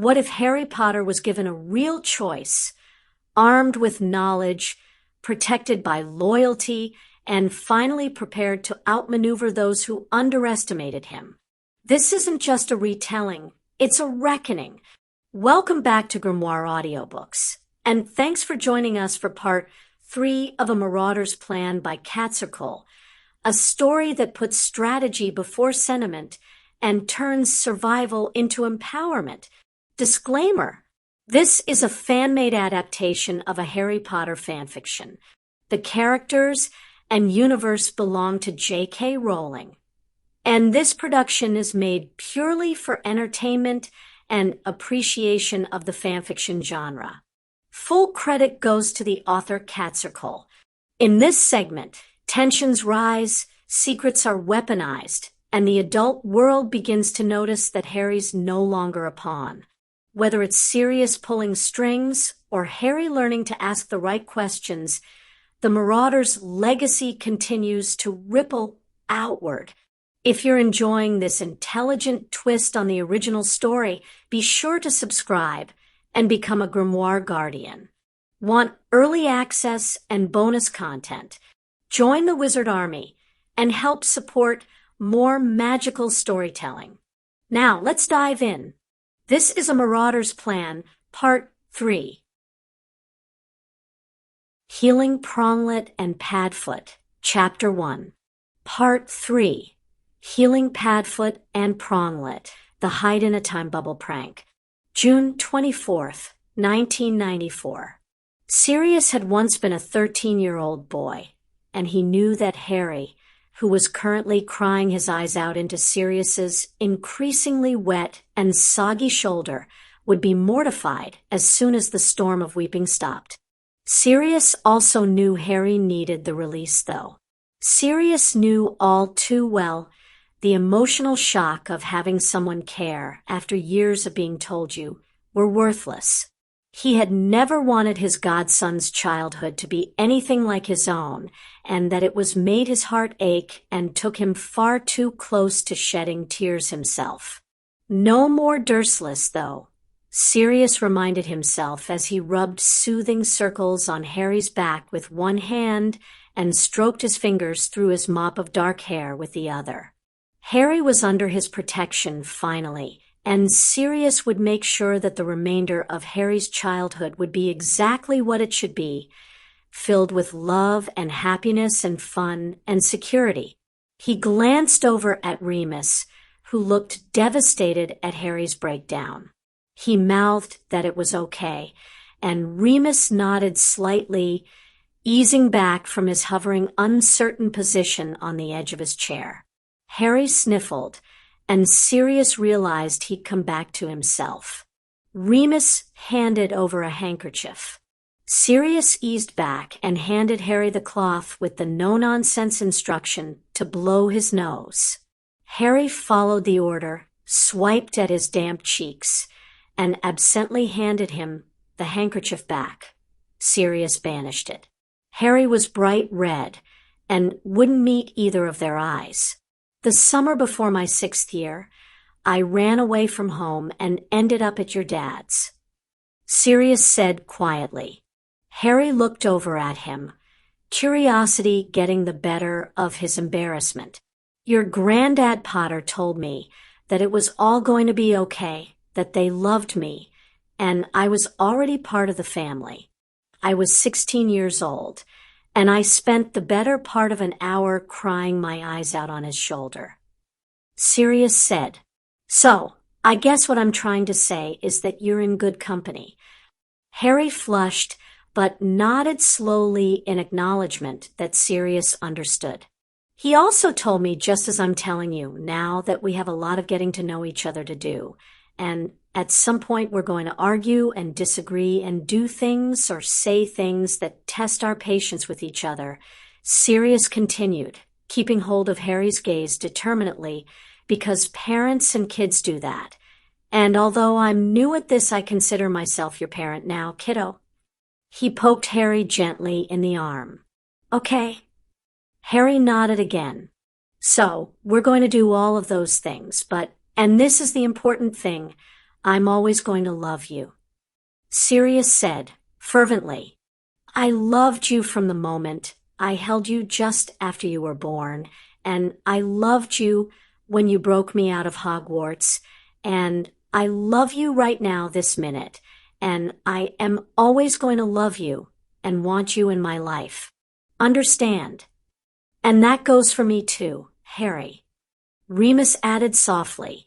What if Harry Potter was given a real choice, armed with knowledge, protected by loyalty, and finally prepared to outmaneuver those who underestimated him? This isn't just a retelling, it's a reckoning. Welcome back to Grimoire Audiobooks, and thanks for joining us for part 3 of A Marauder's Plan by Catsarecool, a story that puts strategy before sentiment and turns survival into empowerment. Disclaimer: this is a fan-made adaptation of a Harry Potter fanfiction. The characters and universe belong to J.K. Rowling, and this production is made purely for entertainment and appreciation of the fanfiction genre. Full credit goes to the author Catsarecool. In this segment, tensions rise, secrets are weaponized, and the adult world begins to notice that Harry's no longer a pawn. Whether it's Sirius pulling strings or Harry learning to ask the right questions, the Marauder's legacy continues to ripple outward. If you're enjoying this intelligent twist on the original story, be sure to subscribe and become a Grimoire Guardian. Want early access and bonus content? Join the Wizard Army and help support more magical storytelling. Now, let's dive in. This is A Marauder's Plan, Part 3. Healing Pronglet and Padfoot, Chapter 1. Part 3. Healing Padfoot and Pronglet, the Hide-in-a-Time Bubble Prank. June 24th, 1994. Sirius had once been a 13-year-old boy, and he knew that Harry, who was currently crying his eyes out into Sirius's increasingly wet and soggy shoulder, would be mortified as soon as the storm of weeping stopped. Sirius also knew Harry needed the release, though. Sirius knew all too well the emotional shock of having someone care after years of being told you were worthless. He had never wanted his godson's childhood to be anything like his own, and that it was made his heart ache and took him far too close to shedding tears himself. No more Dursless, though, Sirius reminded himself as he rubbed soothing circles on Harry's back with one hand and stroked his fingers through his mop of dark hair with the other. Harry was under his protection finally, and Sirius would make sure that the remainder of Harry's childhood would be exactly what it should be, filled with love and happiness and fun and security. He glanced over at Remus, who looked devastated at Harry's breakdown. He mouthed that it was okay, and Remus nodded slightly, easing back from his hovering, uncertain position on the edge of his chair. Harry sniffled, and Sirius realized he'd come back to himself. Remus handed over a handkerchief. Sirius eased back and handed Harry the cloth with the no-nonsense instruction to blow his nose. Harry followed the order, swiped at his damp cheeks, and absently handed him the handkerchief back. Sirius banished it. Harry was bright red and wouldn't meet either of their eyes. The summer before my 6th year, I ran away from home and ended up at your dad's, Sirius said quietly. Harry looked over at him, curiosity getting the better of his embarrassment. Your granddad Potter told me that it was all going to be okay, that they loved me, and I was already part of the family. I was 16 years old, and I spent the better part of an hour crying my eyes out on his shoulder. Sirius said, So, I guess what I'm trying to say is that you're in good company. Harry flushed, but nodded slowly in acknowledgement that Sirius understood. He also told me, just as I'm telling you, now that we have a lot of getting to know each other to do, and at some point we're going to argue and disagree and do things or say things that test our patience with each other. Sirius continued, keeping hold of Harry's gaze determinedly, because parents and kids do that. And although I'm new at this, I consider myself your parent now, kiddo. He poked Harry gently in the arm. Okay. Harry nodded again. So, we're going to do all of those things, but, and this is the important thing, I'm always going to love you. Sirius said, fervently, I loved you from the moment I held you just after you were born, and I loved you when you broke me out of Hogwarts, and I love you right now this minute, and I am always going to love you and want you in my life. Understand? And that goes for me too, Harry. Remus added softly.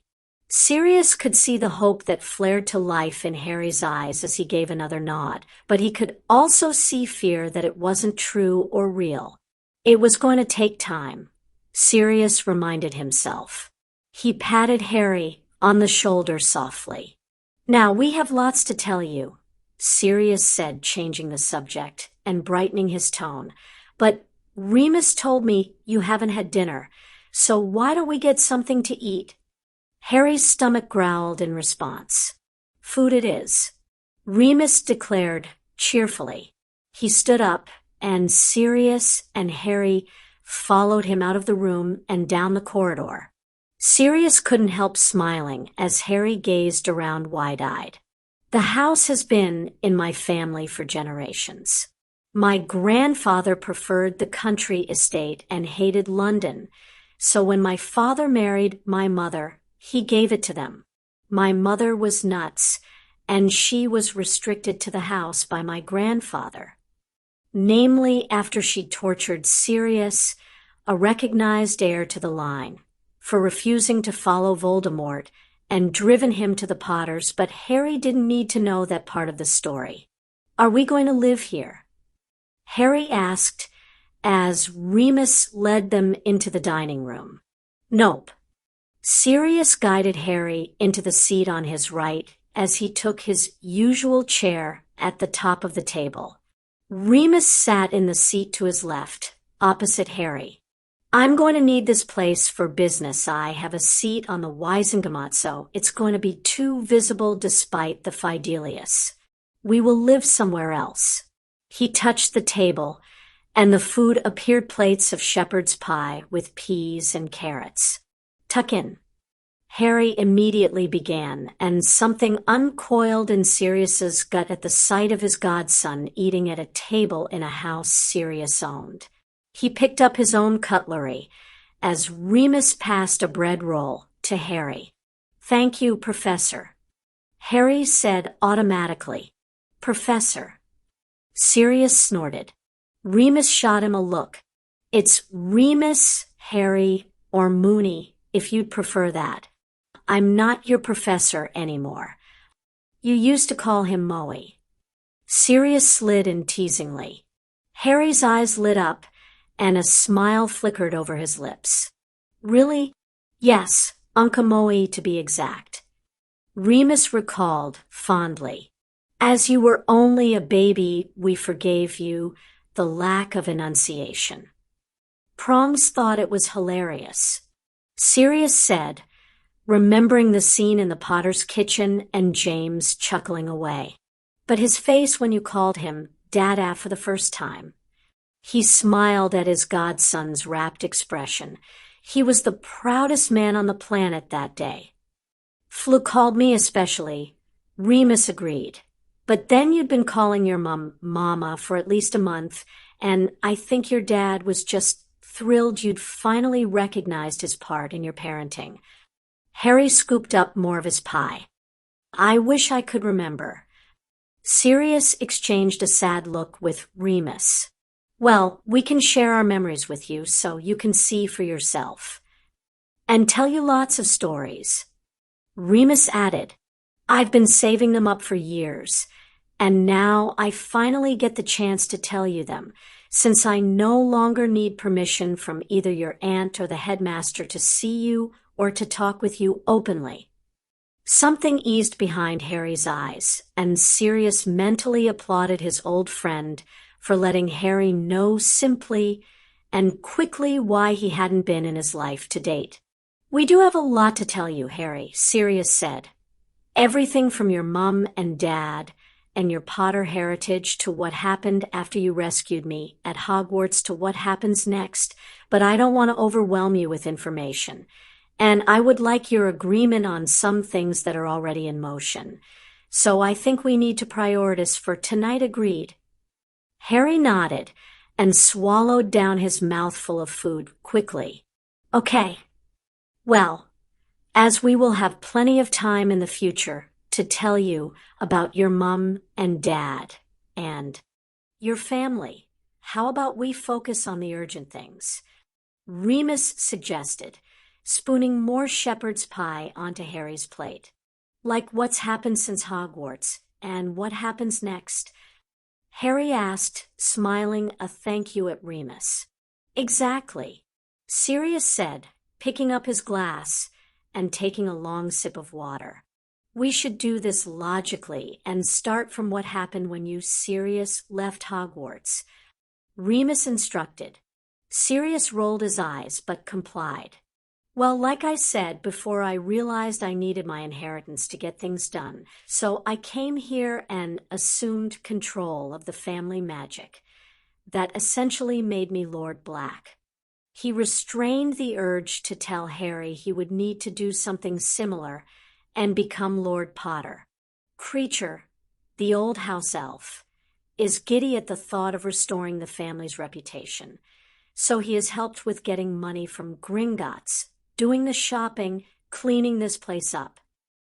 Sirius could see the hope that flared to life in Harry's eyes as he gave another nod, but he could also see fear that it wasn't true or real. It was going to take time, Sirius reminded himself. He patted Harry on the shoulder softly. Now, we have lots to tell you, Sirius said, changing the subject and brightening his tone. But Remus told me you haven't had dinner, so why don't we get something to eat? Harry's stomach growled in response. Food it is, Remus declared cheerfully. He stood up, and Sirius and Harry followed him out of the room and down the corridor. Sirius couldn't help smiling as Harry gazed around wide-eyed. The house has been in my family for generations. My grandfather preferred the country estate and hated London, so when my father married my mother, he gave it to them. My mother was nuts, and she was restricted to the house by my grandfather. Namely, after she tortured Sirius, a recognized heir to the line, for refusing to follow Voldemort and driven him to the Potters, but Harry didn't need to know that part of the story. Are we going to live here? Harry asked as Remus led them into the dining room. Nope. Sirius guided Harry into the seat on his right as he took his usual chair at the top of the table. Remus sat in the seat to his left, opposite Harry. I'm going to need this place for business. I have a seat on the Wisengamot, so it's going to be too visible despite the Fidelius. We will live somewhere else. He touched the table, and the food appeared plates of shepherd's pie with peas and carrots. Tuck in. Harry immediately began, and something uncoiled in Sirius's gut at the sight of his godson eating at a table in a house Sirius owned. He picked up his own cutlery as Remus passed a bread roll to Harry. Thank you, Professor. Harry said automatically, Professor. Sirius snorted. Remus shot him a look. It's Remus, Harry, or Mooney, if you'd prefer that. I'm not your professor anymore. You used to call him Moe. Sirius slid in teasingly. Harry's eyes lit up, and a smile flickered over his lips. Really? Yes, Uncle Moe to be exact. Remus recalled fondly. As you were only a baby, we forgave you the lack of enunciation. Prongs thought it was hilarious. Sirius said, remembering the scene in the Potter's kitchen and James chuckling away. But his face when you called him Dada for the first time. He smiled at his godson's rapt expression. He was the proudest man on the planet that day. Flu called me especially. Remus agreed. But then you'd been calling your mom Mama for at least a month, and I think your dad was just thrilled you'd finally recognized his part in your parenting. Harry scooped up more of his pie. I wish I could remember. Sirius exchanged a sad look with Remus. Well, we can share our memories with you so you can see for yourself. And tell you lots of stories. Remus added, I've been saving them up for years, and now I finally get the chance to tell you them, since I no longer need permission from either your aunt or the headmaster to see you or to talk with you openly. Something eased behind Harry's eyes, and Sirius mentally applauded his old friend for letting Harry know simply and quickly why he hadn't been in his life to date. We do have a lot to tell you, Harry, Sirius said. Everything from your mum and dad and your Potter heritage to what happened after you rescued me at Hogwarts to what happens next, but I don't want to overwhelm you with information. and I would like your agreement on some things that are already in motion. So I think we need to prioritize for tonight. Agreed? Harry nodded and swallowed down his mouthful of food quickly. Okay. Well, as we will have plenty of time in the future to tell you about your mom and dad and your family, how about we focus on the urgent things? Remus suggested, spooning more shepherd's pie onto Harry's plate. Like what's happened since Hogwarts, and what happens next? Harry asked, smiling a thank you at Remus. Exactly, Sirius said, picking up his glass and taking a long sip of water. We should do this logically and start from what happened when you, Sirius, left Hogwarts. Remus instructed. Sirius rolled his eyes but complied. Well, like I said before, I realized I needed my inheritance to get things done, so I came here and assumed control of the family magic. That essentially made me Lord Black. He restrained the urge to tell Harry he would need to do something similar and become Lord Potter. Creature, the old house elf, is giddy at the thought of restoring the family's reputation, so he has helped with getting money from Gringotts, doing the shopping, cleaning this place up,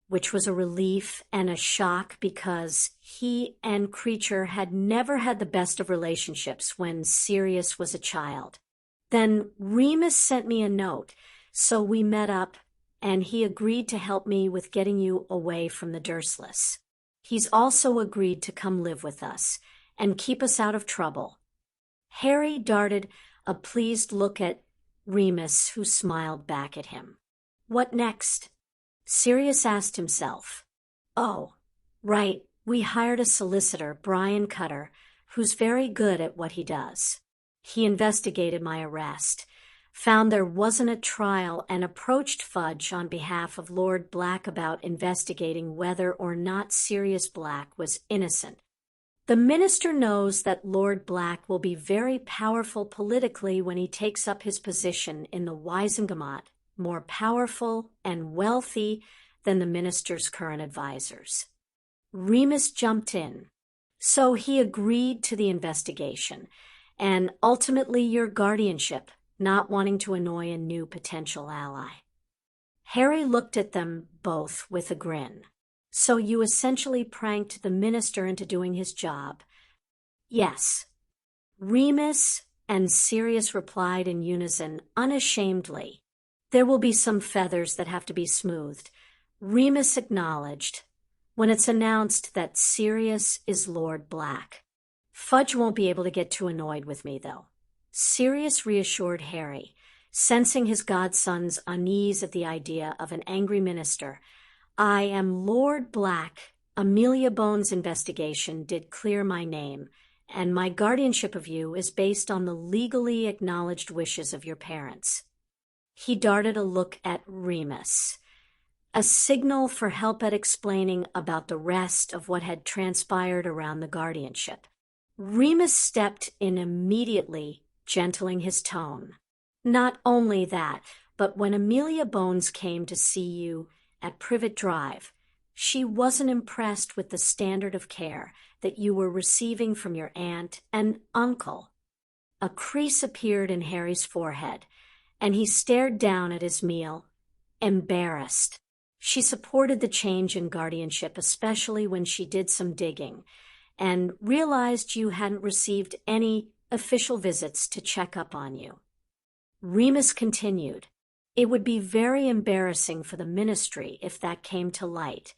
which was a relief and a shock because he and Creature had never had the best of relationships when Sirius was a child. Then Remus sent me a note, so we met up, and he agreed to help me with getting you away from the Dursleys. He's also agreed to come live with us and keep us out of trouble. Harry darted a pleased look at Remus, who smiled back at him. What next? Sirius asked himself. Oh, right, we hired a solicitor, Brian Cutter, who's very good at what he does. He investigated my arrest, found there wasn't a trial, and approached Fudge on behalf of Lord Black about investigating whether or not Sirius Black was innocent. The minister knows that Lord Black will be very powerful politically when he takes up his position in the Wizengamot, more powerful and wealthy than the minister's current advisors. Remus jumped in. So he agreed to the investigation, and ultimately your guardianship, not wanting to annoy a new potential ally. Harry looked at them both with a grin. So you essentially pranked the minister into doing his job. Yes. Remus and Sirius replied in unison, unashamedly. There will be some feathers that have to be smoothed. Remus acknowledged. When it's announced that Sirius is Lord Black. Fudge won't be able to get too annoyed with me, though. Sirius reassured Harry, sensing his godson's unease at the idea of an angry minister. I am Lord Black. Amelia Bones' investigation did clear my name, and my guardianship of you is based on the legally acknowledged wishes of your parents. He darted a look at Remus, a signal for help at explaining about the rest of what had transpired around the guardianship. Remus stepped in immediately, gentling his tone. Not only that, but when Amelia Bones came to see you at Privet Drive, she wasn't impressed with the standard of care that you were receiving from your aunt and uncle. A crease appeared in Harry's forehead, and he stared down at his meal, embarrassed. She supported the change in guardianship, especially when she did some digging, and realized you hadn't received any official visits to check up on you. Remus continued. It would be very embarrassing for the ministry if that came to light.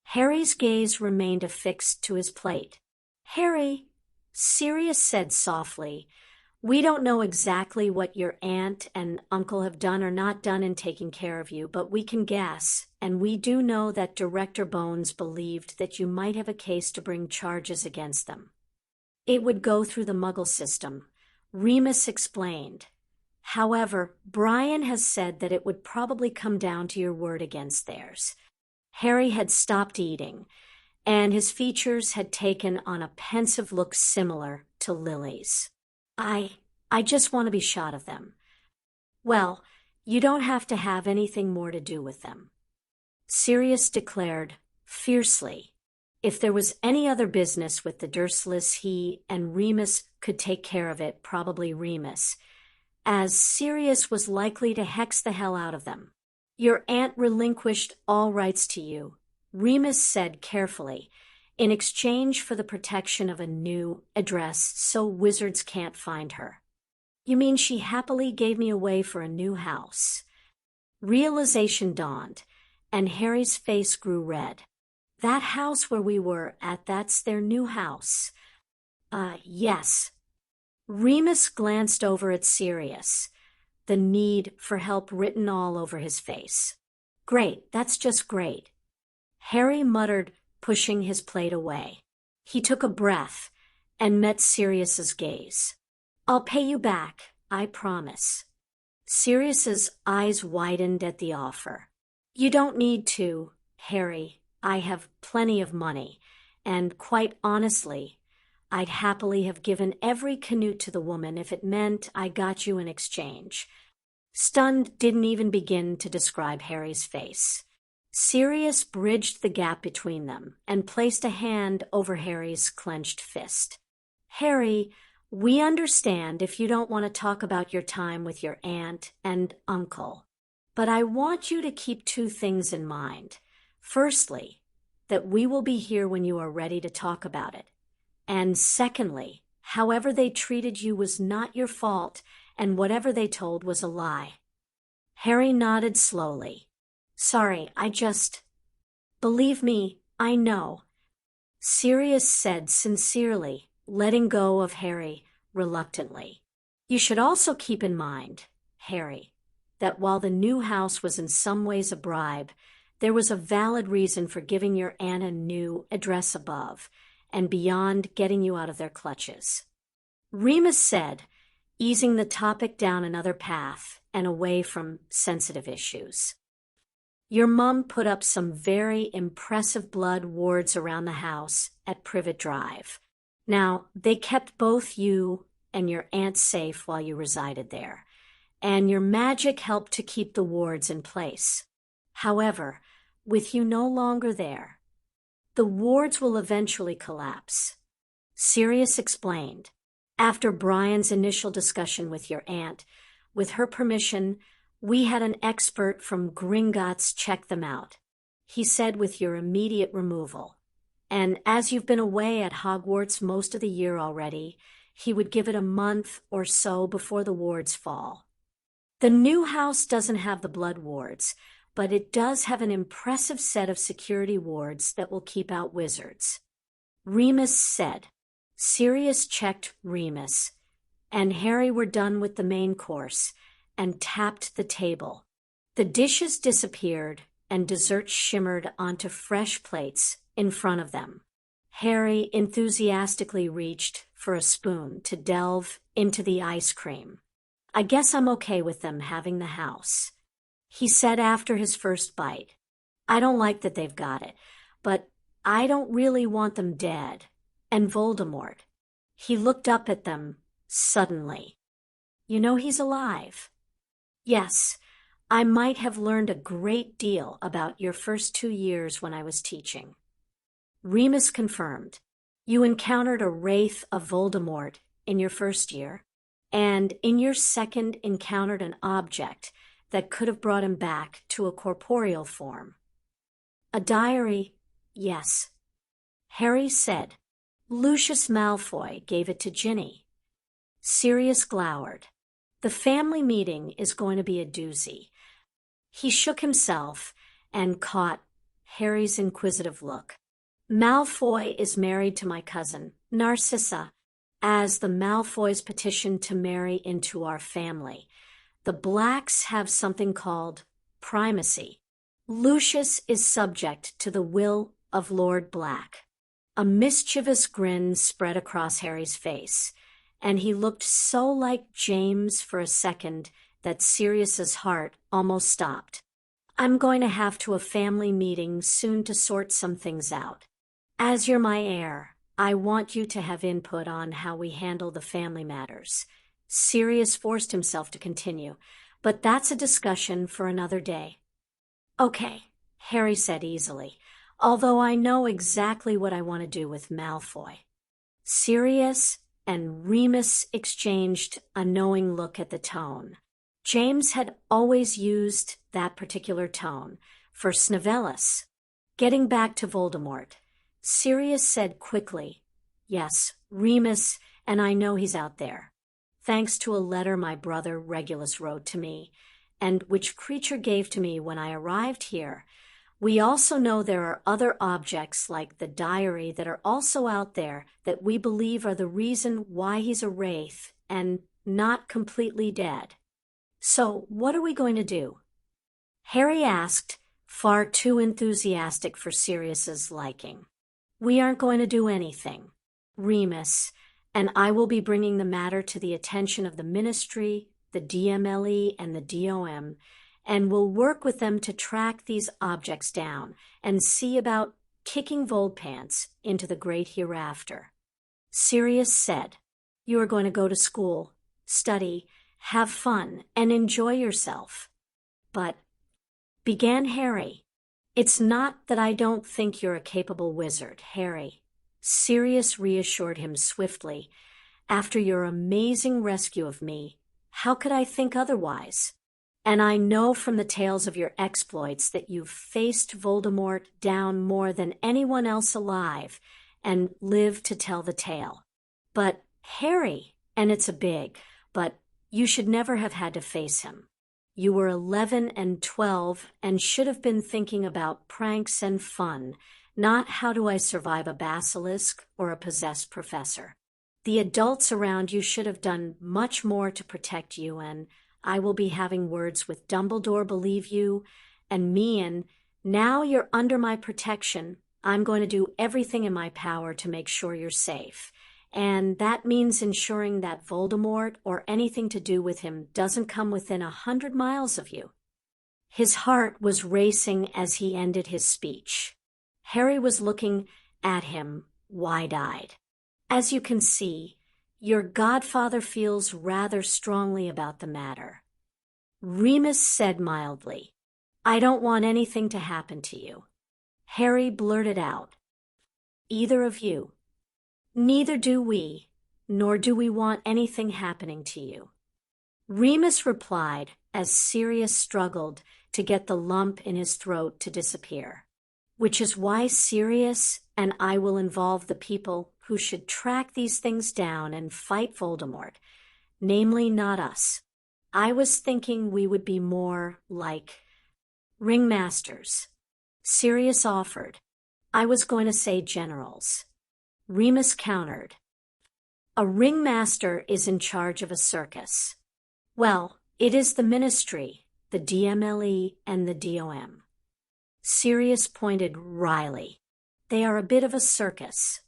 Harry's gaze remained affixed to his plate. Harry, Sirius said softly, we don't know exactly what your aunt and uncle have done or not done in taking care of you, but we can guess, and we do know that Director Bones believed that you might have a case to bring charges against them. It would go through the Muggle system, Remus explained. However, Brian has said that it would probably come down to your word against theirs. Harry had stopped eating, and his features had taken on a pensive look similar to Lily's. I just want to be shot of them. Well, You don't have to have anything more to do with them," Sirius declared fiercely. If there was any other business with the Dursleys, he and Remus could take care of it, probably Remus, as Sirius was likely to hex the hell out of them. "Your aunt relinquished all rights to you," Remus said carefully, "in exchange for the protection of a new address so wizards can't find her." "You mean she happily gave me away for a new house?" Realization dawned, and Harry's face grew red. "That house where we were at, that's their new house?" Yes." Remus glanced over at Sirius, the need for help written all over his face. "Great, that's just great." Harry muttered, pushing his plate away. He took a breath and met Sirius's gaze. "I'll pay you back, I promise." Sirius's eyes widened at the offer. "You don't need to, Harry. I have plenty of money, and quite honestly, I'd happily have given every canute to the woman if it meant I got you in exchange." Stunned didn't even begin to describe Harry's face. Sirius bridged the gap between them and placed a hand over Harry's clenched fist. "Harry, we understand if you don't want to talk about your time with your aunt and uncle, but I want you to keep two things in mind. Firstly, that we will be here when you are ready to talk about it. And secondly, however they treated you was not your fault, and whatever they told was a lie." Harry nodded slowly. "Sorry, Believe me, I know," Sirius said sincerely, letting go of Harry reluctantly. "You should also keep in mind, Harry, that while the new house was in some ways a bribe, there was a valid reason for giving your aunt a new address above and beyond getting you out of their clutches," Remus said, easing the topic down another path and away from sensitive issues. "Your mum put up some very impressive blood wards around the house at Privet Drive. Now, they kept both you and your aunt safe while you resided there, and your magic helped to keep the wards in place. However, with you no longer there, the wards will eventually collapse," Sirius explained. "After Brian's initial discussion with your aunt, with her permission, we had an expert from Gringotts check them out. He said with your immediate removal, and as you've been away at Hogwarts most of the year already, he would give it a month or so before the wards fall. The new house doesn't have the blood wards, but it does have an impressive set of security wards that will keep out wizards," Remus said. Sirius checked Remus, and Harry were done with the main course and tapped the table. The dishes disappeared and dessert shimmered onto fresh plates in front of them. Harry enthusiastically reached for a spoon to delve into the ice cream. "I guess I'm okay with them having the house," he said after his first bite. "I don't like that they've got it, but I don't really want them dead. And Voldemort." He looked up at them suddenly. "You know he's alive." "Yes, I might have learned a great deal about your first 2 years when I was teaching," Remus confirmed. "You encountered a wraith of Voldemort in your first year, and in your second encountered an object that could have brought him back to a corporeal form." "A diary, yes," Harry said. "Lucius Malfoy gave it to Ginny." Sirius glowered. "The family meeting is going to be a doozy." He shook himself and caught Harry's inquisitive look. "Malfoy is married to my cousin, Narcissa, as the Malfoys petitioned to marry into our family. The Blacks have something called primacy. Lucius is subject to the will of Lord Black." A mischievous grin spread across Harry's face, and he looked so like James for a second that Sirius's heart almost stopped. "I'm going to have to a family meeting soon to sort some things out. As you're my heir, I want you to have input on how we handle the family matters." Sirius forced himself to continue. but that's a discussion for another day. Okay, Harry said easily, although I know exactly what I want to do with Malfoy. Sirius and Remus exchanged a knowing look at the tone. James had always used that particular tone for Snivellus. Getting back to Voldemort, Sirius said quickly, "Yes, Remus, and I know he's out there. Thanks to a letter my brother Regulus wrote to me, and which Creature gave to me when I arrived here. We also know there are other objects like the diary that are also out there that we believe are the reason why he's a wraith and not completely dead. So what are we going to do?" Harry asked, far too enthusiastic for Sirius's liking. "We aren't going to do anything. Remus and I will be bringing the matter to the attention of the Ministry, the DMLE, and the DOM, and we'll work with them to track these objects down and see about kicking Voldpants into the great hereafter." Sirius said, "You are going to go to school, study, have fun, and enjoy yourself." "But," began Harry. "It's not that I don't think you're a capable wizard, Harry," Sirius reassured him swiftly. "After your amazing rescue of me, how could I think otherwise? And I know from the tales of your exploits that you've faced Voldemort down more than anyone else alive and lived to tell the tale. But, Harry, and it's a big, but you should never have had to face him. You were 11 and 12 and should have been thinking about pranks and fun, not how do I survive a basilisk or a possessed professor. The adults around you should have done much more to protect you, and I will be having words with Dumbledore, believe you, and me, and now you're under my protection. I'm going to do everything in my power to make sure you're safe. And that means ensuring that Voldemort or anything to do with him doesn't come within 100 miles of you." His heart was racing as he ended his speech. Harry was looking at him wide-eyed. "As you can see, your godfather feels rather strongly about the matter." Remus said mildly, "I don't want anything to happen to you." Harry blurted out, "Either of you." "Neither do we, nor do we want anything happening to you," Remus replied as Sirius struggled to get the lump in his throat to disappear. "Which is why Sirius and I will involve the people who should track these things down and fight Voldemort, namely not us. I was thinking we would be more like ringmasters," Sirius offered. "I was going to say generals." Remus countered, "A ringmaster is in charge of a circus." "Well, it is the Ministry, the DMLE, and the DOM." Sirius pointed wryly. "They are a bit of a circus."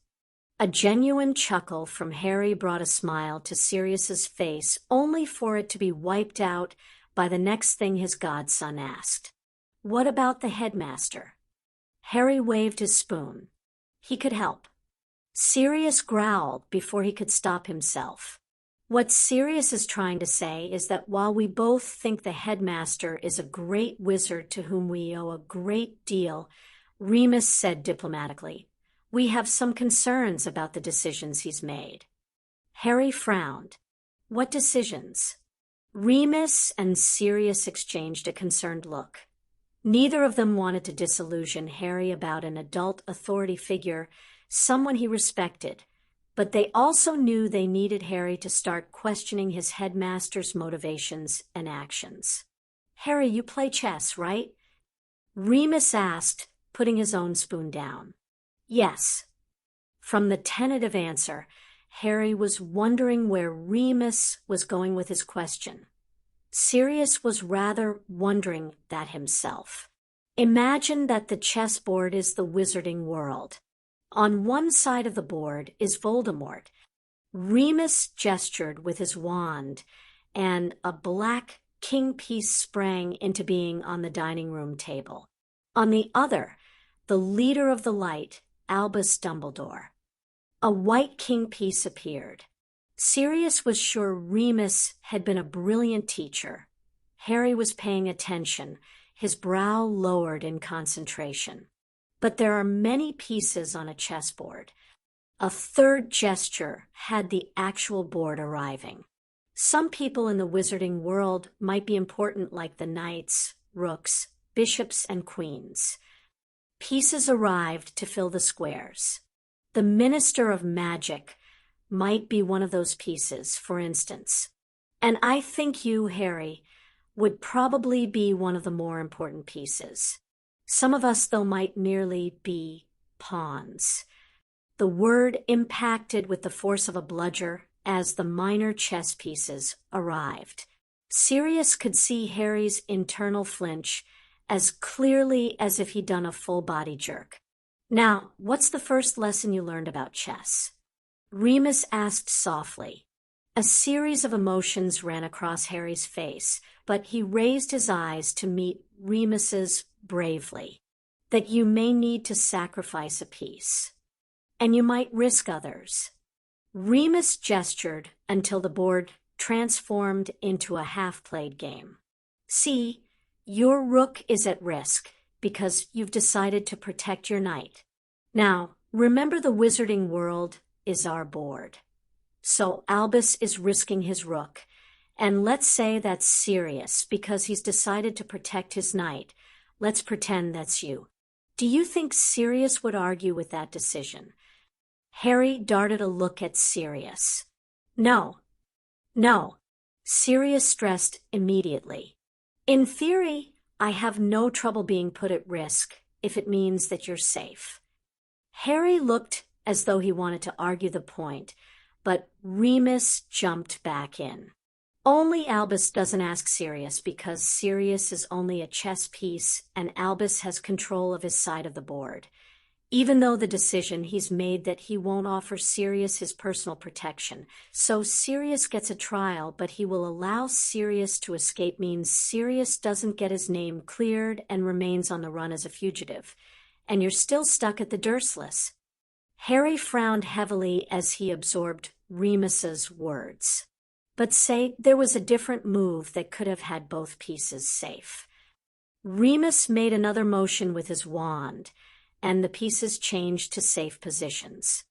A genuine chuckle from Harry brought a smile to Sirius's face, only for it to be wiped out by the next thing his godson asked. "What about the headmaster?" Harry waved his spoon. He could help. Sirius growled before he could stop himself. What Sirius is trying to say is that while we both think the headmaster is a great wizard to whom we owe a great deal, Remus said diplomatically, we have some concerns about the decisions he's made. Harry frowned. "What decisions?" Remus and Sirius exchanged a concerned look. Neither of them wanted to disillusion Harry about an adult authority figure, someone he respected, but they also knew they needed Harry to start questioning his headmaster's motivations and actions. "Harry, you play chess, right?" Remus asked, putting his own spoon down. "Yes." From the tentative answer, Harry was wondering where Remus was going with his question. Sirius was rather wondering that himself. Imagine that the chessboard is the wizarding world. On one side of the board is Voldemort. Remus gestured with his wand, and a black king piece sprang into being on the dining room table. On the other, the leader of the light, Albus Dumbledore. A white king piece appeared. Sirius was sure Remus had been a brilliant teacher. Harry was paying attention, his brow lowered in concentration. But there are many pieces on a chessboard. A third gesture had the actual board arriving. Some people in the wizarding world might be important, like the knights, rooks, bishops, and queens. Pieces arrived to fill the squares. The Minister of Magic might be one of those pieces, for instance. And I think you, Harry, would probably be one of the more important pieces. Some of us, though, might merely be pawns. The word impacted with the force of a bludger as the minor chess pieces arrived. Sirius could see Harry's internal flinch as clearly as if he'd done a full-body jerk. Now, what's the first lesson you learned about chess? Remus asked softly. A series of emotions ran across Harry's face, but he raised his eyes to meet Remus's bravely. That you may need to sacrifice a piece. And you might risk others. Remus gestured until the board transformed into a half-played game. See, your rook is at risk because you've decided to protect your knight. Now, remember, the wizarding world is our board. So Albus is risking his rook, and let's say that's Sirius because he's decided to protect his knight. Let's pretend that's you. Do you think Sirius would argue with that decision? Harry darted a look at Sirius. No. Sirius stressed immediately. In theory, I have no trouble being put at risk if it means that you're safe. Harry looked as though he wanted to argue the point, but Remus jumped back in. Only Albus doesn't ask Sirius because Sirius is only a chess piece and Albus has control of his side of the board. Even though the decision he's made that he won't offer Sirius his personal protection. So Sirius gets a trial, but he will allow Sirius to escape means Sirius doesn't get his name cleared and remains on the run as a fugitive. And you're still stuck at the Dursleys. Harry frowned heavily as he absorbed Remus's words. But say there was a different move that could have had both pieces safe. Remus made another motion with his wand, and the pieces changed to safe positions.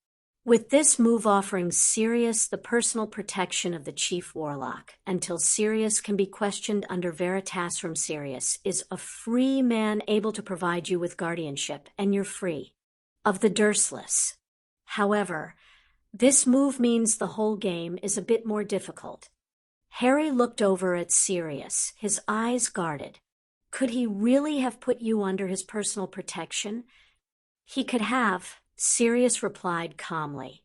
With this move offering Sirius the personal protection of the Chief Warlock until Sirius can be questioned under Veritas from Sirius is a free man able to provide you with guardianship, and you're free. Of the Dursleys. However, this move means the whole game is a bit more difficult. Harry looked over at Sirius, his eyes guarded. Could he really have put you under his personal protection? He could have, Sirius replied calmly,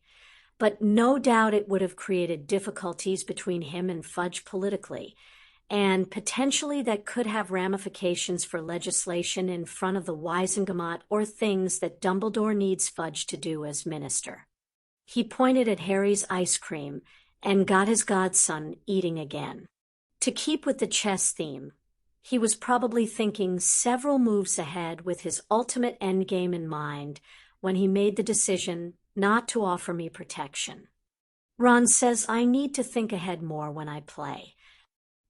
but no doubt it would have created difficulties between him and Fudge politically, and potentially that could have ramifications for legislation in front of the Wisengamot or things that Dumbledore needs Fudge to do as minister. He pointed at Harry's ice cream and got his godson eating again. To keep with the chess theme, he was probably thinking several moves ahead with his ultimate endgame in mind when he made the decision not to offer me protection. Ron says I need to think ahead more when I play,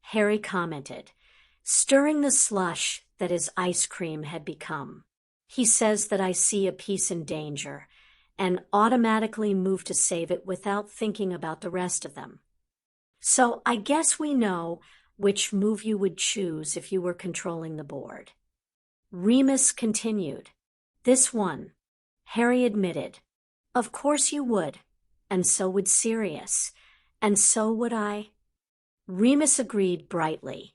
Harry commented, stirring the slush that his ice cream had become. He says that I see a piece in danger and automatically move to save it without thinking about the rest of them. So I guess we know which move you would choose if you were controlling the board. Remus continued. This one, Harry admitted. Of course you would, and so would Sirius, and so would I. Remus agreed brightly.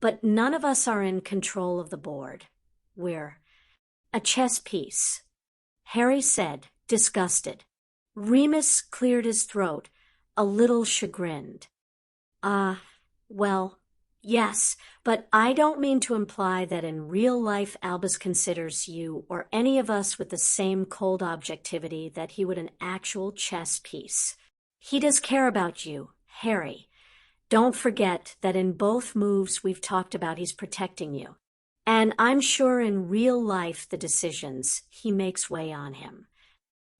But none of us are in control of the board. We're a chess piece, Harry said, disgusted. Remus cleared his throat, a little chagrined. Well, yes, but I don't mean to imply that in real life Albus considers you or any of us with the same cold objectivity that he would an actual chess piece. He does care about you, Harry. Don't forget that in both moves we've talked about he's protecting you. And I'm sure in real life the decisions he makes weigh on him.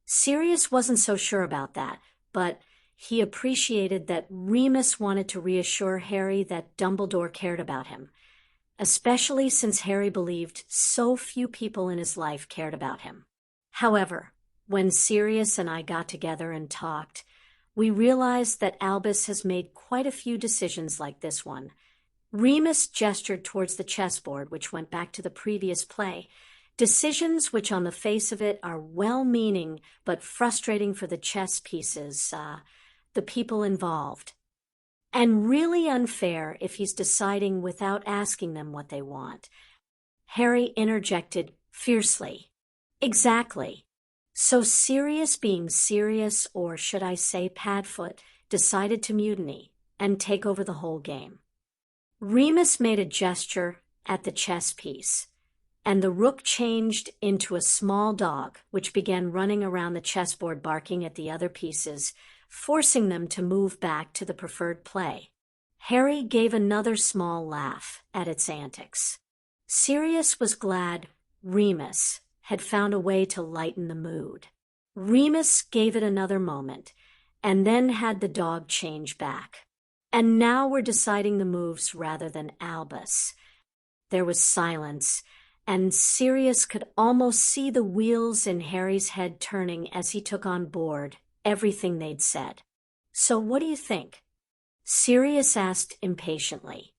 Sirius wasn't so sure about that, but He appreciated that Remus wanted to reassure Harry that Dumbledore cared about him, especially since Harry believed so few people in his life cared about him. However, when Sirius and I got together and talked, we realized that Albus has made quite a few decisions like this one. Remus gestured towards the chessboard, which went back to the previous play. Decisions which on the face of it are well-meaning but frustrating for the chess pieces, the people involved. And really unfair if he's deciding without asking them what they want. Harry interjected fiercely. Exactly. So Sirius, being serious, or should I say Padfoot, decided to mutiny and take over the whole game. Remus made a gesture at the chess piece, and the rook changed into a small dog, which began running around the chessboard barking at the other pieces, forcing them to move back to the preferred play. Harry gave another small laugh at its antics. Sirius was glad Remus had found a way to lighten the mood. Remus gave it another moment, and then had the dog change back. And now we're deciding the moves rather than Albus. There was silence, and Sirius could almost see the wheels in Harry's head turning as he took on board everything they'd said. So what do you think? Sirius asked impatiently.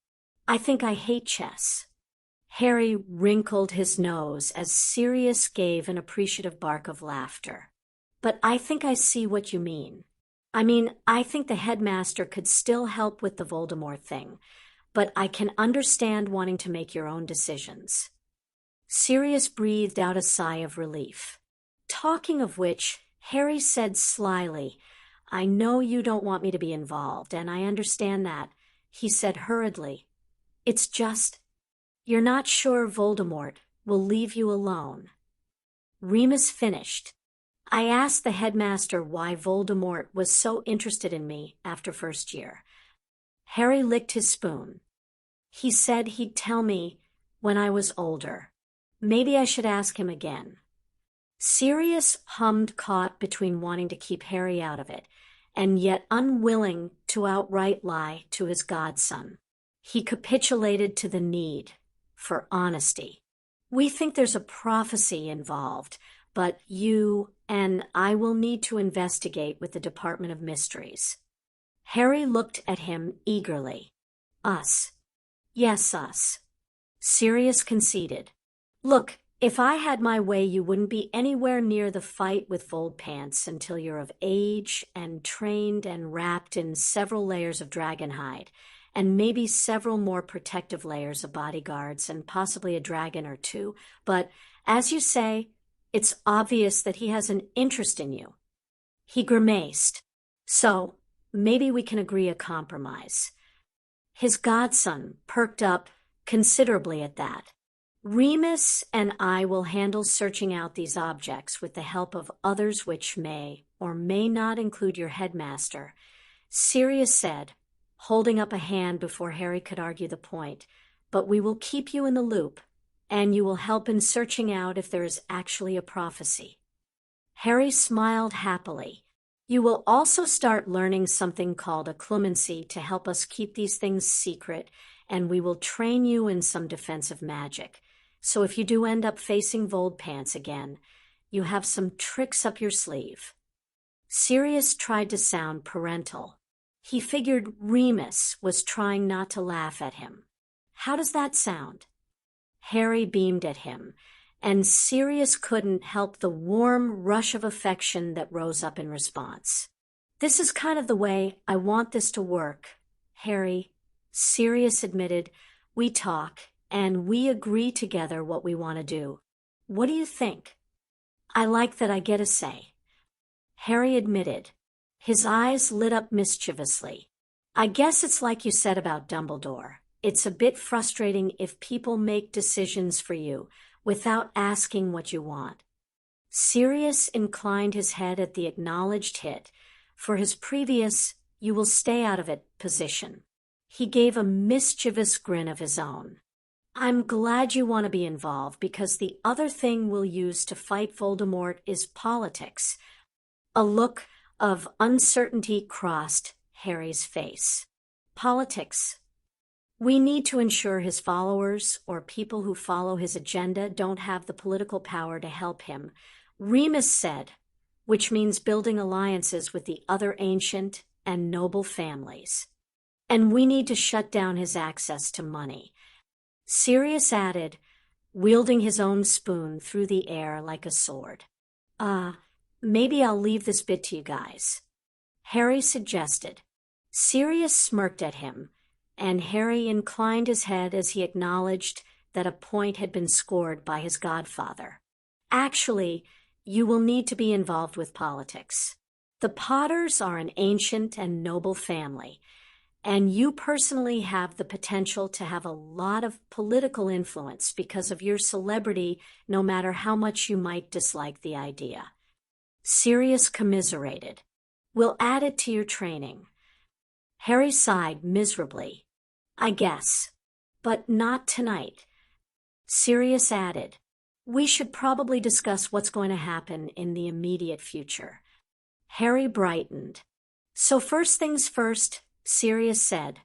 I think I hate chess. Harry wrinkled his nose as Sirius gave an appreciative bark of laughter. But I think I see what you mean. I think the headmaster could still help with the Voldemort thing, but I can understand wanting to make your own decisions. Sirius breathed out a sigh of relief. Talking of which, Harry said slyly, I know you don't want me to be involved, and I understand that, he said hurriedly. It's just, you're not sure Voldemort will leave you alone. Remus finished. I asked the headmaster why Voldemort was so interested in me after first year. Harry licked his spoon. He said he'd tell me when I was older. Maybe I should ask him again. Sirius hummed, caught between wanting to keep Harry out of it, and yet unwilling to outright lie to his godson. He capitulated to the need for honesty. We think there's a prophecy involved, but you and I will need to investigate with the Department of Mysteries. Harry looked at him eagerly. Us. Yes, us. Sirius conceded. Look, if I had my way, you wouldn't be anywhere near the fight with Voldpants until you're of age and trained and wrapped in several layers of dragon hide, and maybe several more protective layers of bodyguards and possibly a dragon or two. But, as you say, it's obvious that he has an interest in you. He grimaced. So, maybe we can agree a compromise. His godson perked up considerably at that. Remus and I will handle searching out these objects with the help of others which may or may not include your headmaster, Sirius said, holding up a hand before Harry could argue the point, but we will keep you in the loop, and you will help in searching out if there is actually a prophecy. Harry smiled happily. You will also start learning something called a clemency to help us keep these things secret, and we will train you in some defensive magic. So if you do end up facing Voldpants again, you have some tricks up your sleeve. Sirius tried to sound parental. He figured Remus was trying not to laugh at him. How does that sound? Harry beamed at him, and Sirius couldn't help the warm rush of affection that rose up in response. This is kind of the way I want this to work, Harry, Sirius admitted. We talk, and we agree together what we want to do. What do you think? I like that I get a say. Harry admitted. His eyes lit up mischievously. I guess it's like you said about Dumbledore. It's a bit frustrating if people make decisions for you without asking what you want. Sirius inclined his head at the acknowledged hit for his previous "you will stay out of it" position. He gave a mischievous grin of his own. I'm glad you want to be involved because the other thing we'll use to fight Voldemort is politics. A look of uncertainty crossed Harry's face. Politics. We need to ensure his followers, or people who follow his agenda, don't have the political power to help him, Remus said, which means building alliances with the other ancient and noble families. And we need to shut down his access to money. Sirius added, wielding his own spoon through the air like a sword. Maybe I'll leave this bit to you guys. Harry suggested. Sirius smirked at him, and Harry inclined his head as he acknowledged that a point had been scored by his godfather. Actually, you will need to be involved with politics. The Potters are an ancient and noble family, and you personally have the potential to have a lot of political influence because of your celebrity, no matter how much you might dislike the idea. Sirius commiserated. We'll add it to your training. Harry sighed miserably. I guess. But not tonight. Sirius added, we should probably discuss what's going to happen in the immediate future. Harry brightened. So first things first, Sirius said,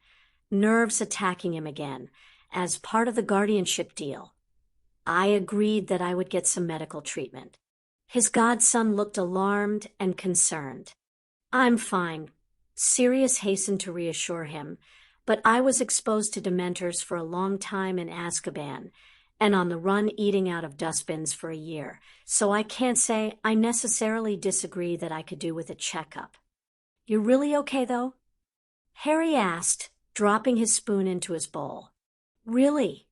nerves attacking him again, as part of the guardianship deal. I agreed that I would get some medical treatment. His godson looked alarmed and concerned. I'm fine, Sirius hastened to reassure him, but I was exposed to Dementors for a long time in Azkaban, and on the run eating out of dustbins for a year, so I can't say I necessarily disagree that I could do with a checkup. You really okay, though? Harry asked, dropping his spoon into his bowl. Really?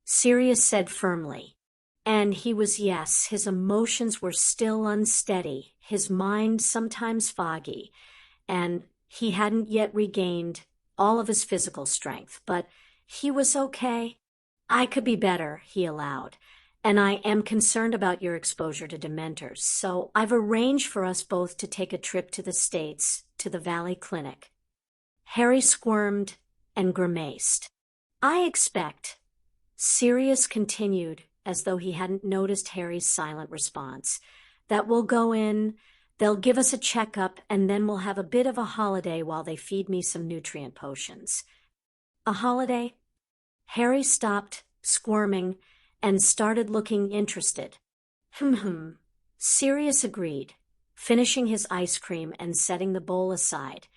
Sirius said firmly. And he was, yes, his emotions were still unsteady, his mind sometimes foggy, and he hadn't yet regained all of his physical strength, but he was okay. I could be better, he allowed, and I am concerned about your exposure to Dementors, so I've arranged for us both to take a trip to the States, to the Valley Clinic. Harry squirmed and grimaced. I expect, Sirius continued, as though he hadn't noticed Harry's silent response, that we'll go in, they'll give us a checkup, and then we'll have a bit of a holiday while they feed me some nutrient potions. A holiday? Harry stopped, squirming, and started looking interested. Sirius agreed, finishing his ice cream and setting the bowl aside.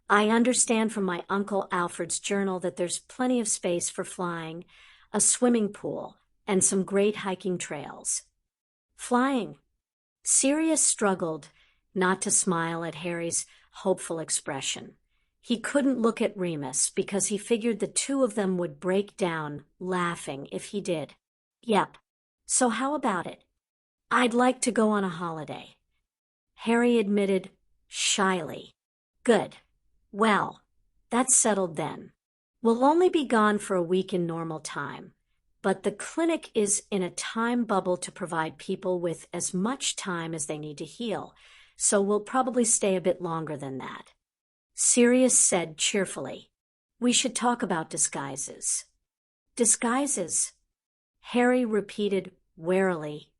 I understand from my Uncle Alfred's journal that there's plenty of space for flying, a swimming pool, and some great hiking trails. Flying. Sirius struggled not to smile at Harry's hopeful expression. He couldn't look at Remus because he figured the two of them would break down, laughing, if he did. Yep. So how about it? I'd like to go on a holiday. Harry admitted shyly. Good. Well, that's settled then. We'll only be gone for a week in normal time, but the clinic is in a time bubble to provide people with as much time as they need to heal, so we'll probably stay a bit longer than that. Sirius said cheerfully, we should talk about disguises. Disguises? Harry repeated warily,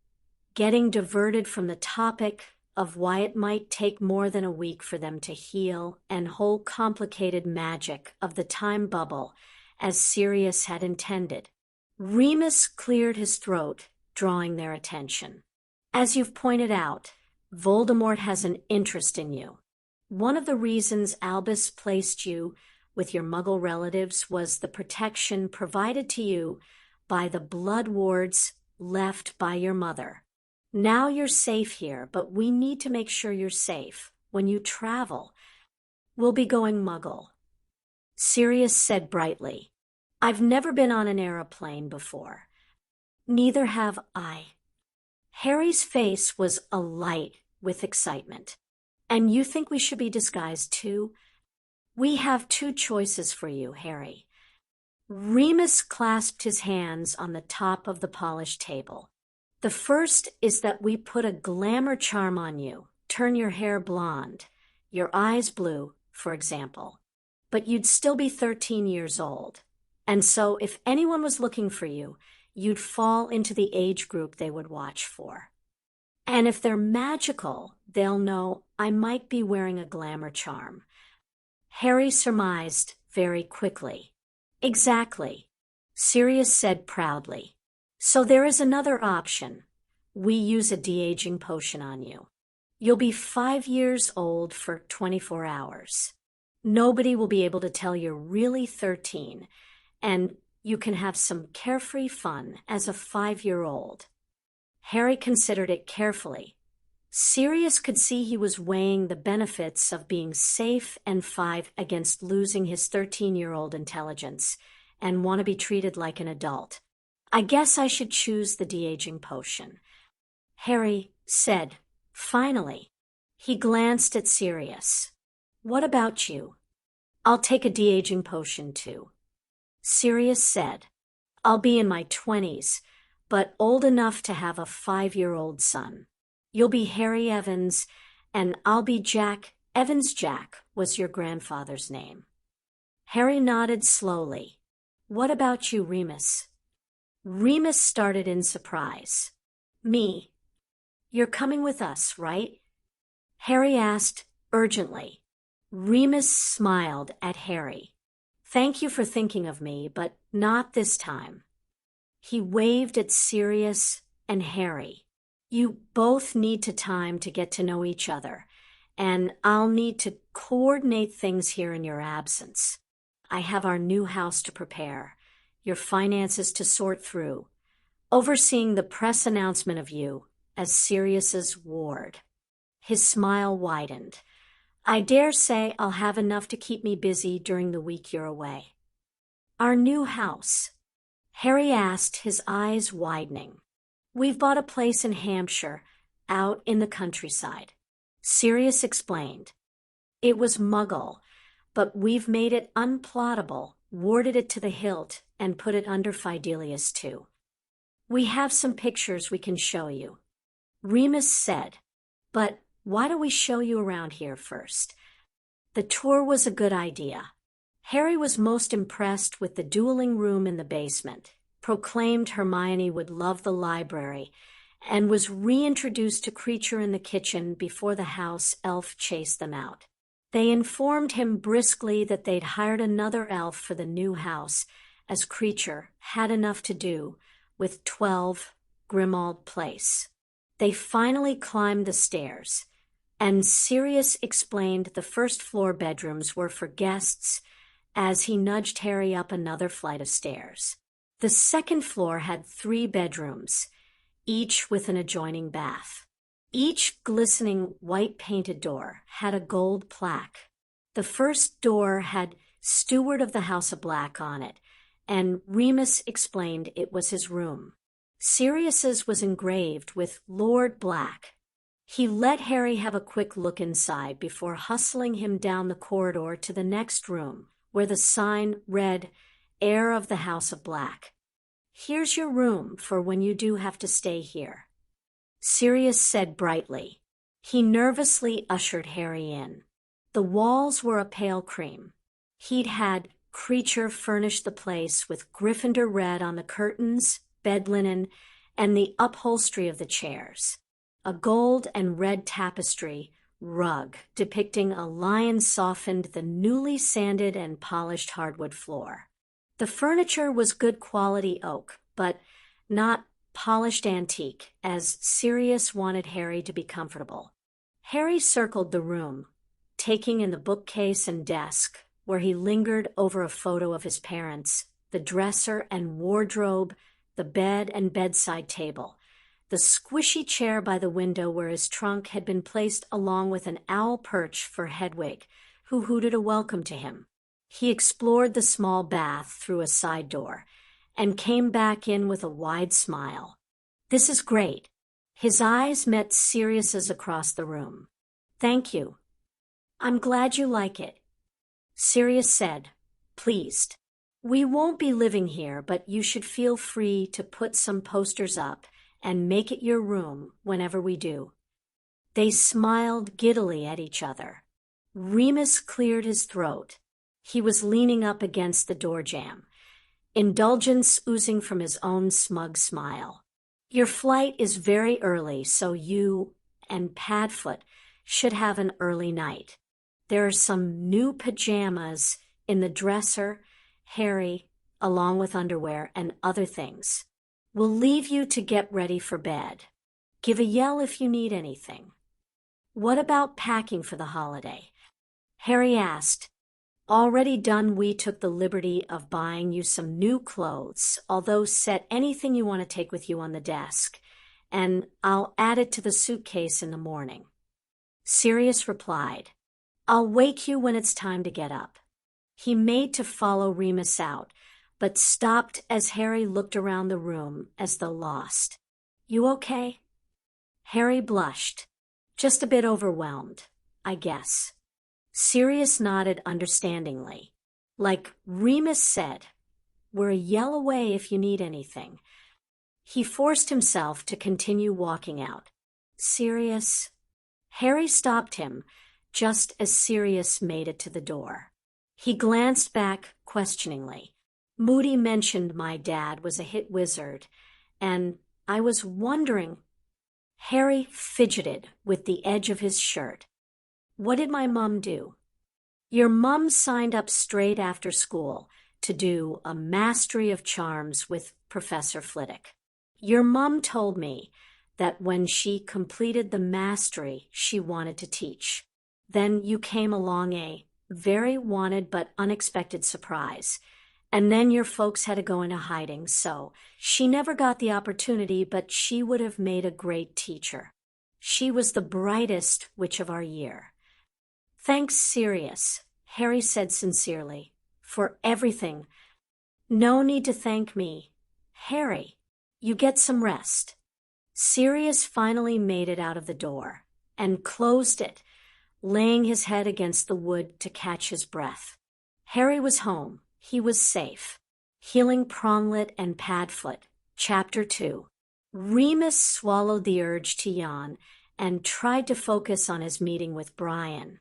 getting diverted from the topic of why it might take more than a week for them to heal and whole complicated magic of the time bubble, as Sirius had intended. Remus cleared his throat, drawing their attention. As you've pointed out, Voldemort has an interest in you. One of the reasons Albus placed you with your Muggle relatives was the protection provided to you by the blood wards left by your mother. Now you're safe here, but we need to make sure you're safe when you travel. We'll be going Muggle. Sirius said brightly, I've never been on an aeroplane before. Neither have I. Harry's face was alight with excitement. And you think we should be disguised too? We have two choices for you, Harry. Remus clasped his hands on the top of the polished table. The first is that we put a glamour charm on you, turn your hair blonde, your eyes blue, for example. But you'd still be 13 years old. And so if anyone was looking for you, you'd fall into the age group they would watch for. And if they're magical, they'll know I might be wearing a glamour charm. Harry surmised very quickly. Exactly, Sirius said proudly. So there is another option. We use a de-aging potion on you. You'll be 5 years old for 24 hours. Nobody will be able to tell you're really 13, and you can have some carefree fun as a 5-year-old. Harry considered it carefully. Sirius could see he was weighing the benefits of being safe and 5 against losing his 13-year-old intelligence and want to be treated like an adult. I guess I should choose the de-aging potion, Harry said, finally. He glanced at Sirius. What about you? I'll take a de-aging potion too, Sirius said. I'll be in my 20s, but old enough to have a 5-year-old son. You'll be Harry Evans, and I'll be Jack. Evans Jack was your grandfather's name. Harry nodded slowly. What about you, Remus? Remus started in surprise. Me. You're coming with us, right? Harry asked urgently. Remus smiled at Harry. Thank you for thinking of me, but not this time. He waved at Sirius and Harry. You both need time to get to know each other, and I'll need to coordinate things here in your absence. I have our new house to prepare, your finances to sort through, overseeing the press announcement of you as Sirius's ward. His smile widened. I dare say I'll have enough to keep me busy during the week you're away. Our new house? Harry asked, his eyes widening. We've bought a place in Hampshire, out in the countryside. Sirius explained. It was Muggle, but we've made it unplottable, warded it to the hilt, and put it under Fidelius too. We have some pictures we can show you, Remus said. But why don't we show you around here first? The tour was a good idea. Harry was most impressed with the dueling room in the basement, proclaimed Hermione would love the library, and was reintroduced to Creature in the kitchen before the house elf chased them out. They informed him briskly that they'd hired another elf for the new house, as Creature had enough to do with 12 Grimmauld Place. They finally climbed the stairs, and Sirius explained the first-floor bedrooms were for guests as he nudged Harry up another flight of stairs. The second floor had 3 bedrooms, each with an adjoining bath. Each glistening white-painted door had a gold plaque. The first door had Steward of the House of Black on it, and Remus explained it was his room. Sirius's was engraved with Lord Black. He let Harry have a quick look inside before hustling him down the corridor to the next room, where the sign read, Heir of the House of Black. Here's your room for when you do have to stay here, Sirius said brightly. He nervously ushered Harry in. The walls were a pale cream. He'd had Creature furnish the place with Gryffindor red on the curtains, bed linen, and the upholstery of the chairs. A gold and red tapestry rug depicting a lion softened the newly sanded and polished hardwood floor. The furniture was good quality oak, but not polished antique, as Sirius wanted Harry to be comfortable. Harry circled the room, taking in the bookcase and desk, where he lingered over a photo of his parents, the dresser and wardrobe, the bed and bedside table, the squishy chair by the window where his trunk had been placed along with an owl perch for Hedwig, who hooted a welcome to him. He explored the small bath through a side door and came back in with a wide smile. This is great. His eyes met Sirius's across the room. Thank you. I'm glad you like it, Sirius said, pleased. We won't be living here, but you should feel free to put some posters up and make it your room whenever we do. They smiled giddily at each other. Remus cleared his throat. He was leaning up against the door jamb, indulgence oozing from his own smug smile. Your flight is very early, so you and Padfoot should have an early night. There are some new pajamas in the dresser, Harry, along with underwear and other things. We'll leave you to get ready for bed. Give a yell if you need anything. What about packing for the holiday? Harry asked. Already done. We took the liberty of buying you some new clothes, although set anything you want to take with you on the desk, and I'll add it to the suitcase in the morning. Sirius replied, I'll wake you when it's time to get up. He made to follow Remus out, but stopped as Harry looked around the room as though lost. You okay? Harry blushed. Just a bit overwhelmed, I guess. Sirius nodded understandingly. Like Remus said, we're a yell away if you need anything. He forced himself to continue walking out. Sirius? Harry stopped him just as Sirius made it to the door. He glanced back questioningly. Moody mentioned my dad was a hit wizard, and I was wondering. Harry fidgeted with the edge of his shirt. What did my mom do? Your mom signed up straight after school to do a Mastery of Charms with Professor Flitwick. Your mom told me that when she completed the mastery, she wanted to teach. Then you came along, a very wanted but unexpected surprise. And then your folks had to go into hiding, so she never got the opportunity, but she would have made a great teacher. She was the brightest witch of our year. Thanks, Sirius, Harry said sincerely, for everything. No need to thank me. Harry, you get some rest. Sirius finally made it out of the door and closed it, laying his head against the wood to catch his breath. Harry was home. He was safe. Healing Pronglet and Padfoot, Chapter 2. Remus swallowed the urge to yawn and tried to focus on his meeting with Brian.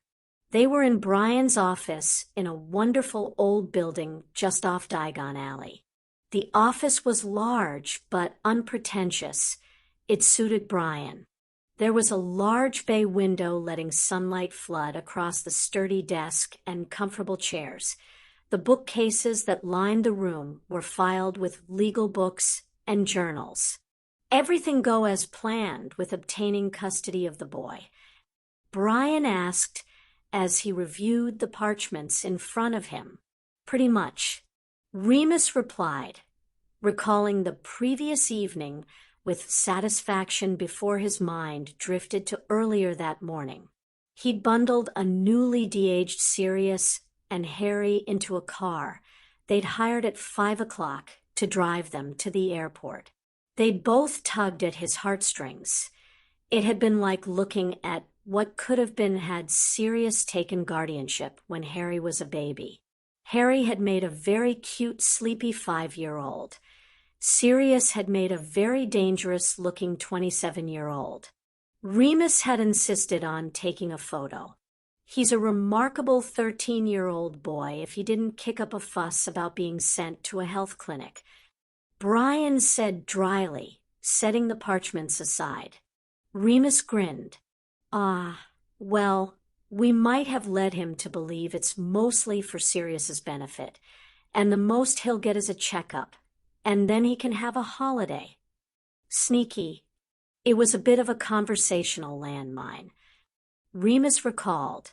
They were in Brian's office in a wonderful old building just off Diagon Alley. The office was large but unpretentious. It suited Brian. There was a large bay window letting sunlight flood across the sturdy desk and comfortable chairs. The bookcases that lined the room were filed with legal books and journals. Everything go as planned with obtaining custody of the boy. Brian asked as he reviewed the parchments in front of him. Pretty much. Remus replied, recalling the previous evening with satisfaction before his mind drifted to earlier that morning. He'd bundled a newly de-aged Sirius and Harry into a car they'd hired at 5 o'clock to drive them to the airport. They'd both tugged at his heartstrings. It had been like looking at what could have been had Sirius taken guardianship when Harry was a baby. Harry had made a very cute, sleepy 5-year-old. Sirius had made a very dangerous-looking 27-year-old. Remus had insisted on taking a photo. He's a remarkable 13-year-old boy if he didn't kick up a fuss about being sent to a health clinic. Brian said dryly, setting the parchments aside. Remus grinned. Well, we might have led him to believe it's mostly for Sirius's benefit, and the most he'll get is a checkup, and then he can have a holiday. Sneaky. It was a bit of a conversational landmine. Remus recalled.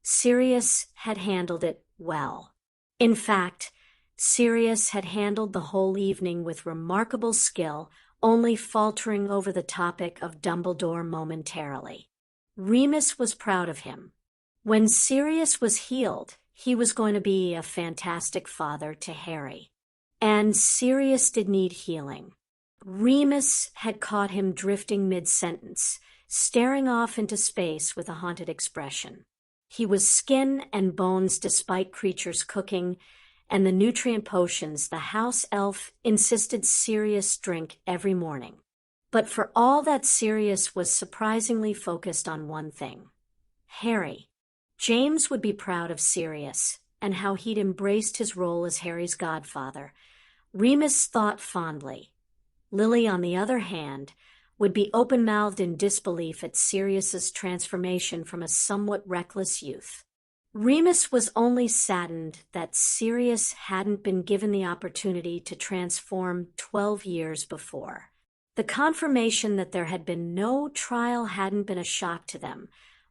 Sirius had handled it well. In fact, Sirius had handled the whole evening with remarkable skill, only faltering over the topic of Dumbledore momentarily. Remus was proud of him. When Sirius was healed, he was going to be a fantastic father to Harry. And Sirius did need healing. Remus had caught him drifting mid-sentence, staring off into space with a haunted expression. He was skin and bones despite creatures cooking, and the nutrient potions the house elf insisted Sirius drink every morning. But for all that, Sirius was surprisingly focused on one thing. Harry. James would be proud of Sirius and how he'd embraced his role as Harry's godfather. Remus thought fondly. Lily, on the other hand, would be open-mouthed in disbelief at Sirius's transformation from a somewhat reckless youth. Remus was only saddened that Sirius hadn't been given the opportunity to transform 12 years before. The confirmation that there had been no trial hadn't been a shock to them,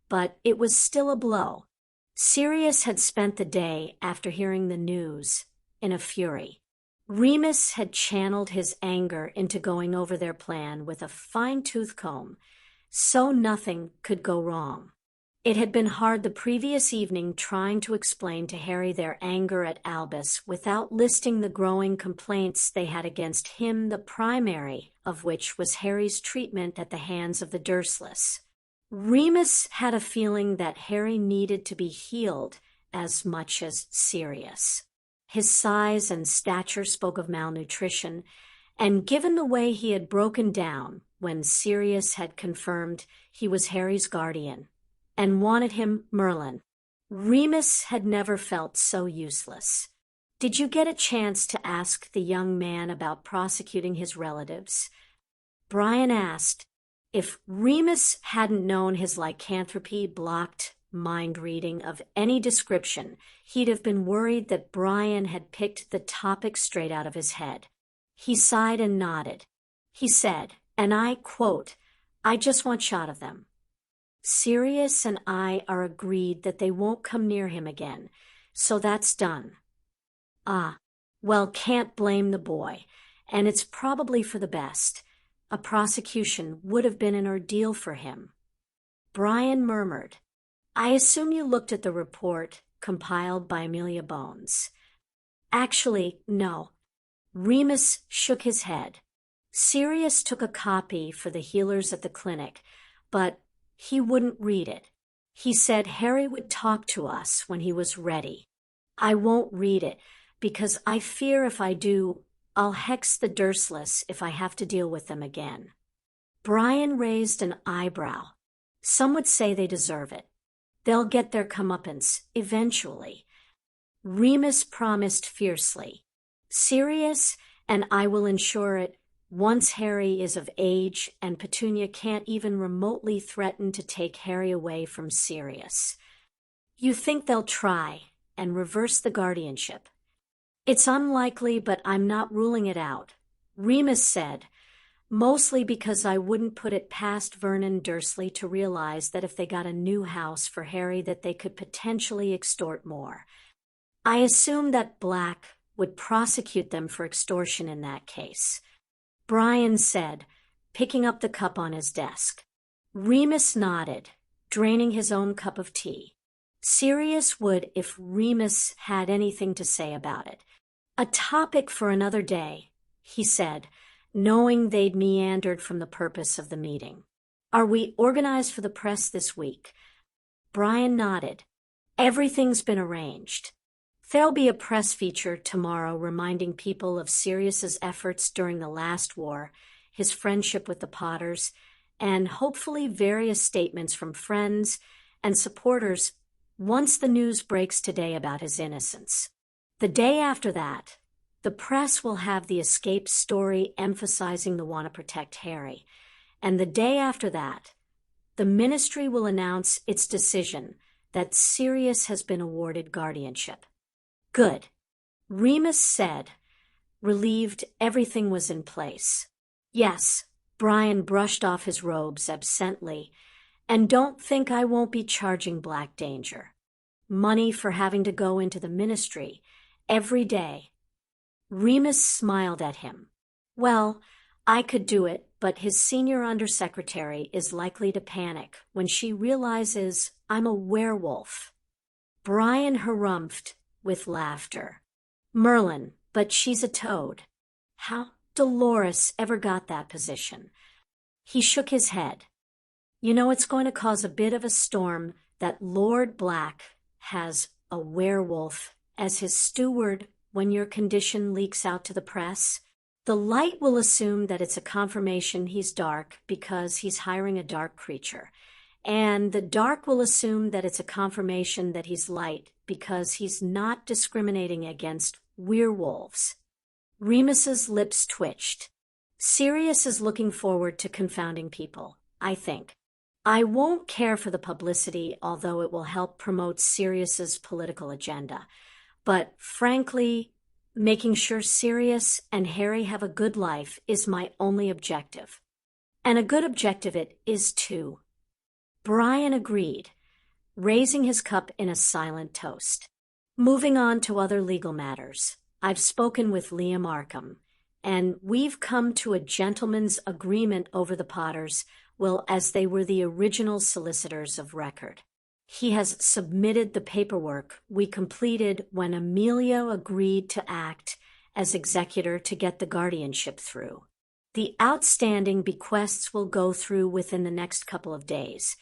but it was still a blow. Sirius had spent the day, after hearing the news, in a fury. Remus had channeled his anger into going over their plan with a fine-tooth comb, so nothing could go wrong. It had been hard the previous evening trying to explain to Harry their anger at Albus without listing the growing complaints they had against him, the primary of which was Harry's treatment at the hands of the Dursleys. Remus had a feeling that Harry needed to be healed as much as Sirius. His size and stature spoke of malnutrition, and given the way he had broken down when Sirius had confirmed he was Harry's guardian and wanted him Merlin, Remus had never felt so useless. "Did you get a chance to ask the young man about prosecuting his relatives?" Brian asked. If Remus hadn't known his lycanthropy blocked mind-reading of any description, he'd have been worried that Brian had picked the topic straight out of his head. He sighed and nodded. He said, and I quote, "I just want shot of them. Sirius and I are agreed that they won't come near him again, so that's done." "Ah, well, can't blame the boy, and it's probably for the best. A prosecution would have been an ordeal for him." Brian murmured, "I assume you looked at the report compiled by Amelia Bones." "Actually, no." Remus shook his head. Sirius took a copy for the healers at the clinic, but he wouldn't read it. He said Harry would talk to us when he was ready. "I won't read it, because I fear if I do, I'll hex the Dursleys if I have to deal with them again." Brian raised an eyebrow. "Some would say they deserve it. They'll get their comeuppance eventually." Remus promised fiercely, "Sirius and I will ensure it once Harry is of age and Petunia can't even remotely threaten to take Harry away from Sirius." "You think they'll try and reverse the guardianship?" "It's unlikely, but I'm not ruling it out," Remus said, "mostly because I wouldn't put it past Vernon Dursley to realize that if they got a new house for Harry that they could potentially extort more. I assume that Black would prosecute them for extortion in that case," Brian said, picking up the cup on his desk. Remus nodded, draining his own cup of tea. Sirius would if Remus had anything to say about it. "A topic for another day," he said, knowing they'd meandered from the purpose of the meeting. "Are we organized for the press this week?" Brian nodded. "Everything's been arranged. There'll be a press feature tomorrow reminding people of Sirius's efforts during the last war, his friendship with the Potters, and hopefully various statements from friends and supporters once the news breaks today about his innocence. The day after that, the press will have the escape story emphasizing the want to protect Harry, and the day after that, the ministry will announce its decision that Sirius has been awarded guardianship." "Good," Remus said, relieved everything was in place. "Yes," Brian brushed off his robes absently, "and don't think I won't be charging Black Danger. Money for having to go into the ministry every day." Remus smiled at him. "Well, I could do it, but his senior undersecretary is likely to panic when she realizes I'm a werewolf." Brian harumphed with laughter. "Merlin, but she's a toad. How Dolores ever got that position?" He shook his head. "You know, it's going to cause a bit of a storm that Lord Black has a werewolf as his steward when your condition leaks out to the press. The light will assume that it's a confirmation he's dark because he's hiring a dark creature, and the dark will assume that it's a confirmation that he's light because he's not discriminating against werewolves." Remus's lips twitched. Sirius is looking forward to confounding people, I think. I won't care for the publicity, although it will help promote Sirius's political agenda. But frankly, making sure Sirius and Harry have a good life is my only objective. And a good objective it is too. Brian agreed, raising his cup in a silent toast. Moving on to other legal matters, I've spoken with Liam Arkham, and we've come to a gentleman's agreement over the Potters, well, as they were the original solicitors of record. He has submitted the paperwork we completed when Emilio agreed to act as executor to get the guardianship through. The outstanding bequests will go through within the next couple of days,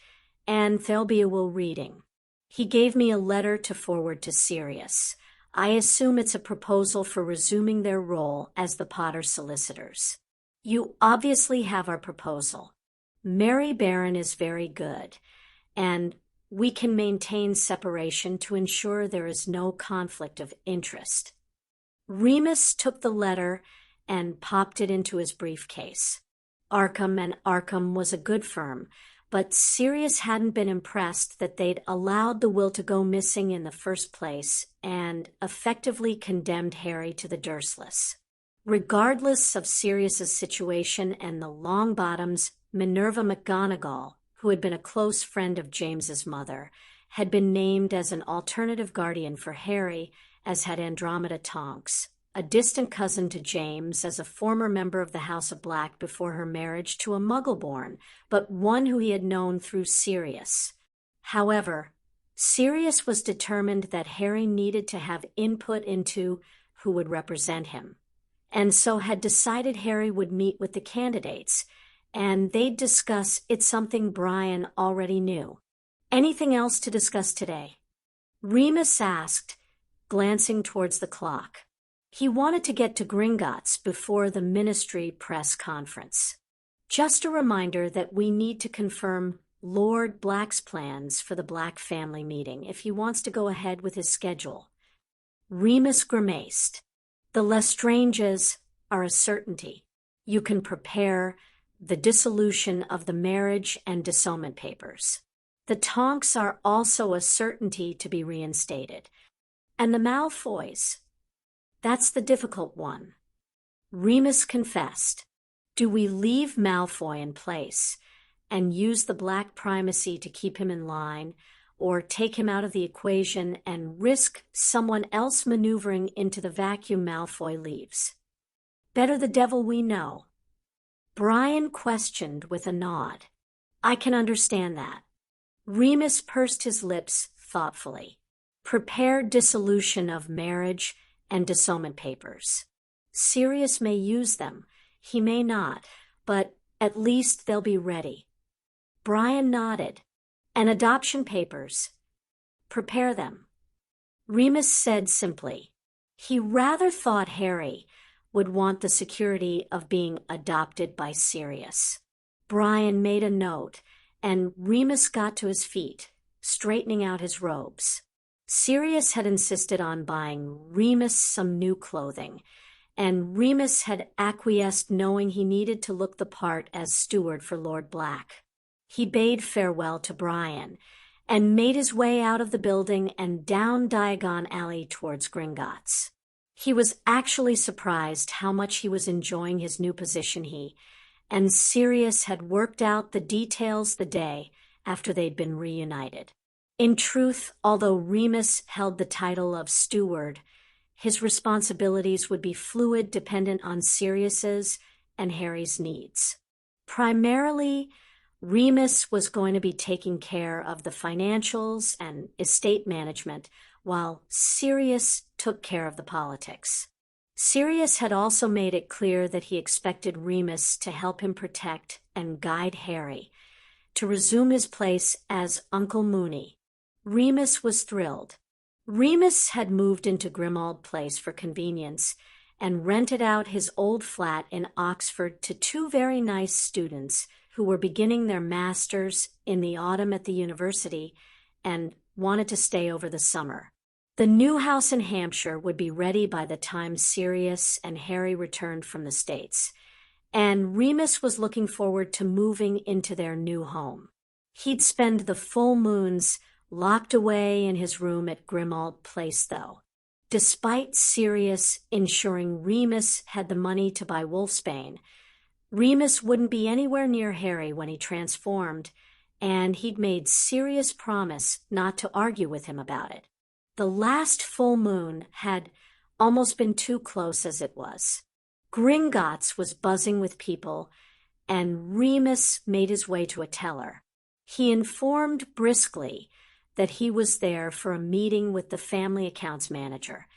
and there'll be a will reading. He gave me a letter to forward to Sirius. I assume it's a proposal for resuming their role as the Potter solicitors. You obviously have our proposal. Mary Barron is very good, and we can maintain separation to ensure there is no conflict of interest. Remus took the letter and popped it into his briefcase. Arkham and Arkham was a good firm, but Sirius hadn't been impressed that they'd allowed the will to go missing in the first place and effectively condemned Harry to the Dursleys. Regardless of Sirius's situation and the Longbottoms, Minerva McGonagall, who had been a close friend of James's mother, had been named as an alternative guardian for Harry, as had Andromeda Tonks, a distant cousin to James, as a former member of the House of Black before her marriage to a Muggle-born, but one who he had known through Sirius. However, Sirius was determined that Harry needed to have input into who would represent him, and so had decided Harry would meet with the candidates, and they'd discuss it's something Brian already knew. Anything else to discuss today? Remus asked, glancing towards the clock. He wanted to get to Gringotts before the Ministry press conference. Just a reminder that we need to confirm Lord Black's plans for the Black family meeting if he wants to go ahead with his schedule. Remus grimaced. The Lestranges are a certainty. You can prepare the dissolution of the marriage and dissolution papers. The Tonks are also a certainty to be reinstated. And the Malfoys, that's the difficult one. Remus confessed. Do we leave Malfoy in place and use the Black primacy to keep him in line, or take him out of the equation and risk someone else maneuvering into the vacuum Malfoy leaves? Better the devil we know. Brian questioned with a nod. I can understand that. Remus pursed his lips thoughtfully. Prepare dissolution of marriage and dissolution papers. Sirius may use them. He may not, but at least they'll be ready. Brian nodded. And adoption papers. Prepare them. Remus said simply. He rather thought Harry would want the security of being adopted by Sirius. Brian made a note, and Remus got to his feet, straightening out his robes. Sirius had insisted on buying Remus some new clothing, and Remus had acquiesced knowing he needed to look the part as steward for Lord Black. He bade farewell to Brian and made his way out of the building and down Diagon Alley towards Gringotts. He was actually surprised how much he was enjoying his new position. He and Sirius had worked out the details the day after they'd been reunited. In truth, although Remus held the title of steward, his responsibilities would be fluid, dependent on Sirius's and Harry's needs. Primarily, Remus was going to be taking care of the financials and estate management, while Sirius took care of the politics. Sirius had also made it clear that he expected Remus to help him protect and guide Harry, to resume his place as Uncle Mooney. Remus was thrilled. Remus had moved into Grimmauld Place for convenience and rented out his old flat in Oxford to two very nice students who were beginning their masters in the autumn at the university and wanted to stay over the summer. The new house in Hampshire would be ready by the time Sirius and Harry returned from the States, and Remus was looking forward to moving into their new home. He'd spend the full moons locked away in his room at Grimmauld Place, though. Despite Sirius ensuring Remus had the money to buy Wolfsbane, Remus wouldn't be anywhere near Harry when he transformed, and he'd made Sirius promise not to argue with him about it. The last full moon had almost been too close as it was. Gringotts was buzzing with people, and Remus made his way to a teller. He informed briskly that he was there for a meeting with the family accounts manager,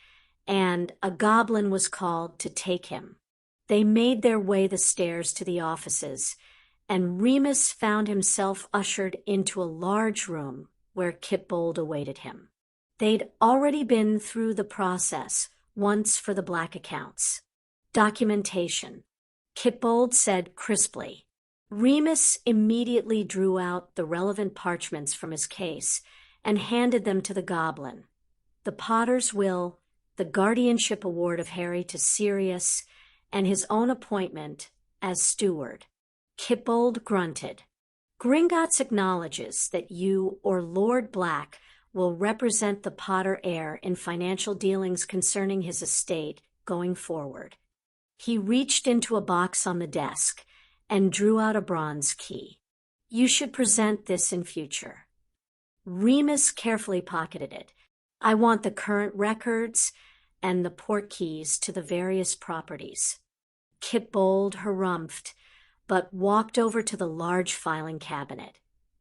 and a goblin was called to take him. They made their way the stairs to the offices, and Remus found himself ushered into a large room where Kitbold awaited him. They'd already been through the process once for the black accounts. Documentation, Kitbold said crisply. Remus immediately drew out the relevant parchments from his case and handed them to the goblin. The Potter's will, the guardianship award of Harry to Sirius, and his own appointment as steward. Kitbold grunted. Gringotts acknowledges that you or Lord Black will represent the Potter heir in financial dealings concerning his estate going forward. He reached into a box on the desk and drew out a bronze key. You should present this in future. Remus carefully pocketed it. I want the current records and the port keys to the various properties. Kitbold harumphed, but walked over to the large filing cabinet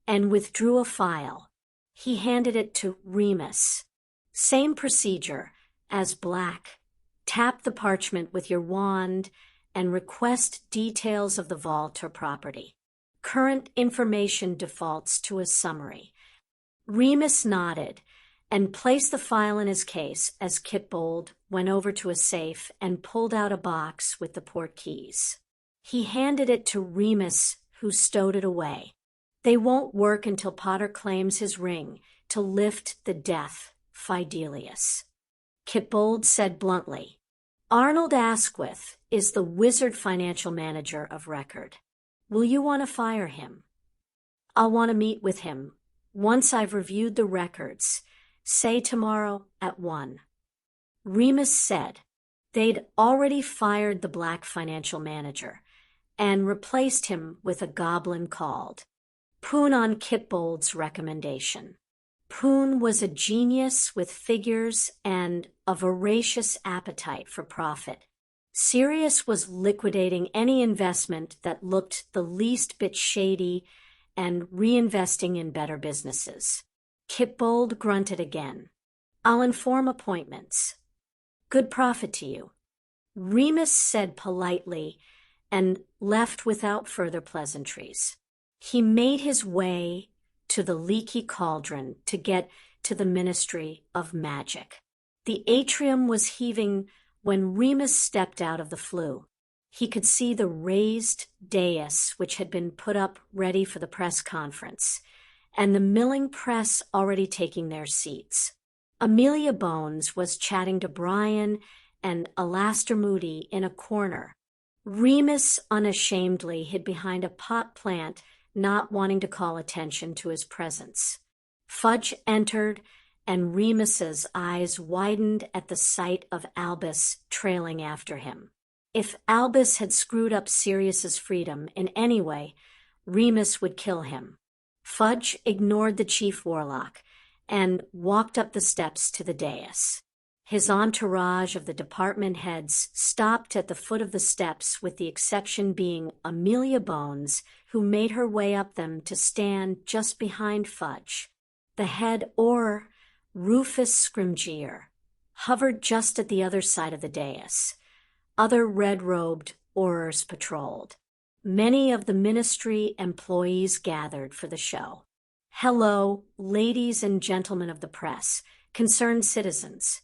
and withdrew a file. He handed it to Remus. Same procedure as Black. Tap the parchment with your wand and request details of the vault or property. Current information defaults to a summary. Remus nodded and placed the file in his case as Kitbold went over to a safe and pulled out a box with the port keys. He handed it to Remus, who stowed it away. They won't work until Potter claims his ring to lift the death Fidelius. Kitbold said bluntly, Arnold Asquith is the wizard financial manager of record. Will you want to fire him? I'll want to meet with him once I've reviewed the records, say tomorrow at 1. Remus said they'd already fired the Black financial manager and replaced him with a goblin called Poon on Kitbold's recommendation. Poon was a genius with figures and a voracious appetite for profit. Sirius was liquidating any investment that looked the least bit shady and reinvesting in better businesses. Kitbold grunted again. I'll inform appointments. Good profit to you. Remus said politely and left without further pleasantries. He made his way to the leaky cauldron to get to the Ministry of Magic. The atrium was heaving when Remus stepped out of the flue. He could see the raised dais which had been put up ready for the press conference, and the milling press already taking their seats. Amelia Bones was chatting to Brian and Alastair Moody in a corner. Remus unashamedly hid behind a pot plant, not wanting to call attention to his presence. Fudge entered, and Remus's eyes widened at the sight of Albus trailing after him. If Albus had screwed up Sirius's freedom in any way, Remus would kill him. Fudge ignored the chief warlock and walked up the steps to the dais. His entourage of the department heads stopped at the foot of the steps, with the exception being Amelia Bones, who made her way up them to stand just behind Fudge. The head Auror, Rufus Scrimgeour, hovered just at the other side of the dais. Other red-robed Aurors patrolled. Many of the ministry employees gathered for the show. Hello, ladies and gentlemen of the press, concerned citizens.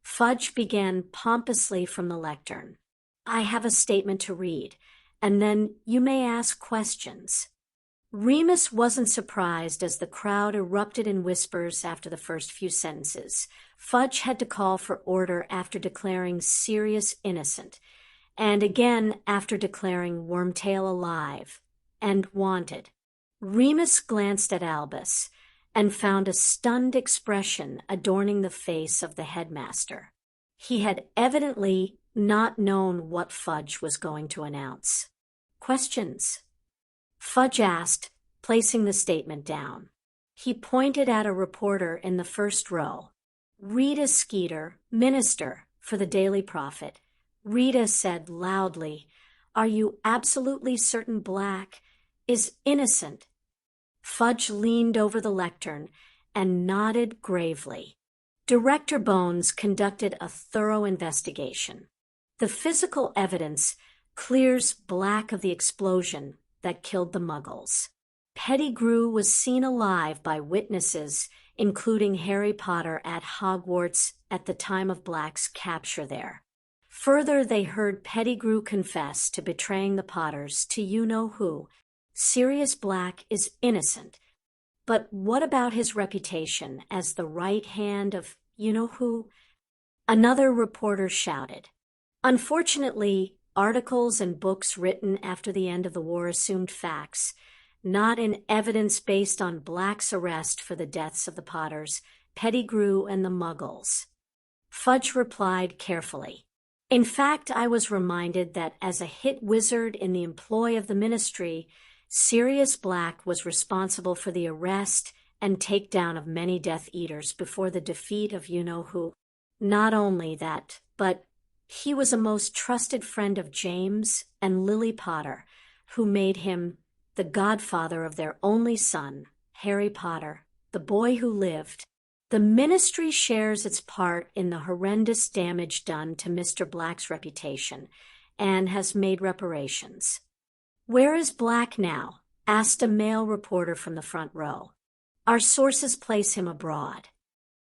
Fudge began pompously from the lectern. I have a statement to read, and then you may ask questions. Remus wasn't surprised as the crowd erupted in whispers after the first few sentences. Fudge had to call for order after declaring Sirius innocent, and again after declaring Wormtail alive and wanted. Remus glanced at Albus and found a stunned expression adorning the face of the headmaster. He had evidently not known what Fudge was going to announce. "Questions?" Fudge asked, placing the statement down. He pointed at a reporter in the first row. "Rita Skeeter, minister for the Daily Prophet." Rita said loudly, "Are you absolutely certain Black is innocent?" Fudge leaned over the lectern and nodded gravely. Director Bones conducted a thorough investigation. The physical evidence clears Black of the explosion that killed the Muggles. Pettigrew was seen alive by witnesses, including Harry Potter at Hogwarts at the time of Black's capture there. Further, they heard Pettigrew confess to betraying the Potters to you-know-who. Sirius Black is innocent. But what about his reputation as the right hand of you-know-who? Another reporter shouted. Unfortunately, articles and books written after the end of the war assumed facts, not in evidence based on Black's arrest for the deaths of the Potters, Pettigrew, and the Muggles. Fudge replied carefully. In fact, I was reminded that as a hit wizard in the employ of the Ministry, Sirius Black was responsible for the arrest and takedown of many Death Eaters before the defeat of you-know-who. Not only that, but he was a most trusted friend of James and Lily Potter, who made him the godfather of their only son, Harry Potter, the boy who lived. The Ministry shares its part in the horrendous damage done to Mr. Black's reputation and has made reparations. Where is Black now? Asked a male reporter from the front row. Our sources place him abroad.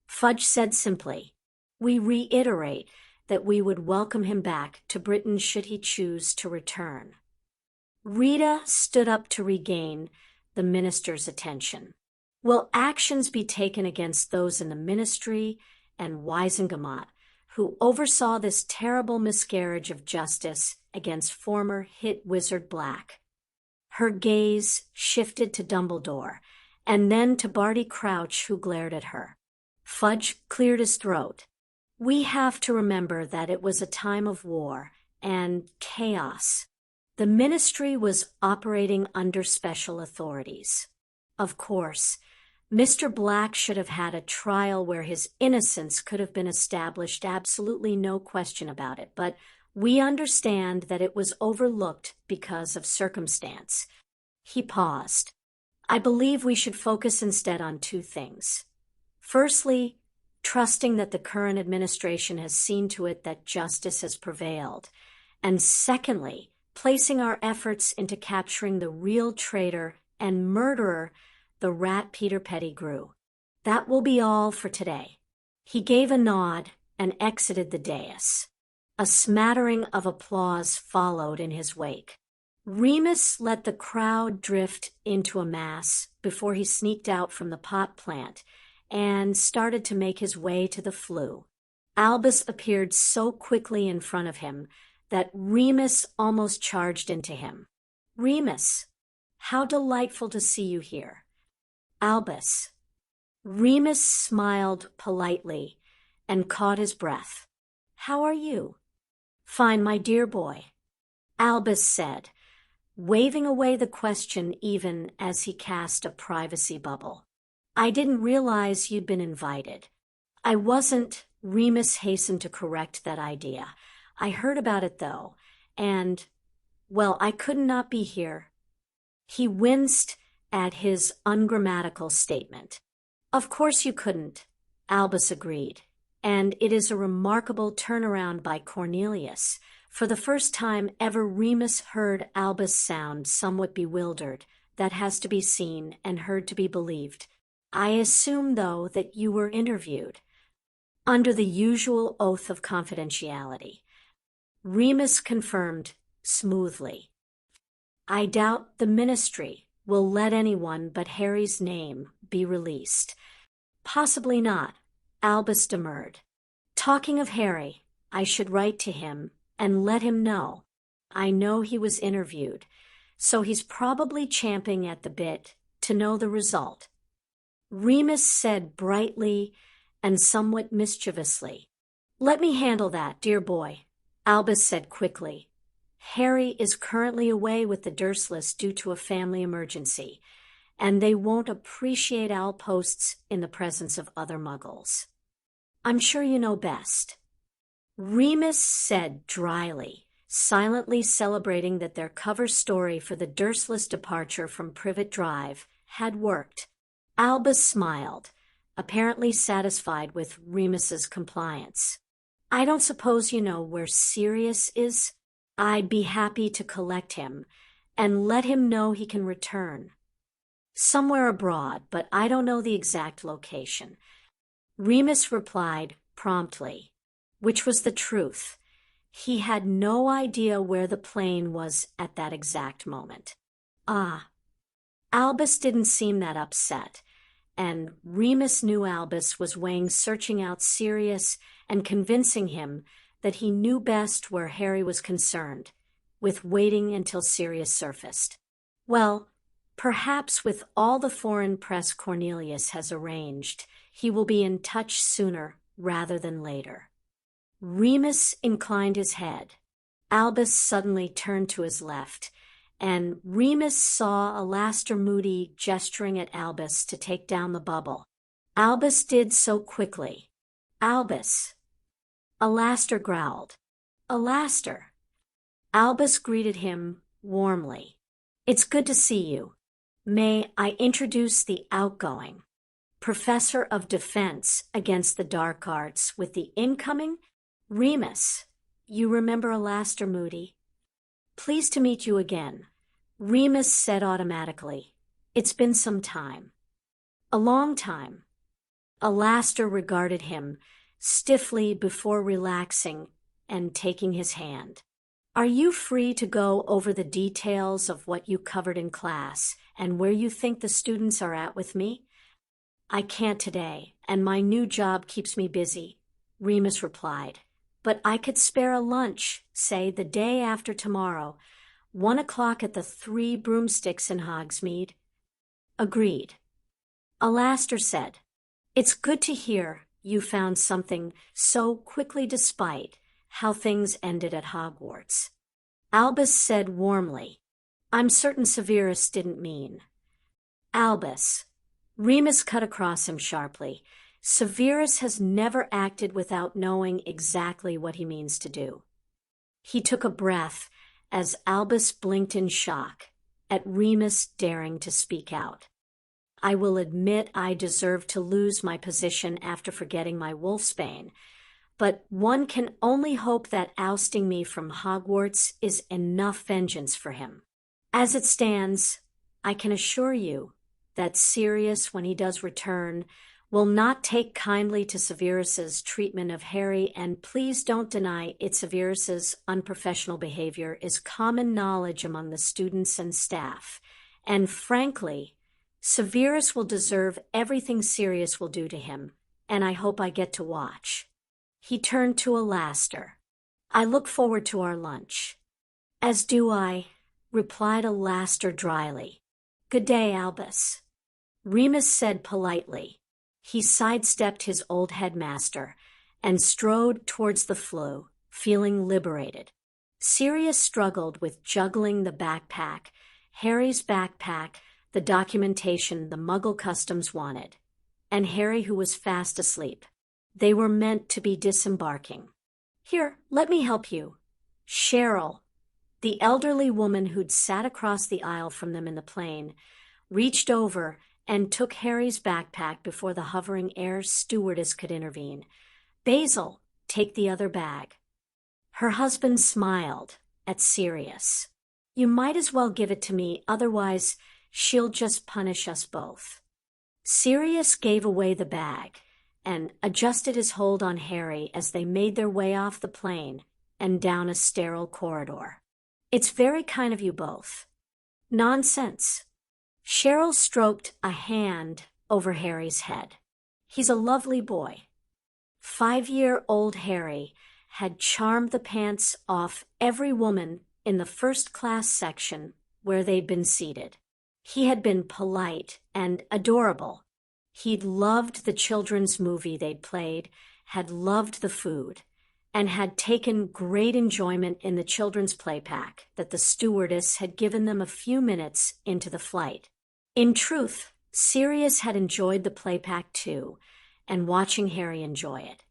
Fudge said simply, we reiterate that we would welcome him back to Britain should he choose to return. Rita stood up to regain the minister's attention. Will actions be taken against those in the Ministry and Wisengamot who oversaw this terrible miscarriage of justice against former hit wizard Black? Her gaze shifted to Dumbledore and then to Barty Crouch, who glared at her. Fudge cleared his throat. We have to remember that it was a time of war and chaos. The Ministry was operating under special authorities. Of course, Mr. Black should have had a trial where his innocence could have been established, absolutely no question about it, but we understand that it was overlooked because of circumstance. He paused. I believe we should focus instead on two things. Firstly, trusting that the current administration has seen to it that justice has prevailed. And secondly, placing our efforts into capturing the real traitor and murderer, the rat Peter Pettigrew. That will be all for today. He gave a nod and exited the dais. A smattering of applause followed in his wake. Remus let the crowd drift into a mass before he sneaked out from the pot plant and started to make his way to the flue. Albus appeared so quickly in front of him that Remus almost charged into him. Remus, how delightful to see you here. Albus. Remus smiled politely and caught his breath. How are you? Fine, my dear boy, Albus said, waving away the question even as he cast a privacy bubble. I didn't realize you'd been invited. I wasn't, Remus hastened to correct that idea. I heard about it though, and, well, I could not be here. He winced at his ungrammatical statement. Of course you couldn't, Albus agreed, and it is a remarkable turnaround by Cornelius. For the first time ever, Remus heard Albus sound somewhat bewildered. That has to be seen and heard to be believed. I assume, though, that you were interviewed under the usual oath of confidentiality. Remus confirmed smoothly. I doubt the Ministry will let anyone but Harry's name be released. Possibly not, Albus demurred. Talking of Harry, I should write to him and let him know. I know he was interviewed, so he's probably champing at the bit to know the result. Remus said brightly and somewhat mischievously. Let me handle that, dear boy, Albus said quickly. Harry is currently away with the Dursleys due to a family emergency, and they won't appreciate outposts in the presence of other muggles. I'm sure you know best. Remus said dryly, silently celebrating that their cover story for the Dursleys' departure from Privet Drive had worked. Albus smiled, apparently satisfied with Remus's compliance. I don't suppose you know where Sirius is? I'd be happy to collect him and let him know he can return. Somewhere abroad, but I don't know the exact location. Remus replied promptly, which was the truth. He had no idea where the plane was at that exact moment. Ah. Albus didn't seem that upset, and Remus knew Albus was weighing searching out Sirius and convincing him that he knew best where Harry was concerned, with waiting until Sirius surfaced. Well, perhaps with all the foreign press Cornelius has arranged, he will be in touch sooner rather than later. Remus inclined his head. Albus suddenly turned to his left, and Remus saw Alastor Moody gesturing at Albus to take down the bubble. Albus did so quickly. Albus. Alastor growled. Alastor. Albus greeted him warmly. It's good to see you. May I introduce the outgoing Professor of Defense against the Dark Arts with the incoming Remus. You remember Alastor Moody? Pleased to meet you again, Remus said automatically. It's been some time. A long time. Alastor regarded him stiffly before relaxing and taking his hand. Are you free to go over the details of what you covered in class and where you think the students are at with me? I can't today, and my new job keeps me busy, Remus replied. But I could spare a lunch, say the day after tomorrow, 1 o'clock at the Three Broomsticks in Hogsmeade. Agreed. Alastor said, It's good to hear you found something so quickly despite how things ended at Hogwarts. Albus said warmly, I'm certain Severus didn't mean. Albus. Remus cut across him sharply. Severus has never acted without knowing exactly what he means to do. He took a breath as Albus blinked in shock at Remus daring to speak out. I will admit I deserve to lose my position after forgetting my wolfsbane, but one can only hope that ousting me from Hogwarts is enough vengeance for him. As it stands, I can assure you that Sirius, when he does return, will not take kindly to Severus's treatment of Harry, and please don't deny it. Severus's unprofessional behavior is common knowledge among the students and staff, and frankly, Severus will deserve everything Sirius will do to him, and I hope I get to watch. He turned to Alastor. I look forward to our lunch. As do I, replied Alastor dryly. Good day, Albus. Remus said politely. He sidestepped his old headmaster and strode towards the flue, feeling liberated. Sirius struggled with juggling the backpack, Harry's backpack, the documentation the Muggle customs wanted, and Harry, who was fast asleep. They were meant to be disembarking. Here, let me help you. Cheryl, the elderly woman who'd sat across the aisle from them in the plane, reached over and took Harry's backpack before the hovering air stewardess could intervene. Basil, take the other bag. Her husband smiled at Sirius. You might as well give it to me, otherwise she'll just punish us both. Sirius gave away the bag and adjusted his hold on Harry as they made their way off the plane and down a sterile corridor. It's very kind of you both. Nonsense. Cheryl stroked a hand over Harry's head. He's a lovely boy. 5-year-old Harry had charmed the pants off every woman in the first-class section where they'd been seated. He had been polite and adorable. He'd loved the children's movie they'd played, had loved the food, and had taken great enjoyment in the children's playpack that the stewardess had given them a few minutes into the flight. In truth, Sirius had enjoyed the playpack too, and watching Harry enjoy it.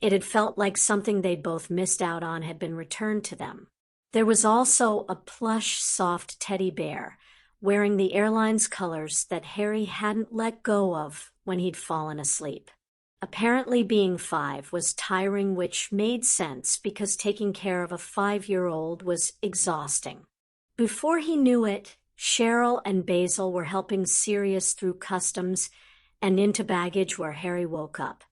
It had felt like something they'd both missed out on had been returned to them. There was also a plush, soft teddy bear, wearing the airline's colors that Harry hadn't let go of when he'd fallen asleep. Apparently being 5 was tiring, which made sense because taking care of a 5-year-old was exhausting. Before he knew it, Cheryl and Basil were helping Sirius through customs and into baggage where Harry woke up.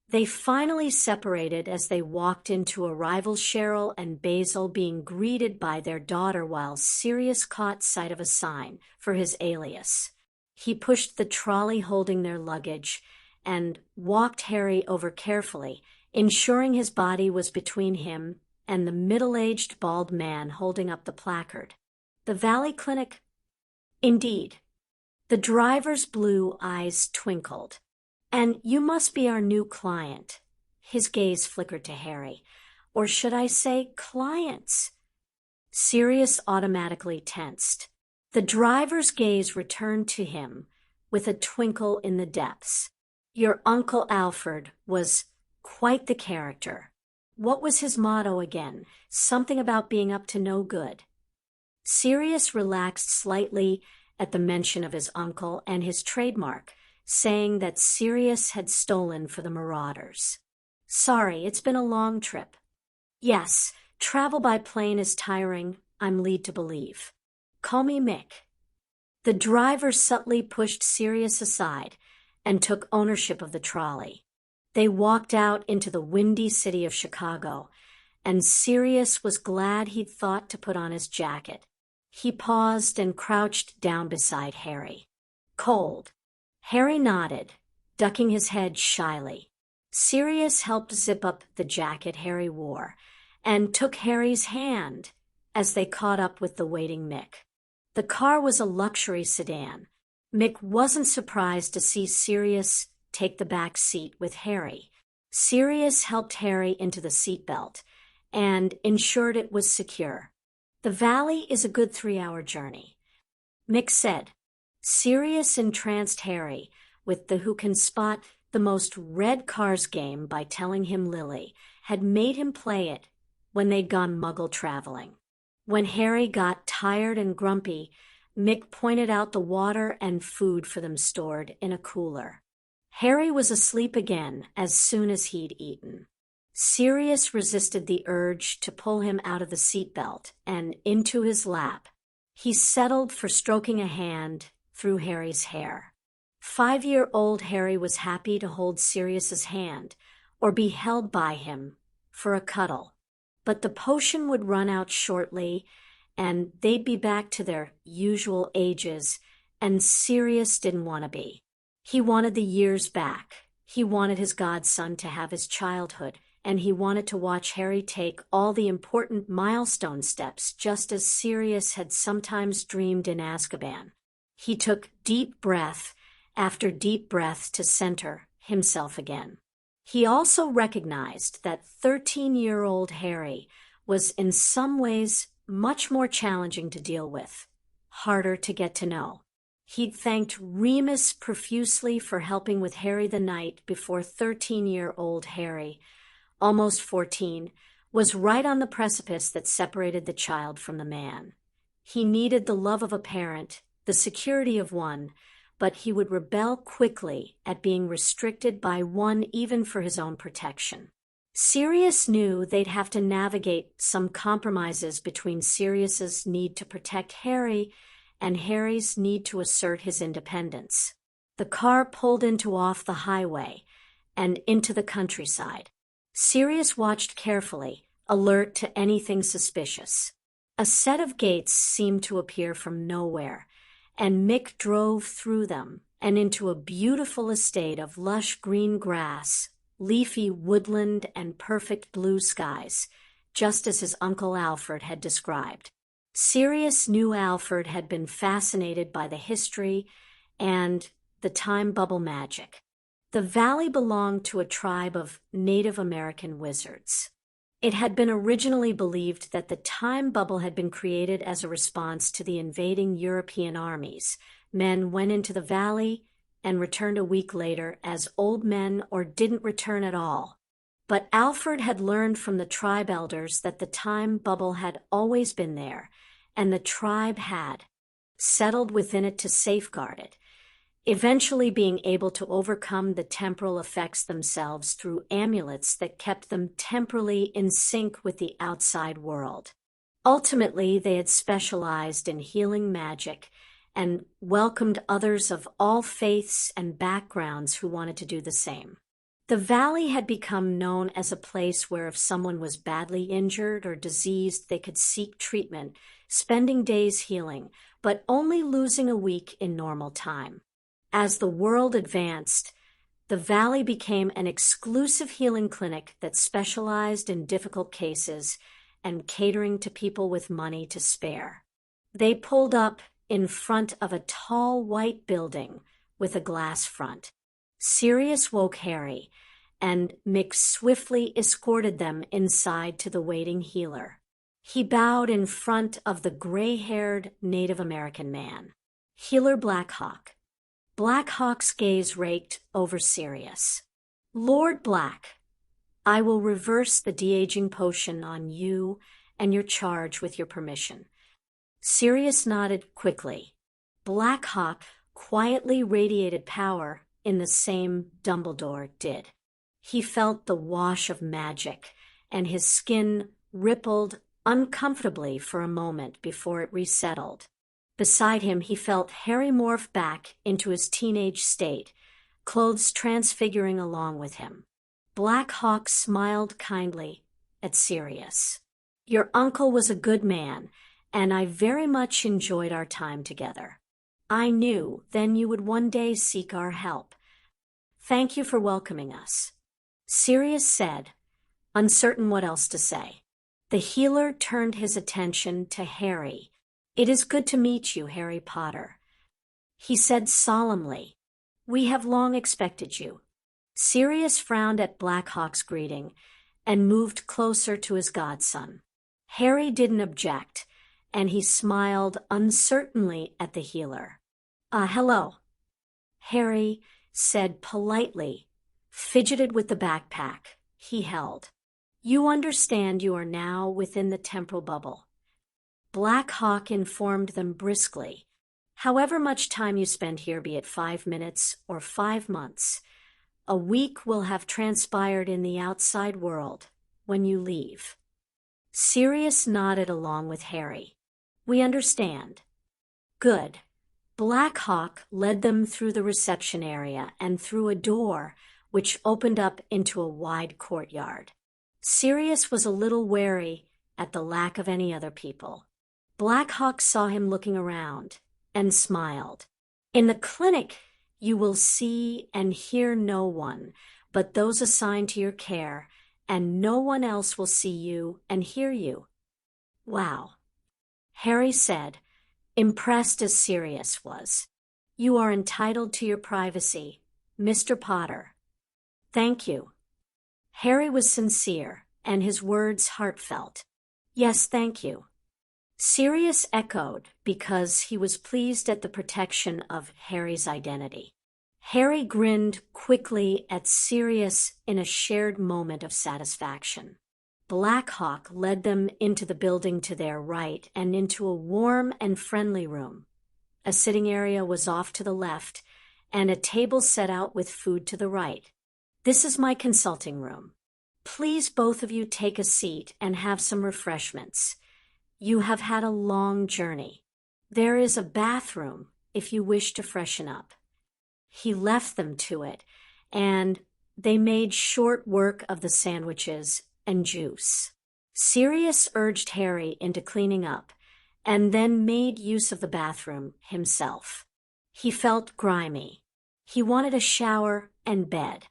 They finally separated as they walked into arrival, Cheryl and Basil being greeted by their daughter while Sirius caught sight of a sign for his alias. He pushed the trolley holding their luggage and walked Harry over carefully, ensuring his body was between him and the middle-aged bald man holding up the placard. The Valley Clinic? Indeed. The driver's blue eyes twinkled. And you must be our new client. His gaze flickered to Harry. Or should I say clients? Sirius automatically tensed. The driver's gaze returned to him with a twinkle in the depths. Your Uncle Alfred was quite the character. What was his motto again? Something about being up to no good. Sirius relaxed slightly at the mention of his uncle and his trademark, saying that Sirius had stolen for the Marauders. Sorry, it's been a long trip. Yes, travel by plane is tiring, I'm led to believe. Call me Mick. The driver subtly pushed Sirius aside and took ownership of the trolley. They walked out into the windy city of Chicago, and Sirius was glad he'd thought to put on his jacket. He paused and crouched down beside Harry. Cold. Harry nodded, ducking his head shyly. Sirius helped zip up the jacket Harry wore and took Harry's hand as they caught up with the waiting Mick. The car was a luxury sedan. Mick wasn't surprised to see Sirius take the back seat with Harry. Sirius helped Harry into the seatbelt and ensured it was secure. The valley is a good 3-hour journey, Mick said. Sirius entranced Harry with the who can spot the most red cars game by telling him Lily had made him play it when they'd gone muggle traveling. When Harry got tired and grumpy, Mick pointed out the water and food for them stored in a cooler. Harry was asleep again as soon as he'd eaten. Sirius resisted the urge to pull him out of the seatbelt and into his lap. He settled for stroking a hand through Harry's hair. 5-year-old Harry was happy to hold Sirius's hand or be held by him for a cuddle. But the potion would run out shortly, and they'd be back to their usual ages, and Sirius didn't want to be. He wanted the years back. He wanted his godson to have his childhood, and he wanted to watch Harry take all the important milestone steps just as Sirius had sometimes dreamed in Azkaban. He took deep breath after deep breath to center himself again. He also recognized that 13-year-old Harry was in some ways much more challenging to deal with, harder to get to know. He'd thanked Remus profusely for helping with Harry the night before 13-year-old Harry, almost 14, was right on the precipice that separated the child from the man. He needed the love of a parent, the security of one, but he would rebel quickly at being restricted by one even for his own protection. Sirius knew they'd have to navigate some compromises between Sirius's need to protect Harry and Harry's need to assert his independence. The car pulled into off the highway and into the countryside. Sirius watched carefully, alert to anything suspicious. A set of gates seemed to appear from nowhere, and Mick drove through them and into a beautiful estate of lush green grass, leafy woodland, and perfect blue skies, just as his uncle Alfred had described. Sirius knew Alfred had been fascinated by the history and the time bubble magic. The valley belonged to a tribe of Native American wizards. It had been originally believed that the time bubble had been created as a response to the invading European armies. Men went into the valley and returned a week later as old men or didn't return at all. But Alfred had learned from the tribe elders that the time bubble had always been there, and the tribe had settled within it to safeguard it, eventually being able to overcome the temporal effects themselves through amulets that kept them temporally in sync with the outside world. Ultimately, they had specialized in healing magic and welcomed others of all faiths and backgrounds who wanted to do the same. The valley had become known as a place where if someone was badly injured or diseased, they could seek treatment, spending days healing, but only losing a week in normal time. As the world advanced, the valley became an exclusive healing clinic that specialized in difficult cases and catering to people with money to spare. They pulled up in front of a tall white building with a glass front. Sirius woke Harry, and Mick swiftly escorted them inside to the waiting healer. He bowed in front of the gray-haired Native American man, Healer Blackhawk. Blackhawk's gaze raked over Sirius. "Lord Black, I will reverse the de-aging potion on you and your charge with your permission." Sirius nodded quickly. Blackhawk quietly radiated power in the same Dumbledore did. He felt the wash of magic, and his skin rippled uncomfortably for a moment before it resettled. Beside him, he felt Harry morph back into his teenage state, clothes transfiguring along with him. Blackhawk smiled kindly at Sirius. "Your uncle was a good man, and I very much enjoyed our time together. I knew then you would one day seek our help. Thank you for welcoming us," Sirius said, uncertain what else to say. The healer turned his attention to Harry. "It is good to meet you, Harry Potter," he said solemnly. "We have long expected you." Sirius frowned at Blackhawk's greeting and moved closer to his godson. Harry didn't object, and he smiled uncertainly at the healer. Hello," Harry said politely, fidgeted with the backpack he held. "You understand you are now within the temporal bubble." Blackhawk informed them briskly. "However much time you spend here, be it 5 minutes or 5 months, a week will have transpired in the outside world when you leave." Sirius nodded along with Harry. "We understand." "Good." Blackhawk led them through the reception area and through a door which opened up into a wide courtyard. Sirius was a little wary at the lack of any other people. Blackhawk saw him looking around and smiled. "In the clinic, you will see and hear no one but those assigned to your care, and no one else will see you and hear you." "Wow," Harry said, impressed as Sirius was. "You are entitled to your privacy, Mr. Potter." "Thank you." Harry was sincere, and his words heartfelt. "Yes, thank you." Sirius echoed because he was pleased at the protection of Harry's identity. Harry grinned quickly at Sirius in a shared moment of satisfaction. Blackhawk led them into the building to their right and into a warm and friendly room. A sitting area was off to the left, and a table set out with food to the right. "This is my consulting room. Please both of you take a seat and have some refreshments. You have had a long journey. There is a bathroom if you wish to freshen up." He left them to it, and they made short work of the sandwiches and juice. Sirius urged Harry into cleaning up, and then made use of the bathroom himself. He felt grimy. He wanted a shower and bed.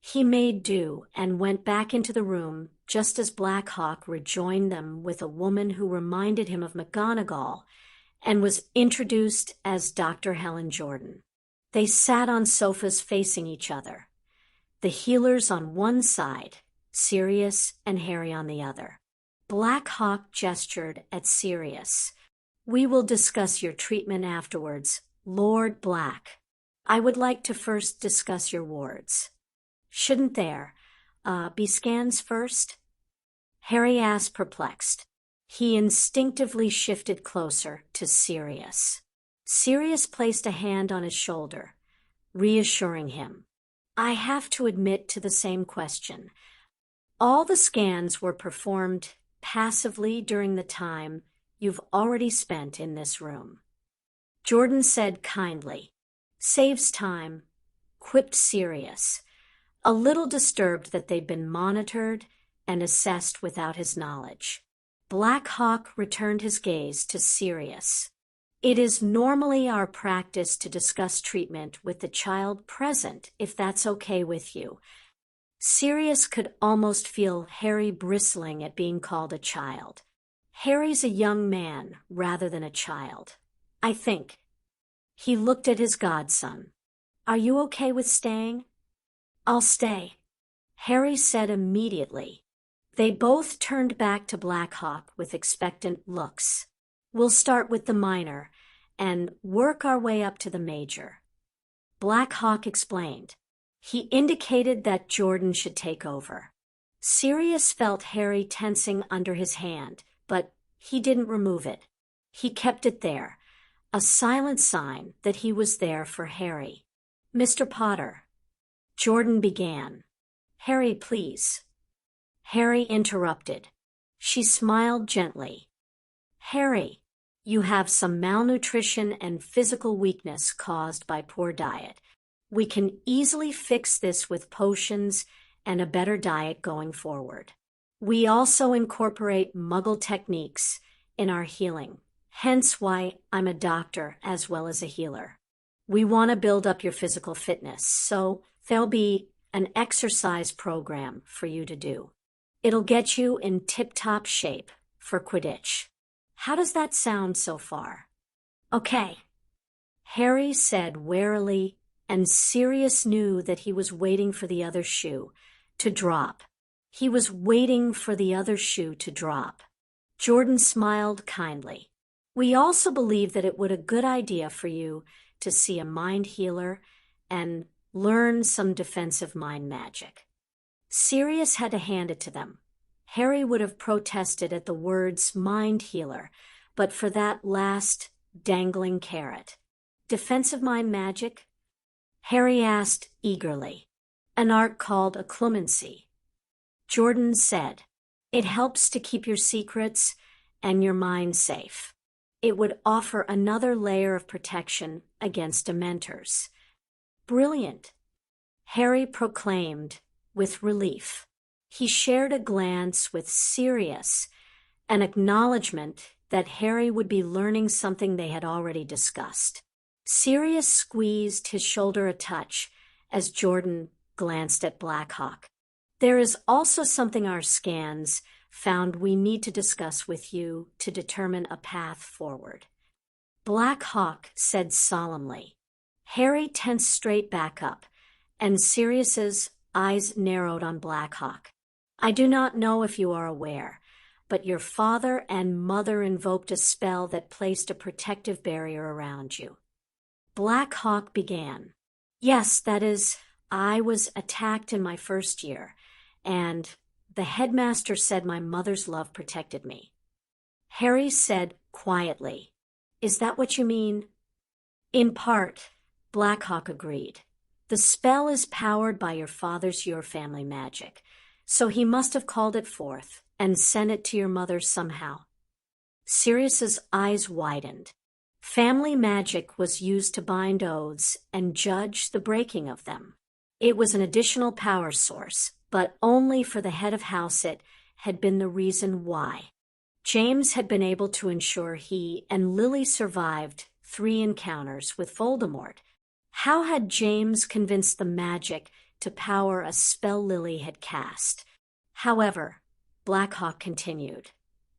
He made do and went back into the room just as Black Hawk rejoined them with a woman who reminded him of McGonagall and was introduced as Dr. Helen Jordan. They sat on sofas facing each other, the healers on one side, Sirius and Harry on the other. Black Hawk gestured at Sirius. "We will discuss your treatment afterwards, Lord Black. I would like to first discuss your wards. Shouldn't there be scans first?" Harry asked, perplexed. He instinctively shifted closer to Sirius. Sirius placed a hand on his shoulder, reassuring him. "I have to admit to the same question. All the scans were performed passively during the time you've already spent in this room." Jordan said kindly. "Saves time," quipped Sirius, a little disturbed that they'd been monitored and assessed without his knowledge. Black Hawk returned his gaze to Sirius. "It is normally our practice to discuss treatment with the child present, if that's okay with you." Sirius could almost feel Harry bristling at being called a child. Harry's a young man rather than a child, I think. He looked at his godson. "Are you okay with staying?" "I'll stay," Harry said immediately. They both turned back to Black Hawk with expectant looks. "We'll start with the minor and work our way up to the major," Black Hawk explained. He indicated that Jordan should take over. Sirius felt Harry tensing under his hand, but he didn't remove it. He kept it there, a silent sign that he was there for Harry. "Mr. Potter," Jordan began. "Harry, please." Harry interrupted. She smiled gently. "Harry, you have some malnutrition and physical weakness caused by poor diet. We can easily fix this with potions and a better diet going forward. We also incorporate Muggle techniques in our healing, hence why I'm a doctor as well as a healer. We want to build up your physical fitness, so there'll be an exercise program for you to do. It'll get you in tip-top shape for Quidditch. How does that sound so far?" "Okay," Harry said warily, and Sirius knew that he was waiting for the other shoe to drop. He was waiting for the other shoe to drop. Jordan smiled kindly. "We also believe that it would be a good idea for you to see a mind healer and learn some defensive mind magic." Sirius had to hand it to them. Harry would have protested at the words mind healer, but for that last dangling carrot. "Defensive mind magic?" Harry asked eagerly. "An art called occlumency," Jordan said. "It helps to keep your secrets and your mind safe. It would offer another layer of protection against Dementors." "Brilliant," Harry proclaimed with relief. He shared a glance with Sirius, an acknowledgement that Harry would be learning something they had already discussed. Sirius squeezed his shoulder a touch as Jordan glanced at Black Hawk. "There is also something our scans found we need to discuss with you to determine a path forward," Black Hawk said solemnly. Harry tensed straight back up, and Sirius's eyes narrowed on Black Hawk. "I do not know if you are aware, but your father and mother invoked a spell that placed a protective barrier around you." Black Hawk began. "Yes, that is, I was attacked in my first year, and the headmaster said my mother's love protected me." Harry said quietly, "Is that what you mean?" "In part," Black Hawk agreed. "The spell is powered by your father's Your Family magic, so he must have called it forth and sent it to your mother somehow." Sirius's eyes widened. Family magic was used to bind oaths and judge the breaking of them. It was an additional power source, but only for the head of house. It had been the reason why James had been able to ensure he and Lily survived 3 encounters with Voldemort. How had James convinced the magic to power a spell Lily had cast? However, Blackhawk continued.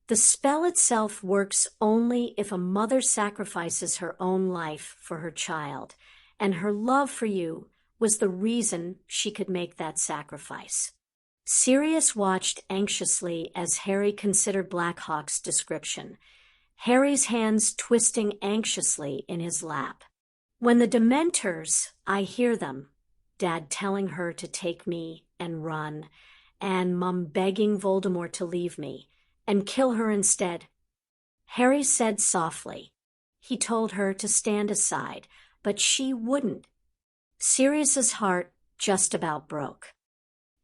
The spell itself works only if a mother sacrifices her own life for her child, and her love for you was the reason she could make that sacrifice. Sirius watched anxiously as Harry considered Blackhawk's description, Harry's hands twisting anxiously in his lap. When the Dementors, I hear them, Dad telling her to take me and run, and Mum begging Voldemort to leave me and kill her instead. Harry said softly. He told her to stand aside, but she wouldn't. Sirius's heart just about broke.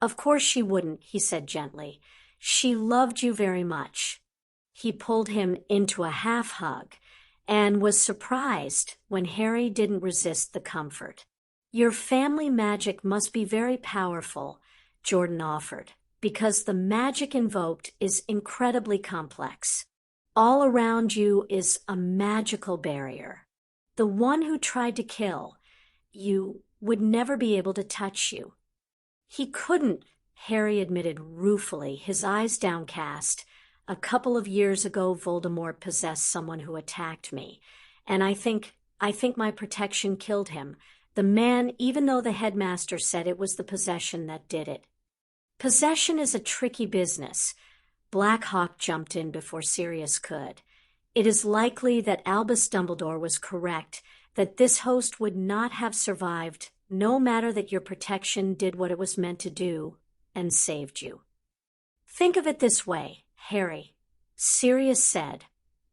Of course she wouldn't, he said gently. She loved you very much. He pulled him into a half hug and was surprised when Harry didn't resist the comfort. Your family magic must be very powerful, Jordan offered, because the magic invoked is incredibly complex. All around you is a magical barrier. The one who tried to kill you would never be able to touch you. He couldn't, Harry admitted ruefully, his eyes downcast. A couple of years ago, Voldemort possessed someone who attacked me, and I think my protection killed him. The man, even though the headmaster said it was the possession that did it. Possession is a tricky business. Blackhawk jumped in before Sirius could. It is likely that Albus Dumbledore was correct, that this host would not have survived, no matter that your protection did what it was meant to do and saved you. Think of it this way, Harry, Sirius said,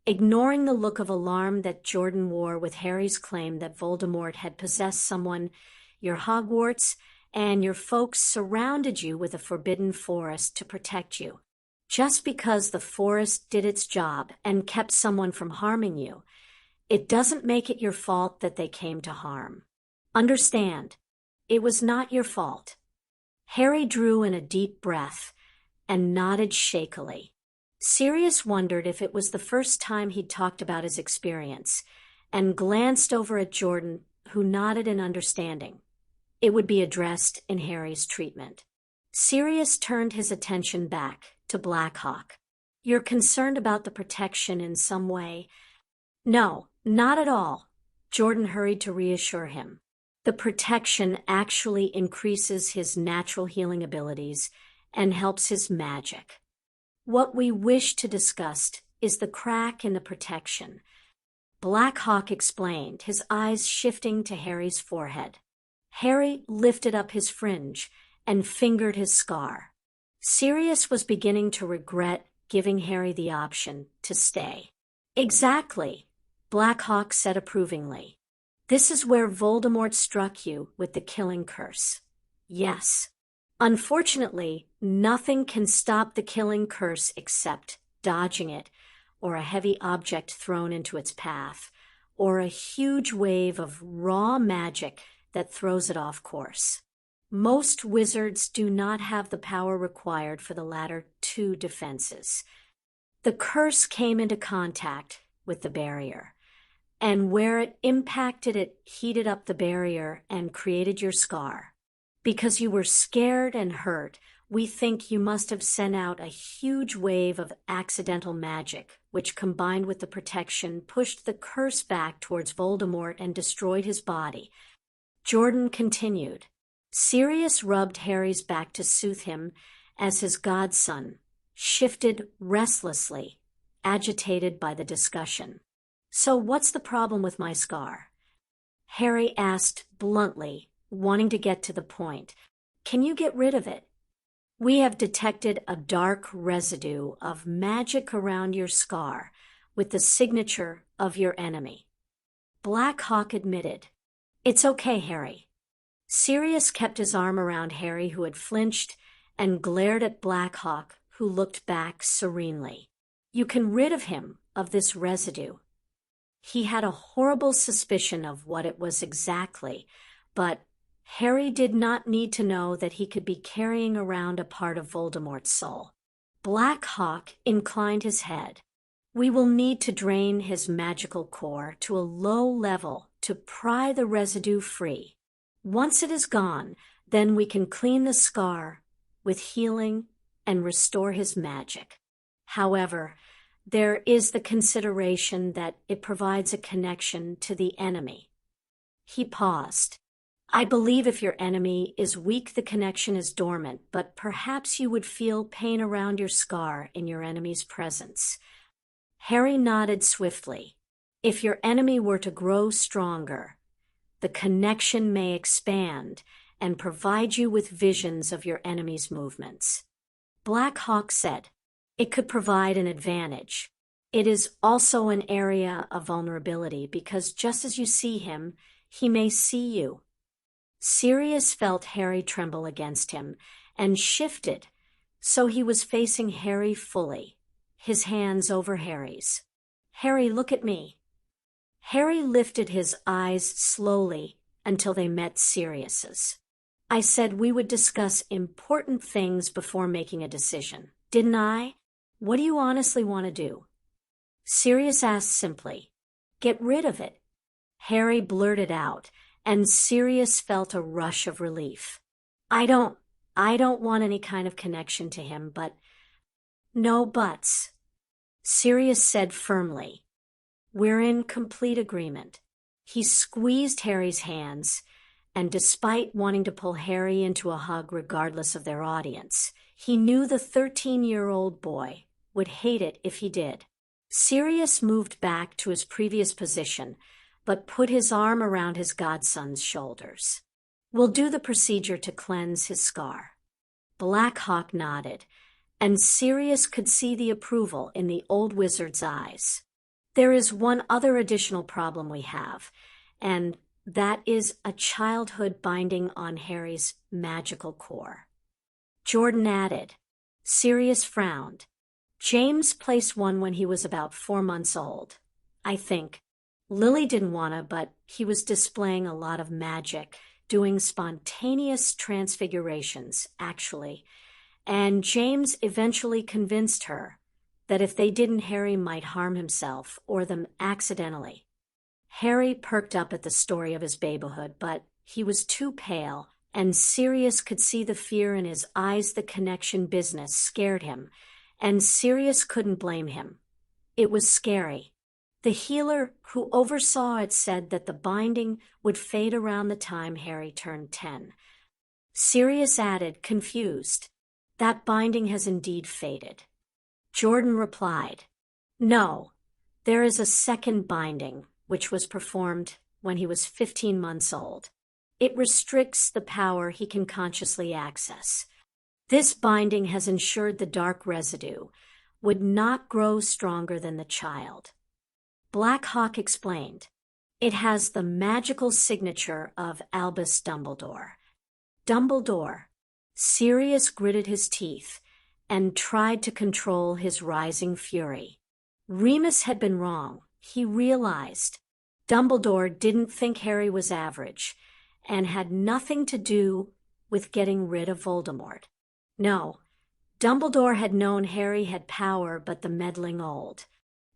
ignoring the look of alarm that Jordan wore with Harry's claim that Voldemort had possessed someone. Your Hogwarts and your folks surrounded you with a forbidden forest to protect you. Just because the forest did its job and kept someone from harming you, it doesn't make it your fault that they came to harm. Understand, it was not your fault. Harry drew in a deep breath and nodded shakily. Sirius wondered if it was the first time he'd talked about his experience, and glanced over at Jordan, who nodded in understanding. It would be addressed in Harry's treatment. Sirius turned his attention back to Blackhawk. You're concerned about the protection in some way? No, not at all, Jordan hurried to reassure him. The protection actually increases his natural healing abilities and helps his magic. What we wish to discuss is the crack in the protection. Blackhawk explained, his eyes shifting to Harry's forehead. Harry lifted up his fringe and fingered his scar. Sirius was beginning to regret giving Harry the option to stay. Exactly, Blackhawk said approvingly. This is where Voldemort struck you with the killing curse. Yes. Unfortunately, nothing can stop the killing curse except dodging it, or a heavy object thrown into its path, or a huge wave of raw magic that throws it off course. Most wizards do not have the power required for the latter two defenses. The curse came into contact with the barrier, and where it impacted it heated up the barrier and created your scar. Because you were scared and hurt, we think you must have sent out a huge wave of accidental magic, which combined with the protection pushed the curse back towards Voldemort and destroyed his body. Jordan continued. Sirius rubbed Harry's back to soothe him as his godson shifted restlessly, agitated by the discussion. So what's the problem with my scar? Harry asked bluntly, wanting to get to the point. Can you get rid of it? We have detected a dark residue of magic around your scar with the signature of your enemy. Blackhawk admitted. It's okay, Harry. Sirius kept his arm around Harry, who had flinched, and glared at Blackhawk, who looked back serenely. You can rid of him of this residue. He had a horrible suspicion of what it was exactly, but Harry did not need to know that he could be carrying around a part of Voldemort's soul. Blackhawk inclined his head. We will need to drain his magical core to a low level to pry the residue free. Once it is gone, then we can clean the scar with healing and restore his magic. However, there is the consideration that it provides a connection to the enemy. He paused. I believe if your enemy is weak, the connection is dormant, but perhaps you would feel pain around your scar in your enemy's presence. Harry nodded swiftly. If your enemy were to grow stronger, the connection may expand and provide you with visions of your enemy's movements. Black Hawk said, it could provide an advantage. It is also an area of vulnerability because just as you see him, he may see you. Sirius felt Harry tremble against him and shifted, so he was facing Harry fully, his hands over Harry's. Harry, look at me. Harry lifted his eyes slowly until they met Sirius's. I said we would discuss important things before making a decision, didn't I? What do you honestly want to do? Sirius asked simply. Get rid of it. Harry blurted out, and Sirius felt a rush of relief. I don't want any kind of connection to him, but... No buts. Sirius said firmly. We're in complete agreement. He squeezed Harry's hands, and despite wanting to pull Harry into a hug regardless of their audience, he knew the 13-year-old boy would hate it if he did. Sirius moved back to his previous position, but put his arm around his godson's shoulders. We'll do the procedure to cleanse his scar. Black Hawk nodded, and Sirius could see the approval in the old wizard's eyes. There is one other additional problem we have, and that is a childhood binding on Harry's magical core. Jordan added. Sirius frowned. James placed one when he was about 4 months old, I think. Lily didn't wanna, but he was displaying a lot of magic, doing spontaneous transfigurations, actually, and James eventually convinced her that if they didn't, Harry might harm himself or them accidentally. Harry perked up at the story of his babyhood, but he was too pale, and Sirius could see the fear in his eyes. The connection business scared him, and Sirius couldn't blame him. It was scary. The healer who oversaw it said that the binding would fade around the time Harry turned 10. Sirius added, confused, that binding has indeed faded. Jordan replied, no, there is a second binding, which was performed when he was 15 months old. It restricts the power he can consciously access. This binding has ensured the dark residue would not grow stronger than the child. Black Hawk explained, it has the magical signature of Albus Dumbledore. Dumbledore. Sirius gritted his teeth and tried to control his rising fury. Remus had been wrong. He realized Dumbledore didn't think Harry was average and had nothing to do with getting rid of Voldemort. No, Dumbledore had known Harry had power, but the meddling old.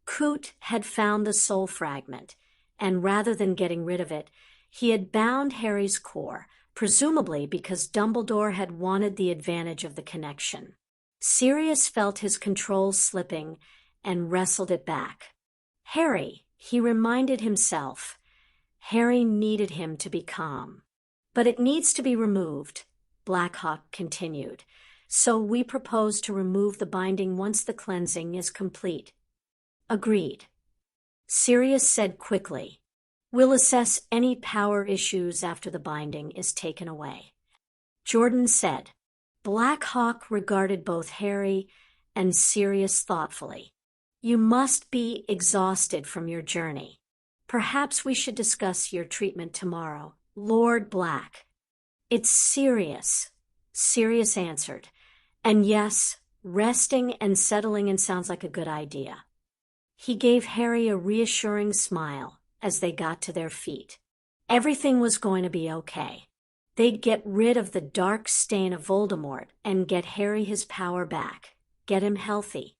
Coot had found the soul fragment, and rather than getting rid of it, he had bound Harry's core, presumably because Dumbledore had wanted the advantage of the connection. Sirius felt his control slipping and wrestled it back. Harry, he reminded himself. Harry needed him to be calm. But it needs to be removed, Black Hawk continued. So we propose to remove the binding once the cleansing is complete. Agreed. Sirius said quickly. We'll assess any power issues after the binding is taken away. Jordan said. Black Hawk regarded both Harry and Sirius thoughtfully. You must be exhausted from your journey. Perhaps we should discuss your treatment tomorrow, Lord Black. It's serious, Sirius answered. And yes, resting and settling in sounds like a good idea. He gave Harry a reassuring smile as they got to their feet. Everything was going to be okay. They'd get rid of the dark stain of Voldemort and get Harry his power back, get him healthy.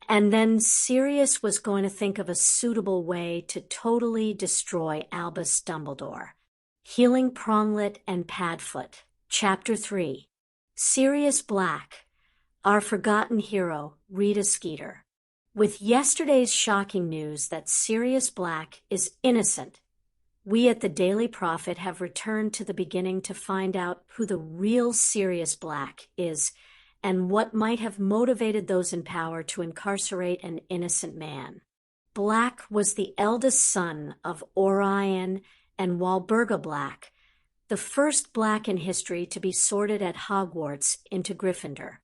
And then Sirius was going to think of a suitable way to totally destroy Albus Dumbledore. Healing Pronglet and Padfoot, Chapter 3. Sirius Black. Our forgotten hero, Rita Skeeter. With yesterday's shocking news that Sirius Black is innocent, we at the Daily Prophet have returned to the beginning to find out who the real Sirius Black is and what might have motivated those in power to incarcerate an innocent man. Black was the eldest son of Orion and Walburga Black, the first Black in history to be sorted at Hogwarts into Gryffindor.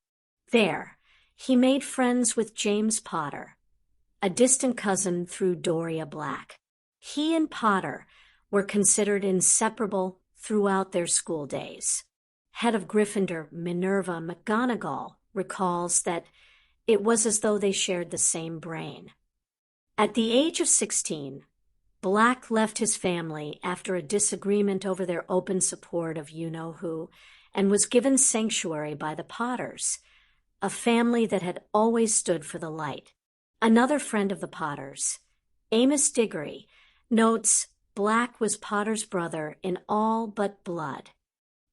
There, he made friends with James Potter, a distant cousin through Doria Black. He and Potter were considered inseparable throughout their school days. Head of Gryffindor Minerva McGonagall recalls that it was as though they shared the same brain. At the age of 16, Black left his family after a disagreement over their open support of you-know-who and was given sanctuary by the Potters, a family that had always stood for the light. Another friend of the Potters, Amos Diggory, notes Black was Potter's brother in all but blood.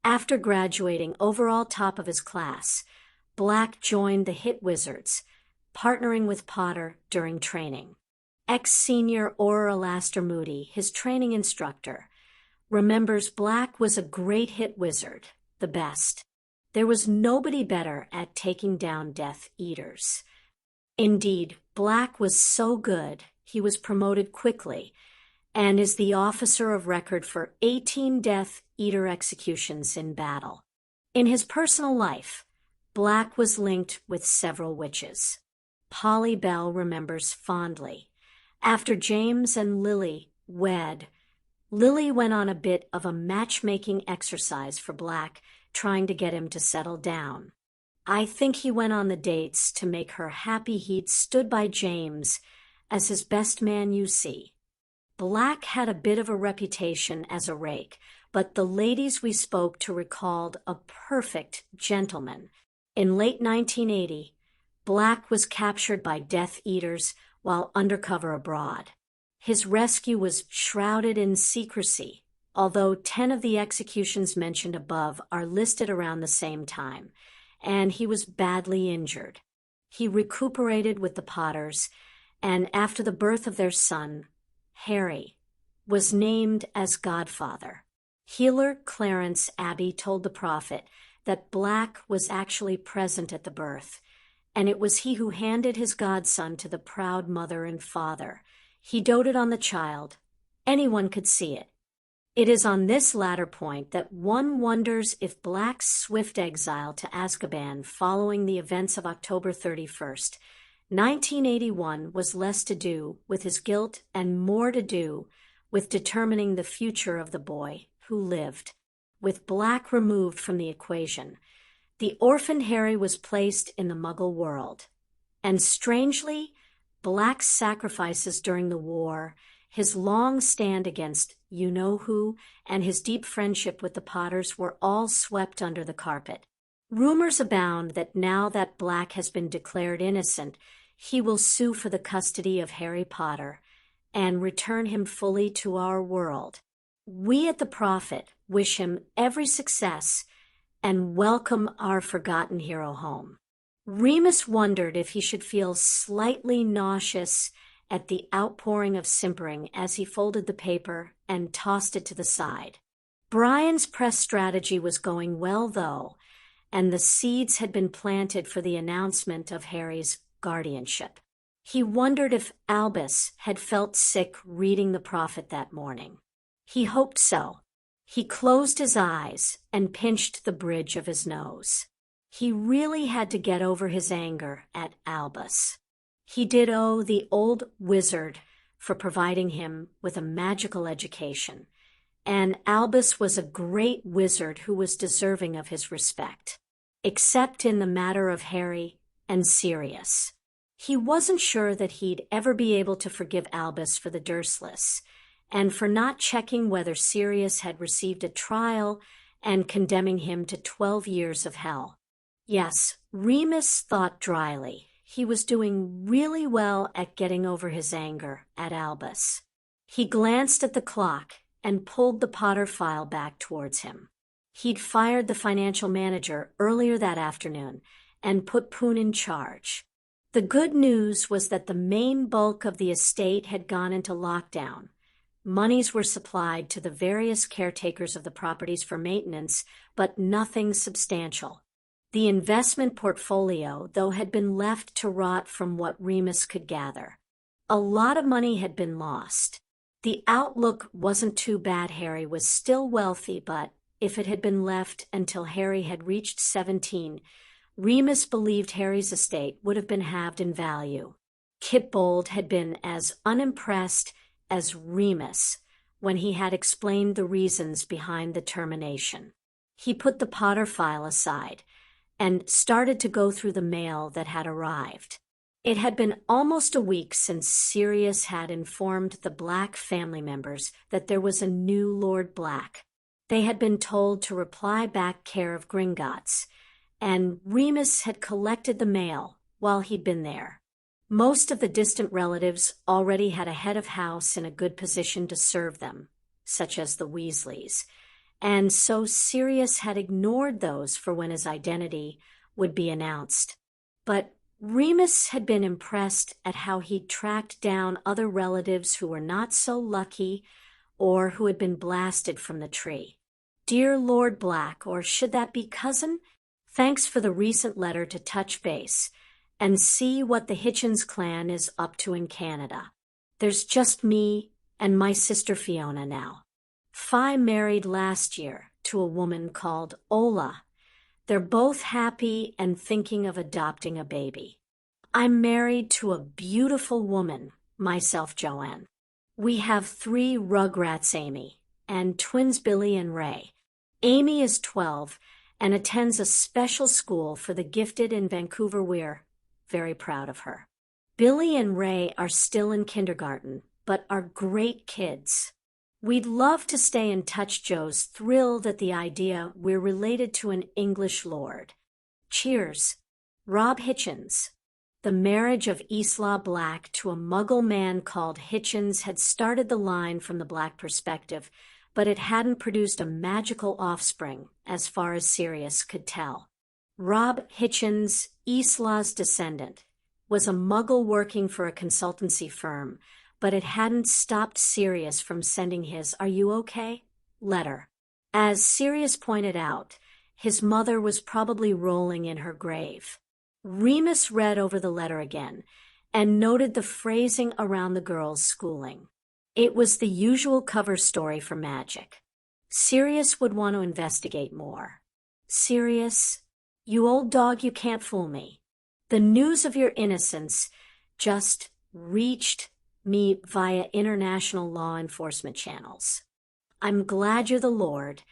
After graduating overall top of his class, Black joined the Hit Wizards, partnering with Potter during training. Ex-senior Aurora Laster Moody, his training instructor, remembers Black was a great Hit Wizard, the best. There was nobody better at taking down Death Eaters. Indeed, Black was so good, he was promoted quickly and is the officer of record for 18 Death Eater executions in battle. In his personal life, Black was linked with several witches. Polly Bell remembers fondly. After James and Lily wed, Lily went on a bit of a matchmaking exercise for Black, trying to get him to settle down. I think he went on the dates to make her happy he'd stood by James as his best man you see. Black had a bit of a reputation as a rake, but the ladies we spoke to recalled a perfect gentleman. In late 1980, Black was captured by Death Eaters while undercover abroad. His rescue was shrouded in secrecy, although 10 of the executions mentioned above are listed around the same time, and he was badly injured. He recuperated with the Potters, and after the birth of their son, Harry, was named as godfather. Healer Clarence Abbey told the Prophet that Black was actually present at the birth, and it was he who handed his godson to the proud mother and father. He doted on the child. Anyone could see it. It is on this latter point that one wonders if Black's swift exile to Azkaban following the events of October 31st, 1981 was less to do with his guilt and more to do with determining the future of the boy who lived. With Black removed from the equation, the orphan Harry was placed in the Muggle world. And strangely, Black's sacrifices during the war, his long stand against you-know-who, and his deep friendship with the Potters were all swept under the carpet. Rumors abound that now that Black has been declared innocent, he will sue for the custody of Harry Potter and return him fully to our world. We at the Prophet wish him every success and welcome our forgotten hero home. Remus wondered if he should feel slightly nauseous at the outpouring of simpering as he folded the paper and tossed it to the side. Brian's press strategy was going well, though, and the seeds had been planted for the announcement of Harry's guardianship. He wondered if Albus had felt sick reading the Prophet that morning. He hoped so. He closed his eyes and pinched the bridge of his nose. He really had to get over his anger at Albus. He did owe the old wizard for providing him with a magical education, and Albus was a great wizard who was deserving of his respect, except in the matter of Harry and Sirius. He wasn't sure that he'd ever be able to forgive Albus for the Dursleys, and for not checking whether Sirius had received a trial and condemning him to 12 years of hell. Yes, Remus thought dryly. He was doing really well at getting over his anger at Albus. He glanced at the clock and pulled the Potter file back towards him. He'd fired the financial manager earlier that afternoon, and put Poon in charge. The good news was that the main bulk of the estate had gone into lockdown. Monies were supplied to the various caretakers of the properties for maintenance, but nothing substantial. The investment portfolio, though, had been left to rot from what Remus could gather. A lot of money had been lost. The outlook wasn't too bad. Harry was still wealthy, but if it had been left until Harry had reached 17, Remus believed Harry's estate would have been halved in value. Kit Bold had been as unimpressed as Remus when he had explained the reasons behind the termination. He put the Potter file aside and started to go through the mail that had arrived. It had been almost a week since Sirius had informed the Black family members that there was a new Lord Black. They had been told to reply back care of Gringotts, and Remus had collected the mail while he'd been there. Most of the distant relatives already had a head of house in a good position to serve them, such as the Weasleys, and so Sirius had ignored those for when his identity would be announced. But Remus had been impressed at how he'd tracked down other relatives who were not so lucky or who had been blasted from the tree. Dear Lord Black, or should that be cousin? Thanks for the recent letter to touch base and see what the Hitchens clan is up to in Canada. There's just me and my sister Fiona now. Fi married last year to a woman called Ola. They're both happy and thinking of adopting a baby. I'm married to a beautiful woman, myself Joanne. We have 3 rugrats, Amy, and twins Billy and Ray. Amy is 12 and attends a special school for the gifted in Vancouver. We're very proud of her. Billy and Ray are still in kindergarten, but are great kids. We'd love to stay in touch. Joe's thrilled at the idea we're related to an English lord. Cheers. Rob Hitchens. The marriage of Isla Black to a Muggle man called Hitchens had started the line from the Black perspective, but it hadn't produced a magical offspring, as far as Sirius could tell. Rob Hitchens, Isla's descendant, was a Muggle working for a consultancy firm, but it hadn't stopped Sirius from sending his "Are you okay?" letter. As Sirius pointed out, his mother was probably rolling in her grave. Remus read over the letter again and noted the phrasing around the girl's schooling. It was the usual cover story for magic. Sirius would want to investigate more. Sirius, you old dog, you can't fool me. The news of your innocence just reached me via international law enforcement channels. I'm glad you're the Lord,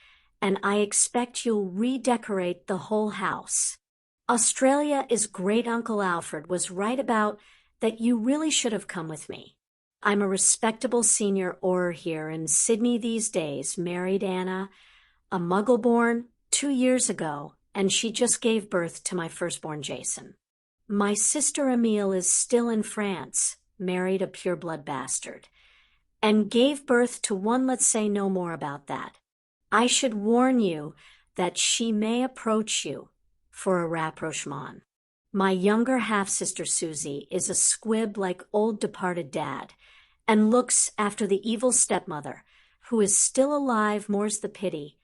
and I expect you'll redecorate the whole house. Australia is great. Uncle Alfred was right about that. You really should have come with me. I'm a respectable senior orer here in Sydney these days, married Anna, a Muggle-born 2 years ago, and she just gave birth to my firstborn Jason. My sister Emile is still in France, married a pure-blood bastard, and gave birth to one. Let's say no more about that. I should warn you that she may approach you for a rapprochement. My younger half-sister Susie is a squib like old departed dad, and looks after the evil stepmother, who is still alive, more's the pity,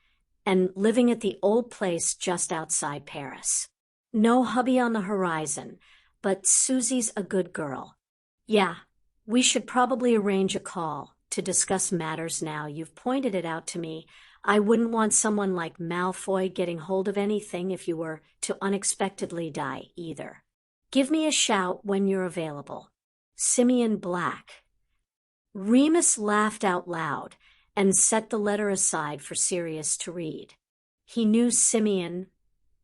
and living at the old place just outside Paris. No hubby on the horizon, but Susie's a good girl. Yeah, we should probably arrange a call to discuss matters now you've pointed it out to me. I wouldn't want someone like Malfoy getting hold of anything if you were to unexpectedly die either. Give me a shout when you're available. Simeon Black. Remus laughed out loud and set the letter aside for Sirius to read. He knew Simeon,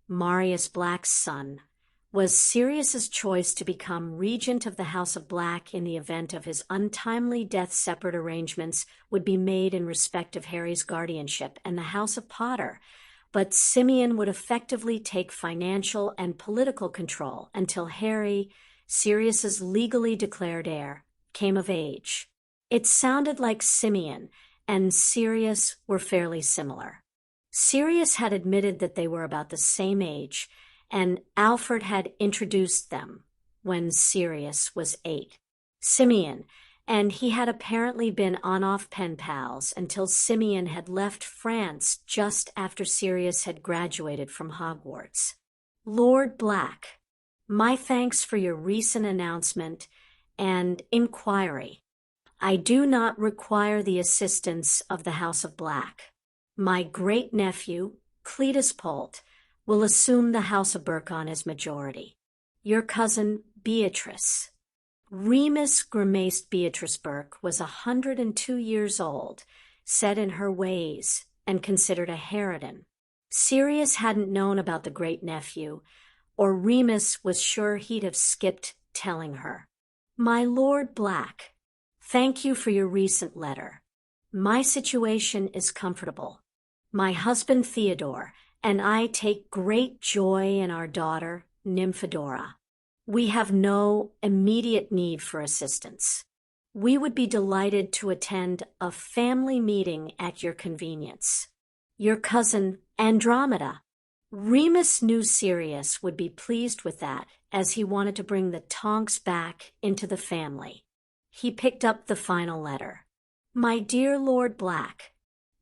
Marius Black's son, was Sirius's choice to become regent of the House of Black in the event of his untimely death. Separate arrangements would be made in respect of Harry's guardianship and the House of Potter, but Simeon would effectively take financial and political control until Harry, Sirius's legally declared heir, came of age. It sounded like Simeon and Sirius were fairly similar. Sirius had admitted that they were about the same age, and Alfred had introduced them when Sirius was 8. Simeon, and he had apparently been on-off pen pals until Simeon had left France just after Sirius had graduated from Hogwarts. Lord Black, my thanks for your recent announcement and inquiry. I do not require the assistance of the House of Black. My great-nephew, Cletus Polt, will assume the House of Burcon as majority. Your cousin, Beatrice. Remus grimaced Beatrice Burke was 102 years old, set in her ways, and considered a harridan. Sirius hadn't known about the great-nephew, or Remus was sure he'd have skipped telling her. My Lord Black, thank you for your recent letter. My situation is comfortable. My husband Theodore and I take great joy in our daughter, Nymphadora. We have no immediate need for assistance. We would be delighted to attend a family meeting at your convenience. Your cousin, Andromeda. Remus knew Sirius would be pleased with that, as he wanted to bring the Tonks back into the family. He picked up the final letter. My dear Lord Black,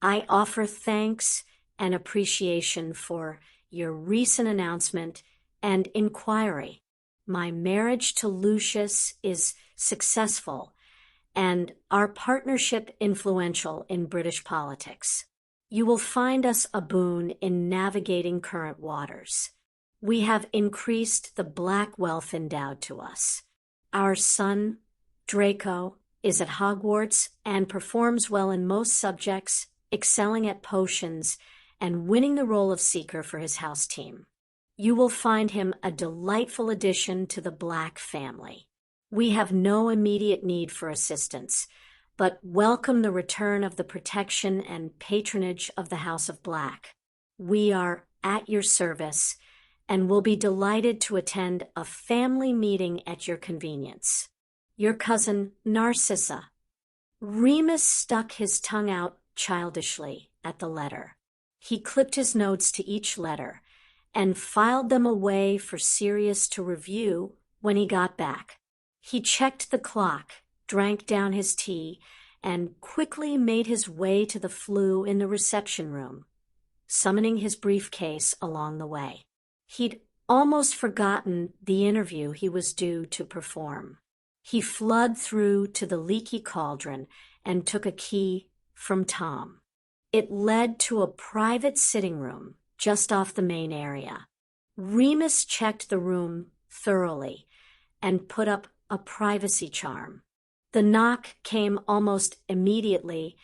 I offer thanks and appreciation for your recent announcement and inquiry. My marriage to Lucius is successful, and our partnership influential in British politics. You will find us a boon in navigating current waters. We have increased the black wealth endowed to us. Our son, Draco, is at Hogwarts and performs well in most subjects, excelling at potions and winning the role of Seeker for his house team. You will find him a delightful addition to the Black family. We have no immediate need for assistance, but welcome the return of the protection and patronage of the House of Black. We are at your service and will be delighted to attend a family meeting at your convenience. Your cousin, Narcissa. Remus stuck his tongue out childishly at the letter. He clipped his notes to each letter and filed them away for Sirius to review when he got back. He checked the clock, drank down his tea, and quickly made his way to the flue in the reception room, summoning his briefcase along the way. He'd almost forgotten the interview he was due to perform. He fled through to the leaky cauldron and took a key from Tom. It led to a private sitting room just off the main area. Remus checked the room thoroughly and put up a privacy charm. The knock came almost immediately,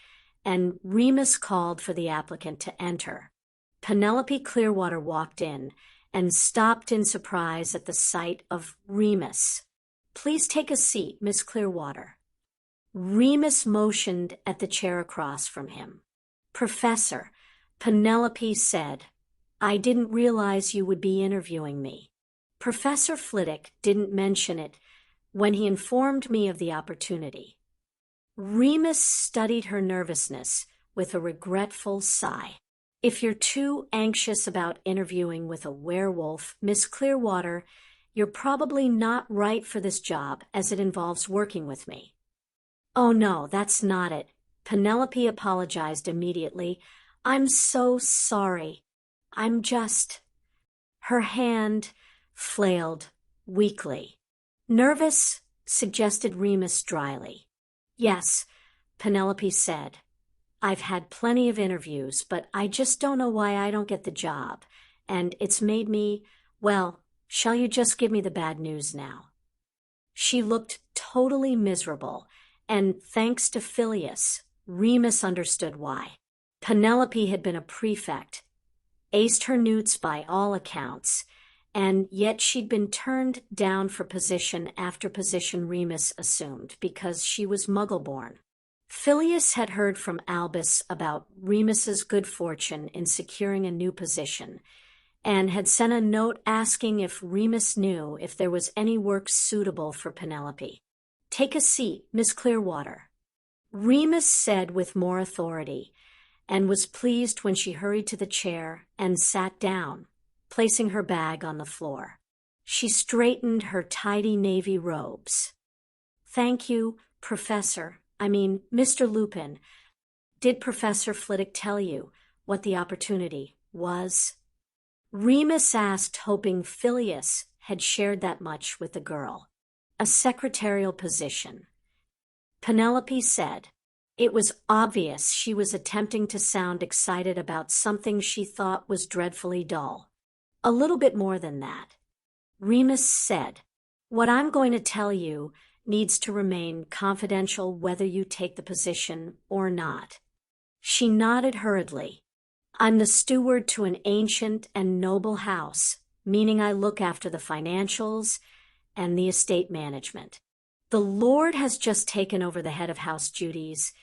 and Remus called for the applicant to enter. Penelope Clearwater walked in and stopped in surprise at the sight of Remus. Please take a seat, Miss Clearwater. Remus motioned at the chair across from him. Professor, Penelope said, I didn't realize you would be interviewing me. Professor Flitwick didn't mention it when he informed me of the opportunity. Remus studied her nervousness with a regretful sigh. If you're too anxious about interviewing with a werewolf, Miss Clearwater, you're probably not right for this job as it involves working with me. Oh no, that's not it. Penelope apologized immediately. I'm so sorry. I'm just... Her hand flailed weakly. Nervous, suggested Remus dryly. Yes, Penelope said. I've had plenty of interviews, but I just don't know why I don't get the job. And it's made me, well, shall you just give me the bad news now? She looked totally miserable, and thanks to Phileas, Remus understood why. Penelope had been a prefect, aced her newts by all accounts, and yet she'd been turned down for position after position Remus assumed because she was Muggle-born. Phileas had heard from Albus about Remus's good fortune in securing a new position, and had sent a note asking if Remus knew if there was any work suitable for Penelope. Take a seat, Miss Clearwater. Remus said with more authority, and was pleased when she hurried to the chair and sat down, placing her bag on the floor. She straightened her tidy navy robes. "Thank you, Mr. Lupin. Did Professor Flitwick tell you what the opportunity was?" Remus asked, hoping Phileas had shared that much with the girl. "A secretarial position." Penelope said. It was obvious she was attempting to sound excited about something she thought was dreadfully dull. "A little bit more than that." Remus said, "What I'm going to tell you needs to remain confidential whether you take the position or not." She nodded hurriedly. "I'm the steward to an ancient and noble house, meaning I look after the financials and the estate management. The Lord has just taken over the head of house duties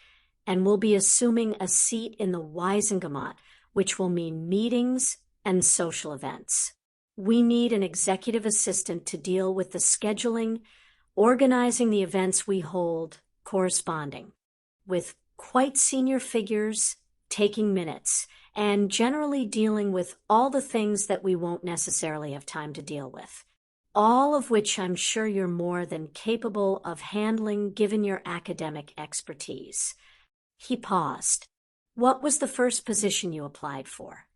and will be assuming a seat in the Wisengamot, which will mean meetings and social events. We need an executive assistant to deal with the scheduling, organizing the events we hold, corresponding with quite senior figures, taking minutes, and generally dealing with all the things that we won't necessarily have time to deal with. All of which I'm sure you're more than capable of handling given your academic expertise." He paused. "What was the first position you applied for?"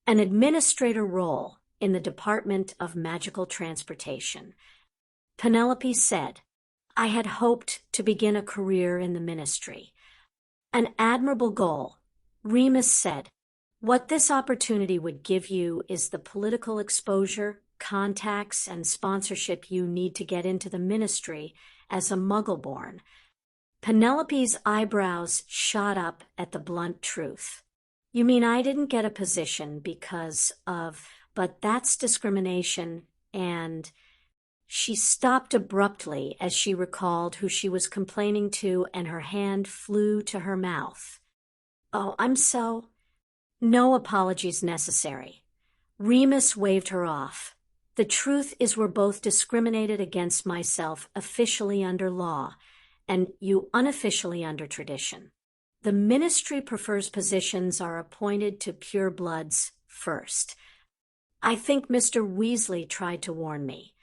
"An administrator role in the Department of Magical Transportation." Penelope said, "I had hoped to begin a career in the ministry." "An admirable goal," Remus said. "What this opportunity would give you is the political exposure, contacts, and sponsorship you need to get into the ministry as a Muggle-born." Penelope's eyebrows shot up at the blunt truth. "You mean I didn't get a position because of... but that's discrimination and..." She stopped abruptly as she recalled who she was complaining to, and her hand flew to her mouth. "Oh, I'm so..." "No apologies necessary." Remus waved her off. "The truth is we're both discriminated against, myself officially under law, and you unofficially under tradition. The ministry prefers positions are appointed to purebloods first. I think Mr. Weasley tried to warn me."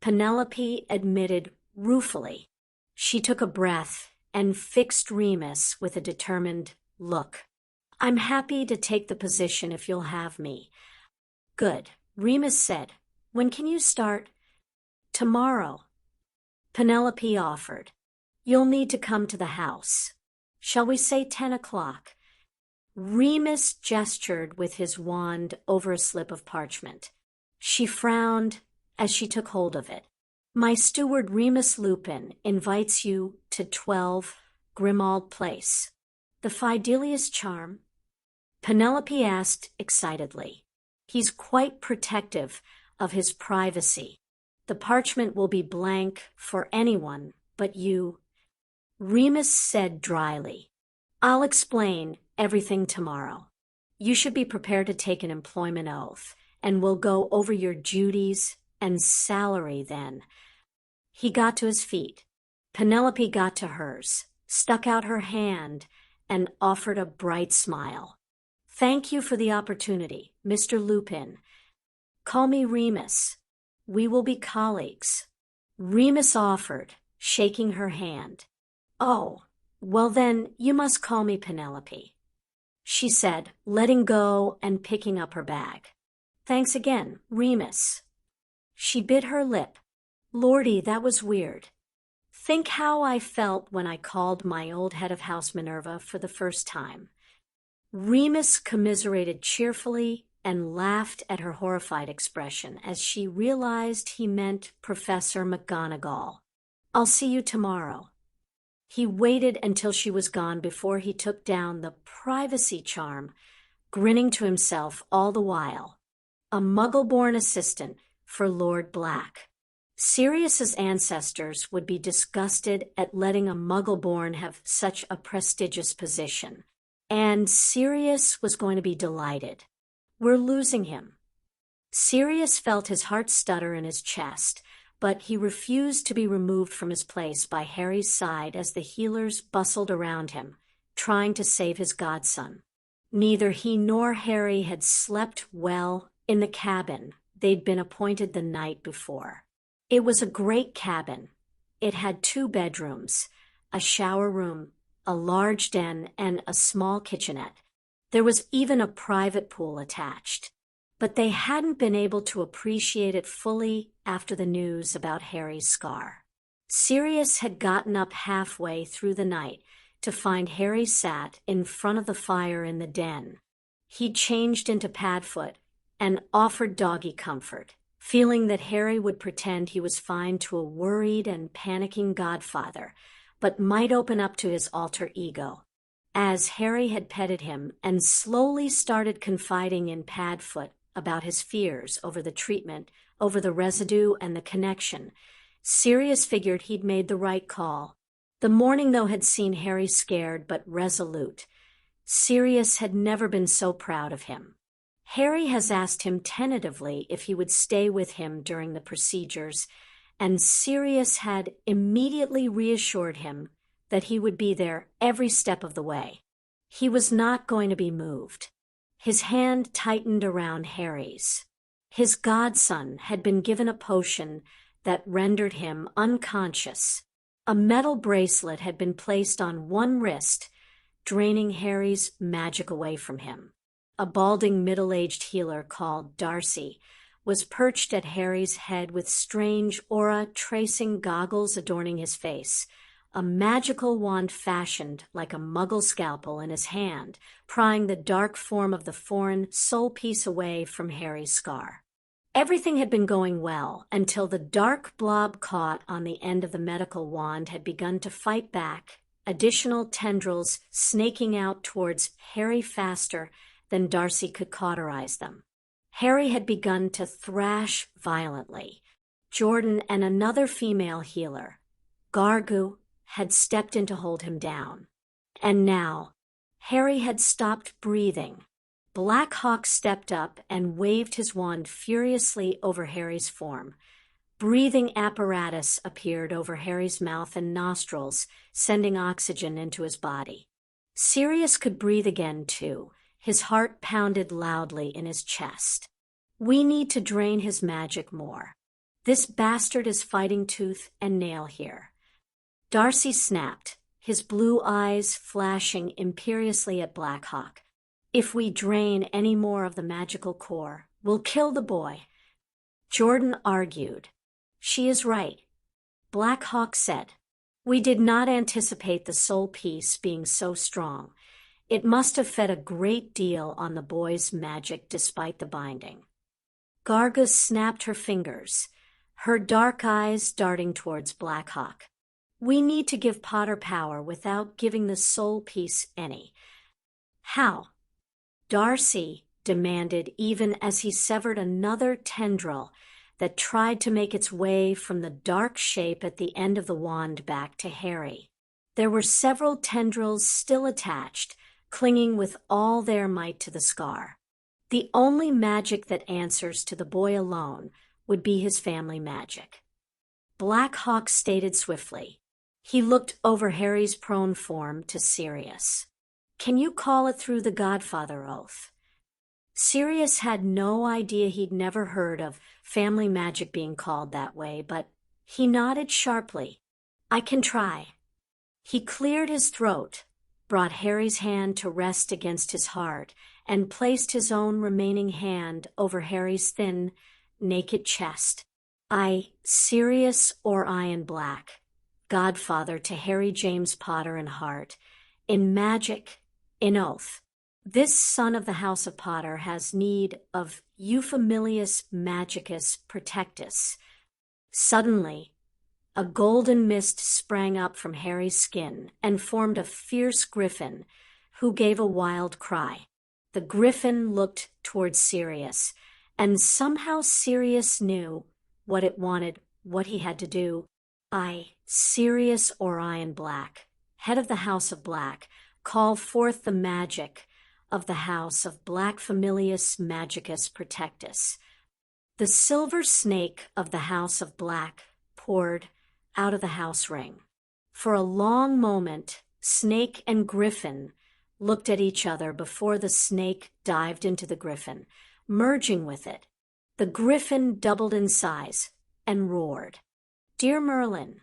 Penelope admitted ruefully. She took a breath and fixed Remus with a determined look. "I'm happy to take the position if you'll have me." "Good," Remus said. "When can you start?" "Tomorrow." Penelope offered. "You'll need to come to the house. Shall we say 10 o'clock? Remus gestured with his wand over a slip of parchment. She frowned as she took hold of it. "My steward Remus Lupin invites you to 12 Grimmauld Place." "The Fidelius charm?" Penelope asked excitedly. "He's quite protective of his privacy. The parchment will be blank for anyone but you." Remus said dryly, "I'll explain everything tomorrow. You should be prepared to take an employment oath, and we'll go over your duties and salary then." He got to his feet. Penelope got to hers, stuck out her hand, and offered a bright smile. "Thank you for the opportunity, Mr. Lupin. Call me Remus. We will be colleagues." Remus offered, shaking her hand. "Oh, well then, you must call me Penelope," she said, letting go and picking up her bag. "Thanks again, Remus." She bit her lip. "Lordy, that was weird. Think how I felt when I called my old head of house Minerva for the first time." Remus commiserated cheerfully and laughed at her horrified expression as she realized he meant Professor McGonagall. "I'll see you tomorrow." He waited until she was gone before he took down the privacy charm, grinning to himself all the while. A Muggle-born assistant for Lord Black. Sirius's ancestors would be disgusted at letting a Muggle-born have such a prestigious position. And Sirius was going to be delighted. We're losing him. Sirius felt his heart stutter in his chest, but he refused to be removed from his place by Harry's side as the healers bustled around him, trying to save his godson. Neither he nor Harry had slept well in the cabin they'd been appointed the night before. It was a great cabin. It had 2 bedrooms, a shower room, a large den, and a small kitchenette. There was even a private pool attached. But they hadn't been able to appreciate it fully after the news about Harry's scar. Sirius had gotten up halfway through the night to find Harry sat in front of the fire in the den. He'd changed into Padfoot and offered doggy comfort, feeling that Harry would pretend he was fine to a worried and panicking godfather, but might open up to his alter ego. As Harry had petted him and slowly started confiding in Padfoot about his fears over the treatment, over the residue and the connection, Sirius figured he'd made the right call. The morning, though, had seen Harry scared but resolute. Sirius had never been so proud of him. Harry has asked him tentatively if he would stay with him during the procedures, and Sirius had immediately reassured him that he would be there every step of the way. He was not going to be moved. His hand tightened around Harry's. His godson had been given a potion that rendered him unconscious. A metal bracelet had been placed on one wrist, draining Harry's magic away from him. A balding middle-aged healer called Darcy was perched at Harry's head with strange aura-tracing goggles adorning his face, a magical wand fashioned like a muggle scalpel in his hand, prying the dark form of the foreign soul piece away from Harry's scar. Everything had been going well until the dark blob caught on the end of the medical wand had begun to fight back, additional tendrils snaking out towards Harry faster than Darcy could cauterize them. Harry had begun to thrash violently. Jordan and another female healer, Gargu, had stepped in to hold him down. And now, Harry had stopped breathing. Black Hawk stepped up and waved his wand furiously over Harry's form. Breathing apparatus appeared over Harry's mouth and nostrils, sending oxygen into his body. Sirius could breathe again, too. His heart pounded loudly in his chest. We need to drain his magic more. This bastard is fighting tooth and nail here. Darcy snapped, his blue eyes flashing imperiously at Black Hawk. If we drain any more of the magical core, we'll kill the boy. Jordan argued. She is right. Black Hawk said. We did not anticipate the soul piece being so strong. It must have fed a great deal on the boy's magic despite the binding. Gargus snapped her fingers, her dark eyes darting towards Black Hawk. We need to give Potter power without giving the soul piece any. How? Darcy demanded, even as he severed another tendril that tried to make its way from the dark shape at the end of the wand back to Harry. There were several tendrils still attached, clinging with all their might to the scar. The only magic that answers to the boy alone would be his family magic. Black Hawk stated swiftly. He looked over Harry's prone form to Sirius. Can you call it through the Godfather oath? Sirius had no idea. He'd never heard of family magic being called that way, but he nodded sharply. I can try. He cleared his throat, brought Harry's hand to rest against his heart, and placed his own remaining hand over Harry's thin, naked chest. I, Sirius or Iron Black, Godfather to Harry James Potter and Hart, in magic, in oath. This son of the House of Potter has need of Eufamilius Magicus Protectus. Suddenly, a golden mist sprang up from Harry's skin and formed a fierce griffin, who gave a wild cry. The griffin looked towards Sirius, and somehow Sirius knew what it wanted, what he had to do. I, Sirius Orion Black, head of the House of Black, call forth the magic of the House of Black Familius Magicus Protectus. The silver snake of the House of Black poured out of the house ring. For a long moment, snake and griffin looked at each other before the snake dived into the griffin, merging with it. The griffin doubled in size and roared. "Dear Merlin!"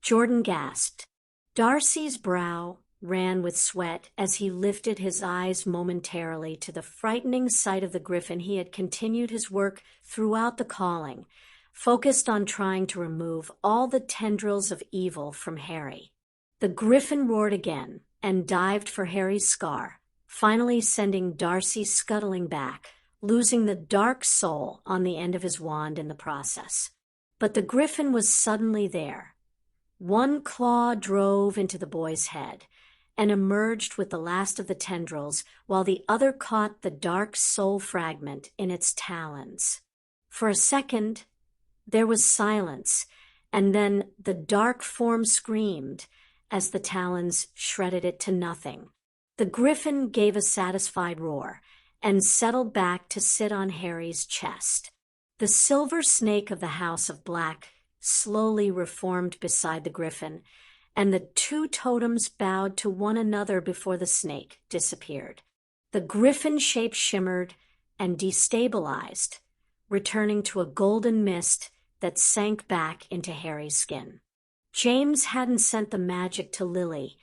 Jordan gasped. Darcy's brow ran with sweat as he lifted his eyes momentarily to the frightening sight of the griffin. He had continued his work throughout the calling, focused on trying to remove all the tendrils of evil from Harry. The griffin roared again and dived for Harry's scar, finally sending Darcy scuttling back, losing the dark soul on the end of his wand in the process. But the griffin was suddenly there. One claw drove into the boy's head and emerged with the last of the tendrils, while the other caught the dark soul fragment in its talons. For a second, there was silence, and then the dark form screamed as the talons shredded it to nothing. The griffin gave a satisfied roar and settled back to sit on Harry's chest. The silver snake of the House of Black slowly reformed beside the griffin, and the two totems bowed to one another before the snake disappeared. The griffin shape shimmered and destabilized, returning to a golden mist that sank back into Harry's skin. James hadn't sent the magic to Lily,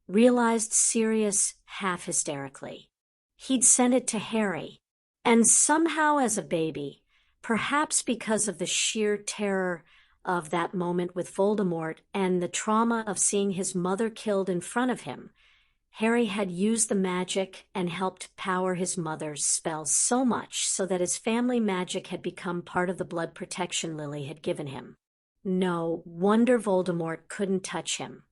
realized Sirius half hysterically. He'd sent it to Harry, and somehow as a baby, perhaps because of the sheer terror of that moment with Voldemort and the trauma of seeing his mother killed in front of him, Harry had used the magic and helped power his mother's spells so much so that his family magic had become part of the blood protection Lily had given him. No wonder Voldemort couldn't touch him.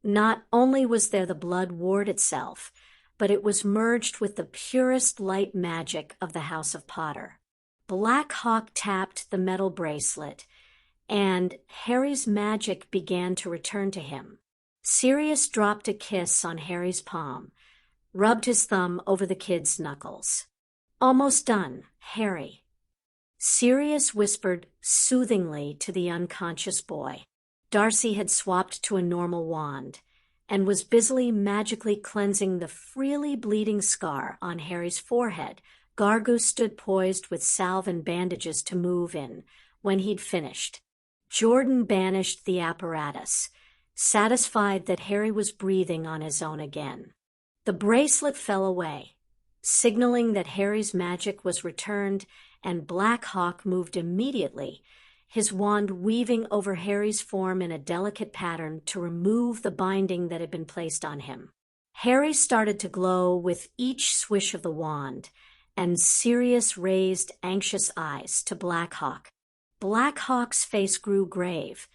Not only was there the blood ward itself, but it was merged with the purest light magic of the House of Potter. Black Hawk tapped the metal bracelet, and Harry's magic began to return to him. Sirius dropped a kiss on Harry's palm, rubbed his thumb over the kid's knuckles. "Almost done, Harry," Sirius whispered soothingly to the unconscious boy. Darcy had swapped to a normal wand and was busily magically cleansing the freely bleeding scar on Harry's forehead. Gargu stood poised with salve and bandages to move in when he'd finished. Jordan banished the apparatus, satisfied that Harry was breathing on his own again. The bracelet fell away, signaling that Harry's magic was returned, and Black Hawk moved immediately, his wand weaving over Harry's form in a delicate pattern to remove the binding that had been placed on him. Harry started to glow with each swish of the wand, and Sirius raised anxious eyes to Black Hawk. Black Hawk's face grew grave,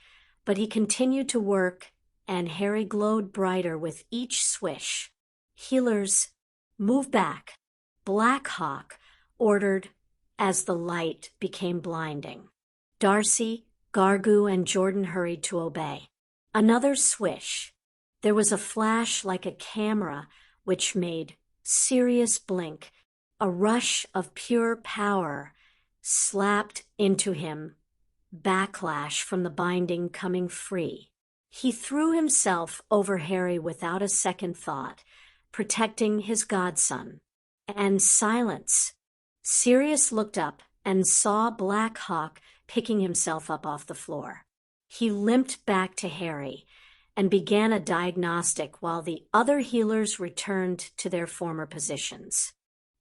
but he continued to work, and Harry glowed brighter with each swish. "Healers, move back," Black Hawk ordered as the light became blinding. Darcy, Gargu, and Jordan hurried to obey. Another swish. There was a flash like a camera, which made Sirius blink. A rush of pure power slapped into him, backlash from the binding coming free. He threw himself over Harry without a second thought, protecting his godson. And silence. Sirius looked up and saw Black Hawk picking himself up off the floor. He limped back to Harry and began a diagnostic while the other healers returned to their former positions.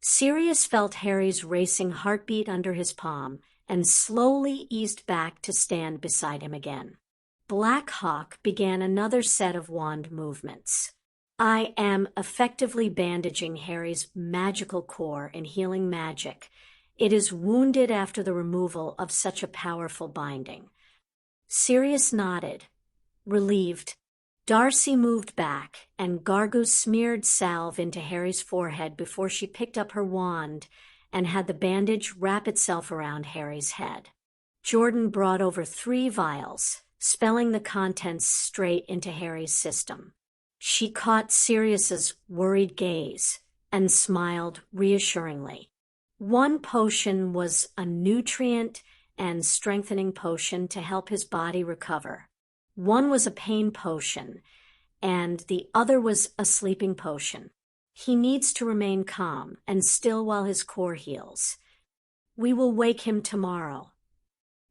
Sirius felt Harry's racing heartbeat under his palm and slowly eased back to stand beside him again. Black Hawk began another set of wand movements. "I am effectively bandaging Harry's magical core in healing magic. It is wounded after the removal of such a powerful binding." Sirius nodded, relieved. Darcy moved back, and Gargu smeared salve into Harry's forehead before she picked up her wand and had the bandage wrap itself around Harry's head. Jordan brought over 3 vials, spelling the contents straight into Harry's system. She caught Sirius's worried gaze and smiled reassuringly. One potion was a nutrient and strengthening potion to help his body recover. One was a pain potion, and the other was a sleeping potion. He needs to remain calm and still while his core heals. We will wake him tomorrow.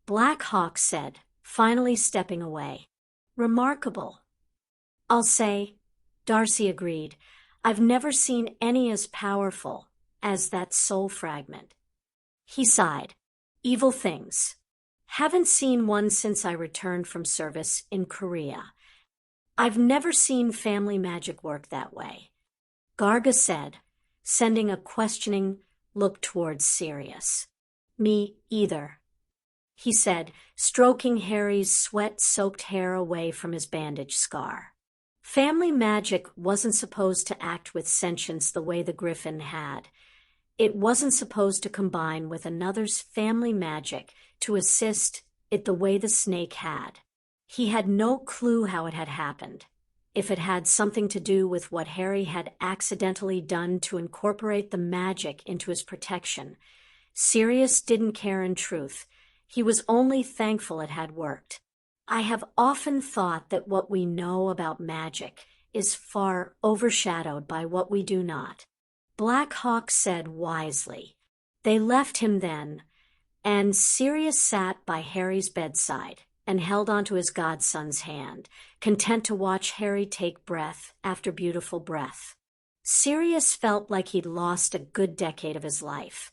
Black Hawk said, finally stepping away. Remarkable. I'll say, Darcy agreed. I've never seen any as powerful as that soul fragment. He sighed. Evil things. Haven't seen one since I returned from service in Korea. I've never seen family magic work that way. Garga said, sending a questioning look towards Sirius. Me either, he said, stroking Harry's sweat-soaked hair away from his bandage scar. Family magic wasn't supposed to act with sentience the way the Griffin had. It wasn't supposed to combine with another's family magic to assist it the way the snake had. He had no clue how it had happened. If it had something to do with what Harry had accidentally done to incorporate the magic into his protection, Sirius didn't care in truth. He was only thankful it had worked. I have often thought that what we know about magic is far overshadowed by what we do not. Black Hawk said wisely. They left him then, and Sirius sat by Harry's bedside and held onto his godson's hand, content to watch Harry take breath after beautiful breath. Sirius felt like he'd lost a good decade of his life,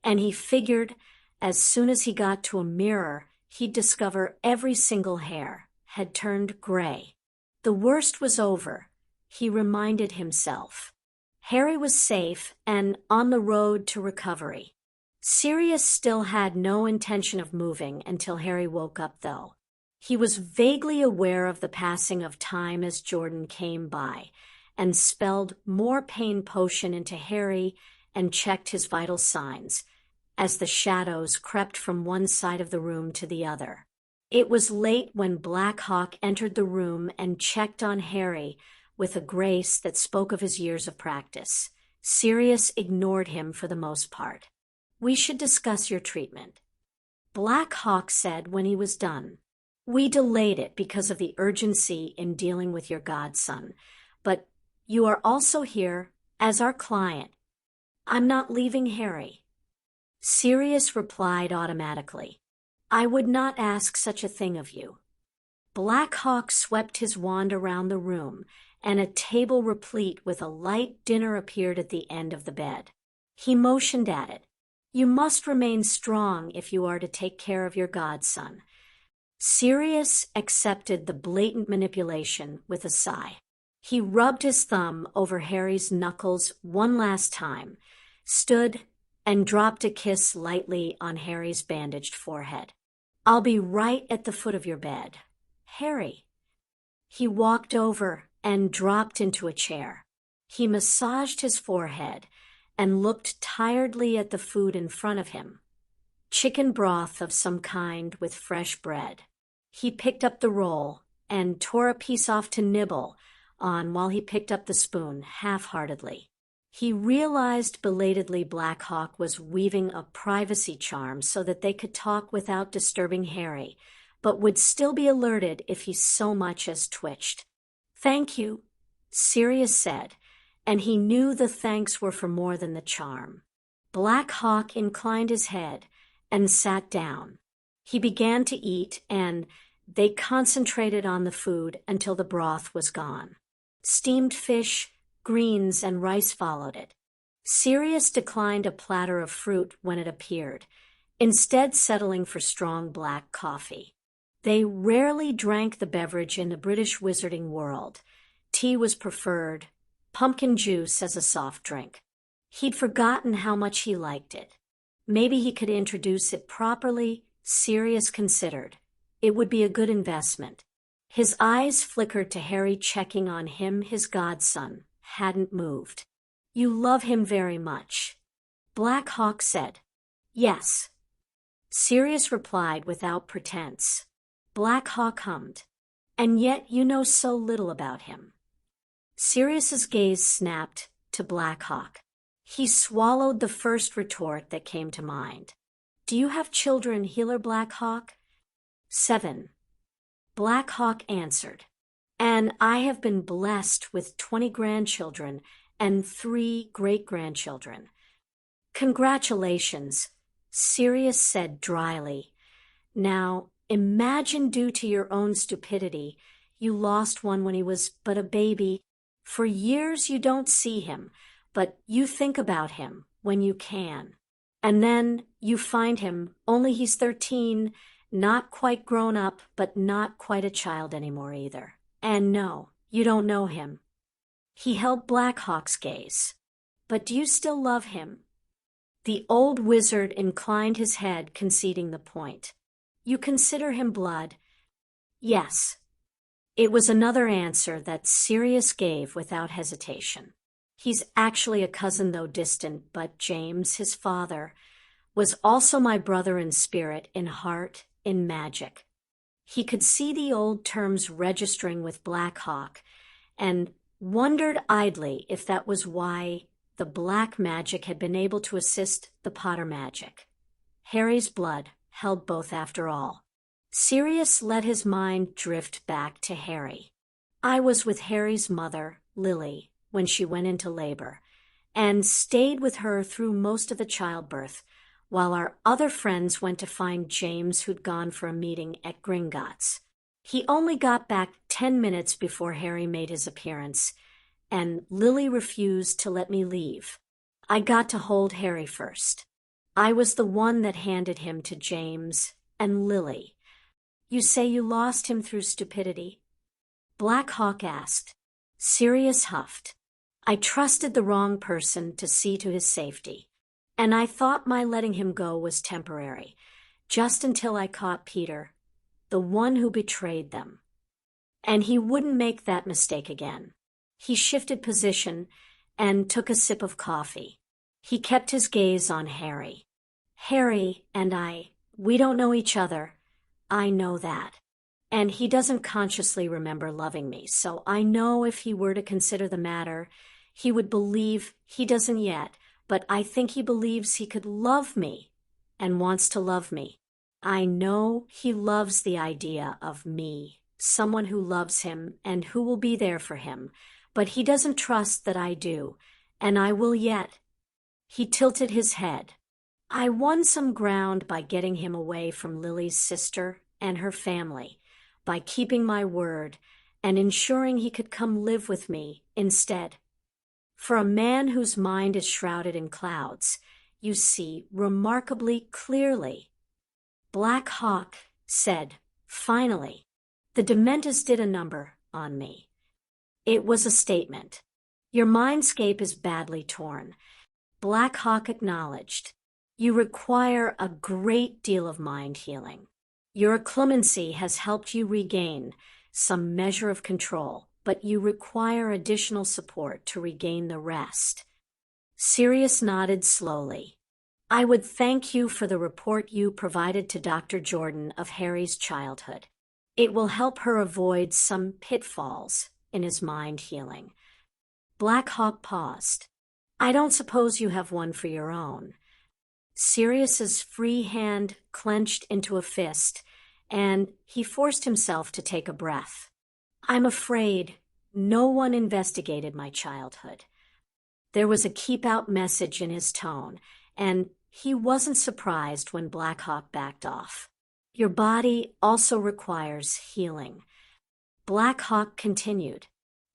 and he figured as soon as he got to a mirror, he'd discover every single hair had turned gray. The worst was over, he reminded himself. Harry was safe and on the road to recovery. Sirius still had no intention of moving until Harry woke up, though. He was vaguely aware of the passing of time as Jordan came by, and spelled more pain potion into Harry and checked his vital signs, as the shadows crept from one side of the room to the other. It was late when Black Hawk entered the room and checked on Harry with a grace that spoke of his years of practice. Sirius ignored him for the most part. We should discuss your treatment, Black Hawk said when he was done. We delayed it because of the urgency in dealing with your godson, but you are also here as our client. I'm not leaving Harry. Sirius replied automatically. I would not ask such a thing of you. Black Hawk swept his wand around the room, and a table replete with a light dinner appeared at the end of the bed. He motioned at it. You must remain strong if you are to take care of your godson. Sirius accepted the blatant manipulation with a sigh. He rubbed his thumb over Harry's knuckles one last time, stood, and dropped a kiss lightly on Harry's bandaged forehead. I'll be right at the foot of your bed. Harry. He walked over and dropped into a chair. He massaged his forehead and looked tiredly at the food in front of him. Chicken broth of some kind with fresh bread. He picked up the roll and tore a piece off to nibble on while he picked up the spoon half-heartedly. He realized belatedly Black Hawk was weaving a privacy charm so that they could talk without disturbing Harry, but would still be alerted if he so much as twitched. Thank you, Sirius said, and he knew the thanks were for more than the charm. Black Hawk inclined his head and sat down. He began to eat, and they concentrated on the food until the broth was gone. Steamed fish, greens, and rice followed it. Sirius declined a platter of fruit when it appeared, instead settling for strong black coffee. They rarely drank the beverage in the British wizarding world. Tea was preferred, pumpkin juice as a soft drink. He'd forgotten how much he liked it. Maybe he could introduce it properly, Sirius considered. It would be a good investment. His eyes flickered to Harry checking on him. His godson hadn't moved. You love him very much, Black Hawk said. Yes, Sirius replied without pretense. Black Hawk hummed. And yet you know so little about him. Sirius's gaze snapped to Black Hawk. He swallowed the first retort that came to mind. Do you have children, Healer Black Hawk? 7. Black Hawk answered. And I have been blessed with 20 grandchildren and 3 great-grandchildren. Congratulations, Sirius said dryly. Now, imagine due to your own stupidity, you lost one when he was but a baby. For years you don't see him, but you think about him when you can. And then you find him, only he's 13, not quite grown up, but not quite a child anymore either. And no, you don't know him. He held Black Hawk's gaze. But do you still love him? The old wizard inclined his head, conceding the point. You consider him blood? Yes. It was another answer that Sirius gave without hesitation. He's actually a cousin, though distant, but James, his father, was also my brother in spirit, in heart, in magic. He could see the old terms registering with Black Hawk, and wondered idly if that was why the black magic had been able to assist the Potter magic. Harry's blood held both after all. Sirius let his mind drift back to Harry. I was with Harry's mother, Lily, when she went into labor, and stayed with her through most of the childbirth, while our other friends went to find James, who'd gone for a meeting at Gringotts. He only got back 10 minutes before Harry made his appearance, and Lily refused to let me leave. I got to hold Harry first. I was the one that handed him to James and Lily. You say you lost him through stupidity? Black Hawk asked. Sirius huffed. I trusted the wrong person to see to his safety, and I thought my letting him go was temporary, just until I caught Peter, the one who betrayed them. And he wouldn't make that mistake again. He shifted position and took a sip of coffee. He kept his gaze on Harry. Harry and we don't know each other. I know that. And he doesn't consciously remember loving me, so I know if he were to consider the matter, he would believe he doesn't yet, but I think he believes he could love me and wants to love me. I know he loves the idea of me, someone who loves him and who will be there for him, but he doesn't trust that I do, and I will yet. He tilted his head. I won some ground by getting him away from Lily's sister and her family, by keeping my word and ensuring he could come live with me instead. For a man whose mind is shrouded in clouds, you see remarkably clearly. Black Hawk said, finally, the Dementors did a number on me. It was a statement. Your mindscape is badly torn. Black Hawk acknowledged. You require a great deal of mind healing. Your clemency has helped you regain some measure of control, but you require additional support to regain the rest. Sirius nodded slowly. I would thank you for the report you provided to Dr. Jordan of Harry's childhood. It will help her avoid some pitfalls in his mind healing. Black Hawk paused. I don't suppose you have one for your own. Sirius's free hand clenched into a fist, and he forced himself to take a breath. I'm afraid no one investigated my childhood. There was a keep-out message in his tone, and he wasn't surprised when Black Hawk backed off. Your body also requires healing. Black Hawk continued.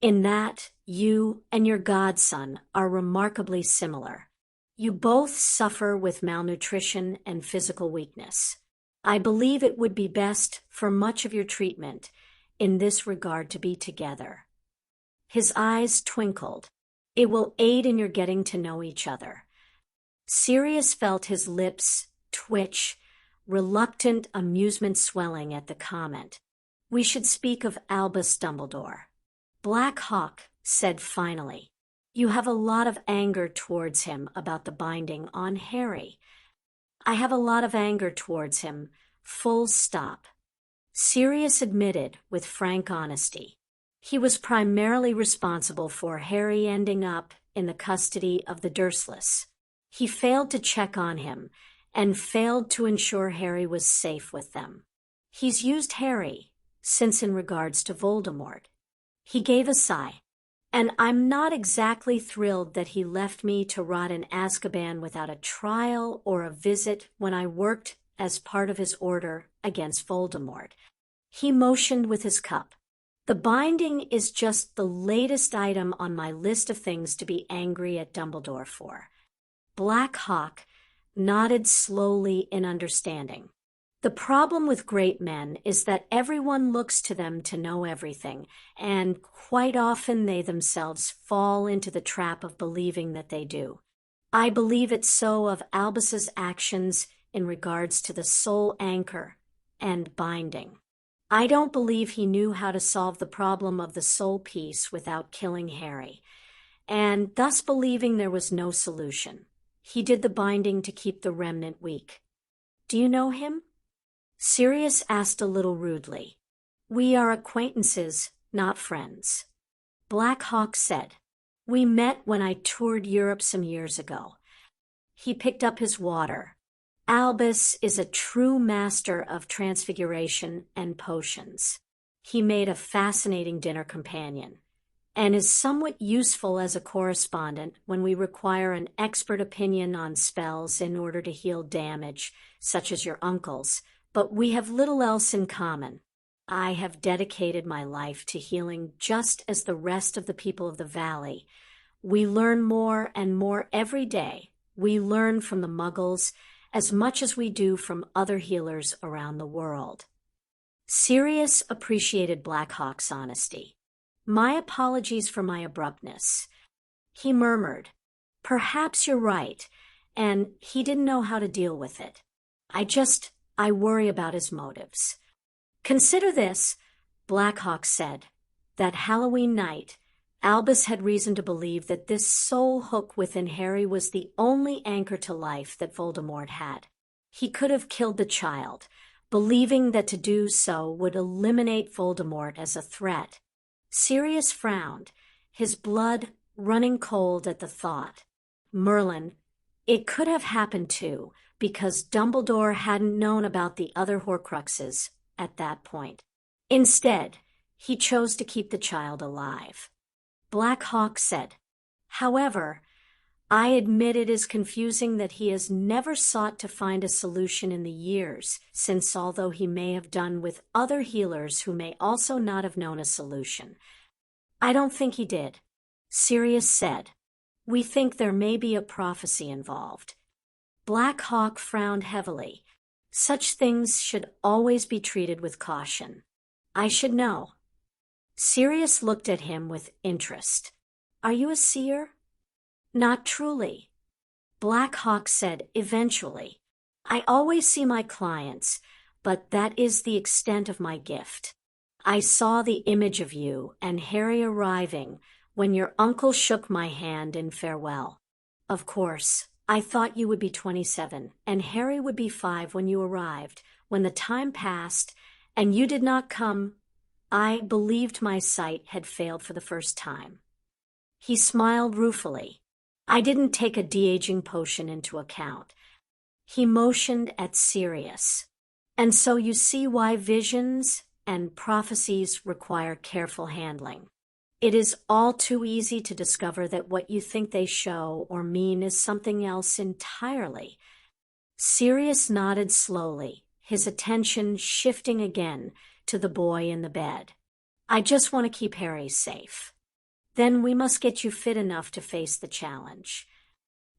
In that, you and your godson are remarkably similar. You both suffer with malnutrition and physical weakness. I believe it would be best for much of your treatment in this regard to be together. His eyes twinkled. It will aid in your getting to know each other. Sirius felt his lips twitch, reluctant amusement swelling at the comment. We should speak of Albus Dumbledore. Black Hawk said finally. You have a lot of anger towards him about the binding on Harry. I have a lot of anger towards him, full stop. Sirius admitted with frank honesty. He was primarily responsible for Harry ending up in the custody of the Dursleys. He failed to check on him and failed to ensure Harry was safe with them. He's used Harry, since in regards to Voldemort. He gave a sigh. And I'm not exactly thrilled that he left me to rot in Azkaban without a trial or a visit when I worked as part of his order against Voldemort. He motioned with his cup. The binding is just the latest item on my list of things to be angry at Dumbledore for. Black Hawk nodded slowly in understanding. The problem with great men is that everyone looks to them to know everything, and quite often they themselves fall into the trap of believing that they do. I believe it so of Albus's actions in regards to the soul anchor and binding. I don't believe he knew how to solve the problem of the soul piece without killing Harry, and thus believing there was no solution. He did the binding to keep the remnant weak. Do you know him? Sirius asked a little rudely. We are acquaintances, not friends. Black Hawk said. We met when I toured Europe some years ago. He picked up his water. Albus is a true master of transfiguration and potions. He made a fascinating dinner companion, and is somewhat useful as a correspondent when we require an expert opinion on spells in order to heal damage, such as your uncle's, but we have little else in common. I have dedicated my life to healing just as the rest of the people of the valley. We learn more and more every day. We learn from the Muggles as much as we do from other healers around the world. Sirius appreciated Black Hawk's honesty. My apologies for my abruptness. He murmured, Perhaps you're right, and he didn't know how to deal with it. I worry about his motives. Consider this, Black Hawk said. That Halloween night, Albus had reason to believe that this soul hook within Harry was the only anchor to life that Voldemort had. He could have killed the child, believing that to do so would eliminate Voldemort as a threat. Sirius frowned, his blood running cold at the thought. Merlin, it could have happened too, because Dumbledore hadn't known about the other Horcruxes at that point. Instead, he chose to keep the child alive. Black Hawk said, However, I admit it is confusing that he has never sought to find a solution in the years, since although he may have done with other healers who may also not have known a solution. I don't think he did. Sirius said, We think there may be a prophecy involved. Black Hawk frowned heavily. Such things should always be treated with caution. I should know. Sirius looked at him with interest. Are you a seer? Not truly. Black Hawk said eventually. I always see my clients, but that is the extent of my gift. I saw the image of you and Harry arriving when your uncle shook my hand in farewell. Of course, I thought you would be 27 and Harry would be 5 when you arrived. When the time passed and you did not come, I believed my sight had failed for the first time. He smiled ruefully. I didn't take a de-aging potion into account. He motioned at Sirius. And so you see why visions and prophecies require careful handling. It is all too easy to discover that what you think they show or mean is something else entirely. Sirius nodded slowly, his attention shifting again to the boy in the bed. I just want to keep Harry safe. Then we must get you fit enough to face the challenge.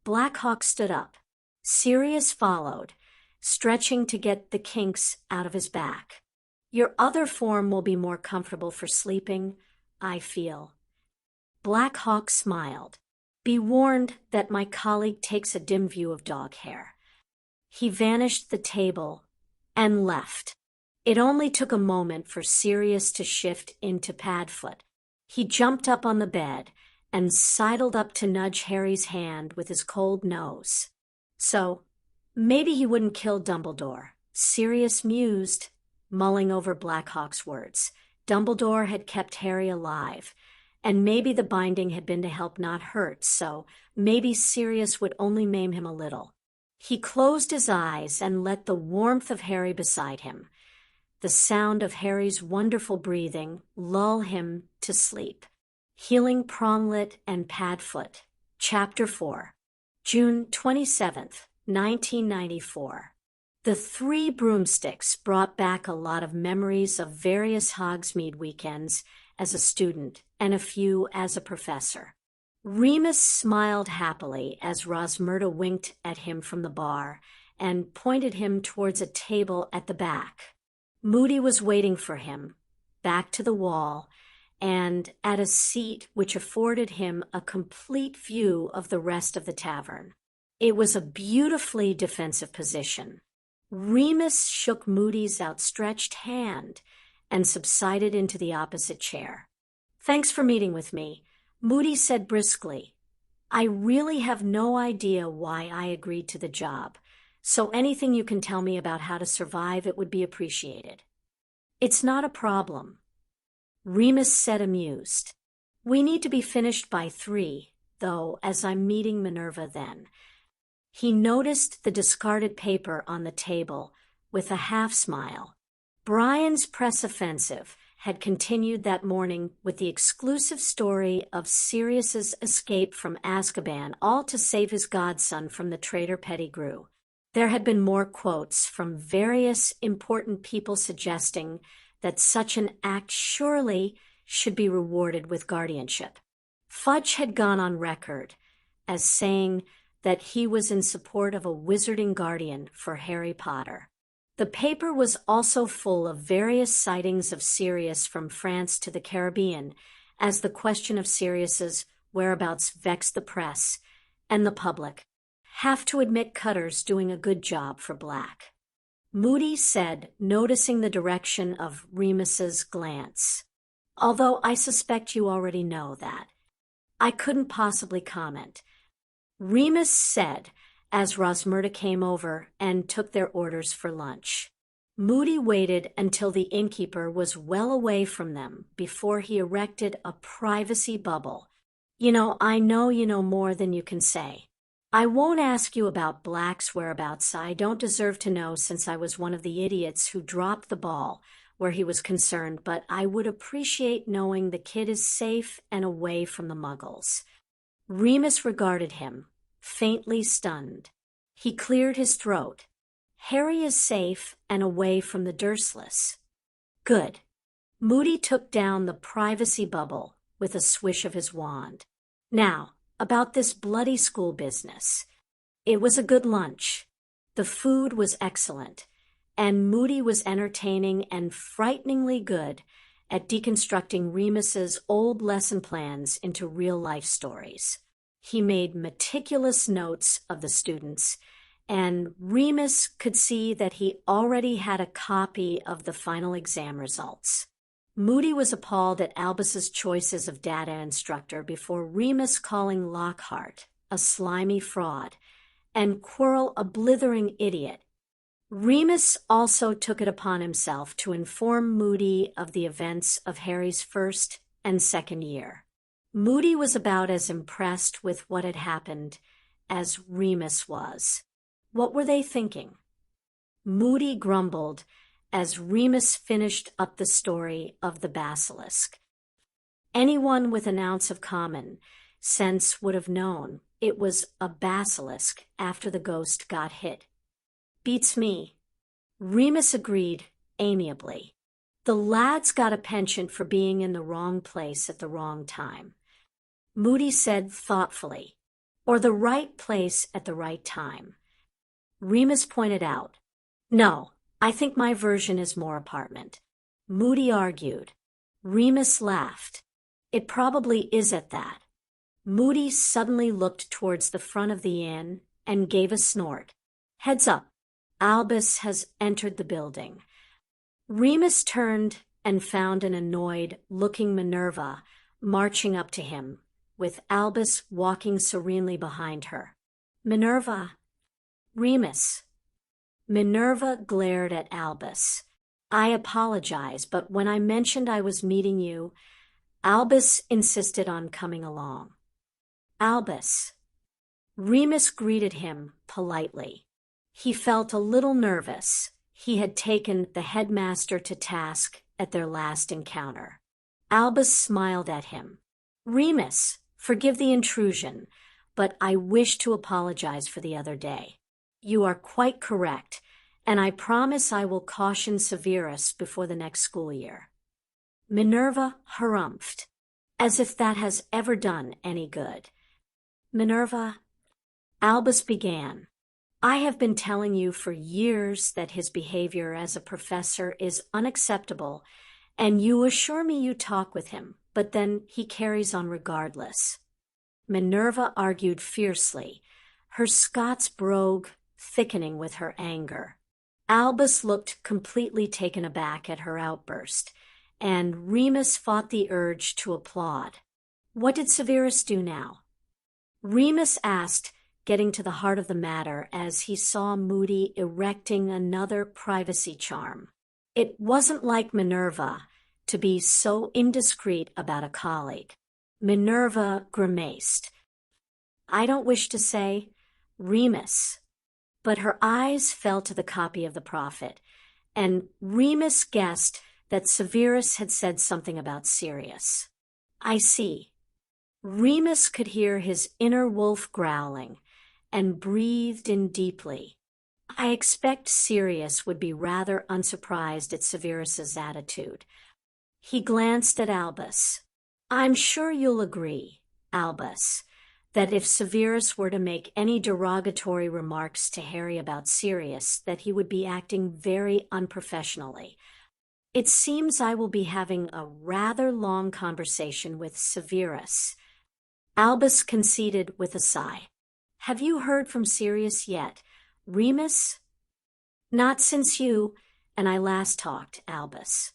Black Hawk stood up. Sirius followed, stretching to get the kinks out of his back. Your other form will be more comfortable for sleeping, I feel. Black Hawk smiled. Be warned that my colleague takes a dim view of dog hair. He vanished the table and left. It only took a moment for Sirius to shift into padfoot. He jumped up on the bed and sidled up to nudge Harry's hand with his cold nose. So, maybe he wouldn't kill Dumbledore, Sirius mused, mulling over Black Hawk's words. Dumbledore had kept Harry alive, and maybe the binding had been to help not hurt, so maybe Sirius would only maim him a little. He closed his eyes and let the warmth of Harry beside him, the sound of Harry's wonderful breathing, lull him to sleep. Healing Pronglet and Padfoot, Chapter 4. June 27th, 1994. The three broomsticks brought back a lot of memories of various Hogsmeade weekends as a student and a few as a professor. Remus smiled happily as Rosmerta winked at him from the bar and pointed him towards a table at the back. Moody was waiting for him, back to the wall, and at a seat which afforded him a complete view of the rest of the tavern. It was a beautifully defensive position. Remus shook Moody's outstretched hand and subsided into the opposite chair. "Thanks for meeting with me," Moody said briskly. "I really have no idea why I agreed to the job, so anything you can tell me about how to survive it would be appreciated." "It's not a problem," Remus said, amused. "We need to be finished by 3, though, as I'm meeting Minerva then." He noticed the discarded paper on the table with a half-smile. Brian's press offensive had continued that morning with the exclusive story of Sirius's escape from Azkaban, all to save his godson from the traitor Pettigrew. There had been more quotes from various important people suggesting that such an act surely should be rewarded with guardianship. Fudge had gone on record as saying that he was in support of a wizarding guardian for Harry Potter. The paper was also full of various sightings of Sirius from France to the Caribbean, as the question of Sirius's whereabouts vexed the press and the public. "Have to admit Cutter's doing a good job for Black," Moody said, noticing the direction of Remus's glance. "Although I suspect you already know that. I couldn't possibly comment," Remus said as Rosmerta came over and took their orders for lunch. Moody waited until the innkeeper was well away from them before he erected a privacy bubble. I know you know more than you can say. I won't ask you about Black's whereabouts. I don't deserve to know since I was one of the idiots who dropped the ball where he was concerned, but I would appreciate knowing the kid is safe and away from the Muggles." Remus regarded him, faintly stunned. He cleared his throat. "Harry is safe and away from the Dursleys." "Good." Moody took down the privacy bubble with a swish of his wand. "Now, about this bloody school business. It was a good lunch. The food was excellent, and Moody was entertaining and frighteningly good at deconstructing Remus's old lesson plans into real-life stories. He made meticulous notes of the students, and Remus could see that he already had a copy of the final exam results. Moody was appalled at Albus's choices of data instructor before Remus calling Lockhart a slimy fraud and Quirrell a blithering idiot. Remus also took it upon himself to inform Moody of the events of Harry's first and second year. Moody was about as impressed with what had happened as Remus was. What were they thinking? Moody grumbled as Remus finished up the story of the basilisk. Anyone with an ounce of common sense would have known it was a basilisk after the ghost got hit. "Beats me," Remus agreed amiably. "The lad's got a penchant for being in the wrong place at the wrong time," Moody said thoughtfully. "Or the right place at the right time," Remus pointed out. "No, I think my version is more apartment," Moody argued. Remus laughed. "It probably is at that." Moody suddenly looked towards the front of the inn and gave a snort. "Heads up, Albus has entered the building." Remus turned and found an annoyed-looking Minerva marching up to him, with Albus walking serenely behind her. "Minerva." "Remus." Minerva glared at Albus. "I apologize, but when I mentioned I was meeting you, Albus insisted on coming along." "Albus." Remus greeted him politely. He felt a little nervous. He had taken the headmaster to task at their last encounter. Albus smiled at him. Remus, forgive the intrusion, but I wish to apologize for the other day. You are quite correct, and I promise I will caution Severus before the next school year. Minerva harumphed, as if that has ever done any good. Minerva, Albus began. I have been telling you for years that his behavior as a professor is unacceptable, and you assure me you talk with him, but then he carries on regardless. Minerva argued fiercely, her Scots brogue thickening with her anger. Albus looked completely taken aback at her outburst, and Remus fought the urge to applaud. What did Severus do now? Remus asked, getting to the heart of the matter as he saw Moody erecting another privacy charm. It wasn't like Minerva to be so indiscreet about a colleague. Minerva grimaced. I don't wish to say, Remus. But her eyes fell to the copy of the prophet, and Remus guessed that Severus had said something about Sirius. I see. Remus could hear his inner wolf growling, and breathed in deeply. I expect Sirius would be rather unsurprised at Severus's attitude. He glanced at Albus. I'm sure you'll agree, Albus, that if Severus were to make any derogatory remarks to Harry about Sirius, that he would be acting very unprofessionally. It seems I will be having a rather long conversation with Severus. Albus conceded with a sigh. Have you heard from Sirius yet, Remus? Not since you and I last talked, Albus.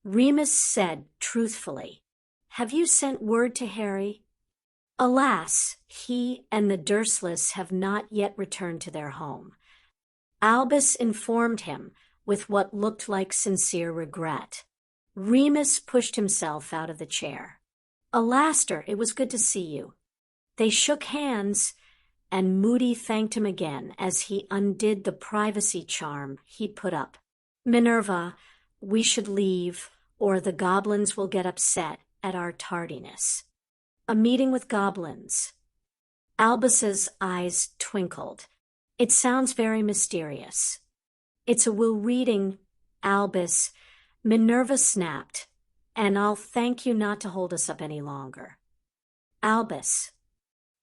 Remus said truthfully, have you sent word to Harry? Alas, he and the Dursleys have not yet returned to their home. Albus informed him with what looked like sincere regret. Remus pushed himself out of the chair. Alaster, it was good to see you. They shook hands, and Moody thanked him again as he undid the privacy charm he'd put up. Minerva, we should leave, or the goblins will get upset at our tardiness. A meeting with goblins. Albus's eyes twinkled. It sounds very mysterious. It's a will reading, Albus. Minerva snapped, and I'll thank you not to hold us up any longer. Albus.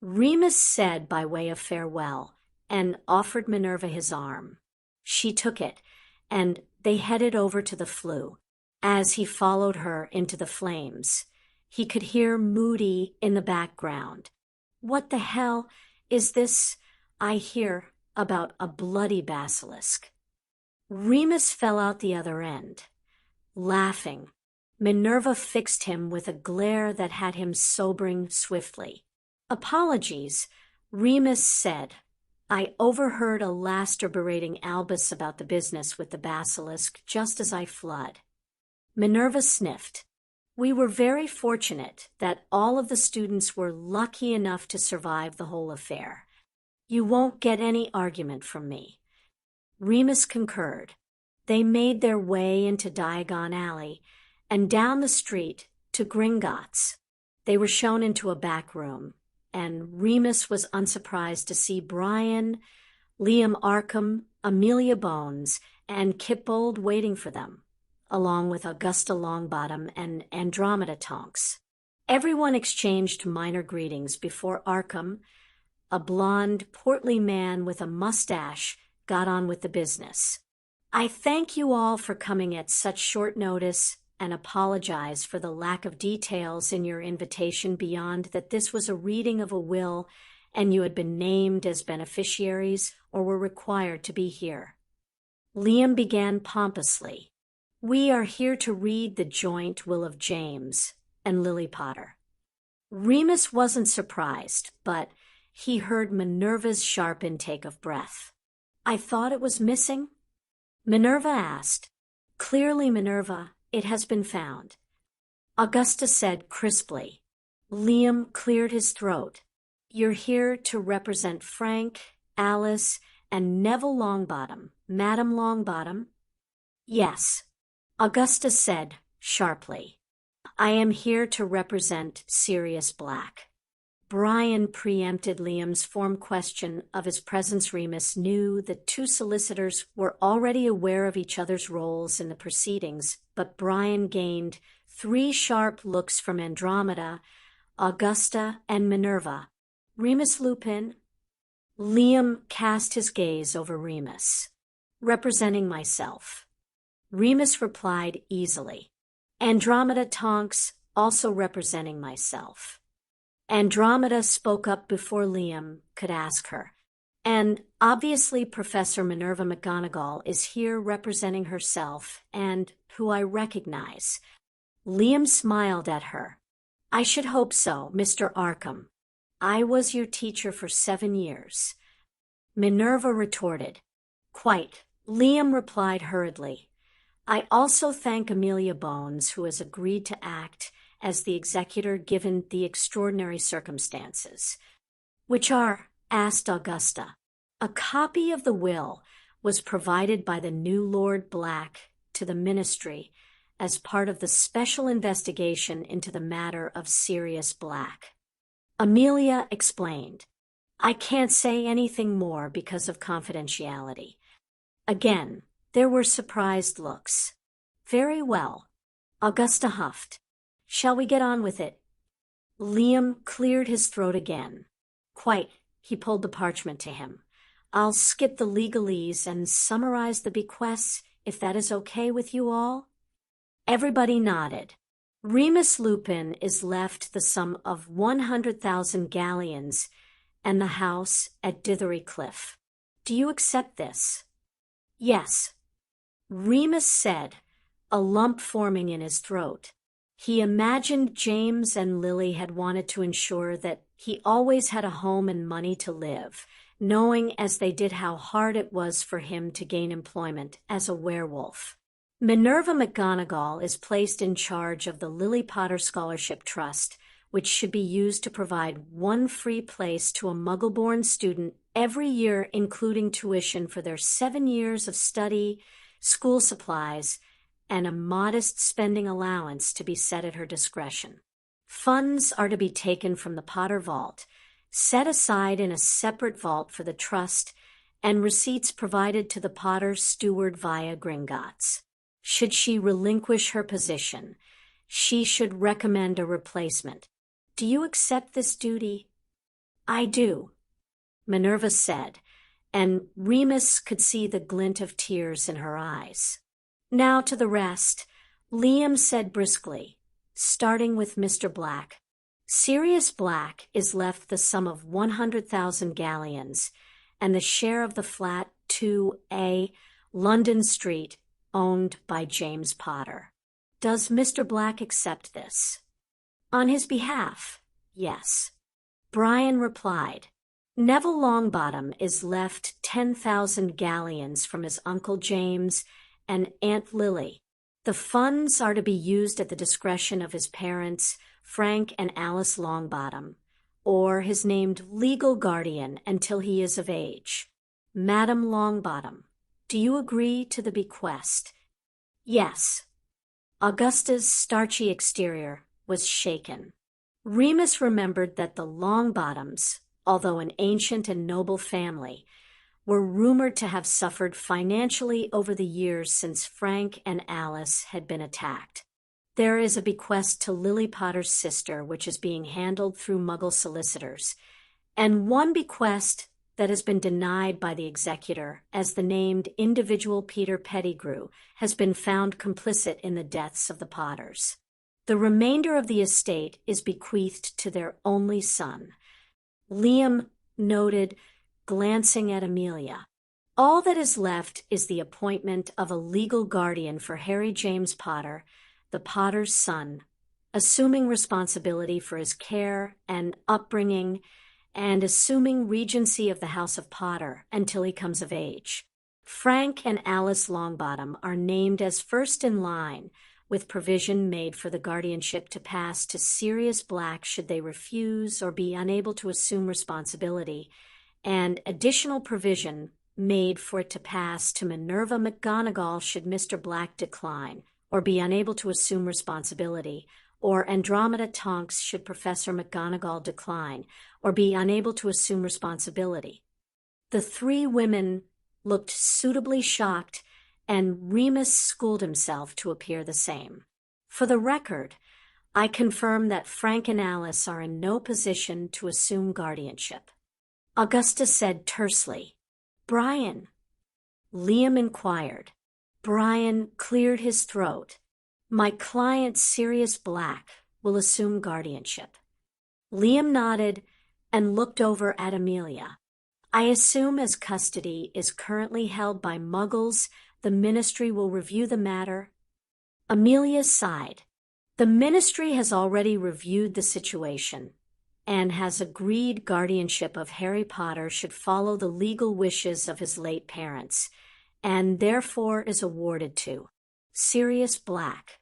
Remus said by way of farewell, and offered Minerva his arm. She took it, and they headed over to the flue. As he followed her into the flames, he could hear Moody in the background. What the hell is this I hear about a bloody basilisk? Remus fell out the other end, laughing. Minerva fixed him with a glare that had him sobering swiftly. Apologies, Remus said. I overheard Alaster berating Albus about the business with the basilisk just as I fled. Minerva sniffed. We were very fortunate that all of the students were lucky enough to survive the whole affair. You won't get any argument from me. Remus concurred. They made their way into Diagon Alley and down the street to Gringotts. They were shown into a back room, and Remus was unsurprised to see Brian, Liam Arkham, Amelia Bones, and Kip Bold waiting for them, along with Augusta Longbottom and Andromeda Tonks. Everyone exchanged minor greetings before Arkham, a blond, portly man with a mustache, got on with the business. I thank you all for coming at such short notice and apologize for the lack of details in your invitation beyond that this was a reading of a will and you had been named as beneficiaries or were required to be here. Liam began pompously. We are here to read the joint will of James and Lily Potter. Remus wasn't surprised, but he heard Minerva's sharp intake of breath. I thought it was missing? Minerva asked. Clearly, Minerva, it has been found. Augusta said crisply. Liam cleared his throat. You're here to represent Frank, Alice, and Neville Longbottom, Madam Longbottom? Yes, Augusta said sharply. I am here to represent Sirius Black. Brian preempted Liam's form question of his presence. Remus knew the two solicitors were already aware of each other's roles in the proceedings, but Brian gained 3 sharp looks from Andromeda, Augusta, and Minerva. Remus Lupin? Liam cast his gaze over Remus. Representing myself. Remus replied easily. Andromeda Tonks, also representing myself. Andromeda spoke up before Liam could ask her. And obviously Professor Minerva McGonagall is here representing herself, and who I recognize. Liam smiled at her. I should hope so, Mr. Arkham. I was your teacher for 7 years. Minerva retorted. Quite. Liam replied hurriedly. I also thank Amelia Bones, who has agreed to act as the executor given the extraordinary circumstances. Which are? Asked Augusta. A copy of the will was provided by the new Lord Black to the Ministry as part of the special investigation into the matter of Sirius Black. Amelia explained. I can't say anything more because of confidentiality. Again, there were surprised looks. Very well. Augusta huffed. Shall we get on with it? Liam cleared his throat again. Quite. He pulled the parchment to him. I'll skip the legalese and summarize the bequests, if that is okay with you all. Everybody nodded. Remus Lupin is left the sum of 100,000 galleons and the house at Dithery Cliff. Do you accept this? Yes. Remus said, a lump forming in his throat. He imagined James and Lily had wanted to ensure that he always had a home and money to live, knowing as they did how hard it was for him to gain employment as a werewolf. Minerva McGonagall is placed in charge of the Lily Potter Scholarship Trust, which should be used to provide 1 free place to a Muggle-born student every year, including tuition for their 7 years of study, school supplies, and a modest spending allowance to be set at her discretion. Funds are to be taken from the Potter Vault, set aside in a separate vault for the trust, and receipts provided to the Potter steward via Gringotts. Should she relinquish her position, she should recommend a replacement. Do you accept this duty? I do, Minerva said, and Remus could see the glint of tears in her eyes. Now to the rest, Liam said briskly, starting with Mr. Black. Sirius Black is left the sum of 100,000 galleons and the share of the flat 2A, London Street, owned by James Potter. Does Mr. Black accept this? On his behalf, yes. Brian replied. Neville Longbottom is left 10,000 galleons from his Uncle James and Aunt Lily. The funds are to be used at the discretion of his parents, Frank and Alice Longbottom, or his named legal guardian until he is of age. Madam Longbottom, do you agree to the bequest? Yes. Augusta's starchy exterior was shaken. Remus remembered that the Longbottoms, although an ancient and noble family, were rumored to have suffered financially over the years since Frank and Alice had been attacked. There is a bequest to Lily Potter's sister, which is being handled through Muggle solicitors, and one bequest that has been denied by the executor, as the named individual Peter Pettigrew has been found complicit in the deaths of the Potters. The remainder of the estate is bequeathed to their only son. Liam noted, glancing at Amelia. All that is left is the appointment of a legal guardian for Harry James Potter, the Potter's son, assuming responsibility for his care and upbringing, and assuming regency of the House of Potter until he comes of age. Frank and Alice Longbottom are named as first in line, with provision made for the guardianship to pass to Sirius Black should they refuse or be unable to assume responsibility, and additional provision made for it to pass to Minerva McGonagall should Mr. Black decline or be unable to assume responsibility, or Andromeda Tonks should Professor McGonagall decline or be unable to assume responsibility. The three women looked suitably shocked, and Remus schooled himself to appear the same. For the record, I confirm that Frank and Alice are in no position to assume guardianship. Augusta said tersely. Brian? Liam inquired. Brian cleared his throat. My client, Sirius Black, will assume guardianship. Liam nodded and looked over at Amelia. I assume as custody is currently held by Muggles, the Ministry will review the matter. Amelia sighed. The Ministry has already reviewed the situation and has agreed guardianship of Harry Potter should follow the legal wishes of his late parents, and therefore is awarded to Sirius Black.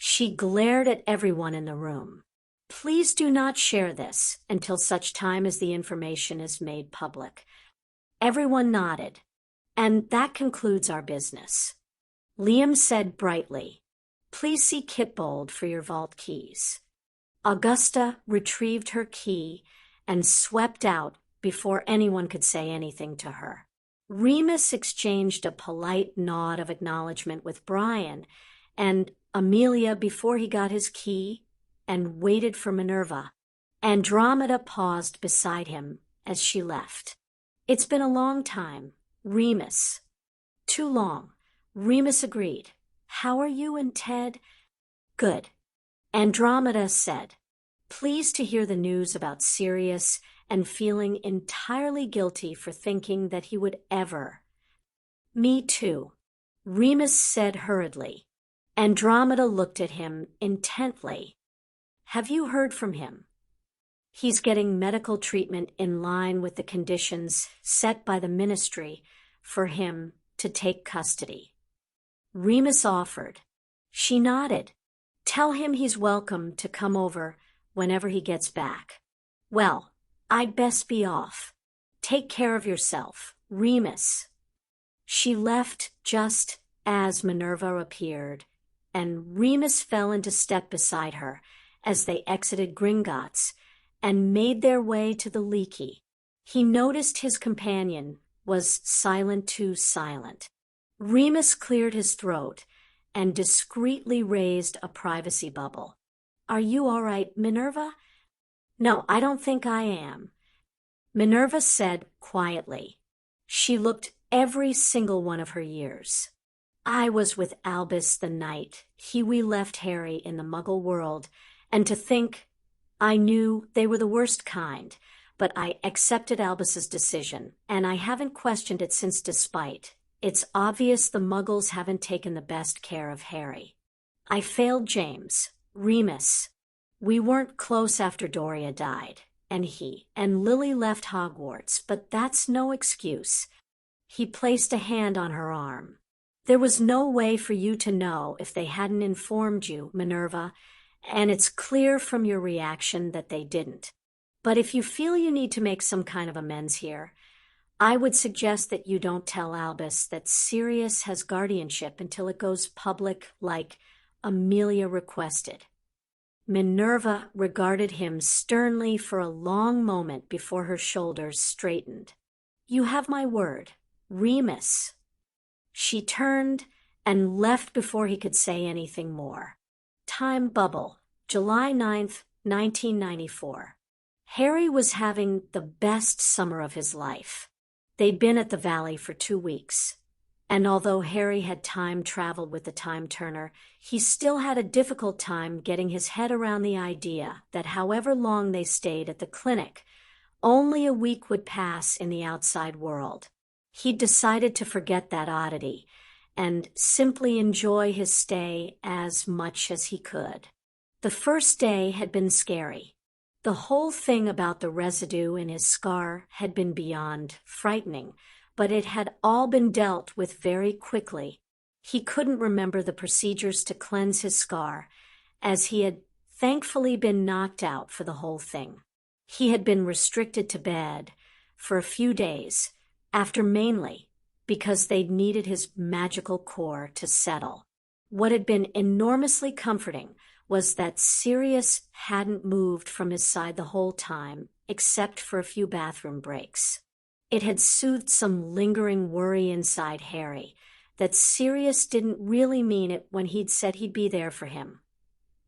She glared at everyone in the room. Please do not share this until such time as the information is made public. Everyone nodded. And that concludes our business. Liam said brightly, Please see Kitbold for your vault keys. Augusta retrieved her key and swept out before anyone could say anything to her. Remus exchanged a polite nod of acknowledgement with Brian and Amelia before he got his key and waited for Minerva. Andromeda paused beside him as she left. It's been a long time, Remus. Too long. Remus agreed. How are you and Ted? Good. Andromeda said, pleased to hear the news about Sirius and feeling entirely guilty for thinking that he would ever. Me too, Remus said hurriedly. Andromeda looked at him intently. Have you heard from him? He's getting medical treatment in line with the conditions set by the Ministry for him to take custody. Remus offered. She nodded. Tell him he's welcome to come over whenever he gets back. Well, I'd best be off. Take care of yourself, Remus. She left just as Minerva appeared, and Remus fell into step beside her as they exited Gringotts and made their way to the Leaky. He noticed his companion was silent too silent. Remus cleared his throat and discreetly raised a privacy bubble. Are you all right, Minerva? No, I don't think I am, Minerva said quietly. She looked every single one of her years. I was with Albus the night we left Harry in the Muggle world, and to think I knew they were the worst kind, but I accepted Albus's decision, and I haven't questioned it since despite. It's obvious the Muggles haven't taken the best care of Harry. I failed James, Remus. We weren't close after Doria died, and he and Lily left Hogwarts, but that's no excuse. He placed a hand on her arm. There was no way for you to know if they hadn't informed you, Minerva, and it's clear from your reaction that they didn't. But if you feel you need to make some kind of amends here, I would suggest that you don't tell Albus that Sirius has guardianship until it goes public like Amelia requested. Minerva regarded him sternly for a long moment before her shoulders straightened. You have my word, Remus. She turned and left before he could say anything more. Time bubble, July 9th, 1994. Harry was having the best summer of his life. They'd been at the Valley for 2 weeks, and although Harry had time traveled with the Time Turner, he still had a difficult time getting his head around the idea that however long they stayed at the clinic, only a week would pass in the outside world. He'd decided to forget that oddity and simply enjoy his stay as much as he could. The first day had been scary. The whole thing about the residue in his scar had been beyond frightening, but it had all been dealt with very quickly. He couldn't remember the procedures to cleanse his scar, as he had thankfully been knocked out for the whole thing. He had been restricted to bed for a few days, after mainly because they'd needed his magical core to settle. What had been enormously comforting was that Sirius hadn't moved from his side the whole time, except for a few bathroom breaks. It had soothed some lingering worry inside Harry that Sirius didn't really mean it when he'd said he'd be there for him.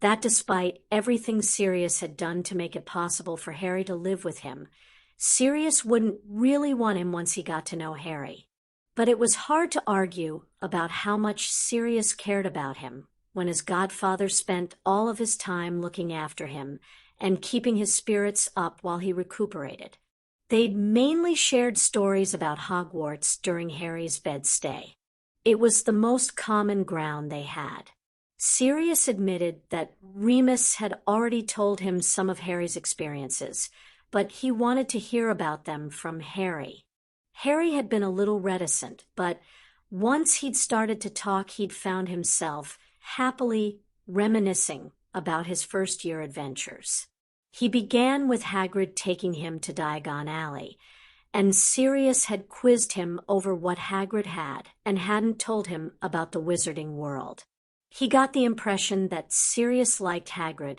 That despite everything Sirius had done to make it possible for Harry to live with him, Sirius wouldn't really want him once he got to know Harry. But it was hard to argue about how much Sirius cared about him when his godfather spent all of his time looking after him and keeping his spirits up while he recuperated. They'd mainly shared stories about Hogwarts during Harry's bed stay. It was the most common ground they had. Sirius admitted that Remus had already told him some of Harry's experiences, but he wanted to hear about them from Harry. Harry had been a little reticent, but once he'd started to talk, he'd found himself happily reminiscing about his first-year adventures. He began with Hagrid taking him to Diagon Alley, and Sirius had quizzed him over what Hagrid had and hadn't told him about the wizarding world. He got the impression that Sirius liked Hagrid,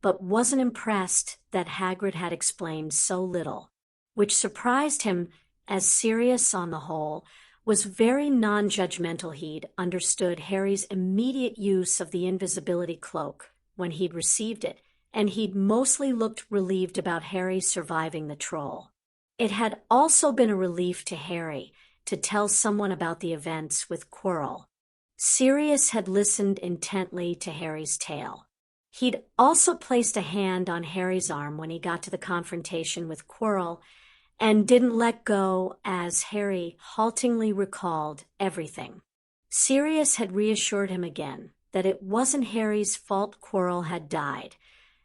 but wasn't impressed that Hagrid had explained so little, which surprised him, as Sirius, on the whole, was very non-judgmental. He'd understood Harry's immediate use of the invisibility cloak when he'd received it, and he'd mostly looked relieved about Harry surviving the troll. It had also been a relief to Harry to tell someone about the events with Quirrell. Sirius had listened intently to Harry's tale. He'd also placed a hand on Harry's arm when he got to the confrontation with Quirrell and didn't let go as Harry haltingly recalled everything. Sirius had reassured him again that it wasn't Harry's fault Quirrell had died,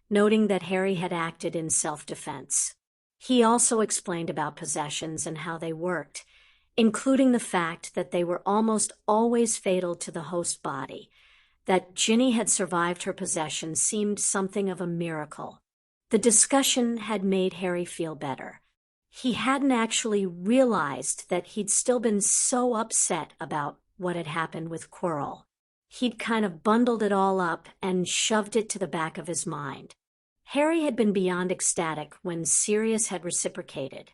noting that Harry had acted in self-defense. He also explained about possessions and how they worked, including the fact that they were almost always fatal to the host body. That Ginny had survived her possession seemed something of a miracle. The discussion had made Harry feel better. He hadn't actually realized that he'd still been so upset about what had happened with Quirrell. He'd kind of bundled it all up and shoved it to the back of his mind. Harry had been beyond ecstatic when Sirius had reciprocated,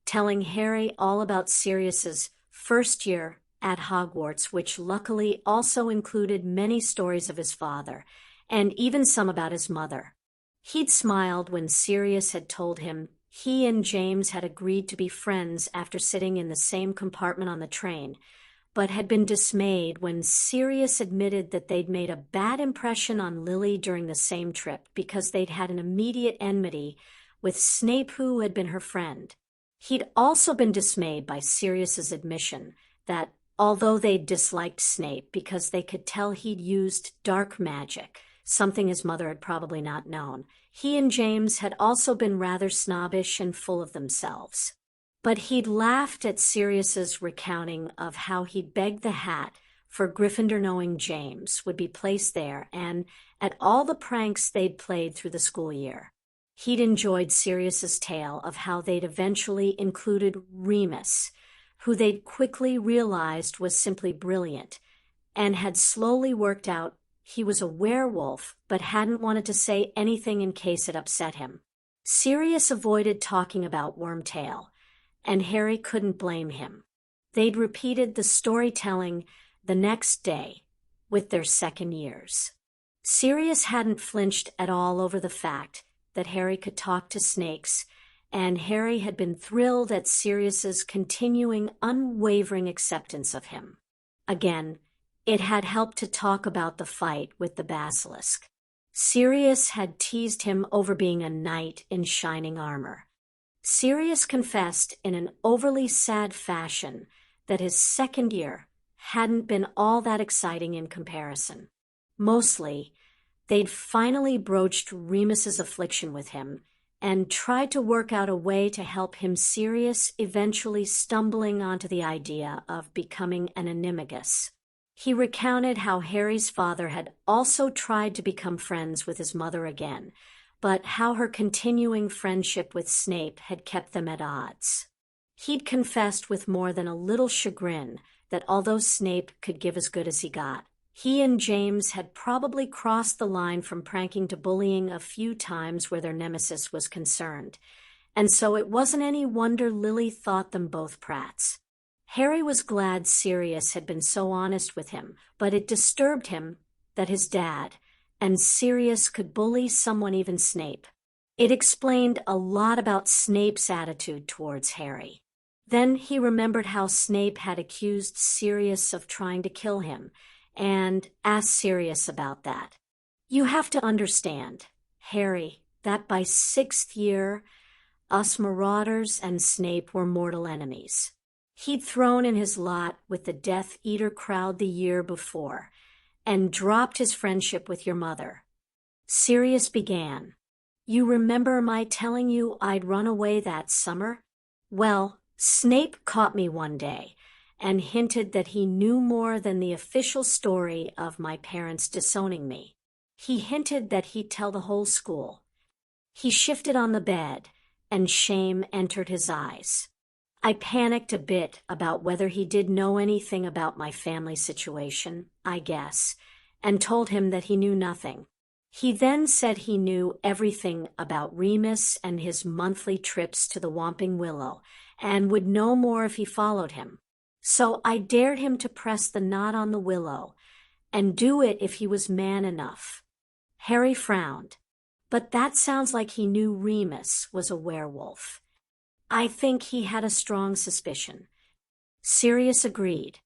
telling Harry all about Sirius's first year at Hogwarts, which luckily also included many stories of his father, and even some about his mother. He'd smiled when Sirius had told him he and James had agreed to be friends after sitting in the same compartment on the train, but had been dismayed when Sirius admitted that they'd made a bad impression on Lily during the same trip because they'd had an immediate enmity with Snape, who had been her friend. He'd also been dismayed by Sirius's admission that although they disliked Snape because they could tell he'd used dark magic, something his mother had probably not known, he and James had also been rather snobbish and full of themselves. But he'd laughed at Sirius's recounting of how he'd begged the hat for Gryffindor knowing James would be placed there, and at all the pranks they'd played through the school year. He'd enjoyed Sirius's tale of how they'd eventually included Remus, who they'd quickly realized was simply brilliant, and had slowly worked out he was a werewolf but hadn't wanted to say anything in case it upset him. Sirius avoided talking about Wormtail, and Harry couldn't blame him. They'd repeated the storytelling the next day with their second years. Sirius hadn't flinched at all over the fact that Harry could talk to snakes, and Harry had been thrilled at Sirius's continuing unwavering acceptance of him. Again, it had helped to talk about the fight with the basilisk. Sirius had teased him over being a knight in shining armor. Sirius confessed in an overly sad fashion that his second year hadn't been all that exciting in comparison. Mostly, they'd finally broached Remus's affliction with him and tried to work out a way to help him. Sirius eventually stumbling onto the idea of becoming an animagus. He recounted how Harry's father had also tried to become friends with his mother again, but how her continuing friendship with Snape had kept them at odds. He'd confessed with more than a little chagrin that although Snape could give as good as he got, He and James had probably crossed the line from pranking to bullying a few times where their nemesis was concerned, and so it wasn't any wonder Lily thought them both prats. Harry was glad Sirius had been so honest with him, but it disturbed him that his dad and Sirius could bully someone, even Snape. It explained a lot about Snape's attitude towards Harry. Then he remembered how Snape had accused Sirius of trying to kill him, and asked Sirius about that. You have to understand, Harry, that by 6th year, us Marauders and Snape were mortal enemies. He'd thrown in his lot with the Death Eater crowd the year before, and dropped his friendship with your mother. Sirius began. You remember my telling you I'd run away that summer? Well, Snape caught me one day, and hinted that he knew more than the official story of my parents disowning me. He hinted that he'd tell the whole school. He shifted on the bed, and shame entered his eyes. I panicked a bit about whether he did know anything about my family situation, I guess, and told him that he knew nothing. He then said he knew everything about Remus and his monthly trips to the Whomping Willow, and would know more if he followed him. So I dared him to press the knot on the willow, and do it if he was man enough. Harry frowned. But that sounds like he knew Remus was a werewolf. I think he had a strong suspicion. Sirius agreed.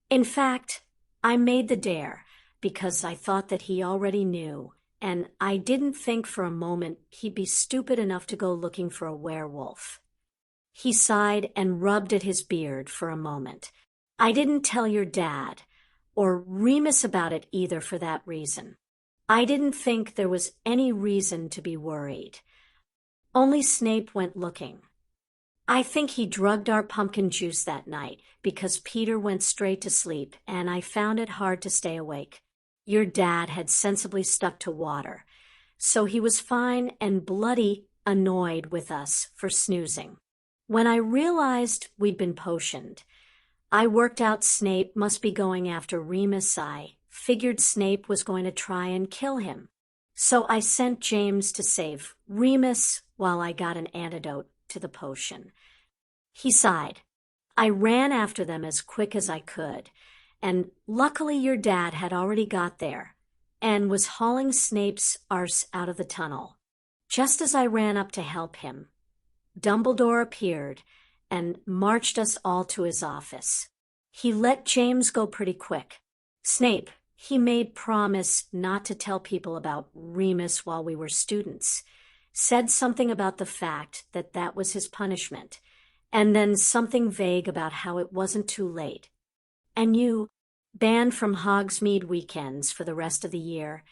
In fact, I made the dare, because I thought that he already knew, and I didn't think for a moment he'd be stupid enough to go looking for a werewolf. He sighed and rubbed at his beard for a moment. I didn't tell your dad, or Remus about it either for that reason. I didn't think there was any reason to be worried. Only Snape went looking. I think he drugged our pumpkin juice that night because Peter went straight to sleep, and I found it hard to stay awake. Your dad had sensibly stuck to water, so he was fine and bloody annoyed with us for snoozing. When I realized we'd been potioned, I worked out Snape must be going after Remus. I figured Snape was going to try and kill him. So I sent James to save Remus while I got an antidote to the potion. He sighed. I ran after them as quick as I could, and luckily your dad had already got there and was hauling Snape's arse out of the tunnel. Just as I ran up to help him, Dumbledore appeared and marched us all to his office. He let James go pretty quick. Snape, he made promise not to tell people about Remus while we were students, said something about the fact that that was his punishment, and then something vague about how it wasn't too late. And you, banned from Hogsmeade weekends for the rest of the year,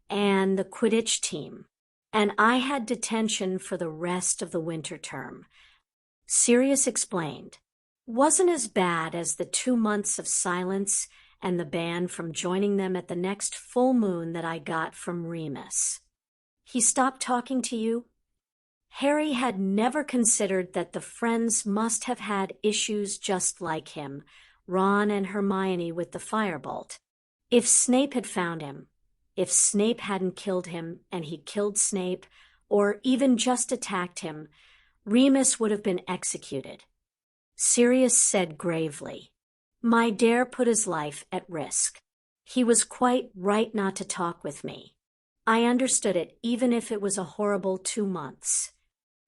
and the Quidditch team. And I had detention for the rest of the winter term. Sirius explained. Wasn't as bad as the 2 months of silence and the ban from joining them at the next full moon that I got from Remus. He stopped talking to you? Harry had never considered that the friends must have had issues just like him, Ron and Hermione with the firebolt. If Snape had found him, if Snape hadn't killed him and he killed Snape, or even just attacked him, Remus would have been executed. Sirius said gravely, My dare put his life at risk. He was quite right not to talk with me. I understood it even if it was a horrible 2 months.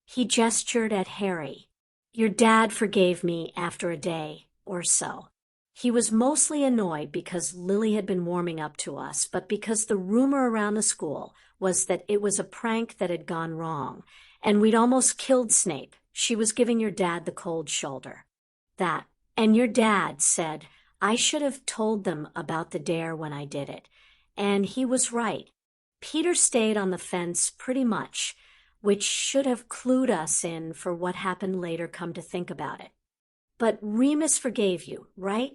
He gestured at Harry. Your dad forgave me after a day or so. He was mostly annoyed because Lily had been warming up to us, but because the rumor around the school was that it was a prank that had gone wrong, and we'd almost killed Snape. She was giving your dad the cold shoulder. That, and your dad said I should have told them about the dare when I did it, and he was right. Peter stayed on the fence pretty much, which should have clued us in for what happened later, come to think about it. But Remus forgave you, right?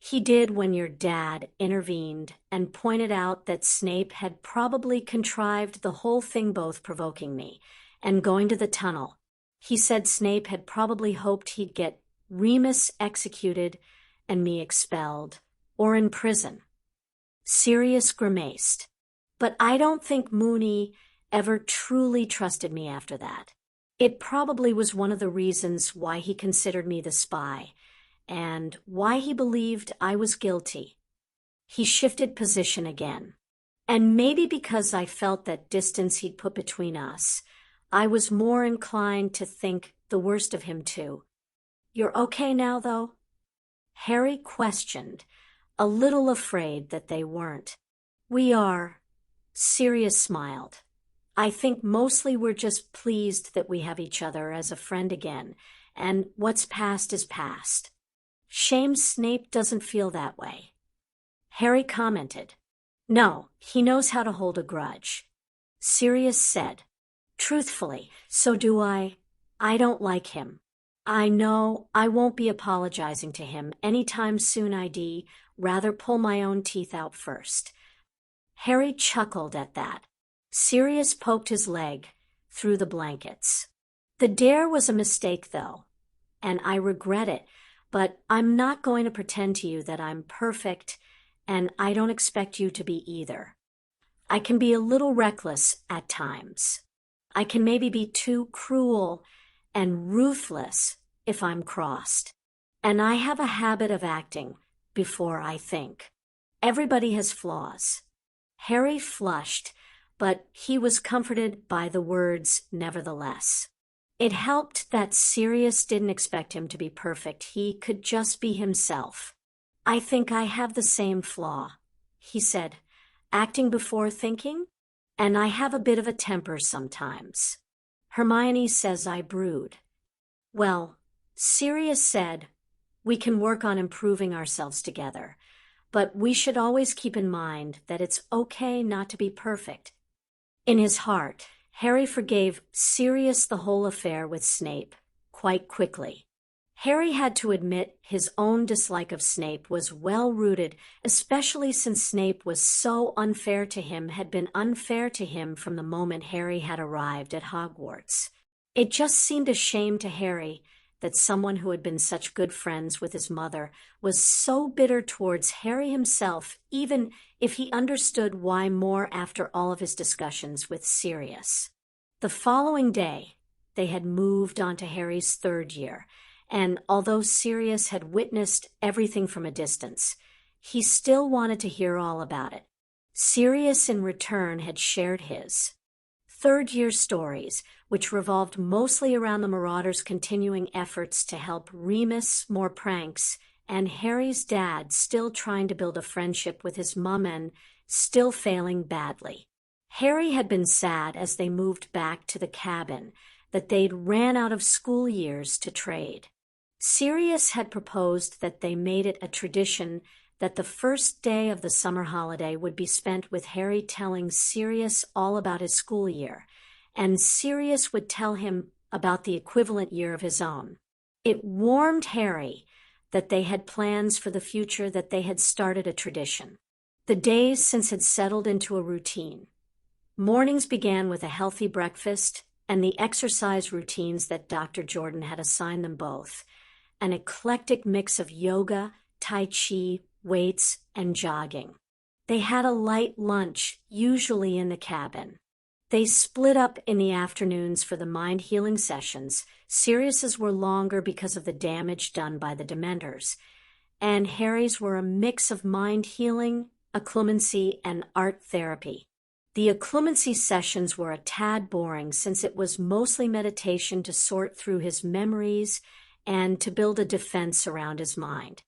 He did when your dad intervened and pointed out that Snape had probably contrived the whole thing, both provoking me and going to the tunnel. He said Snape had probably hoped he'd get Remus executed and me expelled or in prison. Sirius grimaced. But I don't think Mooney ever truly trusted me after that. It probably was one of the reasons why he considered me the spy, and why he believed I was guilty. He shifted position again. And maybe because I felt that distance he'd put between us, I was more inclined to think the worst of him too. You're okay now, though? Harry questioned, a little afraid that they weren't. We are. Sirius smiled. I think mostly we're just pleased that we have each other as a friend again, and what's past is past. Shame Snape doesn't feel that way. Harry commented. No, he knows how to hold a grudge. Sirius said. Truthfully, so do I. I don't like him. I know I won't be apologizing to him anytime soon. I'd rather pull my own teeth out first. Harry chuckled at that. Sirius poked his leg through the blankets. The dare was a mistake, though, and I regret it, but I'm not going to pretend to you that I'm perfect, and I don't expect you to be either. I can be a little reckless at times. I can maybe be too cruel and ruthless if I'm crossed. And I have a habit of acting before I think. Everybody has flaws. Harry flushed, but he was comforted by the words nevertheless. It helped that Sirius didn't expect him to be perfect. He could just be himself. I think I have the same flaw, he said, acting before thinking, and I have a bit of a temper sometimes. Hermione says I brood. Well, Sirius said, we can work on improving ourselves together, but we should always keep in mind that it's okay not to be perfect. In his heart, Harry forgave Sirius the whole affair with Snape quite quickly. Harry had to admit his own dislike of Snape was well-rooted, especially since Snape was so unfair to him, had been unfair to him from the moment Harry had arrived at Hogwarts. It just seemed a shame to Harry that someone who had been such good friends with his mother was so bitter towards Harry himself, even if he understood why more after all of his discussions with Sirius. The following day, they had moved on to Harry's third year, and although Sirius had witnessed everything from a distance, he still wanted to hear all about it. Sirius, in return, had shared his third-year stories, which revolved mostly around the Marauders' continuing efforts to help Remus, more pranks, and Harry's dad still trying to build a friendship with his mom and still failing badly. Harry had been sad as they moved back to the cabin that they'd ran out of school years to trade. Sirius had proposed that they made it a tradition that the first day of the summer holiday would be spent with Harry telling Sirius all about his school year, and Sirius would tell him about the equivalent year of his own. It warmed Harry that they had plans for the future, that they had started a tradition. The days since had settled into a routine. Mornings began with a healthy breakfast and the exercise routines that Dr. Jordan had assigned them both, an eclectic mix of yoga, tai chi, weights, and jogging. They had a light lunch, usually in the cabin. They split up in the afternoons for the mind-healing sessions. Sirius's were longer because of the damage done by the Dementors, and Harry's were a mix of mind-healing, occlumency, and art therapy. The occlumency sessions were a tad boring since it was mostly meditation to sort through his memories and to build a defense around his mind.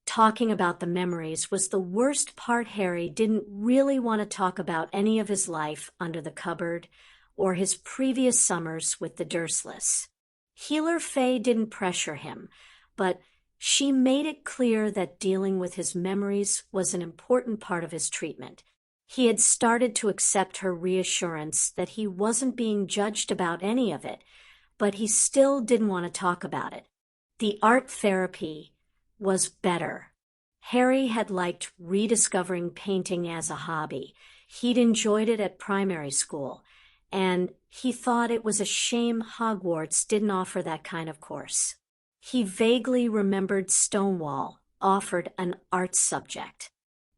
Talking about the memories was the worst part. Harry didn't really want to talk about any of his life under the cupboard or his previous summers with the Dursleys. Healer Faye didn't pressure him, but she made it clear that dealing with his memories was an important part of his treatment. He had started to accept her reassurance that he wasn't being judged about any of it, but he still didn't want to talk about it. The art therapy was better. Harry had liked rediscovering painting as a hobby. He'd enjoyed it at primary school, and he thought it was a shame Hogwarts didn't offer that kind of course. He vaguely remembered Stonewall offered an art subject.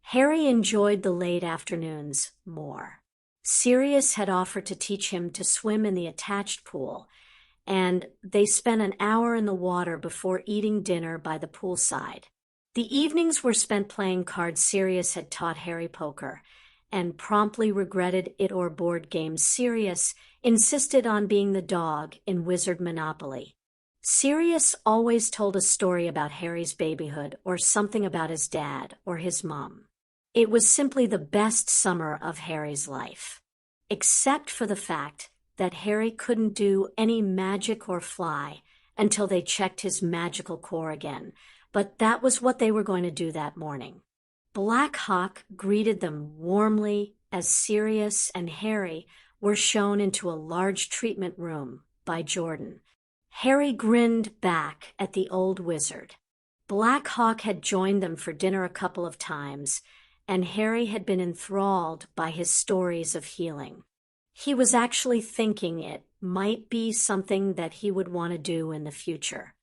Harry enjoyed the late afternoons more. Sirius had offered to teach him to swim in the attached pool, and they spent an hour in the water before eating dinner by the poolside. The evenings were spent playing cards. Sirius had taught Harry poker, and promptly regretted it, or board games. Sirius insisted on being the dog in Wizard Monopoly. Sirius always told a story about Harry's babyhood, or something about his dad or his mom. It was simply the best summer of Harry's life, except for the fact that Harry couldn't do any magic or fly until they checked his magical core again, but that was what they were going to do that morning. Black Hawk greeted them warmly as Sirius and Harry were shown into a large treatment room by Jordan. Harry grinned back at the old wizard. Black Hawk had joined them for dinner a couple of times, and Harry had been enthralled by his stories of healing. He was actually thinking it might be something that he would want to do in the future.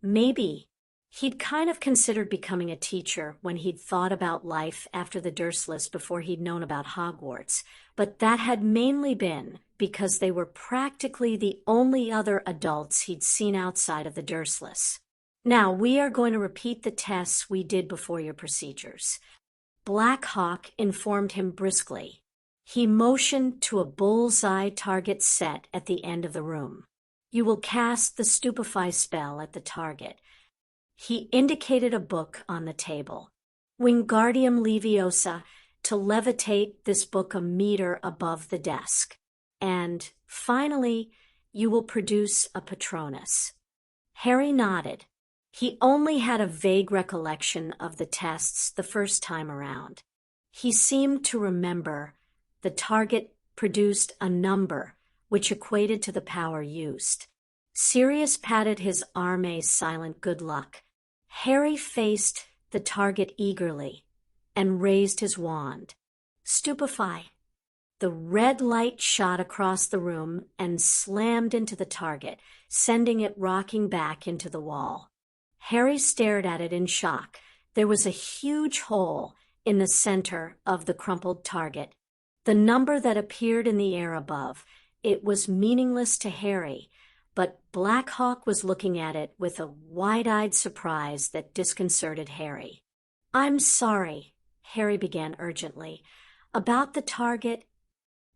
Maybe. He'd kind of considered becoming a teacher when he'd thought about life after the Dursleys before he'd known about Hogwarts, but that had mainly been because they were practically the only other adults he'd seen outside of the Dursleys. Now, we are going to repeat the tests we did before your procedures. Black Hawk informed him briskly. He motioned to a bullseye target set at the end of the room. You will cast the Stupefy spell at the target. He indicated a book on the table. Wingardium Leviosa, to levitate this book a meter above the desk. And, finally, you will produce a Patronus. Harry nodded. He only had a vague recollection of the tests the first time around. He seemed to remember the target produced a number which equated to the power used. Sirius patted his arm. A silent good luck. Harry faced the target eagerly and raised his wand. Stupefy. The red light shot across the room and slammed into the target, sending it rocking back into the wall. Harry stared at it in shock. There was a huge hole in the center of the crumpled target. The number that appeared in the air above, it was meaningless to Harry, but Black Hawk was looking at it with a wide-eyed surprise that disconcerted Harry. I'm sorry, Harry began urgently. About the target?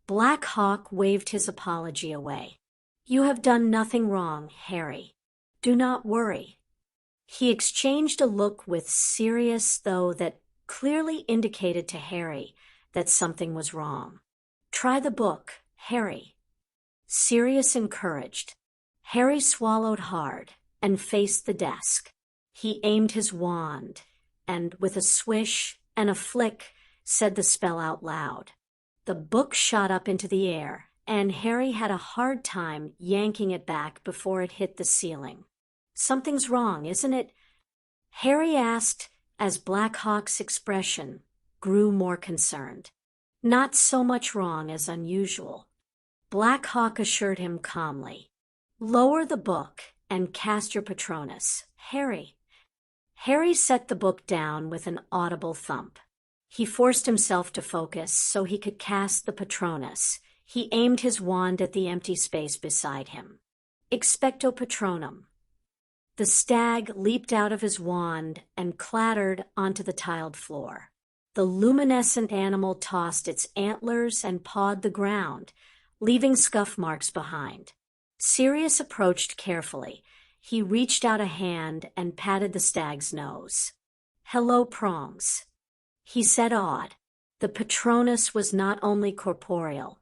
Black Hawk waved his apology away. You have done nothing wrong, Harry. Do not worry. He exchanged a look with Sirius, though, that clearly indicated to Harry that something was wrong. Try the book, Harry. Sirius encouraged. Harry swallowed hard and faced the desk. He aimed his wand and, with a swish and a flick, said the spell out loud. The book shot up into the air, and Harry had a hard time yanking it back before it hit the ceiling. Something's wrong, isn't it? Harry asked as Black Hawk's expression grew more concerned. Not so much wrong as unusual. Black Hawk assured him calmly. Lower the book and cast your Patronus, Harry. Harry set the book down with an audible thump. He forced himself to focus so he could cast the Patronus. He aimed his wand at the empty space beside him. Expecto Patronum. The stag leaped out of his wand and clattered onto the tiled floor. The luminescent animal tossed its antlers and pawed the ground, leaving scuff marks behind. Sirius approached carefully. He reached out a hand and patted the stag's nose. Hello, prongs. He said, awed. The Patronus was not only corporeal,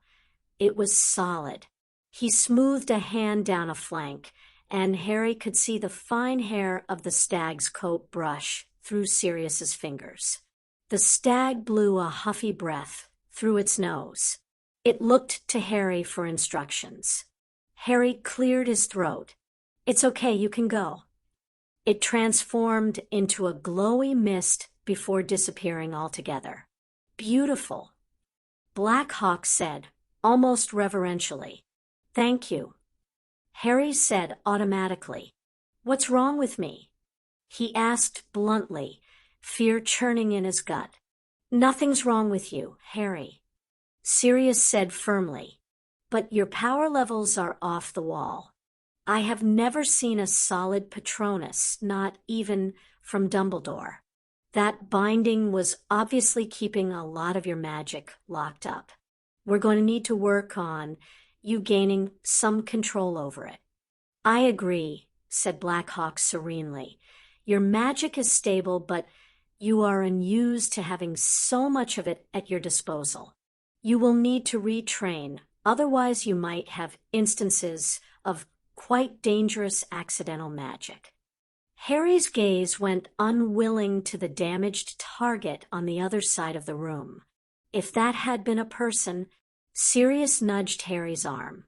it was solid. He smoothed a hand down a flank, and Harry could see the fine hair of the stag's coat brush through Sirius's fingers. The stag blew a huffy breath through its nose. It looked to Harry for instructions. Harry cleared his throat. It's okay, you can go. It transformed into a glowy mist before disappearing altogether. Beautiful. Black Hawk said, almost reverentially. Thank you. Harry said automatically, What's wrong with me? He asked bluntly, fear churning in his gut. Nothing's wrong with you, Harry, Sirius said firmly. But your power levels are off the wall. I have never seen a solid Patronus, not even from Dumbledore. That binding was obviously keeping a lot of your magic locked up. We're going to need to work on you gaining some control over it. I agree, said Black Hawk serenely. Your magic is stable, but you are unused to having so much of it at your disposal. You will need to retrain, otherwise you might have instances of quite dangerous accidental magic. Harry's gaze went unwilling to the damaged target on the other side of the room. If that had been a person, Sirius nudged Harry's arm.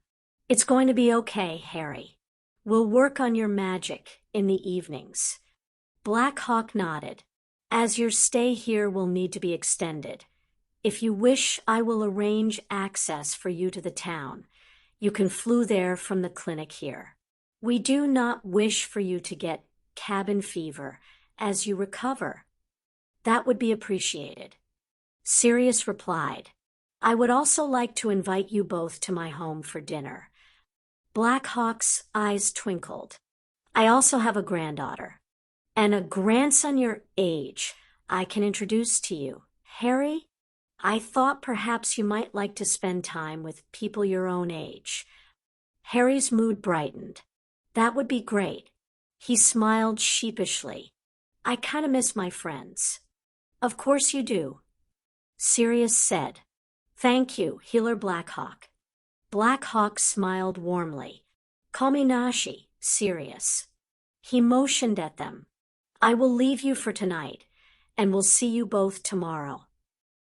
It's going to be okay, Harry. We'll work on your magic in the evenings. Black Hawk nodded. As your stay here will need to be extended. If you wish, I will arrange access for you to the town. You can flew there from the clinic here. We do not wish for you to get cabin fever as you recover. That would be appreciated. Sirius replied. I would also like to invite you both to my home for dinner. Black Hawk's eyes twinkled. I also have a granddaughter. And a grandson your age I can introduce to you. Harry, I thought perhaps you might like to spend time with people your own age. Harry's mood brightened. That would be great. He smiled sheepishly. I kind of miss my friends. Of course you do, Sirius said. Thank you, Healer Blackhawk. Blackhawk smiled warmly. Call me Nashi, Sirius. He motioned at them. I will leave you for tonight, and will see you both tomorrow.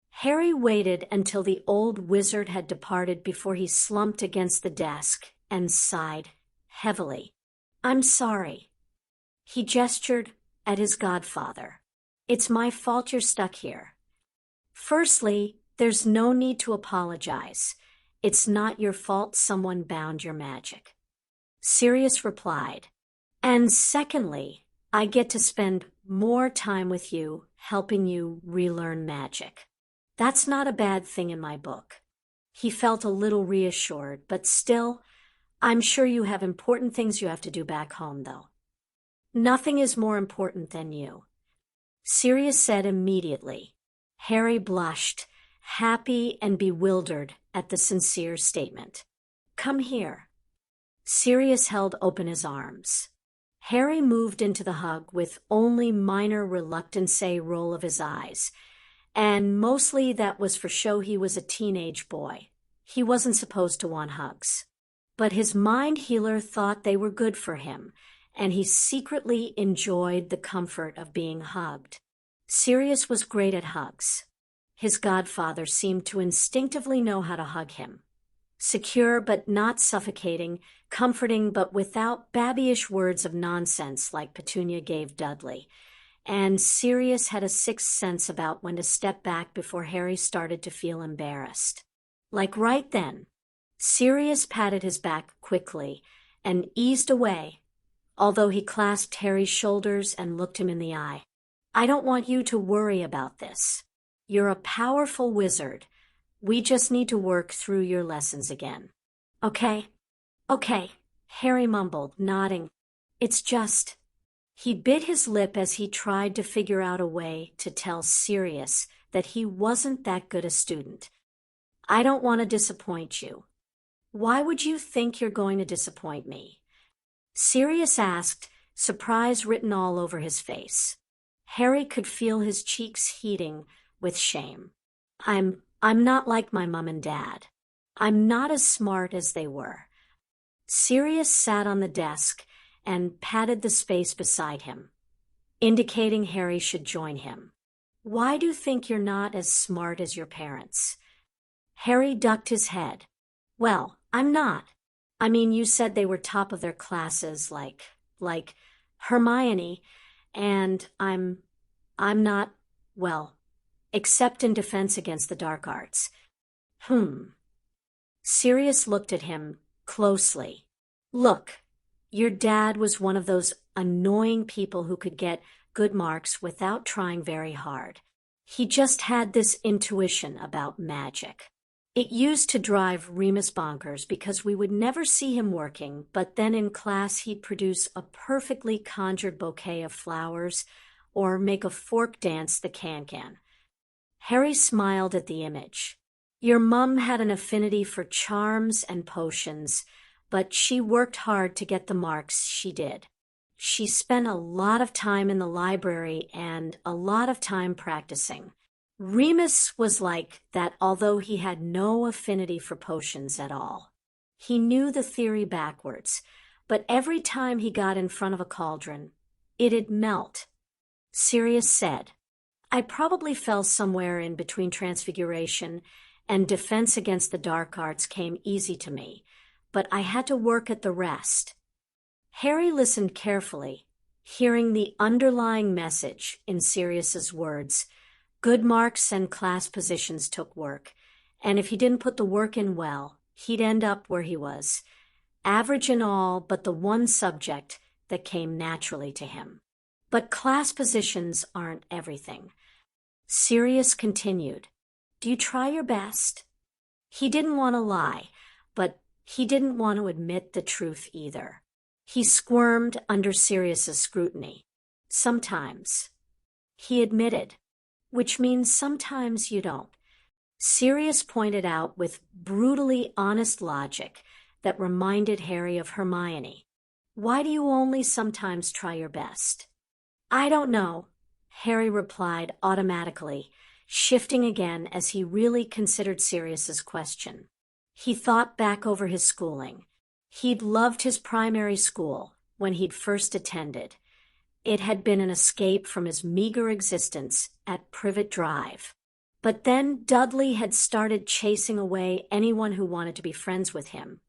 Harry waited until the old wizard had departed before he slumped against the desk and sighed heavily. I'm sorry. He gestured at his godfather. It's my fault you're stuck here. Firstly, there's no need to apologize. It's not your fault someone bound your magic. Sirius replied. And secondly, I get to spend more time with you, helping you relearn magic. That's not a bad thing in my book. He felt a little reassured, but still, I'm sure you have important things you have to do back home, though. Nothing is more important than you, Sirius said immediately. Harry blushed, happy and bewildered at the sincere statement. Come here. Sirius held open his arms. Harry moved into the hug with only minor reluctance roll of his eyes, and mostly that was for show he was a teenage boy. He wasn't supposed to want hugs. But his mind healer thought they were good for him, and he secretly enjoyed the comfort of being hugged. Sirius was great at hugs. His godfather seemed to instinctively know how to hug him. Secure but not suffocating, comforting but without babyish words of nonsense like Petunia gave Dudley. And Sirius had a sixth sense about when to step back before Harry started to feel embarrassed. Like right then, Sirius patted his back quickly and eased away, although he clasped Harry's shoulders and looked him in the eye. I don't want you to worry about this. You're a powerful wizard. We just need to work through your lessons again. Okay? Okay, Harry mumbled, nodding. It's just... He bit his lip as he tried to figure out a way to tell Sirius that he wasn't that good a student. I don't want to disappoint you. Why would you think you're going to disappoint me? Sirius asked, surprise written all over his face. Harry could feel his cheeks heating with shame. I'm not like my mom and dad. I'm not as smart as they were. Sirius sat on the desk and patted the space beside him, indicating Harry should join him. Why do you think you're not as smart as your parents? Harry ducked his head. Well, I'm not. I mean, you said they were top of their classes like Hermione, and I'm not, well, except in defense against the dark arts. Sirius looked at him closely. Look, your dad was one of those annoying people who could get good marks without trying very hard. He just had this intuition about magic. It used to drive Remus bonkers because we would never see him working, but then in class he'd produce a perfectly conjured bouquet of flowers or make a fork dance the can-can. Harry smiled at the image. Your mum had an affinity for charms and potions, but she worked hard to get the marks she did. She spent a lot of time in the library and a lot of time practicing. Remus was like that, although he had no affinity for potions at all. He knew the theory backwards, but every time he got in front of a cauldron, it'd melt. Sirius said, I probably fell somewhere in between Transfiguration and Defense Against the Dark Arts came easy to me, but I had to work at the rest. Harry listened carefully, hearing the underlying message in Sirius's words. Good marks and class positions took work, and if he didn't put the work in well, he'd end up where he was, average in all but the one subject that came naturally to him. But class positions aren't everything. Sirius continued, Do you try your best? He didn't want to lie, but he didn't want to admit the truth either. He squirmed under Sirius's scrutiny. Sometimes. He admitted, which means sometimes you don't. Sirius pointed out with brutally honest logic that reminded Harry of Hermione. Why do you only sometimes try your best? I don't know, Harry replied automatically, shifting again as he really considered Sirius's question. He thought back over his schooling. He'd loved his primary school when he'd first attended. It had been an escape from his meager existence at Privet Drive. But then Dudley had started chasing away anyone who wanted to be friends with him,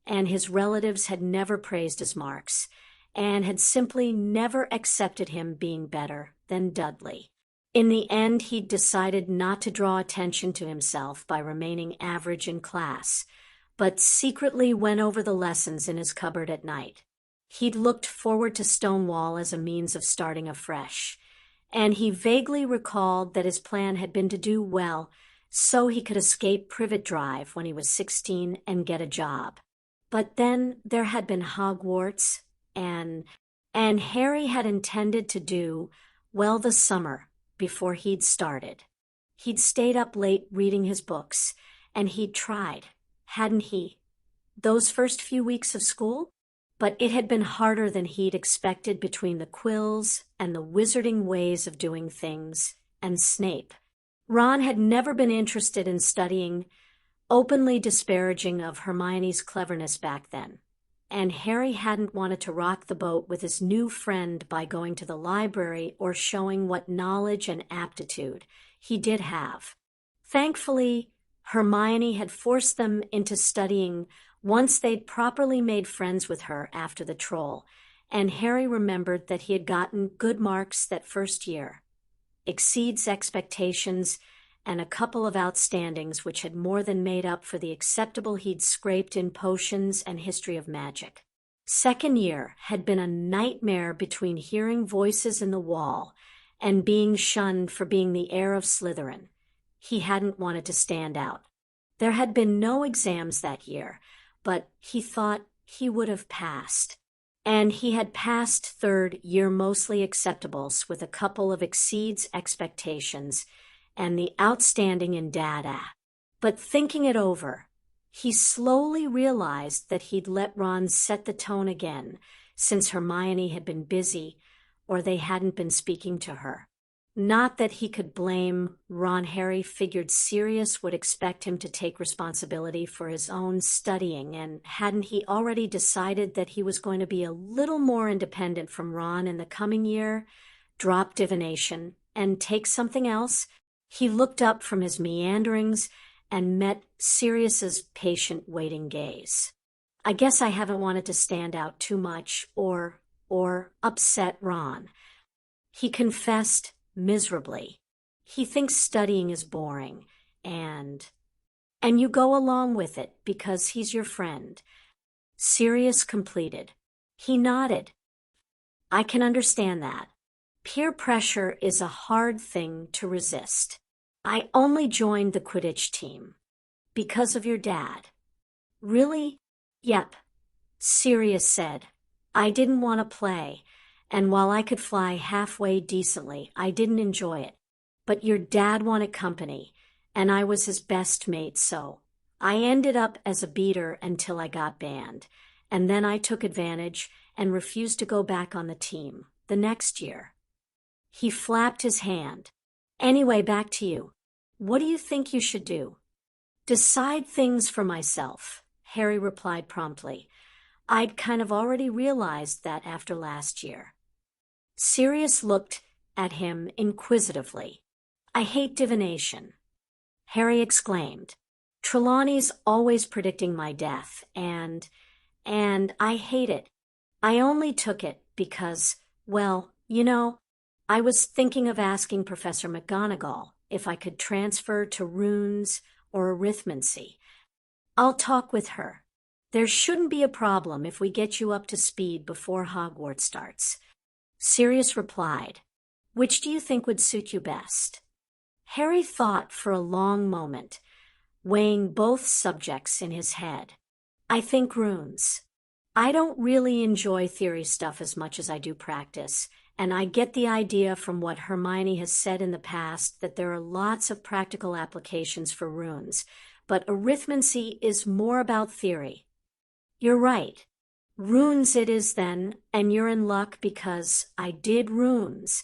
and his relatives had never praised his marks, and had simply never accepted him being better than Dudley. In the end, he'd decided not to draw attention to himself by remaining average in class, but secretly went over the lessons in his cupboard at night. He'd looked forward to Stonewall as a means of starting afresh, and he vaguely recalled that his plan had been to do well so he could escape Privet Drive when he was 16 and get a job. But then there had been Hogwarts, and Harry had intended to do well the summer before he'd started. He'd stayed up late reading his books, and he'd tried, hadn't he, those first few weeks of school? But it had been harder than he'd expected between the quills and the wizarding ways of doing things and Snape. Ron had never been interested in studying, openly disparaging of Hermione's cleverness back then, and Harry hadn't wanted to rock the boat with his new friend by going to the library or showing what knowledge and aptitude he did have. Thankfully, Hermione had forced them into studying once they'd properly made friends with her after the troll, and Harry remembered that he had gotten good marks that first year, exceeds expectations, and a couple of outstandings which had more than made up for the acceptable he'd scraped in potions and history of magic. Second year had been a nightmare between hearing voices in the wall and being shunned for being the heir of Slytherin. He hadn't wanted to stand out. There had been no exams that year, but he thought he would have passed. And he had passed third year mostly acceptables with a couple of exceeds expectations and the outstanding in data. But thinking it over, he slowly realized that he'd let Ron set the tone again since Hermione had been busy or they hadn't been speaking to her. Not that he could blame Ron. Harry figured Sirius would expect him to take responsibility for his own studying, and hadn't he already decided that he was going to be a little more independent from Ron in the coming year, drop divination, and take something else? He looked up from his meanderings and met Sirius's patient waiting gaze. I guess I haven't wanted to stand out too much or upset Ron. He confessed miserably. He thinks studying is boring, and you go along with it because he's your friend. Sirius completed. He nodded. I can understand that. Peer pressure is a hard thing to resist. I only joined the Quidditch team. Because of your dad. Really? Yep, Sirius said. I didn't want to play, and while I could fly halfway decently, I didn't enjoy it. But your dad wanted company, and I was his best mate, so I ended up as a beater until I got banned, and then I took advantage and refused to go back on the team the next year. He flapped his hand. Anyway, back to you. What do you think you should do? Decide things for myself, Harry replied promptly. I'd kind of already realized that after last year. Sirius looked at him inquisitively. I hate divination, Harry exclaimed. Trelawney's always predicting my death, and I hate it. I only took it because, well, I was thinking of asking Professor McGonagall if I could transfer to runes or arithmancy. I'll talk with her. There shouldn't be a problem if we get you up to speed before Hogwarts starts. Sirius replied. Which do you think would suit you best? Harry thought for a long moment, weighing both subjects in his head. I think runes. I don't really enjoy theory stuff as much as I do practice, and I get the idea from what Hermione has said in the past that there are lots of practical applications for runes, but arithmancy is more about theory. You're right. Runes it is then, and you're in luck because I did runes,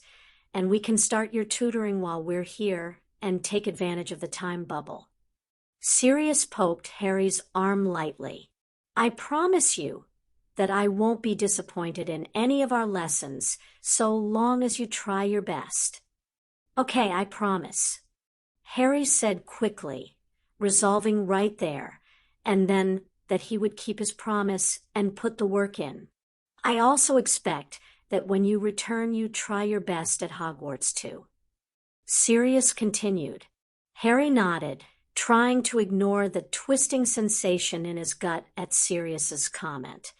and we can start your tutoring while we're here and take advantage of the time bubble. Sirius poked Harry's arm lightly. I promise you that I won't be disappointed in any of our lessons so long as you try your best. Okay, I promise, Harry said quickly, resolving right there, and then that he would keep his promise and put the work in. I also expect that when you return you try your best at Hogwarts too. Sirius continued. Harry nodded, trying to ignore the twisting sensation in his gut at Sirius's comment.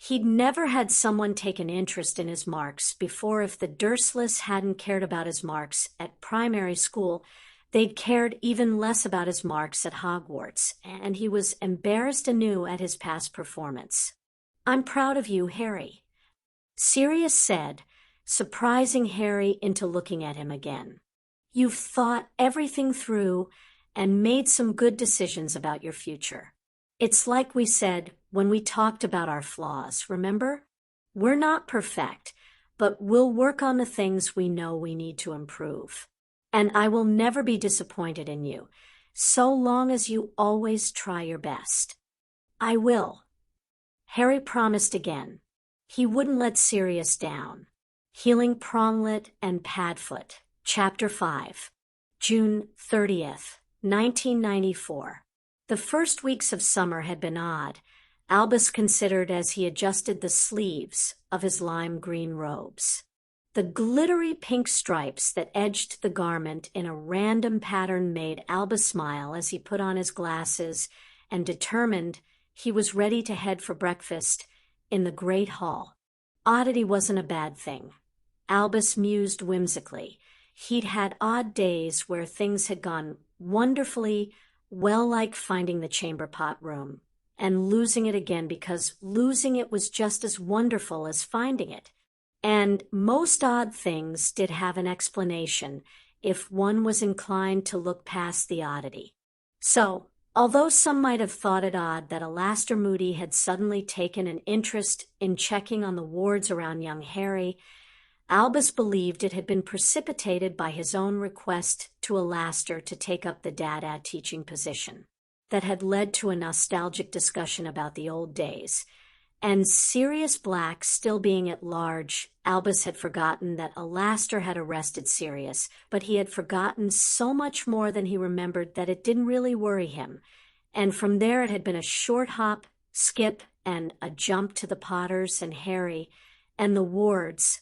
He'd never had someone take an interest in his marks before. If the Dursleys hadn't cared about his marks at primary school, they'd cared even less about his marks at Hogwarts, and he was embarrassed anew at his past performance. I'm proud of you, Harry, Sirius said, surprising Harry into looking at him again. You've thought everything through and made some good decisions about your future. It's like we said when we talked about our flaws, remember? We're not perfect, but we'll work on the things we know we need to improve. And I will never be disappointed in you, so long as you always try your best. I will. Harry promised again. He wouldn't let Sirius down. Healing Pronglet and Padfoot, Chapter 5, June 30th, 1994. The first weeks of summer had been odd, Albus considered as he adjusted the sleeves of his lime green robes. The glittery pink stripes that edged the garment in a random pattern made Albus smile as he put on his glasses and determined he was ready to head for breakfast in the Great Hall. Oddity wasn't a bad thing, Albus mused whimsically. He'd had odd days where things had gone wonderfully well, like finding the chamber pot room, and losing it again because losing it was just as wonderful as finding it. And most odd things did have an explanation if one was inclined to look past the oddity. So, although some might have thought it odd that Alastor Moody had suddenly taken an interest in checking on the wards around young Harry, Albus believed it had been precipitated by his own request to Alastor to take up the Dad teaching position that had led to a nostalgic discussion about the old days. And Sirius Black still being at large, Albus had forgotten that Alastor had arrested Sirius, but he had forgotten so much more than he remembered that it didn't really worry him. And from there it had been a short hop, skip, and a jump to the Potters and Harry and the wards.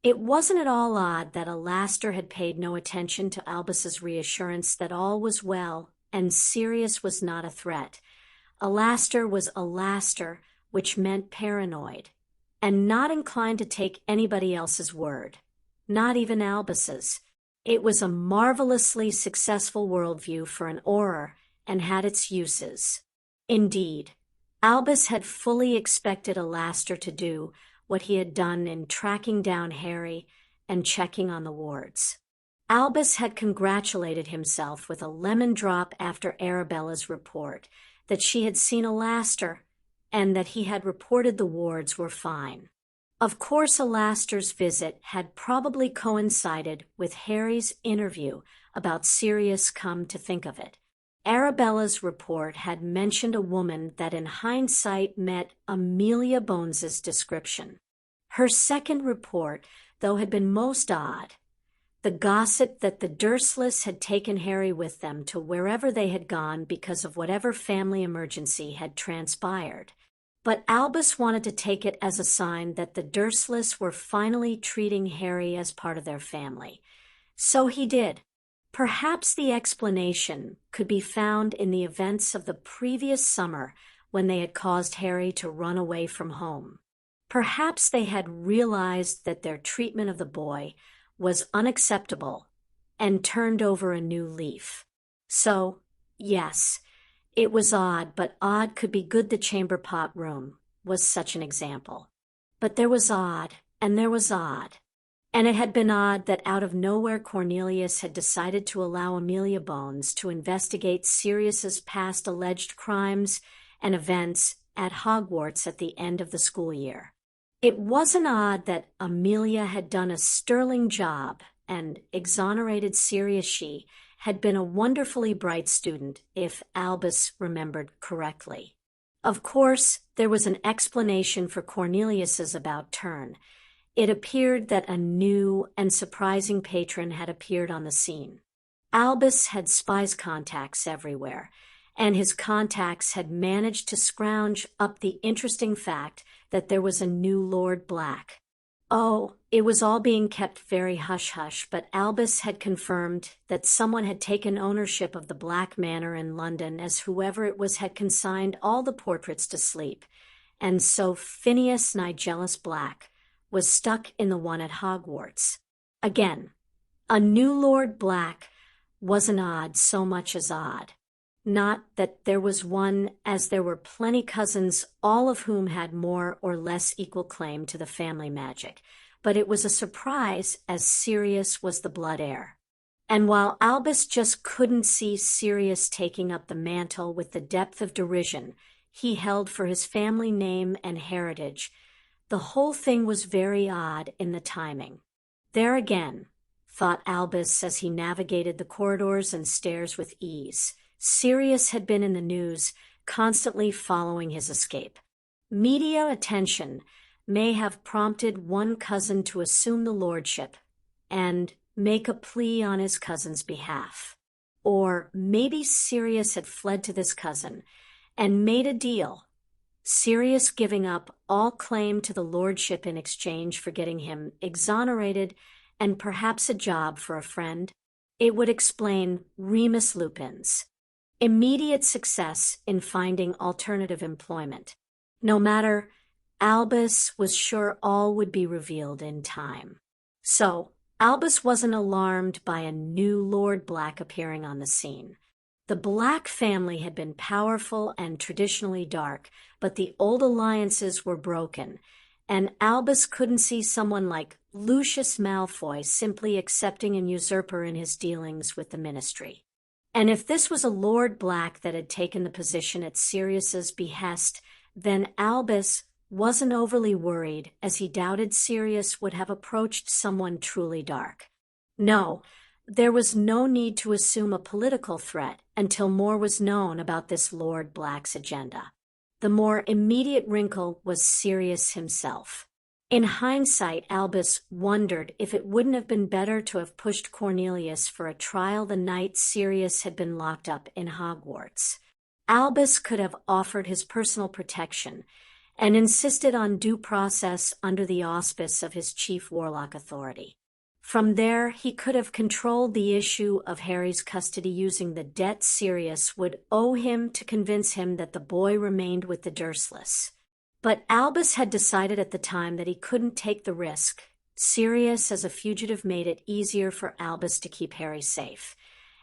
It wasn't at all odd that Alastor had paid no attention to Albus's reassurance that all was well and Sirius was not a threat. Alastor was Alastor, which meant paranoid, and not inclined to take anybody else's word. not even Albus's. It was a marvelously successful worldview for an Auror and had its uses. Indeed, Albus had fully expected Alastor to do what he had done in tracking down Harry and checking on the wards. Albus had congratulated himself with a lemon drop after Arabella's report that she had seen Alastor and that he had reported the wards were fine. Of course, Alastor's visit had probably coincided with Harry's interview about Sirius, come to think of it. Arabella's report had mentioned a woman that in hindsight met Amelia Bones's description. Her second report, though, had been most odd. The gossip that the Dursleys had taken Harry with them to wherever they had gone because of whatever family emergency had transpired. But Albus wanted to take it as a sign that the Dursleys were finally treating Harry as part of their family. So he did. Perhaps the explanation could be found in the events of the previous summer when they had caused Harry to run away from home. Perhaps they had realized that their treatment of the boy was unacceptable and turned over a new leaf. So, yes, it was odd, but odd could be good. The chamber pot room was such an example. But there was odd, and there was odd. And it had been odd that out of nowhere Cornelius had decided to allow Amelia Bones to investigate Sirius's past alleged crimes and events at Hogwarts at the end of the school year. It wasn't odd that Amelia had done a sterling job and exonerated Sirius. She had been a wonderfully bright student, if Albus remembered correctly. Of course, there was an explanation for Cornelius's about turn. It appeared that a new and surprising patron had appeared on the scene. Albus had spies contacts everywhere, and his contacts had managed to scrounge up the interesting fact that there was a new Lord Black. Oh, it was all being kept very hush-hush, but Albus had confirmed that someone had taken ownership of the Black Manor in London, as whoever it was had consigned all the portraits to sleep, and so Phineas Nigellus Black was stuck in the one at Hogwarts. Again, a new Lord Black wasn't odd so much as odd. Not that there was one, as there were plenty cousins, all of whom had more or less equal claim to the family magic, but it was a surprise as Sirius was the blood heir. And while Albus just couldn't see Sirius taking up the mantle with the depth of derision he held for his family name and heritage, the whole thing was very odd in the timing. There again, thought Albus as he navigated the corridors and stairs with ease, Sirius had been in the news, constantly following his escape. Media attention may have prompted one cousin to assume the lordship and make a plea on his cousin's behalf. Or maybe Sirius had fled to this cousin and made a deal, Sirius giving up all claim to the lordship in exchange for getting him exonerated and perhaps a job for a friend. It would explain Remus Lupin's immediate success in finding alternative employment. No matter, Albus was sure all would be revealed in time. So, Albus wasn't alarmed by a new Lord Black appearing on the scene. The Black family had been powerful and traditionally dark, but the old alliances were broken, and Albus couldn't see someone like Lucius Malfoy simply accepting an usurper in his dealings with the Ministry. And if this was a Lord Black that had taken the position at Sirius's behest, then Albus wasn't overly worried, as he doubted Sirius would have approached someone truly dark. No, there was no need to assume a political threat until more was known about this Lord Black's agenda. The more immediate wrinkle was Sirius himself. In hindsight, Albus wondered if it wouldn't have been better to have pushed Cornelius for a trial the night Sirius had been locked up in Hogwarts. Albus could have offered his personal protection and insisted on due process under the auspice of his chief warlock authority. From there, he could have controlled the issue of Harry's custody using the debt Sirius would owe him to convince him that the boy remained with the Dursleys. But Albus had decided at the time that he couldn't take the risk, Sirius as a fugitive made it easier for Albus to keep Harry safe,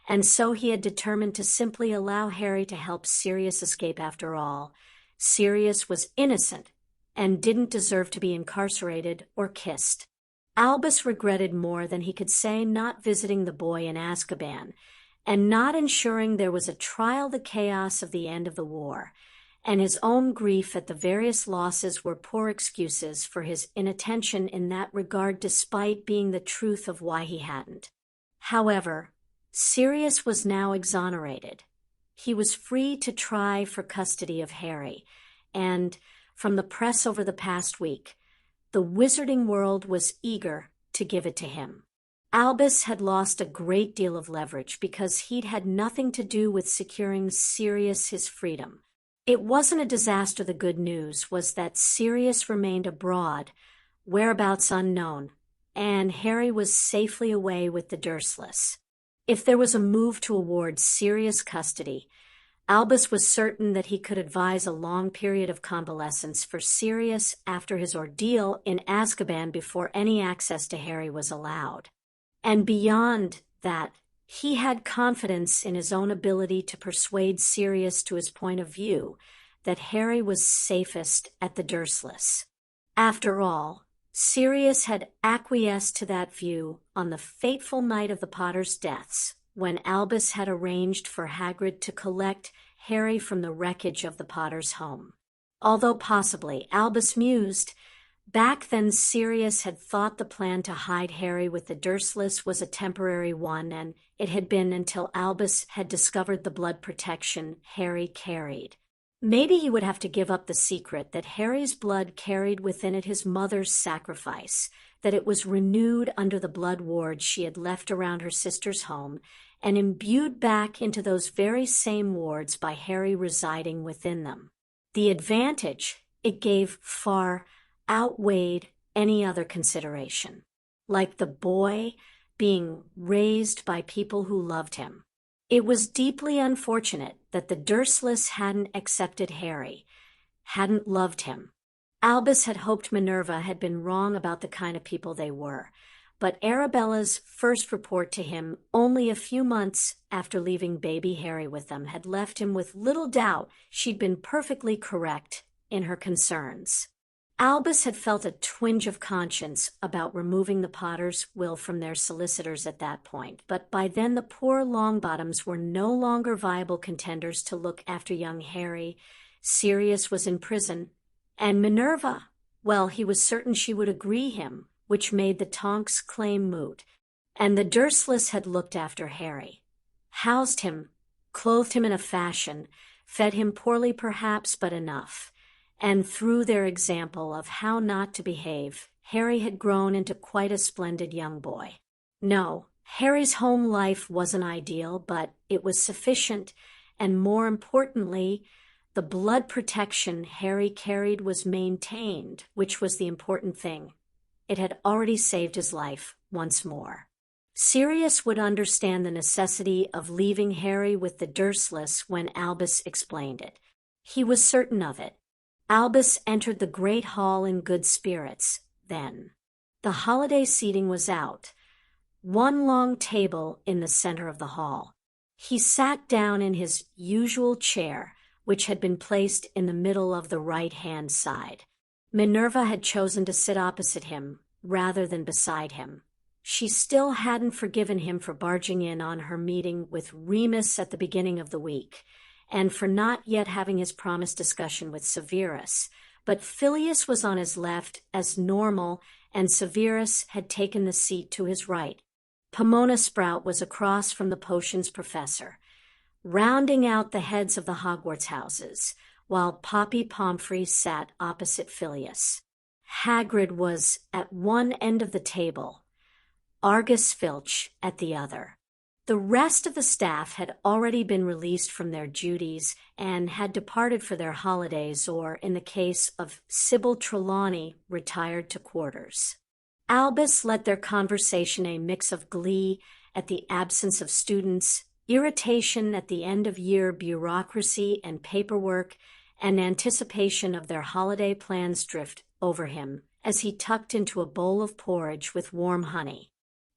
and so he had determined to simply allow Harry to help Sirius escape after all. Sirius was innocent and didn't deserve to be incarcerated or kissed. Albus regretted more than he could say not visiting the boy in Azkaban, and not ensuring there was a trial. The chaos of the end of the war, and his own grief at the various losses were poor excuses for his inattention in that regard, despite being the truth of why he hadn't. However, Sirius was now exonerated. He was free to try for custody of Harry, and, from the press over the past week, the wizarding world was eager to give it to him. Albus had lost a great deal of leverage because he'd had nothing to do with securing Sirius his freedom. It wasn't a disaster. The good news was that Sirius remained abroad, whereabouts unknown, and Harry was safely away with the Dursleys. If there was a move to award Sirius custody, Albus was certain that he could advise a long period of convalescence for Sirius after his ordeal in Azkaban before any access to Harry was allowed. And beyond that, he had confidence in his own ability to persuade Sirius to his point of view, that Harry was safest at the Dursleys. After all, Sirius had acquiesced to that view on the fateful night of the Potters' deaths, when Albus had arranged for Hagrid to collect Harry from the wreckage of the Potters' home. Although possibly, Albus mused, back then Sirius had thought the plan to hide Harry with the Dursleys was a temporary one, and it had been until Albus had discovered the blood protection Harry carried. Maybe he would have to give up the secret that Harry's blood carried within it his mother's sacrifice, that it was renewed under the blood wards she had left around her sister's home, and imbued back into those very same wards by Harry residing within them. The advantage it gave far outweighed any other consideration, like the boy being raised by people who loved him. It was deeply unfortunate that the Dursleys hadn't accepted Harry, hadn't loved him. Albus had hoped Minerva had been wrong about the kind of people they were, but Arabella's first report to him, only a few months after leaving baby Harry with them, had left him with little doubt she'd been perfectly correct in her concerns. Albus had felt a twinge of conscience about removing the Potters' will from their solicitors at that point, but by then the poor Longbottoms were no longer viable contenders to look after young Harry. Sirius was in prison, and Minerva, well, he was certain she would agree him, which made the Tonks' claim moot. And the Dursleys had looked after Harry, housed him, clothed him in a fashion, fed him poorly perhaps, but enough. And through their example of how not to behave, Harry had grown into quite a splendid young boy. No, Harry's home life wasn't ideal, but it was sufficient, and more importantly, the blood protection Harry carried was maintained, which was the important thing. It had already saved his life once more. Sirius would understand the necessity of leaving Harry with the Dursleys when Albus explained it. He was certain of it. Albus entered the great hall in good spirits, then. The holiday seating was out, one long table in the center of the hall. He sat down in his usual chair, which had been placed in the middle of the right-hand side. Minerva had chosen to sit opposite him, rather than beside him. She still hadn't forgiven him for barging in on her meeting with Remus at the beginning of the week, and for not yet having his promised discussion with Severus, but Filius was on his left as normal, and Severus had taken the seat to his right. Pomona Sprout was across from the potions professor, rounding out the heads of the Hogwarts houses, while Poppy Pomfrey sat opposite Filius. Hagrid was at one end of the table, Argus Filch at the other. The rest of the staff had already been released from their duties and had departed for their holidays, or, in the case of Sybil Trelawney, retired to quarters. Albus led their conversation a mix of glee at the absence of students, irritation at the end-of-year bureaucracy and paperwork, and anticipation of their holiday plans drift over him as he tucked into a bowl of porridge with warm honey.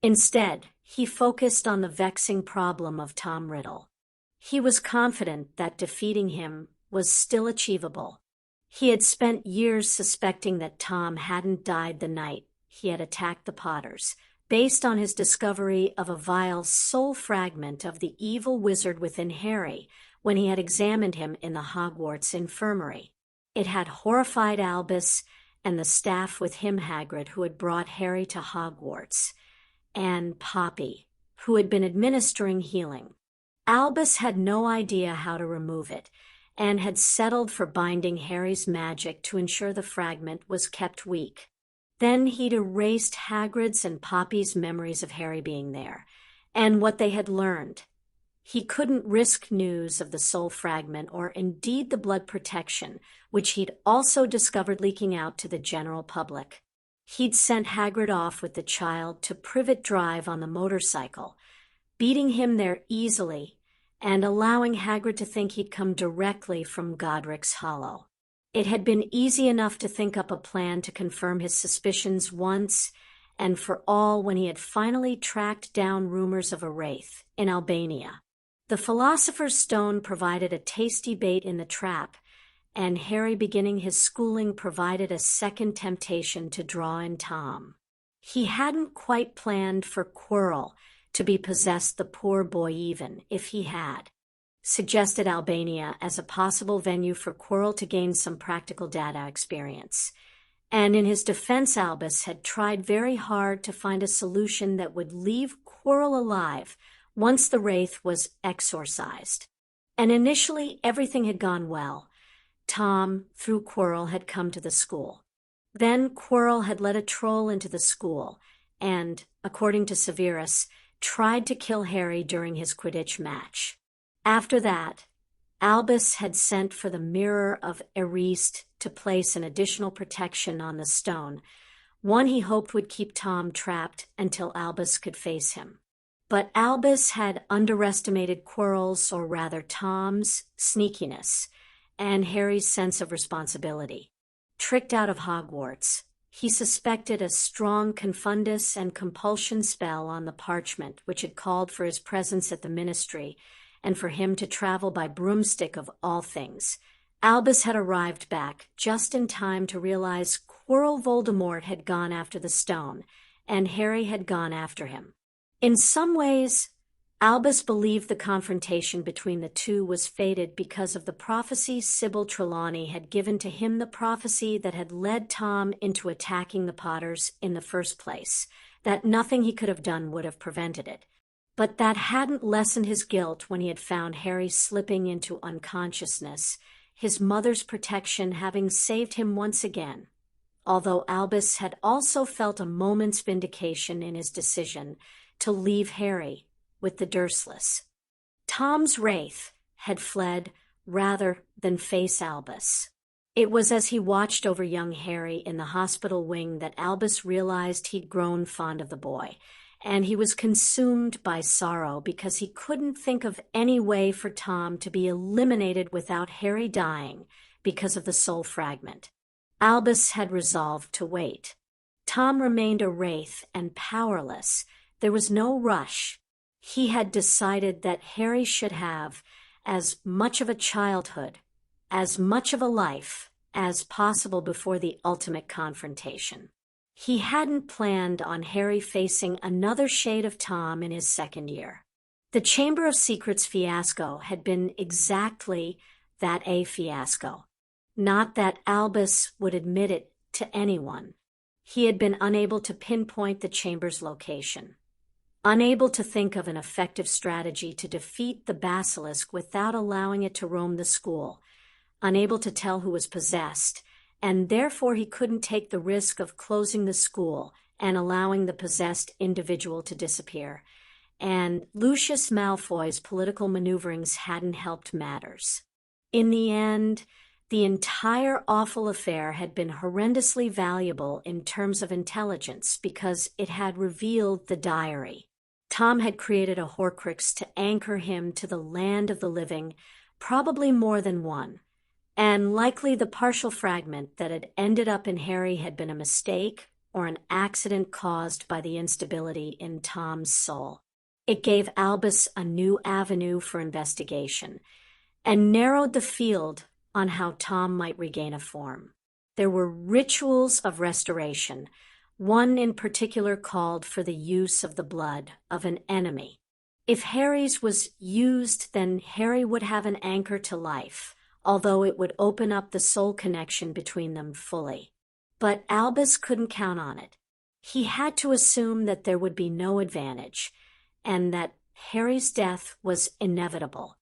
Instead, he focused on the vexing problem of Tom Riddle. He was confident that defeating him was still achievable. He had spent years suspecting that Tom hadn't died the night he had attacked the Potters, based on his discovery of a vile soul fragment of the evil wizard within Harry when he had examined him in the Hogwarts infirmary. It had horrified Albus and the staff with him, Hagrid, who had brought Harry to Hogwarts, and Poppy, who had been administering healing. Albus had no idea how to remove it, and had settled for binding Harry's magic to ensure the fragment was kept weak. Then he'd erased Hagrid's and Poppy's memories of Harry being there, and what they had learned. He couldn't risk news of the soul fragment or indeed the blood protection, which he'd also discovered leaking out to the general public. He'd sent Hagrid off with the child to Privet Drive on the motorcycle, beating him there easily and allowing Hagrid to think he'd come directly from Godric's Hollow. It had been easy enough to think up a plan to confirm his suspicions once and for all when he had finally tracked down rumors of a wraith in Albania. The Philosopher's Stone provided a tasty bait in the trap, and Harry beginning his schooling provided a second temptation to draw in Tom. He hadn't quite planned for Quirrell to be possessed, the poor boy, even if he had suggested Albania as a possible venue for Quirrell to gain some practical data experience. And in his defense, Albus had tried very hard to find a solution that would leave Quirrell alive once the wraith was exorcised. And initially, everything had gone well. Tom, through Quirrell, had come to the school. Then Quirrell had let a troll into the school and, according to Severus, tried to kill Harry during his Quidditch match. After that, Albus had sent for the Mirror of Erist to place an additional protection on the stone, one he hoped would keep Tom trapped until Albus could face him. But Albus had underestimated Quirrell's, or rather Tom's, sneakiness and Harry's sense of responsibility. Tricked out of Hogwarts, he suspected a strong confundus and compulsion spell on the parchment, which had called for his presence at the ministry and for him to travel by broomstick of all things. Albus had arrived back just in time to realize Quirrell Voldemort had gone after the stone, and Harry had gone after him. In some ways, Albus believed the confrontation between the two was fated because of the prophecy Sybil Trelawney had given to him, the prophecy that had led Tom into attacking the Potters in the first place, that nothing he could have done would have prevented it. But that hadn't lessened his guilt when he had found Harry slipping into unconsciousness, his mother's protection having saved him once again, although Albus had also felt a moment's vindication in his decision to leave Harry with the Dursleys. Tom's wraith had fled rather than face Albus. It was as he watched over young Harry in the hospital wing that Albus realized he'd grown fond of the boy, and he was consumed by sorrow because he couldn't think of any way for Tom to be eliminated without Harry dying because of the soul fragment. Albus had resolved to wait. Tom remained a wraith and powerless. There was no rush. He had decided that Harry should have as much of a childhood, as much of a life as possible before the ultimate confrontation. He hadn't planned on Harry facing another shade of Tom in his second year. The Chamber of Secrets fiasco had been exactly that, a fiasco. Not that Albus would admit it to anyone. He had been unable to pinpoint the chamber's location, unable to think of an effective strategy to defeat the basilisk without allowing it to roam the school, unable to tell who was possessed, and therefore he couldn't take the risk of closing the school and allowing the possessed individual to disappear. And Lucius Malfoy's political maneuverings hadn't helped matters. In the end, the entire awful affair had been horrendously valuable in terms of intelligence because it had revealed the diary. Tom had created a Horcrux to anchor him to the land of the living, probably more than one, and likely the partial fragment that had ended up in Harry had been a mistake or an accident caused by the instability in Tom's soul. It gave Albus a new avenue for investigation and narrowed the field on how Tom might regain a form. There were rituals of restoration. One in particular called for the use of the blood of an enemy. If Harry's was used, then Harry would have an anchor to life, although it would open up the soul connection between them fully. But Albus couldn't count on it. He had to assume that there would be no advantage, and that Harry's death was inevitable.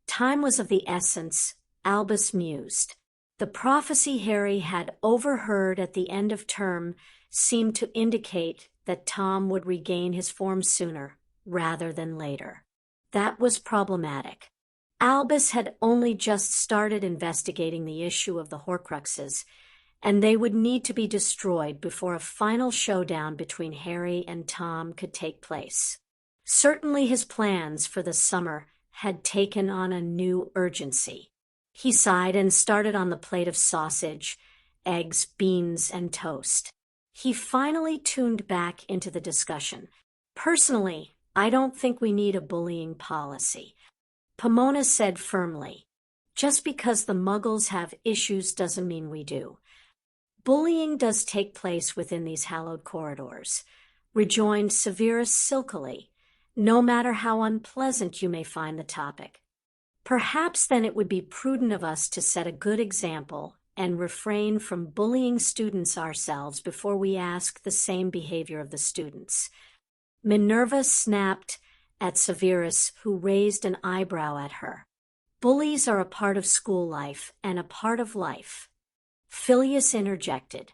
Time was of the essence, Albus mused. The prophecy Harry had overheard at the end of term seemed to indicate that Tom would regain his form sooner rather than later. That was problematic. Albus had only just started investigating the issue of the Horcruxes, and they would need to be destroyed before a final showdown between Harry and Tom could take place. Certainly his plans for the summer had taken on a new urgency. He sighed and started on the plate of sausage, eggs, beans, and toast. He finally tuned back into the discussion. Personally, I don't think we need a bullying policy. Pomona said firmly. Just because the Muggles have issues doesn't mean we do. Bullying does take place within these hallowed corridors, rejoined Severus silkily, no matter how unpleasant you may find the topic. Perhaps then it would be prudent of us to set a good example and refrain from bullying students ourselves before we ask the same behavior of the students. Minerva snapped at Severus, who raised an eyebrow at her. Bullies are a part of school life and a part of life. Filius interjected.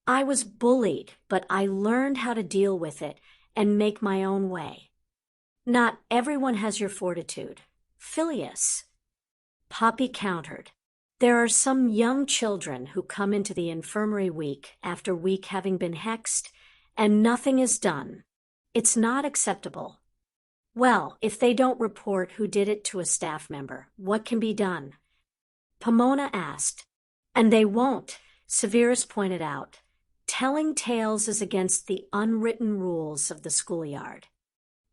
I was bullied, but I learned how to deal with it and make my own way. Not everyone has your fortitude. Filius. Poppy countered. There are some young children who come into the infirmary week after week having been hexed, and nothing is done. It's not acceptable. Well, if they don't report who did it to a staff member, what can be done? Pomona asked. And they won't, Severus pointed out. Telling tales is against the unwritten rules of the schoolyard.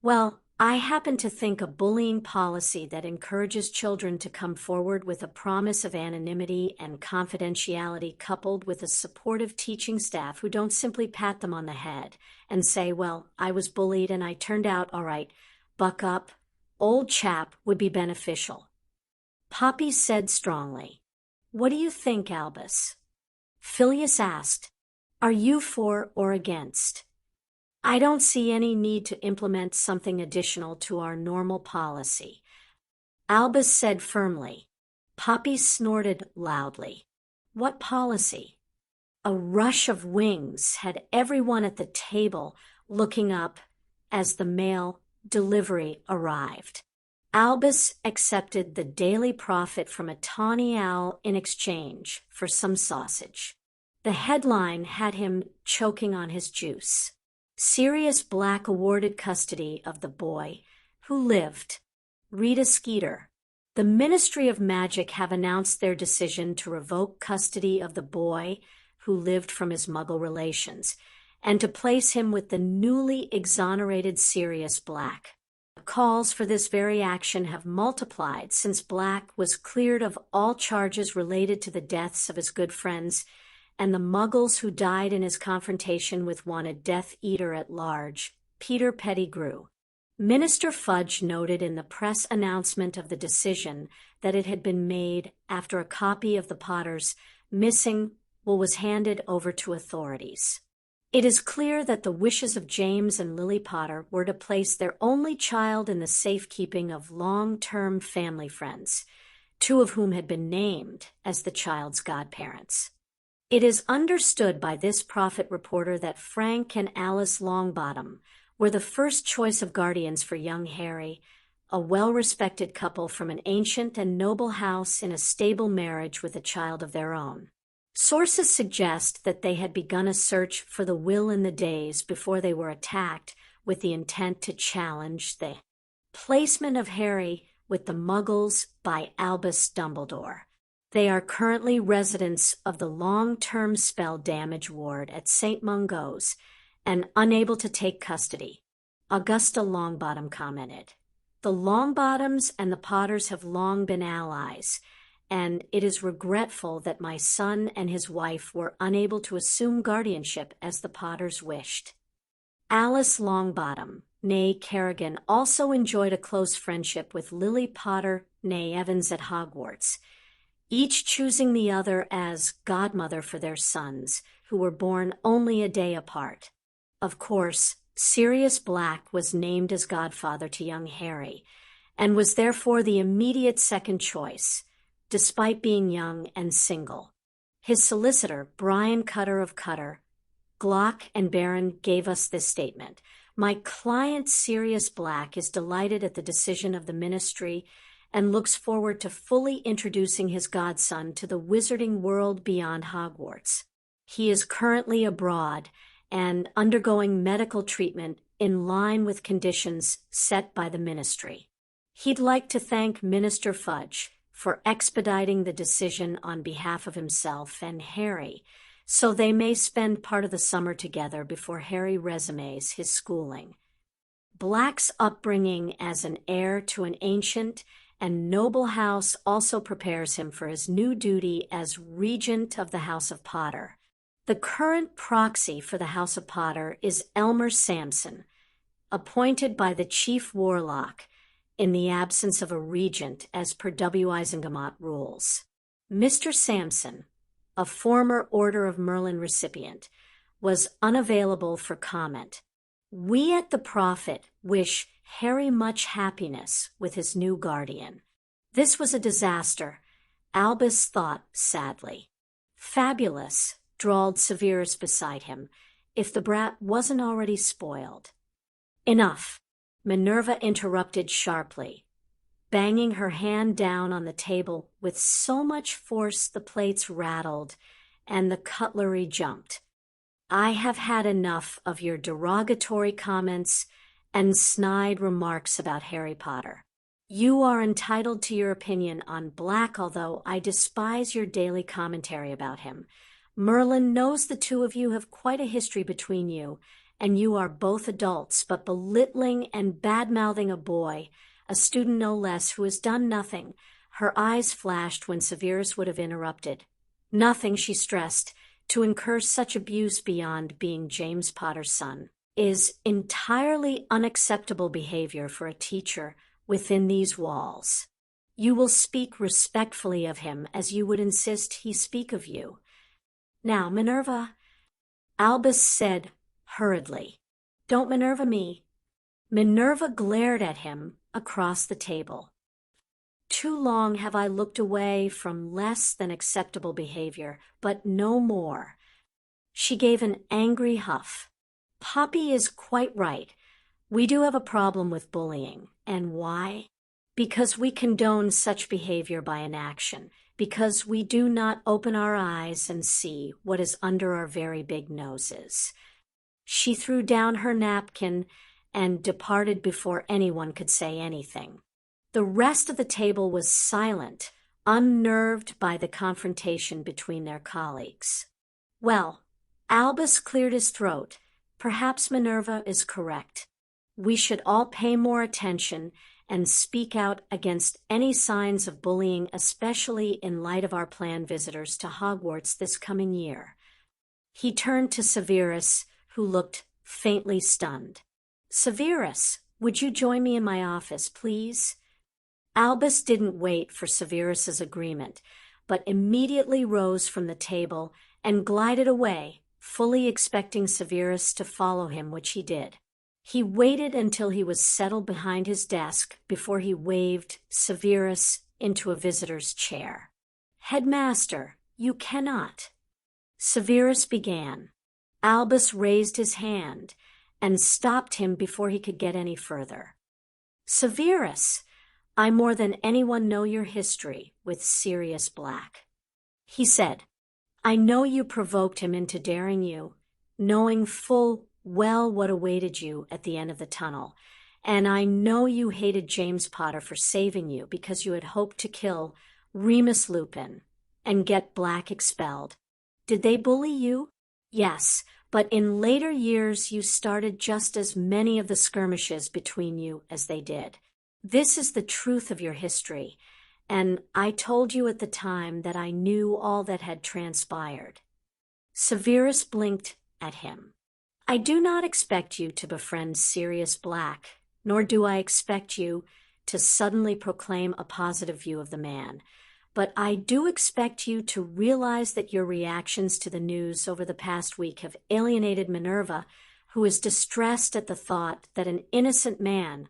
Well, I happen to think a bullying policy that encourages children to come forward with a promise of anonymity and confidentiality coupled with a supportive teaching staff who don't simply pat them on the head and say, well, I was bullied and I turned out all right, buck up, old chap, would be beneficial. Poppy said strongly. What do you think, Albus? Filius asked. Are you for or against? I don't see any need to implement something additional to our normal policy. Albus said firmly. Poppy snorted loudly. What policy? A rush of wings had everyone at the table looking up as the mail delivery arrived. Albus accepted the daily profit from a tawny owl in exchange for some sausage. The headline had him choking on his juice. Sirius Black awarded custody of the boy who lived. Rita Skeeter. The Ministry of Magic have announced their decision to revoke custody of the boy who lived from his Muggle relations and to place him with the newly exonerated Sirius Black. Calls for this very action have multiplied since Black was cleared of all charges related to the deaths of his good friends and the Muggles who died in his confrontation with wanted Death Eater at large, Peter Pettigrew. Minister Fudge noted in the press announcement of the decision that it had been made after a copy of the Potter's missing will was handed over to authorities. It is clear that the wishes of James and Lily Potter were to place their only child in the safekeeping of long-term family friends, two of whom had been named as the child's godparents. It is understood by this Prophet reporter that Frank and Alice Longbottom were the first choice of guardians for young Harry, a well-respected couple from an ancient and noble house in a stable marriage with a child of their own. Sources suggest that they had begun a search for the will in the days before they were attacked with the intent to challenge the placement of Harry with the Muggles by Albus Dumbledore. They are currently residents of the long-term spell damage ward at St. Mungo's and unable to take custody. Augusta Longbottom commented. The Longbottoms and the Potters have long been allies, and it is regretful that my son and his wife were unable to assume guardianship as the Potters wished. Alice Longbottom, née Kerrigan, also enjoyed a close friendship with Lily Potter, née Evans at Hogwarts, each choosing the other as godmother for their sons, who were born only a day apart. Of course, Sirius Black was named as godfather to young Harry, and was therefore the immediate second choice, despite being young and single. His solicitor, Brian Cutter of Cutter, Glock and Barron, gave us this statement. My client Sirius Black is delighted at the decision of the ministry and looks forward to fully introducing his godson to the wizarding world beyond Hogwarts. He is currently abroad and undergoing medical treatment in line with conditions set by the ministry. He'd like to thank Minister Fudge for expediting the decision on behalf of himself and Harry, so they may spend part of the summer together before Harry resumes his schooling. Black's upbringing as an heir to an ancient and noble house also prepares him for his new duty as regent of the House of Potter. The current proxy for the House of Potter is Elmer Sampson, appointed by the Chief Warlock in the absence of a regent as per W. Eisengamot rules. Mr. Sampson, a former Order of Merlin recipient, was unavailable for comment. We at the Prophet wish Harry much happiness with his new guardian. This was a disaster, Albus thought sadly. Fabulous, drawled Severus beside him, if the brat wasn't already spoiled. Enough, Minerva interrupted sharply, banging her hand down on the table with so much force the plates rattled and the cutlery jumped. I have had enough of your derogatory comments and snide remarks about Harry Potter. You are entitled to your opinion on Black, although I despise your daily commentary about him. Merlin knows the two of you have quite a history between you, and you are both adults, but belittling and bad-mouthing a boy, a student no less, who has done nothing. Her eyes flashed when Severus would have interrupted. Nothing, she stressed, to incur such abuse beyond being James Potter's son is entirely unacceptable behavior for a teacher within these walls. You will speak respectfully of him as you would insist he speak of you. Now, Minerva, Albus said hurriedly. Don't Minerva me. Minerva glared at him across the table. Too long have I looked away from less than acceptable behavior, but no more. She gave an angry huff. Poppy is quite right. We do have a problem with bullying. And why? Because we condone such behavior by inaction. Because we do not open our eyes and see what is under our very big noses. She threw down her napkin and departed before anyone could say anything. The rest of the table was silent, unnerved by the confrontation between their colleagues. Well, Albus cleared his throat. Perhaps Minerva is correct. We should all pay more attention and speak out against any signs of bullying, especially in light of our planned visitors to Hogwarts this coming year. He turned to Severus, who looked faintly stunned. Severus, would you join me in my office, please? Albus didn't wait for Severus's agreement, but immediately rose from the table and glided away, fully expecting Severus to follow him, which he did. He waited until he was settled behind his desk before he waved Severus into a visitor's chair. Headmaster, you cannot. Severus began. Albus raised his hand and stopped him before he could get any further. Severus, I more than anyone know your history with Sirius Black. He said, I know you provoked him into daring you, knowing full well what awaited you at the end of the tunnel, and I know you hated James Potter for saving you because you had hoped to kill Remus Lupin, and get Black expelled. Did they bully you? Yes, but in later years you started just as many of the skirmishes between you as they did. This is the truth of your history, and I told you at the time that I knew all that had transpired. Severus blinked at him. I do not expect you to befriend Sirius Black, nor do I expect you to suddenly proclaim a positive view of the man, but I do expect you to realize that your reactions to the news over the past week have alienated Minerva, who is distressed at the thought that an innocent man,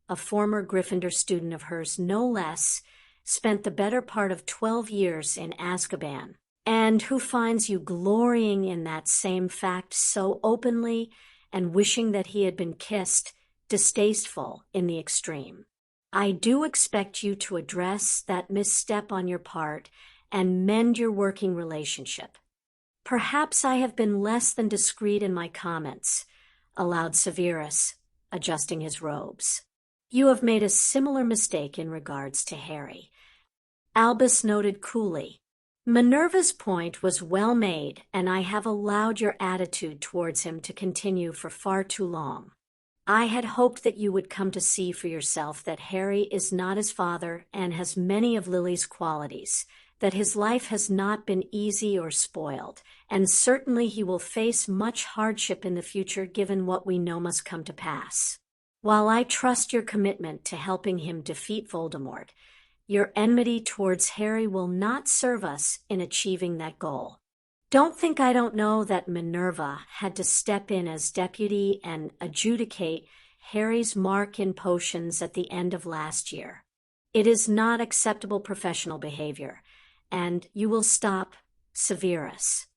a former Gryffindor student of hers no less, spent the better part of 12 years in Azkaban, and who finds you glorying in that same fact so openly and wishing that he had been kissed, distasteful in the extreme. I do expect you to address that misstep on your part and mend your working relationship. Perhaps I have been less than discreet in my comments, allowed Severus, adjusting his robes. You have made a similar mistake in regards to Harry. Albus noted coolly. Minerva's point was well made, and I have allowed your attitude towards him to continue for far too long. I had hoped that you would come to see for yourself that Harry is not his father and has many of Lily's qualities, that his life has not been easy or spoiled, and certainly he will face much hardship in the future given what we know must come to pass. While I trust your commitment to helping him defeat Voldemort, your enmity towards Harry will not serve us in achieving that goal. Don't think I don't know that Minerva had to step in as deputy and adjudicate Harry's mark in potions at the end of last year. It is not acceptable professional behavior, and you will stop Severus.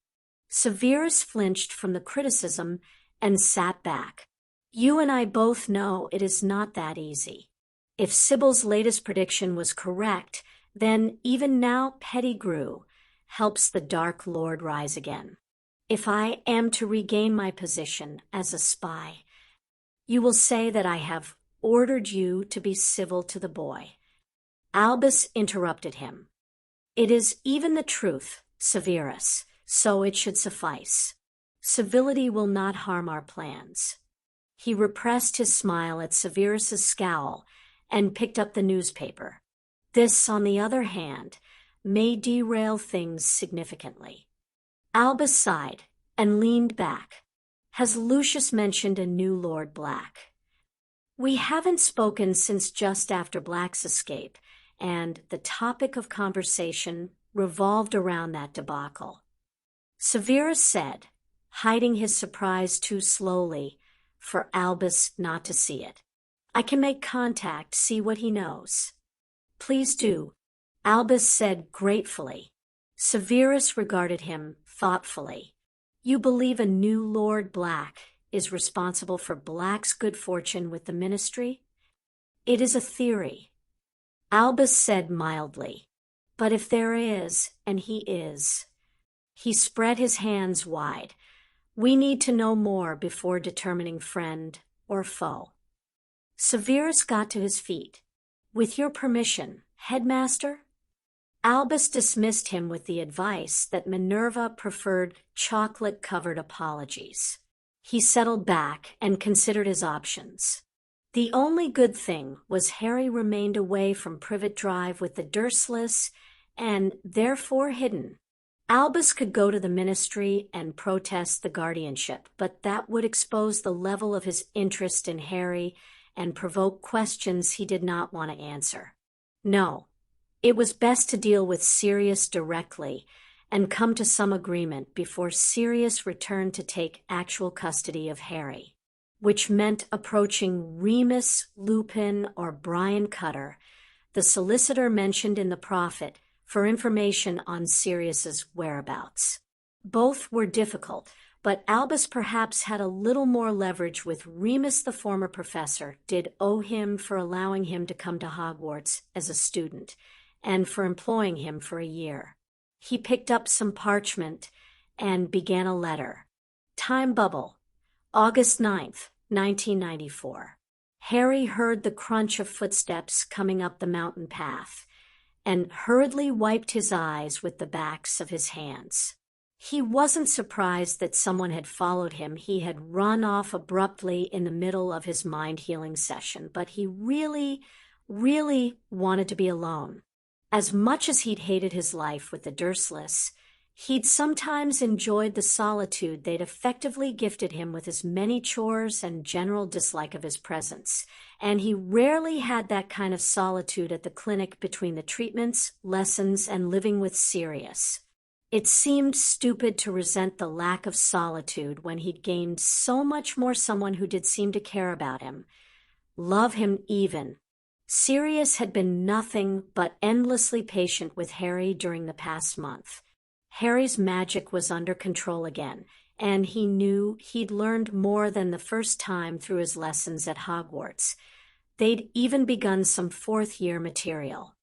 Severus flinched from the criticism and sat back. You and I both know it is not that easy. If Sybil's latest prediction was correct, then even now Pettigrew helps the Dark Lord rise again. If I am to regain my position as a spy, you will say that I have ordered you to be civil to the boy. Albus interrupted him. It is even the truth, Severus, so it should suffice. Civility will not harm our plans. He repressed his smile at Severus's scowl and picked up the newspaper. This, on the other hand, may derail things significantly. Albus sighed and leaned back. Has Lucius mentioned a new Lord Black? We haven't spoken since just after Black's escape, and the topic of conversation revolved around that debacle. Severus said, hiding his surprise too slowly for Albus not to see it. I can make contact, see what he knows. Please do, Albus said gratefully. Severus regarded him thoughtfully. You believe a new Lord Black is responsible for Black's good fortune with the ministry? It is a theory. Albus said mildly. But if there is, and he is. He spread his hands wide. We need to know more before determining friend or foe. Severus got to his feet. With your permission, Headmaster? Albus dismissed him with the advice that Minerva preferred chocolate-covered apologies. He settled back and considered his options. The only good thing was Harry remained away from Privet Drive with the Dursleys and therefore hidden. Albus could go to the ministry and protest the guardianship, but that would expose the level of his interest in Harry and provoke questions he did not want to answer. No, it was best to deal with Sirius directly and come to some agreement before Sirius returned to take actual custody of Harry, which meant approaching Remus, Lupin, or Brian Cutter, the solicitor mentioned in the Prophet, for information on Sirius's whereabouts. Both were difficult, but Albus perhaps had a little more leverage with Remus, the former professor, did owe him for allowing him to come to Hogwarts as a student, and for employing him for a year. He picked up some parchment and began a letter. Time bubble, August 9th, 1994. Harry heard the crunch of footsteps coming up the mountain path, and hurriedly wiped his eyes with the backs of his hands. He wasn't surprised that someone had followed him. He had run off abruptly in the middle of his mind-healing session, but he really wanted to be alone. As much as he'd hated his life with the Dursleys, he'd sometimes enjoyed the solitude they'd effectively gifted him with his many chores and general dislike of his presence. And he rarely had that kind of solitude at the clinic between the treatments, lessons, and living with Sirius. It seemed stupid to resent the lack of solitude when he'd gained so much more someone who did seem to care about him, love him even. Sirius had been nothing but endlessly patient with Harry during the past month. Harry's magic was under control again, and he knew he'd learned more than the first time through his lessons at Hogwarts. They'd even begun some fourth-year material.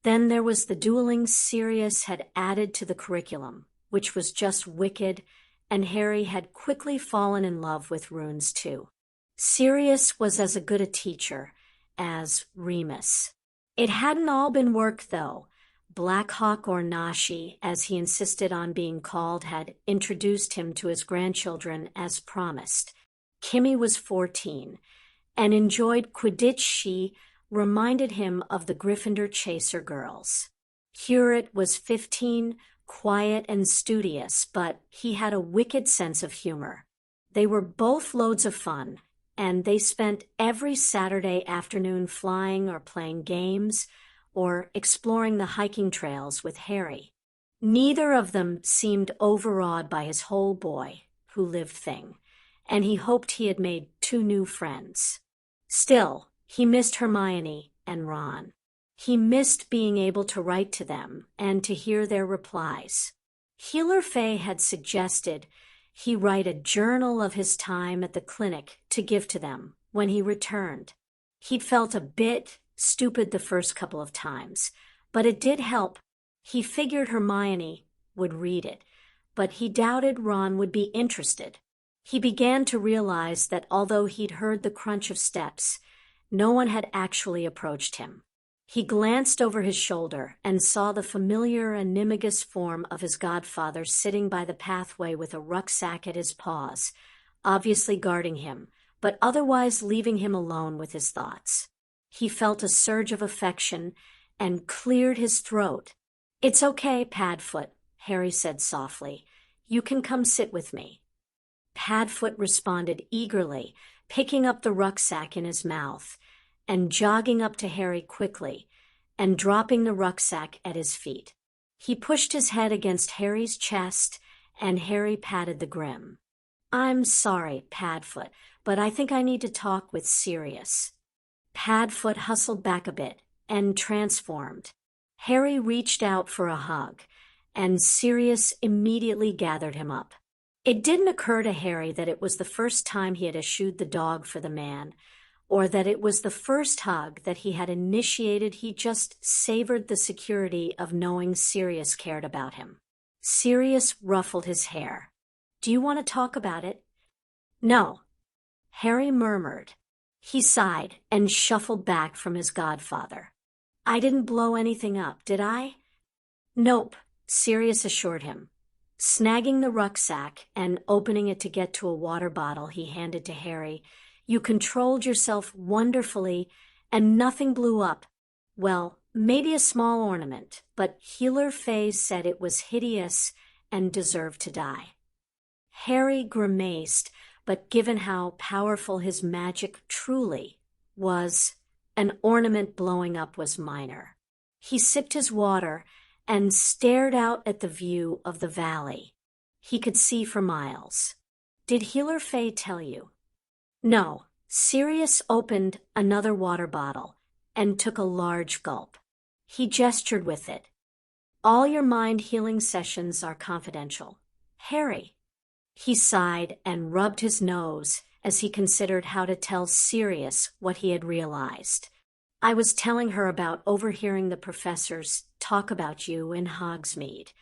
Then there was the dueling Sirius had added to the curriculum, which was just wicked, and Harry had quickly fallen in love with runes too. Sirius was as good a teacher as Remus. It hadn't all been work, though. Black Hawk or Nashi, as he insisted on being called, had introduced him to his grandchildren as promised. Kimmy was 14 and enjoyed Quidditch. She reminded him of the Gryffindor Chaser girls. Hewitt was 15, quiet and studious, but he had a wicked sense of humor. They were both loads of fun, and they spent every Saturday afternoon flying or playing games or exploring the hiking trails with Harry. Neither of them seemed overawed by his whole boy who lived thing, and he hoped he had made 2 new friends. Still, he missed Hermione and Ron. He missed being able to write to them and to hear their replies. Healer Fay had suggested he write a journal of his time at the clinic to give to them when he returned. He'd felt a bit stupid the first couple of times, but it did help. He figured Hermione would read it, but he doubted Ron would be interested. He began to realize that although he'd heard the crunch of steps, no one had actually approached him. He glanced over his shoulder and saw the familiar animagus form of his godfather sitting by the pathway with a rucksack at his paws, obviously guarding him, but otherwise leaving him alone with his thoughts. He felt a surge of affection and cleared his throat. "It's okay, Padfoot," Harry said softly. "You can come sit with me." Padfoot responded eagerly, picking up the rucksack in his mouth and jogging up to Harry quickly and dropping the rucksack at his feet. He pushed his head against Harry's chest, and Harry patted the grim. "I'm sorry, Padfoot, but I think I need to talk with Sirius." Padfoot hustled back a bit and transformed. Harry reached out for a hug, and Sirius immediately gathered him up. It didn't occur to Harry that it was the first time he had eschewed the dog for the man, or that it was the first hug that he had initiated. He just savored the security of knowing Sirius cared about him. Sirius ruffled his hair. "Do you want to talk about it?" "No," Harry murmured. He sighed and shuffled back from his godfather. "I didn't blow anything up, did I?" "Nope," Sirius assured him. Snagging the rucksack and opening it to get to a water bottle he handed to Harry, "You controlled yourself wonderfully, and nothing blew up. Well, maybe a small ornament, but Healer Fay said it was hideous and deserved to die." Harry grimaced, but given how powerful his magic truly was, an ornament blowing up was minor. He sipped his water and stared out at the view of the valley. He could see for miles. "Did Healer Fay tell you?" "No." Sirius opened another water bottle and took a large gulp. He gestured with it. "All your mind healing sessions are confidential, Harry." He sighed and rubbed his nose as he considered how to tell Sirius what he had realized. "I was telling her about overhearing the professors talk about you in Hogsmeade."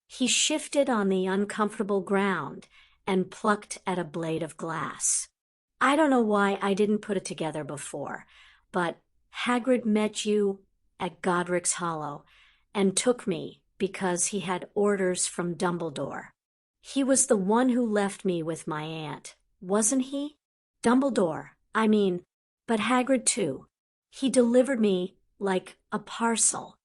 He shifted on the uncomfortable ground and plucked at a blade of glass. "I don't know why I didn't put it together before, but Hagrid met you at Godric's Hollow and took me because he had orders from Dumbledore. He was the one who left me with my aunt, wasn't he? Dumbledore, I mean, but Hagrid too. He delivered me like a parcel.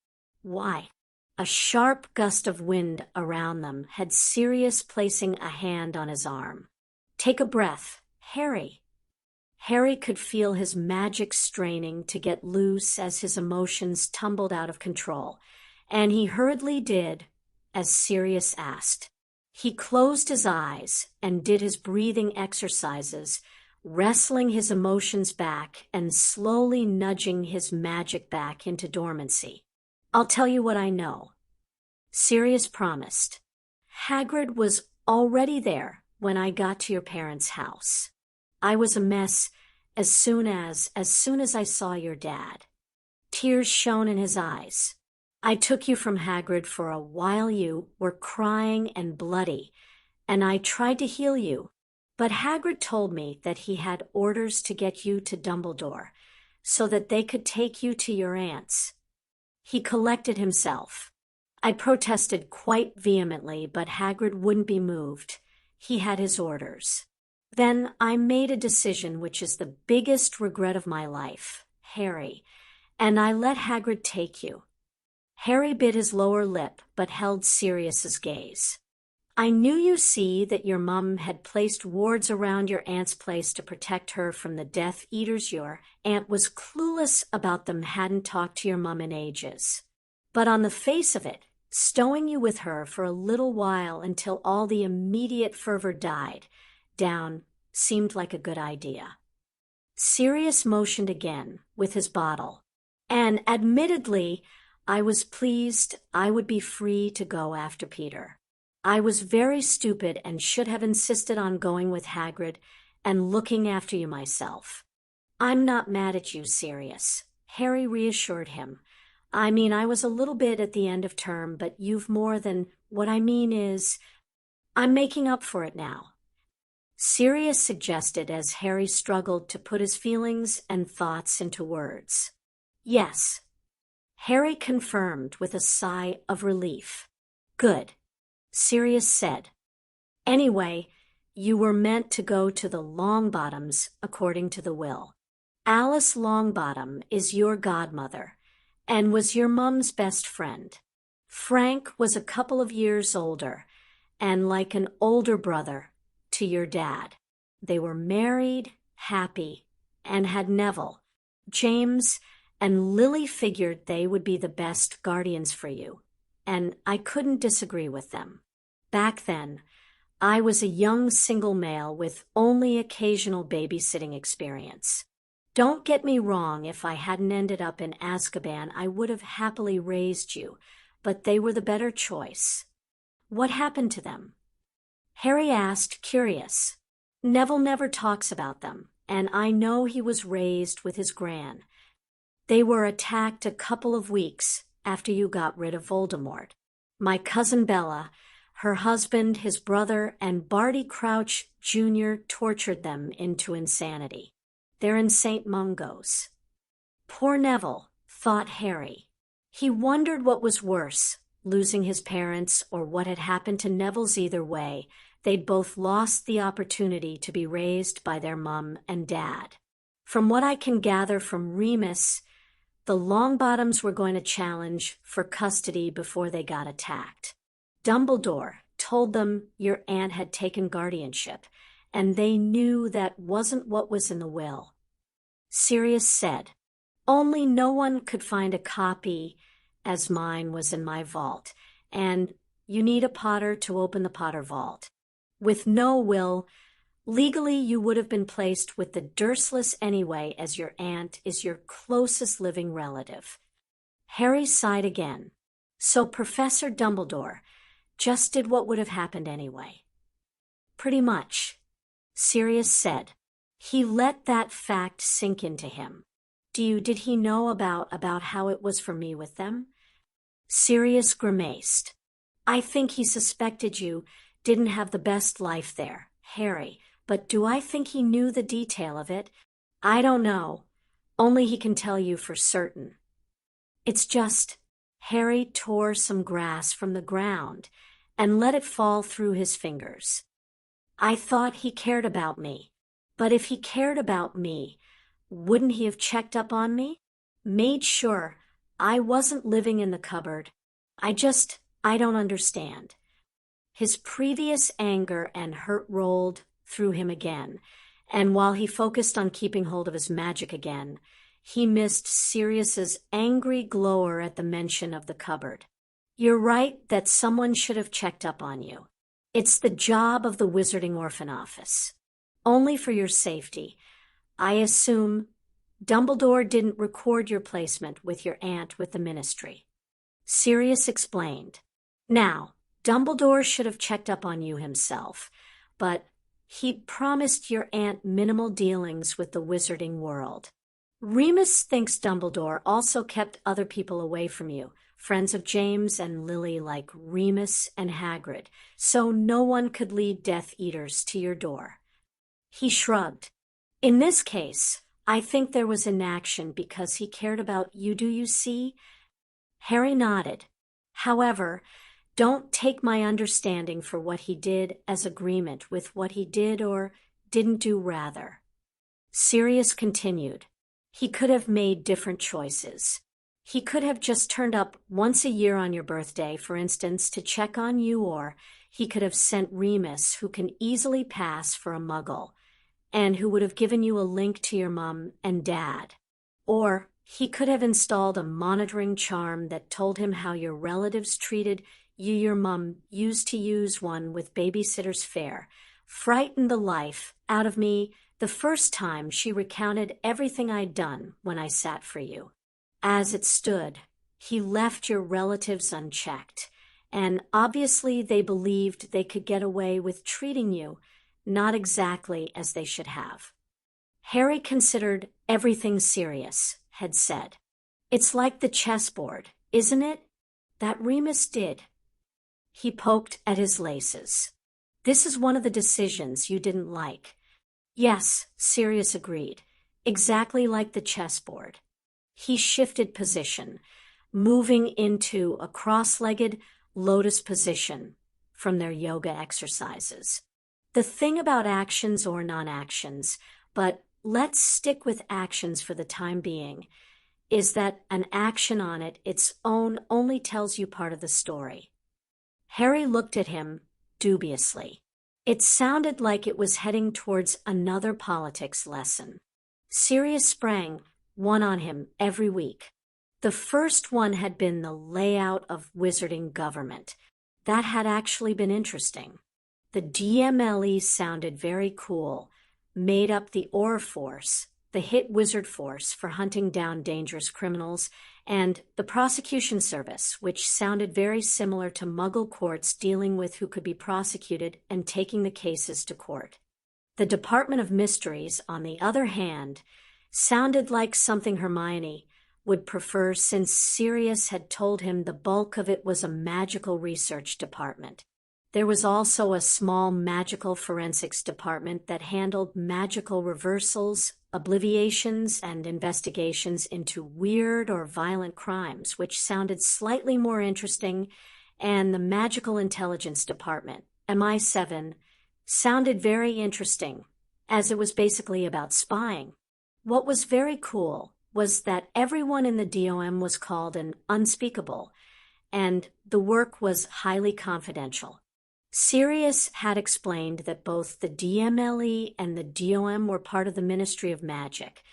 Why? A sharp gust of wind around them had Sirius placing a hand on his arm. Take a breath, Harry. Harry could feel his magic straining to get loose as his emotions tumbled out of control, and he hurriedly did as Sirius asked. He closed his eyes and did his breathing exercises, wrestling his emotions back and slowly nudging his magic back into dormancy. I'll tell you what I know, Sirius promised. Hagrid was already there when I got to your parents' house. I was a mess as soon as I saw your dad. Tears shone in his eyes. I took you from Hagrid for a while. You were crying and bloody, and I tried to heal you. But Hagrid told me that he had orders to get you to Dumbledore so that they could take you to your aunt's. He collected himself. I protested quite vehemently, but Hagrid wouldn't be moved. He had his orders. Then I made a decision which is the biggest regret of my life, Harry, and I let Hagrid take you. Harry bit his lower lip but held Sirius's gaze. I knew, you see, that your mum had placed wards around your aunt's place to protect her from the Death Eaters. Your aunt was clueless about them, hadn't talked to your mum in ages. But on the face of it, stowing you with her for a little while until all the immediate fervor died down seemed like a good idea. Sirius motioned again with his bottle, and admittedly, I was pleased I would be free to go after Peter. I was very stupid and should have insisted on going with Hagrid and looking after you myself. I'm not mad at you, Sirius, Harry reassured him. I mean, I was a little bit at the end of term, but you've more than. What I mean is, I'm making up for it now, Sirius suggested as Harry struggled to put his feelings and thoughts into words. Yes, Harry confirmed with a sigh of relief. Good, Sirius said. Anyway, you were meant to go to the Longbottoms according to the will. Alice Longbottom is your godmother and was your mum's best friend. Frank was a couple of years older and like an older brother to your dad. They were married, happy, and had Neville. James and Lily figured they would be the best guardians for you, and I couldn't disagree with them. Back then, I was a young single male with only occasional babysitting experience. Don't get me wrong, if I hadn't ended up in Azkaban, I would have happily raised you, but they were the better choice. What happened to them? Harry asked, curious. Neville never talks about them, and I know he was raised with his gran. They were attacked a couple of weeks after you got rid of Voldemort. My cousin Bella, her husband, his brother, and Barty Crouch Jr. tortured them into insanity. They're in St. Mungo's. Poor Neville, thought Harry. He wondered what was worse, losing his parents or what had happened to Neville's. Either way, they'd both lost the opportunity to be raised by their mum and dad. From what I can gather from Remus, the Longbottoms were going to challenge for custody before they got attacked. Dumbledore told them your aunt had taken guardianship, and they knew that wasn't what was in the will. Sirius said, only no one could find a copy, as mine was in my vault, and you need a Potter to open the Potter vault. With no will, legally you would have been placed with the Dursleys anyway, as your aunt is your closest living relative. Harry sighed again. So Professor Dumbledore just did what would have happened anyway. Pretty much, Sirius said. He let that fact sink into him. Did he know about how it was for me with them? Sirius grimaced. I think he suspected you didn't have the best life there, Harry, but do I think he knew the detail of it? I don't know. Only he can tell you for certain. It's just, Harry tore some grass from the ground and let it fall through his fingers. I thought he cared about me. But if he cared about me, wouldn't he have checked up on me? Made sure I wasn't living in the cupboard. I don't understand. His previous anger and hurt rolled through him again, and while he focused on keeping hold of his magic again, he missed Sirius's angry glower at the mention of the cupboard. You're right that someone should have checked up on you. It's the job of the Wizarding Orphan Office. Only for your safety. I assume Dumbledore didn't record your placement with your aunt with the Ministry. Sirius explained. Now, Dumbledore should have checked up on you himself, but he promised your aunt minimal dealings with the wizarding world. Remus thinks Dumbledore also kept other people away from you, friends of James and Lily like Remus and Hagrid, so no one could lead Death Eaters to your door. He shrugged. In this case, I think there was inaction because he cared about you, do you see? Harry nodded. However, don't take my understanding for what he did as agreement with what he did or didn't do rather. Sirius continued. He could have made different choices. He could have just turned up once a year on your birthday, for instance, to check on you, or he could have sent Remus, who can easily pass for a muggle, and who would have given you a link to your mom and dad. Or he could have installed a monitoring charm that told him how your relatives treated you. Your mom used to use one with babysitter's fare, frightened the life out of me the first time she recounted everything I'd done when I sat for you. As it stood, he left your relatives unchecked, and obviously they believed they could get away with treating you not exactly as they should have. Harry considered everything Sirius had said. It's like the chessboard, isn't it? That Remus did. He poked at his laces. This is one of the decisions you didn't like. Yes, Sirius agreed. Exactly like the chessboard. He shifted position, moving into a cross-legged lotus position from their yoga exercises. The thing about actions or non-actions, but let's stick with actions for the time being, is that an action on its own only tells you part of the story. Harry looked at him dubiously. It sounded like it was heading towards another politics lesson. Sirius sprang one on him every week. The first one had been the layout of wizarding government. That had actually been interesting. The DMLE sounded very cool, made up the Aura Force, the hit wizard force for hunting down dangerous criminals, and the prosecution service, which sounded very similar to Muggle courts dealing with who could be prosecuted and taking the cases to court. The Department of Mysteries, on the other hand, sounded like something Hermione would prefer, since Sirius had told him the bulk of it was a magical research department. There was also a small magical forensics department that handled magical reversals, obliviations, and investigations into weird or violent crimes, which sounded slightly more interesting, and the magical intelligence department, MI7, sounded very interesting, as it was basically about spying. What was very cool was that everyone in the DOM was called an unspeakable, and the work was highly confidential. Sirius had explained that both the DMLE and the DOM were part of the Ministry of Magic,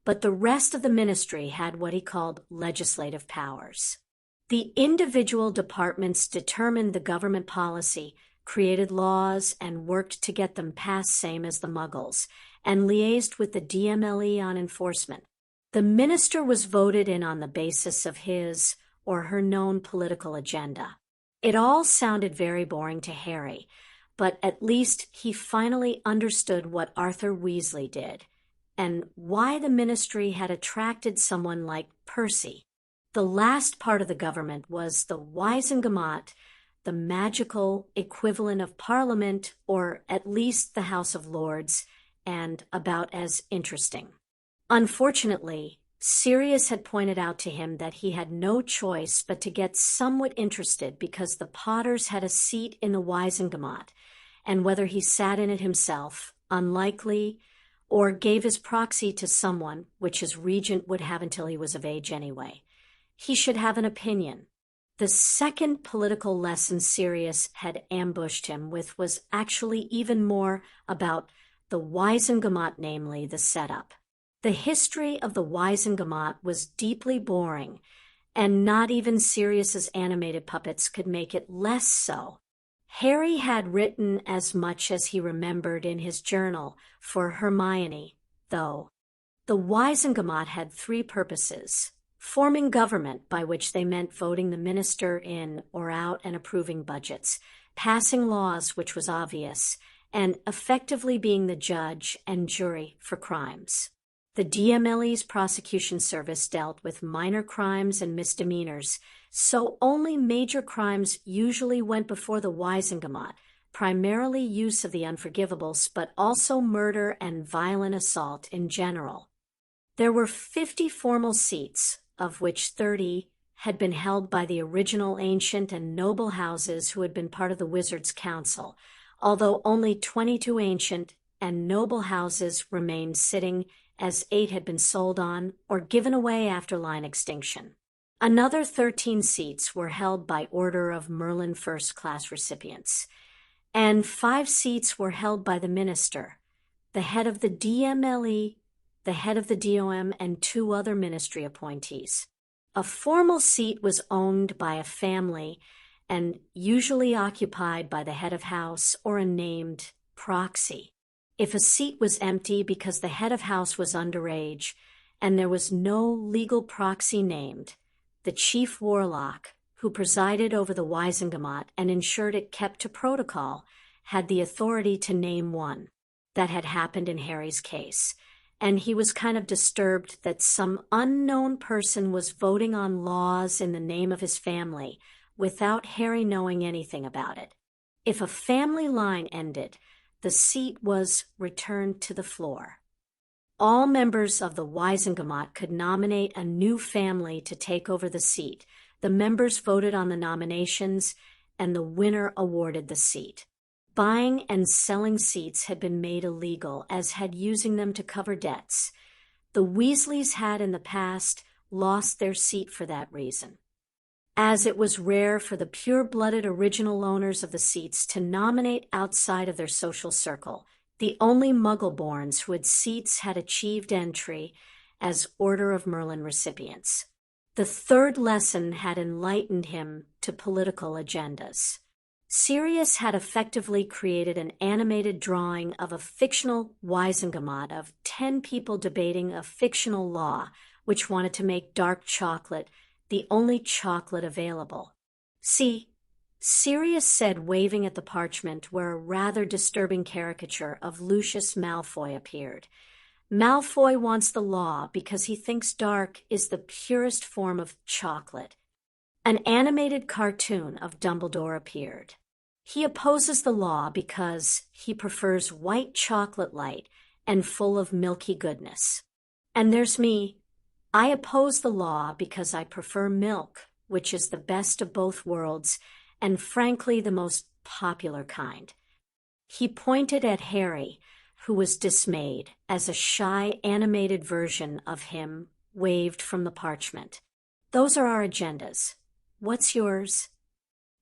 but the rest of the ministry had what he called legislative powers. The individual departments determined the government policy, created laws, and worked to get them passed same as the Muggles, and liaised with the DMLE on enforcement. The minister was voted in on the basis of his or her known political agenda. It all sounded very boring to Harry, but at least he finally understood what Arthur Weasley did, and why the ministry had attracted someone like Percy. The last part of the government was the Wisengamot, the magical equivalent of Parliament, or at least the House of Lords, and about as interesting. Unfortunately, Sirius had pointed out to him that he had no choice but to get somewhat interested because the Potters had a seat in the Wisengamot, and whether he sat in it himself, unlikely, or gave his proxy to someone, which his regent would have until he was of age anyway. He should have an opinion. The second political lesson Sirius had ambushed him with was actually even more about the Wisengamot, namely the setup. The history of the Wisengamot was deeply boring, and not even Sirius's animated puppets could make it less so. Harry had written as much as he remembered in his journal for Hermione, though. The Wisengamot had 3 purposes: forming government, by which they meant voting the minister in or out and approving budgets, passing laws, which was obvious, and effectively being the judge and jury for crimes. The DMLE's prosecution service dealt with minor crimes and misdemeanors, so only major crimes usually went before the Wisengamot, primarily use of the unforgivables, but also murder and violent assault in general. There were 50 formal seats, of which 30 had been held by the original ancient and noble houses who had been part of the Wizards' Council, although only 22 ancient and noble houses remained sitting, as 8 had been sold on or given away after line extinction. Another 13 seats were held by order of Merlin first-class recipients, and 5 seats were held by the minister, the head of the DMLE, the head of the DOM, and 2 other ministry appointees. A formal seat was owned by a family and usually occupied by the head of house or a named proxy. If a seat was empty because the head of house was underage and there was no legal proxy named, the chief warlock, who presided over the Wisengamot and ensured it kept to protocol, had the authority to name one. That had happened in Harry's case, and he was kind of disturbed that some unknown person was voting on laws in the name of his family without Harry knowing anything about it. If a family line ended, the seat was returned to the floor. All members of the Wisengamot could nominate a new family to take over the seat. The members voted on the nominations, and the winner awarded the seat. Buying and selling seats had been made illegal, as had using them to cover debts. The Weasleys had in the past lost their seat for that reason. As it was rare for the pure-blooded original owners of the seats to nominate outside of their social circle, the only Muggle-borns who had seats had achieved entry as Order of Merlin recipients. The third lesson had enlightened him to political agendas. Sirius had effectively created an animated drawing of a fictional Wisengamot of 10 people debating a fictional law which wanted to make dark chocolate the only chocolate available. See, Sirius said, waving at the parchment where a rather disturbing caricature of Lucius Malfoy appeared. Malfoy wants the law because he thinks dark is the purest form of chocolate. An animated cartoon of Dumbledore appeared. He opposes the law because he prefers white chocolate light and full of milky goodness. And there's me. I oppose the law because I prefer milk, which is the best of both worlds, and frankly the most popular kind. He pointed at Harry, who was dismayed, as a shy animated version of him waved from the parchment. Those are our agendas. What's yours?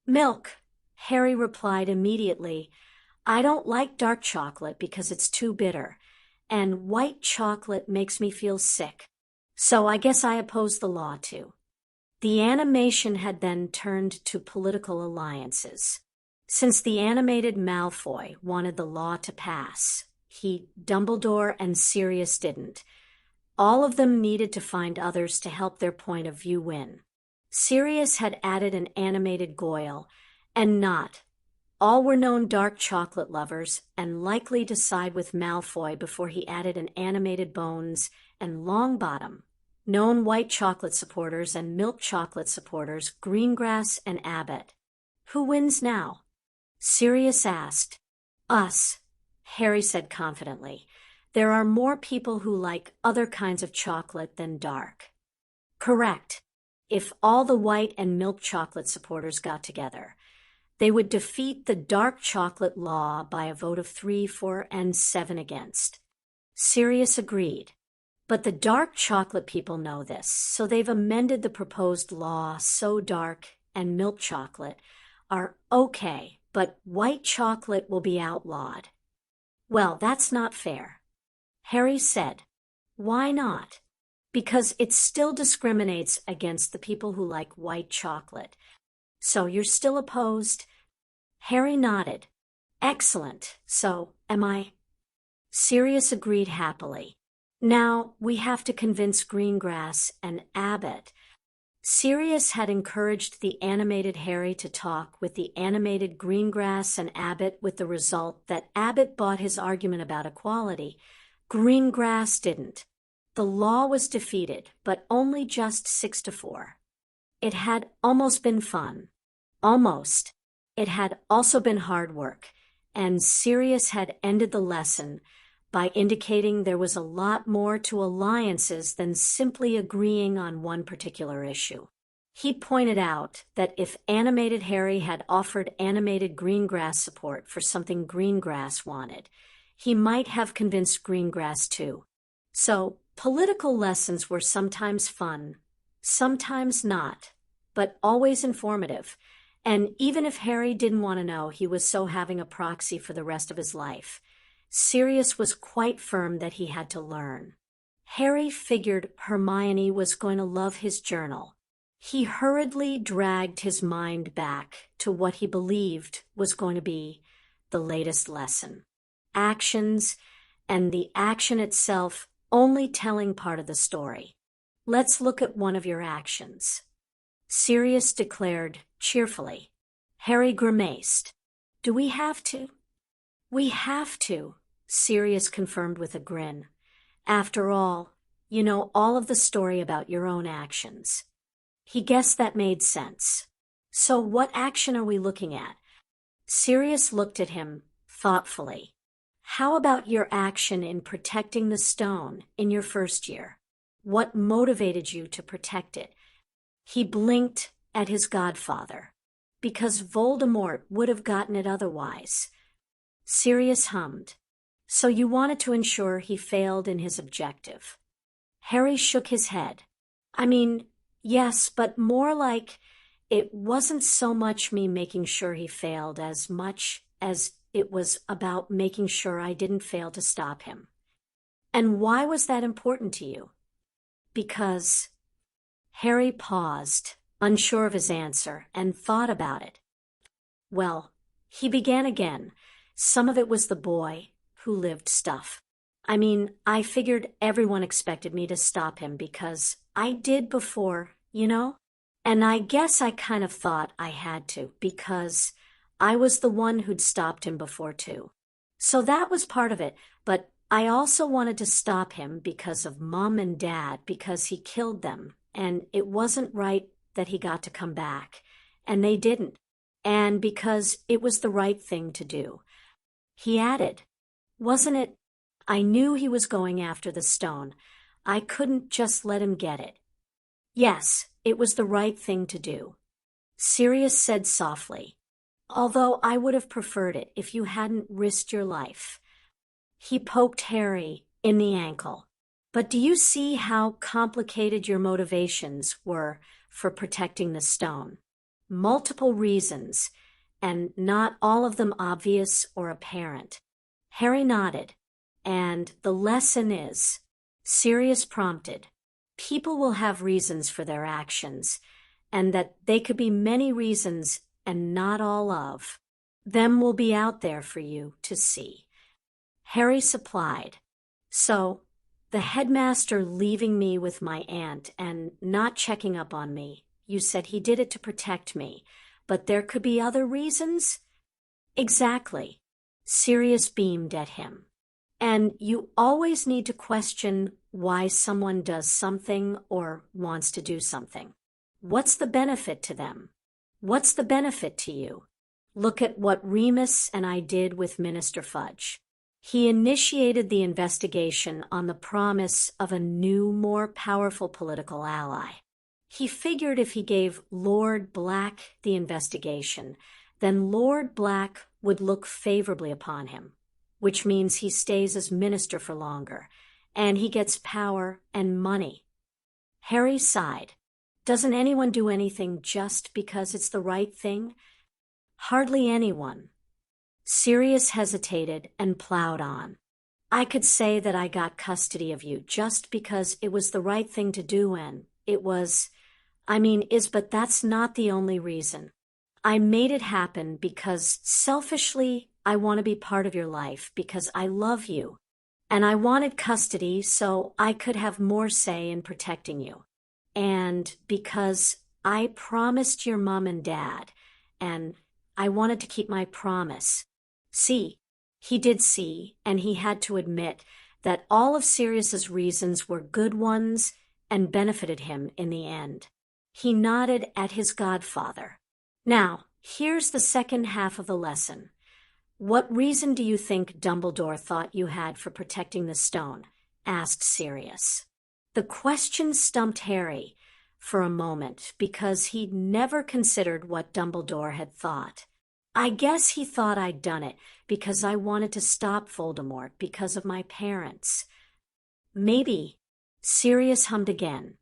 Milk, Harry replied immediately. I don't like dark chocolate because it's too bitter, and white chocolate makes me feel sick. So I guess I oppose the law too. The animation had then turned to political alliances. Since the animated Malfoy wanted the law to pass, Dumbledore and Sirius didn't. All of them needed to find others to help their point of view win. Sirius had added an animated Goyle, and not. All were known dark chocolate lovers and likely to side with Malfoy before he added an animated Bones and Longbottom, known white chocolate supporters and milk chocolate supporters, Greengrass and Abbott. Who wins now? Sirius asked. Us, Harry said confidently. There are more people who like other kinds of chocolate than dark. Correct. If all the white and milk chocolate supporters got together, they would defeat the dark chocolate law by a vote of 3 for and 7 against. Sirius agreed. But the dark chocolate people know this, so they've amended the proposed law so dark and milk chocolate are okay, but white chocolate will be outlawed. Well, that's not fair. Harry said. Why not? Because it still discriminates against the people who like white chocolate. So you're still opposed? Harry nodded. Excellent. So, am I? Sirius agreed happily. Now, we have to convince Greengrass and Abbott. Sirius had encouraged the animated Harry to talk with the animated Greengrass and Abbott, with the result that Abbott bought his argument about equality. Greengrass didn't. The law was defeated, but only just 6-4. It had almost been fun. Almost. It had also been hard work, and Sirius had ended the lesson by indicating there was a lot more to alliances than simply agreeing on one particular issue. He pointed out that if animated Harry had offered animated Greengrass support for something Greengrass wanted, he might have convinced Greengrass too. So, political lessons were sometimes fun, sometimes not, but always informative. And even if Harry didn't want to know, he was so having a proxy for the rest of his life. Sirius was quite firm that he had to learn. Harry figured Hermione was going to love his journal. He hurriedly dragged his mind back to what he believed was going to be the latest lesson. Actions, and the action itself only telling part of the story. Let's look at one of your actions. Sirius declared cheerfully. Harry grimaced. Do we have to? We have to, Sirius confirmed with a grin. After all, you know all of the story about your own actions. He guessed that made sense. So what action are we looking at? Sirius looked at him thoughtfully. How about your action in protecting the stone in your first year? What motivated you to protect it? He blinked at his godfather. Because Voldemort would have gotten it otherwise. Sirius hummed. So you wanted to ensure he failed in his objective. Harry shook his head. I mean, yes, but more like it wasn't so much me making sure he failed as much as it was about making sure I didn't fail to stop him. And why was that important to you? Because... Harry paused, unsure of his answer, and thought about it. Well, he began again. Some of it was the boy who lived stuff. I mean, I figured everyone expected me to stop him because I did before, you know? And I guess I kind of thought I had to because I was the one who'd stopped him before too. So that was part of it, but I also wanted to stop him because of Mom and Dad, because he killed them, and it wasn't right that he got to come back, and they didn't, and because it was the right thing to do. He added, wasn't it? I knew he was going after the stone. I couldn't just let him get it. Yes, it was the right thing to do. Sirius said softly, although I would have preferred it if you hadn't risked your life. He poked Harry in the ankle. But do you see how complicated your motivations were for protecting the stone? Multiple reasons, and not all of them obvious or apparent. Harry nodded. And the lesson is, Sirius prompted, people will have reasons for their actions, and that they could be many reasons and not all of them will be out there for you to see. Harry supplied. So, the headmaster leaving me with my aunt and not checking up on me, you said he did it to protect me, but there could be other reasons? Exactly. Sirius beamed at him. And you always need to question why someone does something or wants to do something. What's the benefit to them? What's the benefit to you? Look at what Remus and I did with Minister Fudge. He initiated the investigation on the promise of a new, more powerful political ally. He figured if he gave Lord Black the investigation, then Lord Black would look favorably upon him, which means he stays as minister for longer, and he gets power and money. Harry sighed. Doesn't anyone do anything just because it's the right thing? Hardly anyone. Sirius hesitated and plowed on. I could say that I got custody of you just because it was the right thing to do, and it was, but that's not the only reason. I made it happen because selfishly I want to be part of your life because I love you. And I wanted custody so I could have more say in protecting you. And because I promised your mom and dad, and I wanted to keep my promise. See, he did see, and he had to admit that all of Sirius's reasons were good ones and benefited him in the end. He nodded at his godfather. Now, here's the second half of the lesson. What reason do you think Dumbledore thought you had for protecting the stone? Asked Sirius. The question stumped Harry for a moment because he'd never considered what Dumbledore had thought. I guess he thought I'd done it because I wanted to stop Voldemort because of my parents. Maybe. Sirius hummed again.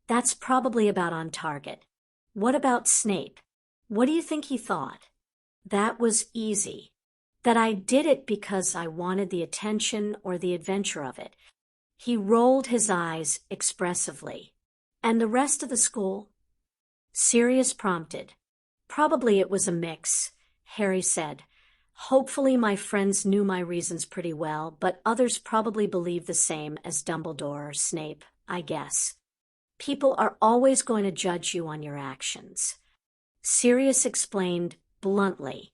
That's probably about on target. What about Snape? What do you think he thought? That was easy. That I did it because I wanted the attention or the adventure of it. He rolled his eyes expressively. And the rest of the school? Sirius prompted. Probably it was a mix, Harry said. Hopefully my friends knew my reasons pretty well, but others probably believed the same as Dumbledore or Snape, I guess. People are always going to judge you on your actions. Sirius explained bluntly.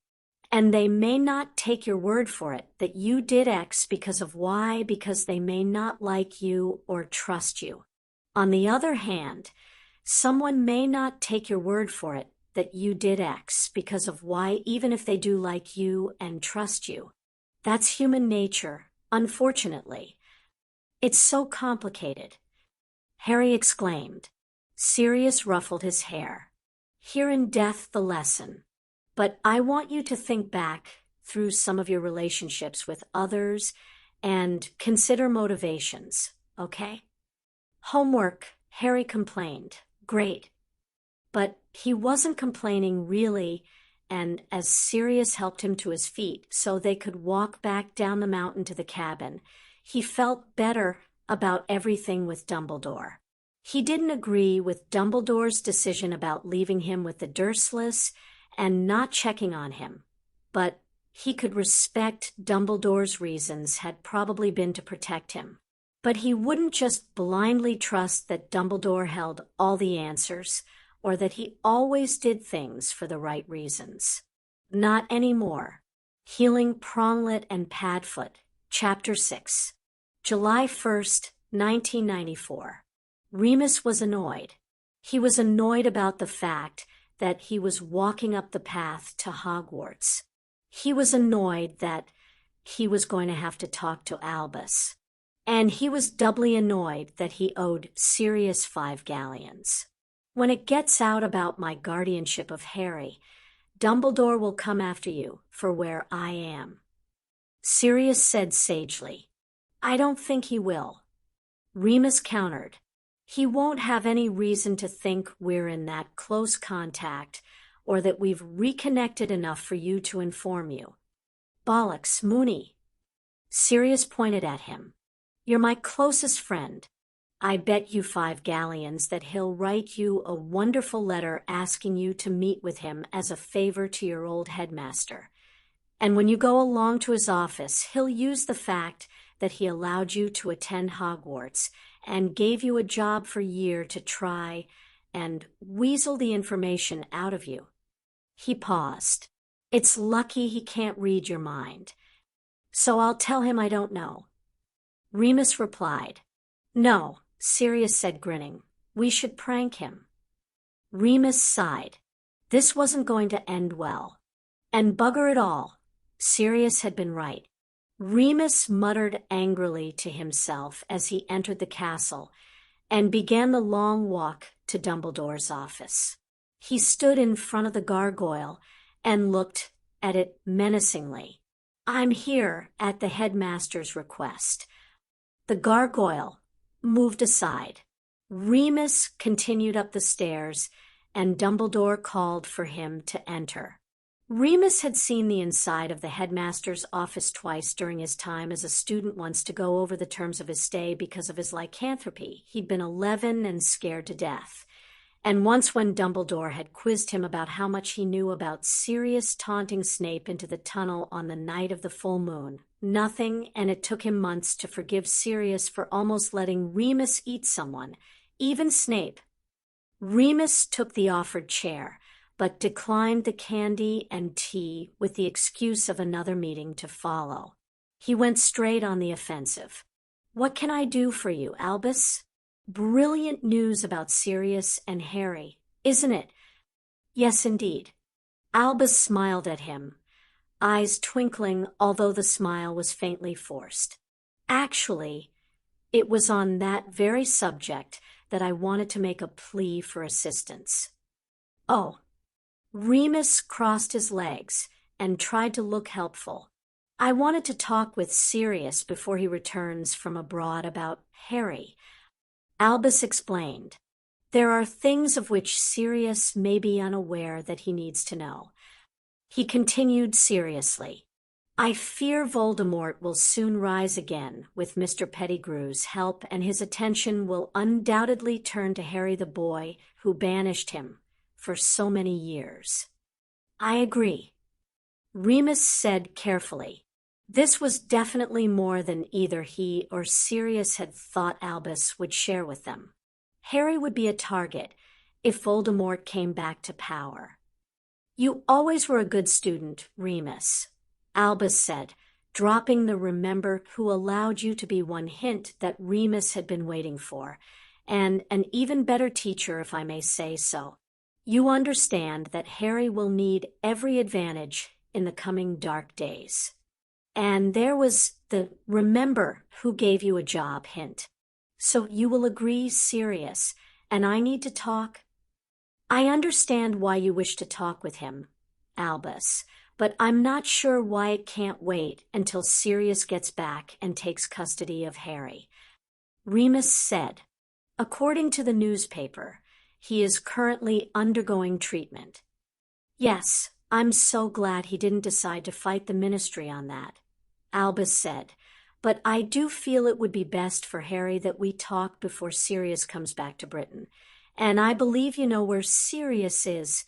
And they may not take your word for it that you did X because of Y, because they may not like you or trust you. On the other hand, someone may not take your word for it that you did X because of Y, even if they do like you and trust you. That's human nature, unfortunately. It's so complicated. Harry exclaimed. Sirius ruffled his hair. Here in death the lesson. But I want you to think back through some of your relationships with others and consider motivations, okay? Homework, Harry complained. Great. But he wasn't complaining really, and as Sirius helped him to his feet so they could walk back down the mountain to the cabin, he felt better about everything with Dumbledore. He didn't agree with Dumbledore's decision about leaving him with the Dursleys and not checking on him, but he could respect Dumbledore's reasons had probably been to protect him. But he wouldn't just blindly trust that Dumbledore held all the answers, or that he always did things for the right reasons. Not anymore. Healing Pronglet and Padfoot, Chapter 6. July 1st, 1994. Remus was annoyed. He was annoyed about the fact that he was walking up the path to Hogwarts. He was annoyed that he was going to have to talk to Albus. And he was doubly annoyed that he owed Sirius 5 galleons. When it gets out about my guardianship of Harry, Dumbledore will come after you for where I am. Sirius said sagely. I don't think he will. Remus countered. He won't have any reason to think we're in that close contact or that we've reconnected enough for you to inform you. Bollocks, Mooney. Sirius pointed at him. You're my closest friend. I bet you 5 galleons that he'll write you a wonderful letter asking you to meet with him as a favor to your old headmaster. And when you go along to his office, he'll use the fact that he allowed you to attend Hogwarts and gave you a job for a year to try and weasel the information out of you. He paused. It's lucky he can't read your mind. So I'll tell him I don't know. Remus replied. No, Sirius said, grinning. We should prank him. Remus sighed. This wasn't going to end well. And bugger it all. Sirius had been right. Remus muttered angrily to himself as he entered the castle and began the long walk to Dumbledore's office. He stood in front of the gargoyle and looked at it menacingly. "I'm here at the headmaster's request." The gargoyle moved aside. Remus continued up the stairs, and Dumbledore called for him to enter. Remus had seen the inside of the headmaster's office twice during his time as a student, once to go over the terms of his stay because of his lycanthropy. He'd been 11 and scared to death. And once when Dumbledore had quizzed him about how much he knew about Sirius taunting Snape into the tunnel on the night of the full moon. Nothing, and it took him months to forgive Sirius for almost letting Remus eat someone, even Snape. Remus took the offered chair, but declined the candy and tea with the excuse of another meeting to follow. He went straight on the offensive. "What can I do for you, Albus?" "Brilliant news about Sirius and Harry, isn't it?" "Yes, indeed." Albus smiled at him, eyes twinkling, although the smile was faintly forced. "Actually, it was on that very subject that I wanted to make a plea for assistance." "Oh." Remus crossed his legs and tried to look helpful. "I wanted to talk with Sirius before he returns from abroad about Harry." Albus explained. "There are things of which Sirius may be unaware that he needs to know." He continued seriously. "I fear Voldemort will soon rise again with Mr. Pettigrew's help, and his attention will undoubtedly turn to Harry the boy who banished him for so many years." "I agree," Remus said carefully. This was definitely more than either he or Sirius had thought Albus would share with them. Harry would be a target if Voldemort came back to power. "You always were a good student, Remus," Albus said, dropping the "remember who allowed you to be" one hint that Remus had been waiting for, "and an even better teacher, if I may say so. You understand that Harry will need every advantage in the coming dark days." And there was the "remember who gave you a job" hint. "So you will agree, Sirius, and I need to talk?" "I understand why you wish to talk with him, Albus, but I'm not sure why it can't wait until Sirius gets back and takes custody of Harry." Remus said, "According to the newspaper, he is currently undergoing treatment." "Yes, I'm so glad he didn't decide to fight the ministry on that," Albus said, "but I do feel it would be best for Harry that we talk before Sirius comes back to Britain, and I believe you know where Sirius is."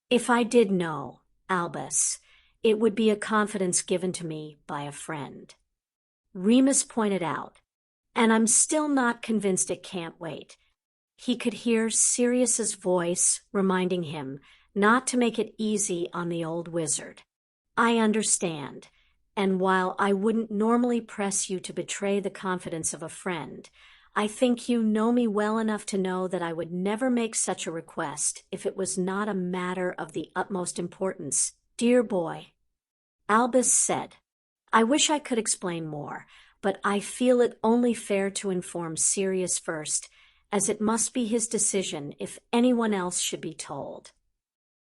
"If I did know, Albus, it would be a confidence given to me by a friend," Remus pointed out, "and I'm still not convinced it can't wait." He could hear Sirius's voice reminding him not to make it easy on the old wizard. "I understand, and while I wouldn't normally press you to betray the confidence of a friend, I think you know me well enough to know that I would never make such a request if it was not a matter of the utmost importance, dear boy," Albus said. "I wish I could explain more, but I feel it only fair to inform Sirius first, as it must be his decision if anyone else should be told."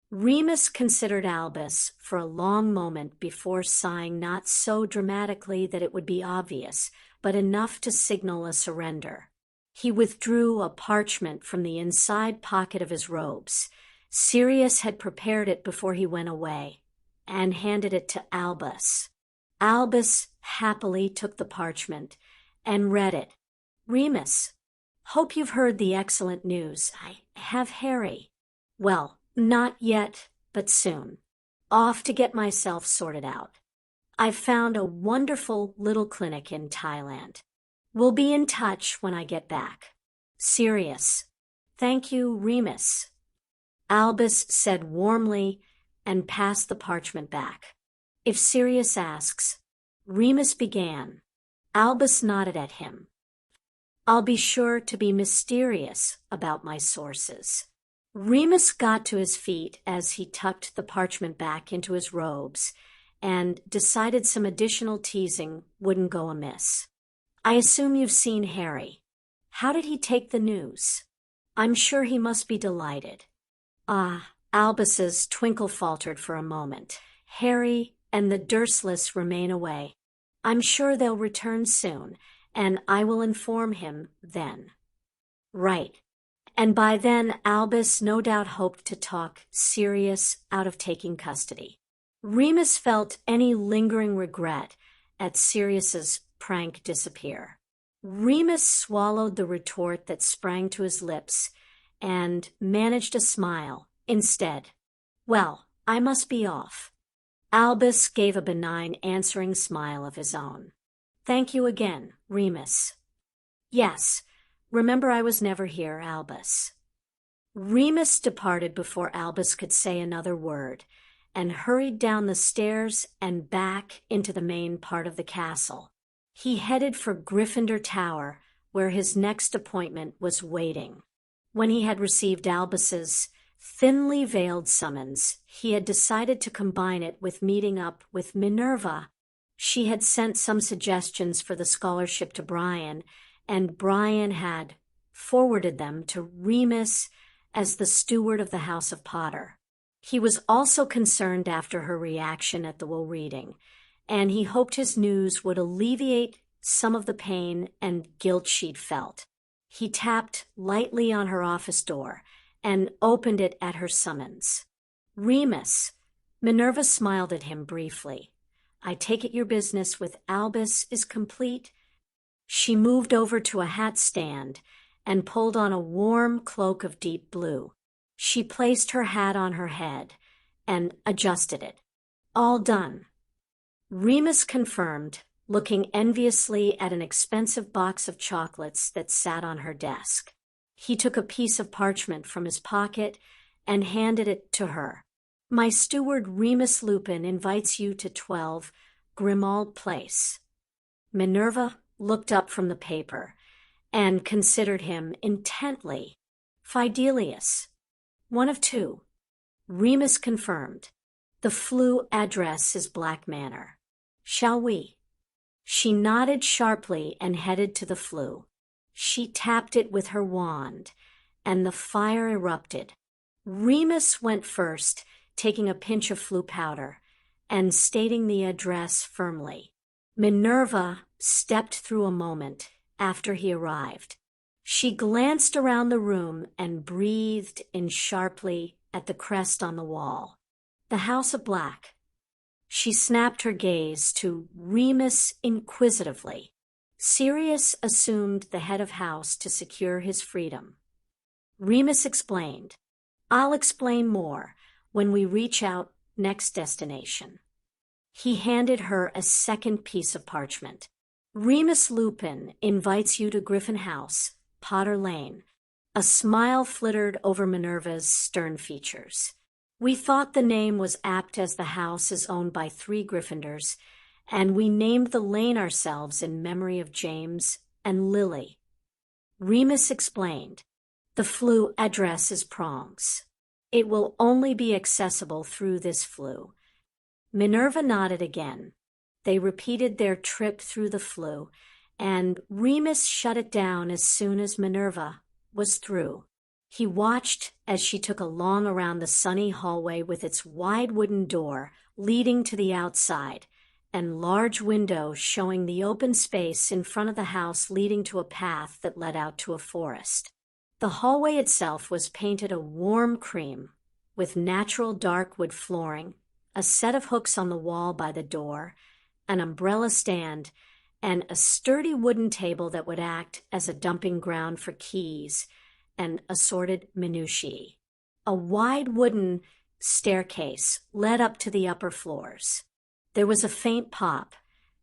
Remus considered Albus for a long moment before sighing, not so dramatically that it would be obvious, but enough to signal a surrender. He withdrew a parchment from the inside pocket of his robes. Sirius had prepared it before he went away, and handed it to Albus. Albus happily took the parchment and read it. "Remus, hope you've heard the excellent news. I have Harry. Well, not yet, but soon. Off to get myself sorted out. I've found a wonderful little clinic in Thailand. We'll be in touch when I get back. Sirius." "Thank you, Remus," Albus said warmly and passed the parchment back. "If Sirius asks," Remus began. Albus nodded at him. "I'll be sure to be mysterious about my sources." Remus got to his feet as he tucked the parchment back into his robes and decided some additional teasing wouldn't go amiss. I assume you've seen Harry. How did he take the news? I'm sure he must be delighted. Albus's twinkle faltered for a moment. Harry and the Dursleys remain away. I'm sure they'll return soon, and I will inform him then. Right. And by then Albus no doubt hoped to talk Sirius out of taking custody. Remus felt any lingering regret at Sirius's prank disappear. Remus swallowed the retort that sprang to his lips and managed a smile instead. Well, I must be off. Albus gave a benign answering smile of his own. Thank you again, Remus. Yes, remember I was never here, Albus. Remus departed before Albus could say another word, and hurried down the stairs and back into the main part of the castle. He headed for Gryffindor Tower, where his next appointment was waiting. When he had received Albus's thinly veiled summons, he had decided to combine it with meeting up with Minerva. She had sent some suggestions for the scholarship to Brian, and Brian had forwarded them to Remus as the steward of the House of Potter. He was also concerned after her reaction at the will reading, and he hoped his news would alleviate some of the pain and guilt she'd felt. He tapped lightly on her office door and opened it at her summons. Remus. Minerva smiled at him briefly. I take it your business with Albus is complete? She moved over to a hat stand and pulled on a warm cloak of deep blue. She placed her hat on her head and adjusted it. All done. Remus confirmed, looking enviously at an expensive box of chocolates that sat on her desk. He took a piece of parchment from his pocket and handed it to her. My steward Remus Lupin invites you to 12 Grimoire Place. Minerva looked up from the paper and considered him intently. Fidelius. One of two. Remus confirmed. The Floo address is Black Manor. Shall we? She nodded sharply and headed to the Floo. She tapped it with her wand, and the fire erupted. Remus went first, taking a pinch of Floo powder, and stating the address firmly. Minerva stepped through a moment after he arrived. She glanced around the room and breathed in sharply at the crest on the wall. The House of Black. She snapped her gaze to Remus inquisitively. Sirius assumed the head of house to secure his freedom. Remus explained, I'll explain more when we reach out next destination. He handed her a second piece of parchment. Remus Lupin invites you to Griffin House, Potter Lane. A smile flittered over Minerva's stern features. We thought the name was apt as the house is owned by 3 Gryffindors, and we named the lane ourselves in memory of James and Lily. Remus explained, the Floo address is Prongs. It will only be accessible through this Floo. Minerva nodded again. They repeated their trip through the Floo, and Remus shut it down as soon as Minerva was through. He watched as she took a long around the sunny hallway with its wide wooden door leading to the outside, and large window showing the open space in front of the house leading to a path that led out to a forest. The hallway itself was painted a warm cream, with natural dark wood flooring, a set of hooks on the wall by the door, an umbrella stand, and a sturdy wooden table that would act as a dumping ground for keys and assorted minutiae. A wide wooden staircase led up to the upper floors. There was a faint pop,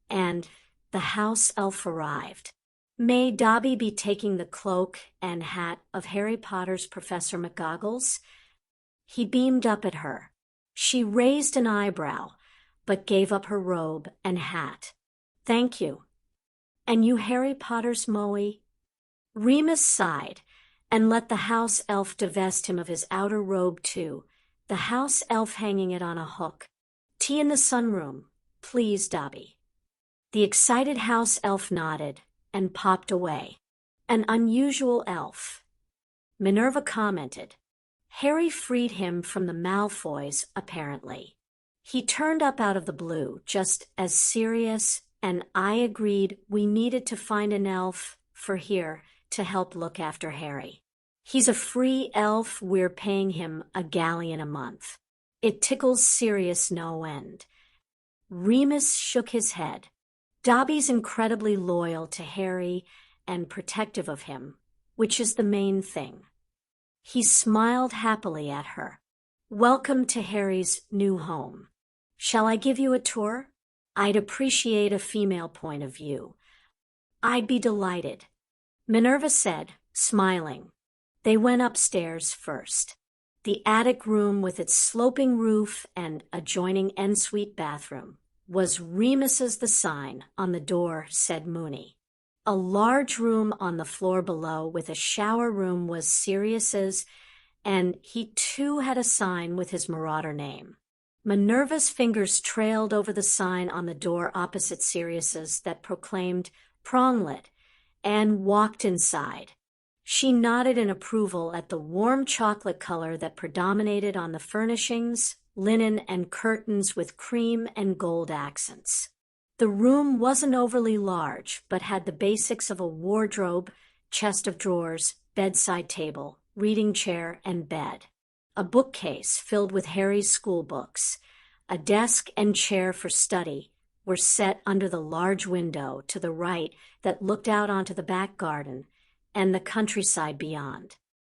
and the house elf arrived. May Dobby be taking the cloak and hat of Harry Potter's Professor McGoggles? He beamed up at her. She raised an eyebrow, but gave up her robe and hat. Thank you. And you Harry Potter's Moe? Remus sighed and let the house elf divest him of his outer robe too, the house elf hanging it on a hook. Tea in the sunroom, please, Dobby." The excited house elf nodded and popped away. "An unusual elf." Minerva commented. Harry freed him from the Malfoys, apparently. He turned up out of the blue, just as Sirius and I agreed we needed to find an elf for here to help look after Harry. He's a free elf, we're paying him a galleon a month. It tickles Sirius no end. Remus shook his head. Dobby's incredibly loyal to Harry and protective of him, which is the main thing. He smiled happily at her. "Welcome to Harry's new home. Shall I give you a tour? I'd appreciate a female point of view." "I'd be delighted," Minerva said, smiling. They went upstairs first. The attic room with its sloping roof and adjoining ensuite bathroom was Remus's. The sign on the door said Mooney. A large room on the floor below with a shower room was Sirius's, and he too had a sign with his Marauder name. Minerva's fingers trailed over the sign on the door opposite Sirius's that proclaimed "Pronglet," and walked inside. She nodded in approval at the warm chocolate color that predominated on the furnishings, linen, and curtains with cream and gold accents. The room wasn't overly large, but had the basics of a wardrobe, chest of drawers, bedside table, reading chair, and bed. A bookcase filled with Harry's school books, a desk and chair for study were set under the large window to the right that looked out onto the back garden and the countryside beyond.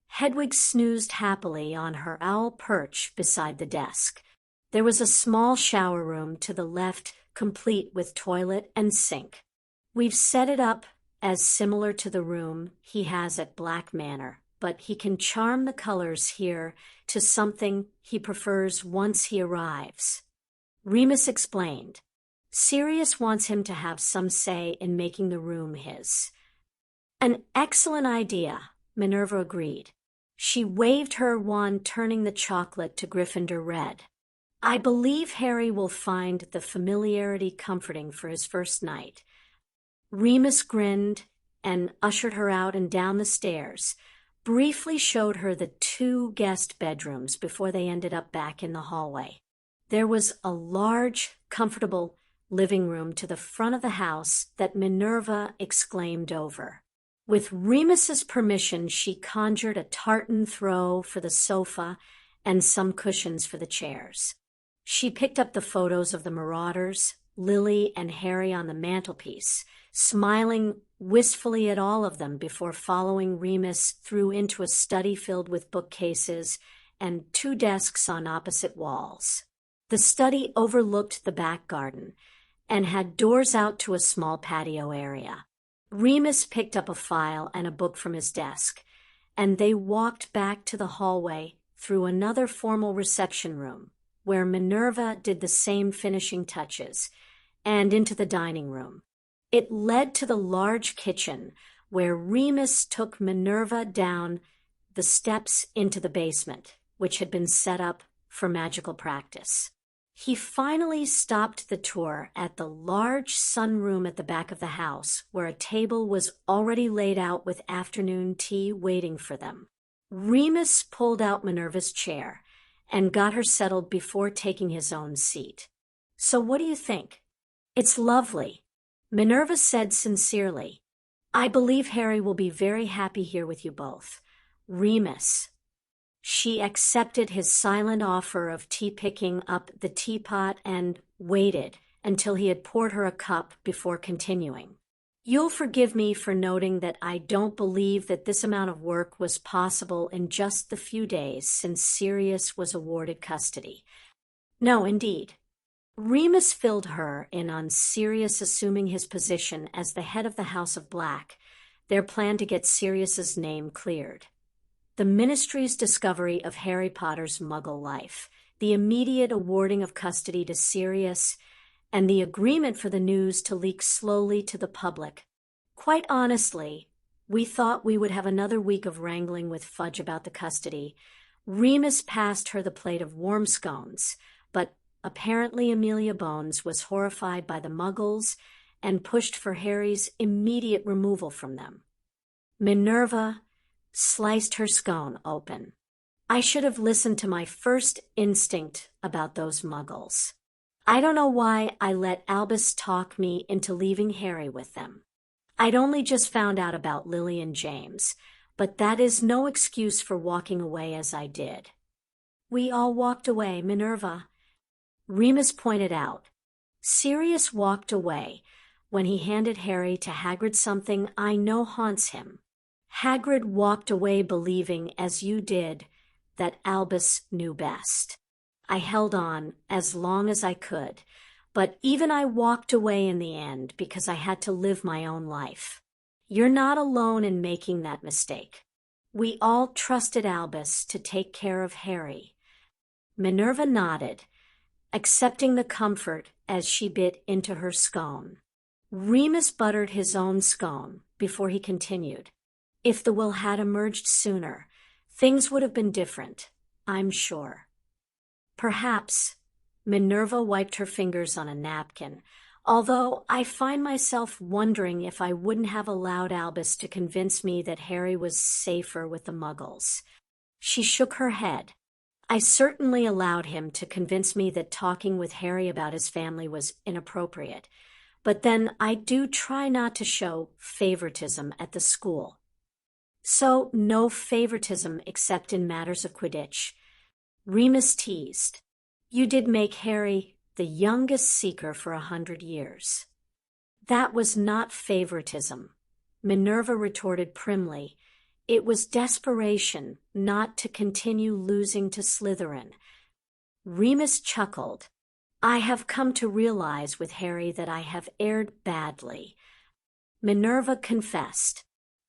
Hedwig snoozed happily on her owl perch beside the desk. There was a small shower room to the left, complete with toilet and sink. "We've set it up as similar to the room he has at Black Manor, but he can charm the colors here to something he prefers once he arrives," Remus explained. "Sirius wants him to have some say in making the room his." "An excellent idea," Minerva agreed. She waved her wand, turning the chocolate to Gryffindor red. "I believe Harry will find the familiarity comforting for his first night." Remus grinned and ushered her out and down the stairs, briefly showed her the 2 guest bedrooms before they ended up back in the hallway. There was a large, comfortable living room to the front of the house that Minerva exclaimed over. With Remus's permission, she conjured a tartan throw for the sofa and some cushions for the chairs. She picked up the photos of the Marauders, Lily and Harry on the mantelpiece, smiling wistfully at all of them before following Remus through into a study filled with bookcases and 2 desks on opposite walls. The study overlooked the back garden and had doors out to a small patio area. Remus picked up a file and a book from his desk, and they walked back to the hallway through another formal reception room, where Minerva did the same finishing touches, and into the dining room. It led to the large kitchen, where Remus took Minerva down the steps into the basement, which had been set up for magical practice. He finally stopped the tour at the large sunroom at the back of the house, where a table was already laid out with afternoon tea waiting for them. Remus pulled out Minerva's chair and got her settled before taking his own seat. "So what do you think?" "It's lovely," Minerva said sincerely. "I believe Harry will be very happy here with you both." "Remus." She accepted his silent offer of tea, picking up the teapot, and waited until he had poured her a cup before continuing. "You'll forgive me for noting that I don't believe that this amount of work was possible in just the few days since Sirius was awarded custody." "No, indeed." Remus filled her in on Sirius assuming his position as the head of the House of Black, their plan to get Sirius's name cleared. The Ministry's discovery of Harry Potter's Muggle life, the immediate awarding of custody to Sirius, and the agreement for the news to leak slowly to the public. Quite honestly, we thought we would have another week of wrangling with Fudge about the custody. Remus passed her the plate of warm scones, but Apparently Amelia Bones was horrified by the Muggles and pushed for Harry's immediate removal from them. Minerva sliced her scone open. I should have listened to my first instinct about those Muggles. I don't know why I let Albus talk me into leaving Harry with them. I'd only just found out about Lily and James, but that is no excuse for walking away as I did. We all walked away, Minerva. Remus pointed out. Sirius walked away when he handed Harry to Hagrid something I know haunts him. Hagrid walked away believing, as you did, that Albus knew best. I held on as long as I could, but even I walked away in the end because I had to live my own life. You're not alone in making that mistake. We all trusted Albus to take care of Harry. Minerva nodded, accepting the comfort as she bit into her scone. Remus buttered his own scone before he continued. If the will had emerged sooner, things would have been different, I'm sure. Perhaps. Minerva wiped her fingers on a napkin, although I find myself wondering if I wouldn't have allowed Albus to convince me that Harry was safer with the Muggles. She shook her head. I certainly allowed him to convince me that talking with Harry about his family was inappropriate, but then I do try not to show favoritism at the school. So no favoritism except in matters of Quidditch. Remus teased. You did make Harry the youngest Seeker for 100 years. That was not favoritism, Minerva retorted primly. It was desperation not to continue losing to Slytherin. Remus chuckled. I have come to realize with Harry that I have erred badly. Minerva confessed.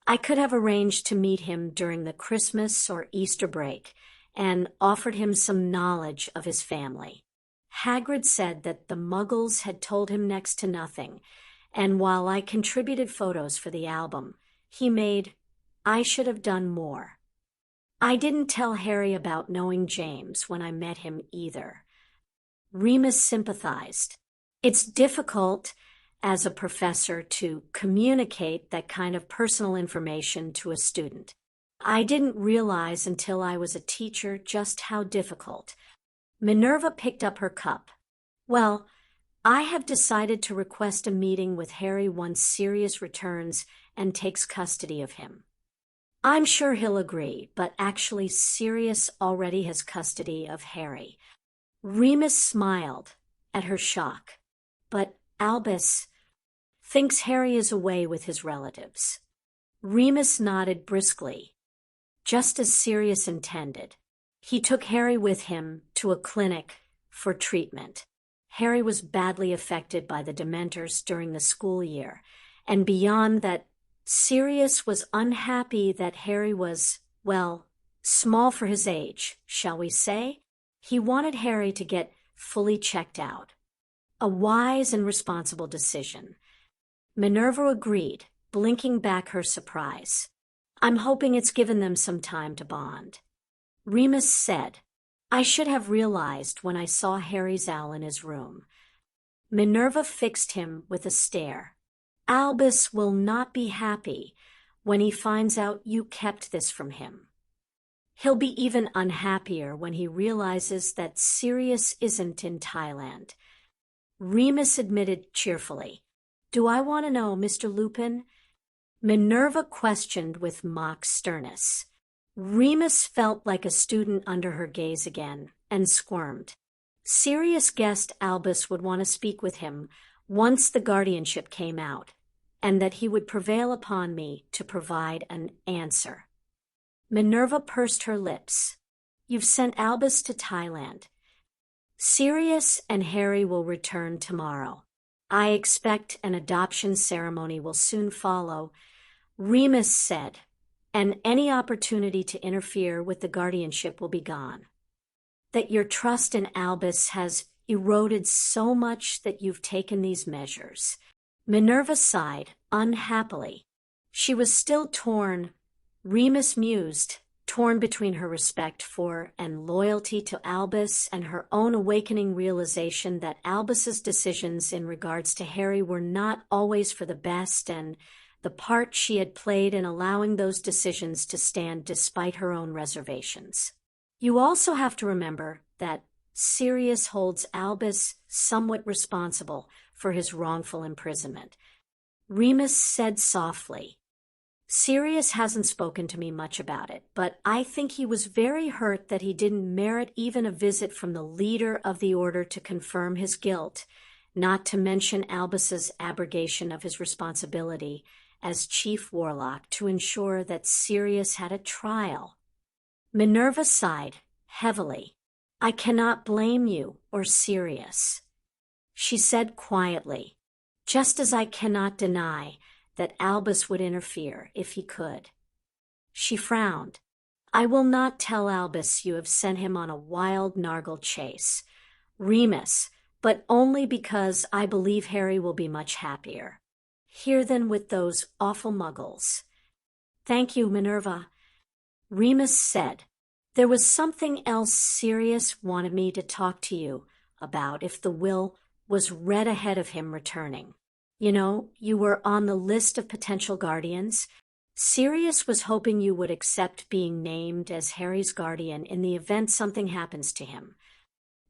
I could have arranged to meet him during the Christmas or Easter break and offered him some knowledge of his family. Hagrid said that the Muggles had told him next to nothing, and while I contributed photos for the album, I should have done more. I didn't tell Harry about knowing James when I met him either. Remus sympathized. It's difficult as a professor to communicate that kind of personal information to a student. I didn't realize until I was a teacher just how difficult. Minerva picked up her cup. Well, I have decided to request a meeting with Harry once Sirius returns and takes custody of him. I'm sure he'll agree, but actually Sirius already has custody of Harry. Remus smiled at her shock. But Albus thinks Harry is away with his relatives. Remus nodded briskly, just as Sirius intended. He took Harry with him to a clinic for treatment. Harry was badly affected by the Dementors during the school year, and beyond that, Sirius was unhappy that Harry was, well, small for his age, shall we say? He wanted Harry to get fully checked out. A wise and responsible decision. Minerva agreed, blinking back her surprise. I'm hoping it's given them some time to bond. Remus said, I should have realized when I saw Harry's owl in his room. Minerva fixed him with a stare. Albus will not be happy when he finds out you kept this from him. He'll be even unhappier when he realizes that Sirius isn't in Thailand. Remus admitted cheerfully. Do I want to know, Mr. Lupin? Minerva questioned with mock sternness. Remus felt like a student under her gaze again and squirmed. Sirius guessed Albus would want to speak with him once the guardianship came out, and that he would prevail upon me to provide an answer. Minerva pursed her lips. You've sent Albus to Thailand. Sirius and Harry will return tomorrow. I expect an adoption ceremony will soon follow, Remus said, and any opportunity to interfere with the guardianship will be gone. That your trust in Albus has eroded so much that you've taken these measures. Minerva sighed unhappily. She was still torn. Remus mused, torn between her respect for and loyalty to Albus and her own awakening realization that Albus's decisions in regards to Harry were not always for the best, and the part she had played in allowing those decisions to stand despite her own reservations. You also have to remember that Sirius holds Albus somewhat responsible for his wrongful imprisonment. Remus said softly, "Sirius hasn't spoken to me much about it, but I think he was very hurt that he didn't merit even a visit from the leader of the Order to confirm his guilt, not to mention Albus's abrogation of his responsibility as Chief Warlock to ensure that Sirius had a trial." Minerva sighed heavily. "I cannot blame you or Sirius," she said quietly, "just as I cannot deny that Albus would interfere if he could." She frowned. "I will not tell Albus you have sent him on a wild Nargle chase, Remus, but only because I believe Harry will be much happier here than with those awful muggles." "Thank you, Minerva," Remus said. "There was something else Sirius wanted me to talk to you about if the will was read ahead of him returning. You know, you were on the list of potential guardians. Sirius was hoping you would accept being named as Harry's guardian in the event something happens to him.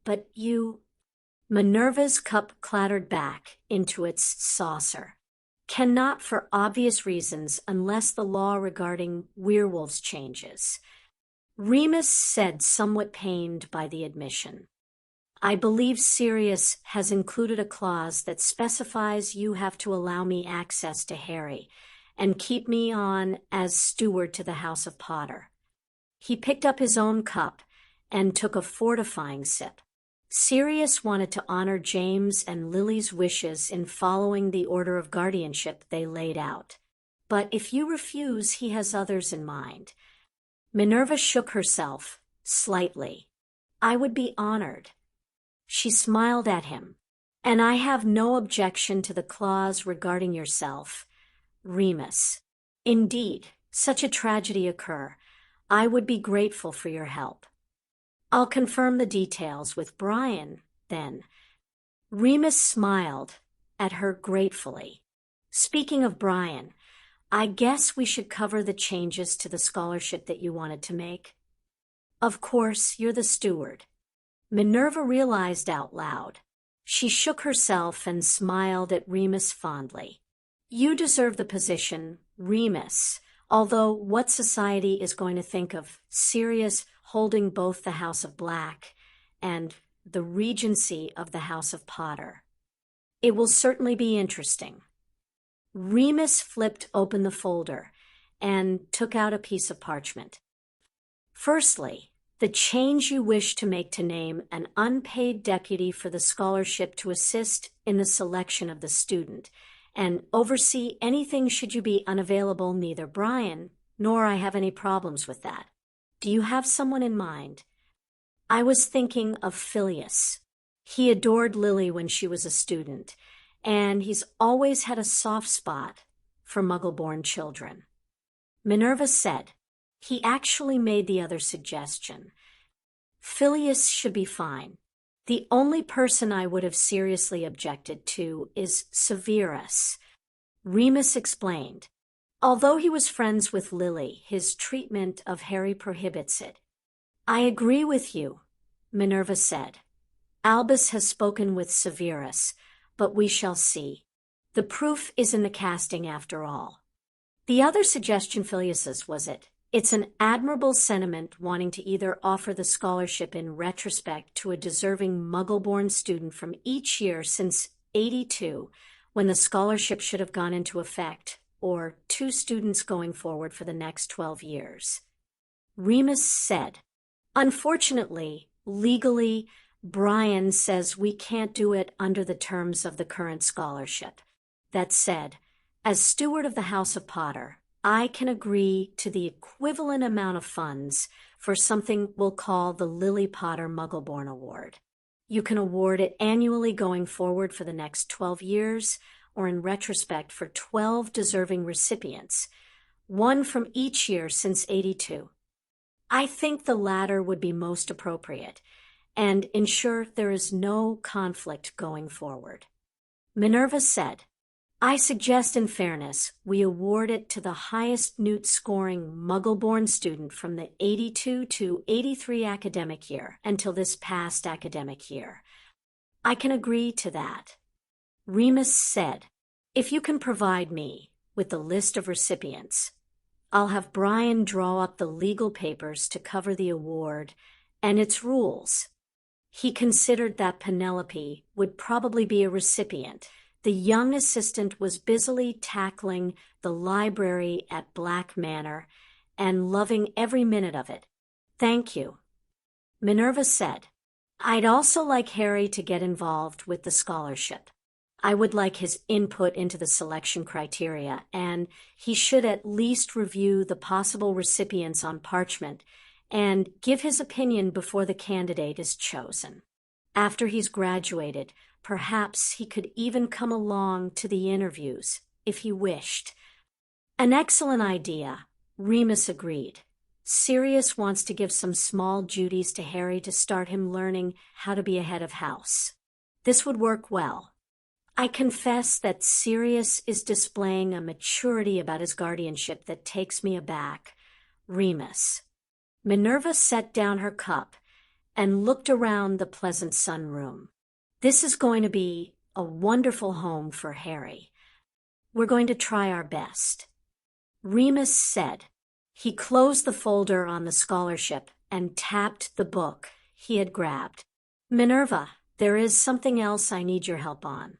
But you—" Minerva's cup clattered back into its saucer. "Cannot for obvious reasons unless the law regarding werewolves changes," Remus said, somewhat pained by the admission. "I believe Sirius has included a clause that specifies you have to allow me access to Harry and keep me on as steward to the House of Potter." He picked up his own cup and took a fortifying sip. Sirius wanted to honor James and Lily's wishes in following the order of guardianship they laid out. "But if you refuse, he has others in mind." Minerva shook herself slightly. "I would be honored." She smiled at him. "And I have no objection to the clause regarding yourself, Remus. Indeed, such a tragedy occur, I would be grateful for your help. I'll confirm the details with Brian, then." Remus smiled at her gratefully. "Speaking of Brian, I guess we should cover the changes to the scholarship that you wanted to make." "Of course, you're the steward," Minerva realized out loud. She shook herself and smiled at Remus fondly. "You deserve the position, Remus, although what society is going to think of Sirius holding both the House of Black and the regency of the House of Potter? It will certainly be interesting." Remus flipped open the folder and took out a piece of parchment. "Firstly, the change you wish to make to name an unpaid deputy for the scholarship to assist in the selection of the student and oversee anything should you be unavailable. Neither Brian nor I have any problems with that. Do you have someone in mind?" "I was thinking of Phileas. He adored Lily when she was a student, and he's always had a soft spot for Muggle-born children." Minerva said. "He actually made the other suggestion. Phileas should be fine. The only person I would have seriously objected to is Sirius," Remus explained. "Although he was friends with Lily, his treatment of Harry prohibits it." "I agree with you," Minerva said. "Albus has spoken with Sirius, but we shall see. The proof is in the casting after all." "The other suggestion Phileas's, was it? It's an admirable sentiment wanting to either offer the scholarship in retrospect to a deserving Muggle-born student from each year since '82, when the scholarship should have gone into effect, or 2 students going forward for the next 12 years. Remus said. "Unfortunately, legally, Brian says we can't do it under the terms of the current scholarship. That said, as steward of the House of Potter, I can agree to the equivalent amount of funds for something we'll call the Lily Potter Muggleborn Award. You can award it annually going forward for the next 12 years, or in retrospect for 12 deserving recipients, one from each year since '82. I think the latter would be most appropriate and ensure there is no conflict going forward. Minerva said, I suggest in fairness we award it to the highest Newt-scoring Muggle-born student from the 82 to 83 academic year until this past academic year. I can agree to that. Remus said, if you can provide me with the list of recipients, I'll have Brian draw up the legal papers to cover the award and its rules. He considered that Penelope would probably be a recipient. The young assistant was busily tackling the library at Black Manor and loving every minute of it. Thank you. Minerva said, I'd also like Harry to get involved with the scholarship. I would like his input into the selection criteria, and he should at least review the possible recipients on parchment and give his opinion before the candidate is chosen. After he's graduated, perhaps he could even come along to the interviews, if he wished. An excellent idea, Remus agreed. Sirius wants to give some small duties to Harry to start him learning how to be a head of house. This would work well. I confess that Sirius is displaying a maturity about his guardianship that takes me aback. Remus. Minerva set down her cup and looked around the pleasant sunroom. This is going to be a wonderful home for Harry. We're going to try our best. Remus said. He closed the folder on the scholarship and tapped the book he had grabbed. Minerva, there is something else I need your help on.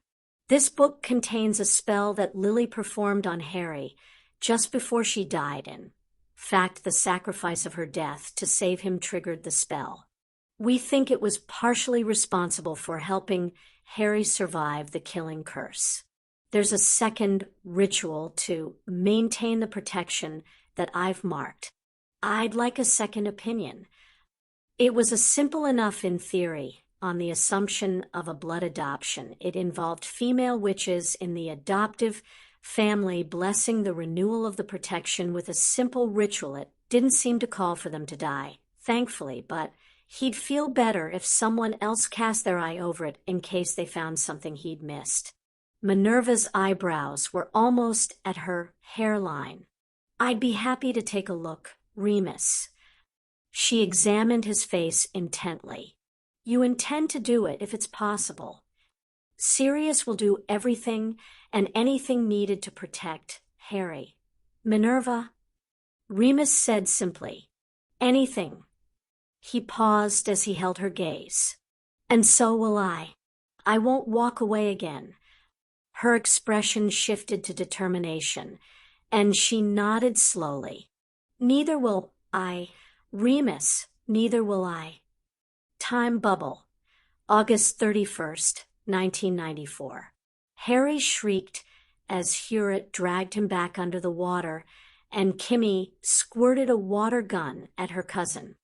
This book contains a spell that Lily performed on Harry just before she died. In fact, the sacrifice of her death to save him triggered the spell. We think it was partially responsible for helping Harry survive the killing curse. There's a second ritual to maintain the protection that I've marked. I'd like a second opinion. It was a simple enough in theory. On the assumption of a blood adoption, it involved female witches in the adoptive family blessing the renewal of the protection with a simple ritual. It didn't seem to call for them to die, thankfully, but he'd feel better if someone else cast their eye over it in case they found something he'd missed. Minerva's eyebrows were almost at her hairline. I'd be happy to take a look, Remus. She examined his face intently. You intend to do it if it's possible. Sirius will do everything and anything needed to protect Harry. Minerva, Remus said simply, anything. He paused as he held her gaze. And so will I. I won't walk away again. Her expression shifted to determination, and she nodded slowly. Neither will I, Remus, neither will I. Time bubble, August 31st, 1994. Harry shrieked as Hewitt dragged him back under the water, and Kimmy squirted a water gun at her cousin.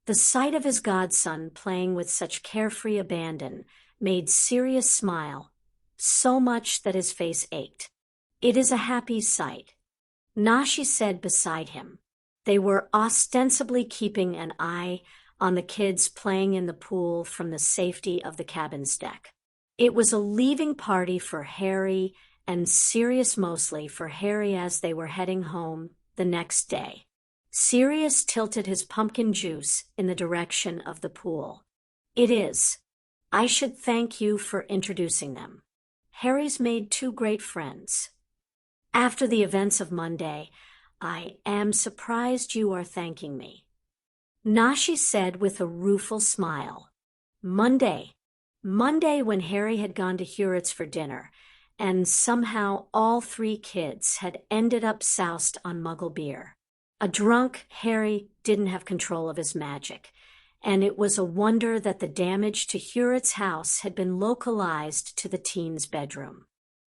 The sight of his godson playing with such carefree abandon made Sirius smile, so much that his face ached. It is a happy sight. Nashi said beside him. They were ostensibly keeping an eye on the kids playing in the pool from the safety of the cabin's deck. It was a leaving party for Harry and Sirius, mostly for Harry as they were heading home the next day. Sirius tilted his pumpkin juice in the direction of the pool. It is. I should thank you for introducing them. Harry's made two great friends. After the events of Monday, I am surprised you are thanking me. Nashi said with a rueful smile. Monday when Harry had gone to Hewitt's for dinner, and somehow all three kids had ended up soused on Muggle beer. A drunk Harry didn't have control of his magic, and it was a wonder that the damage to Hewitt's house had been localized to the teen's bedroom.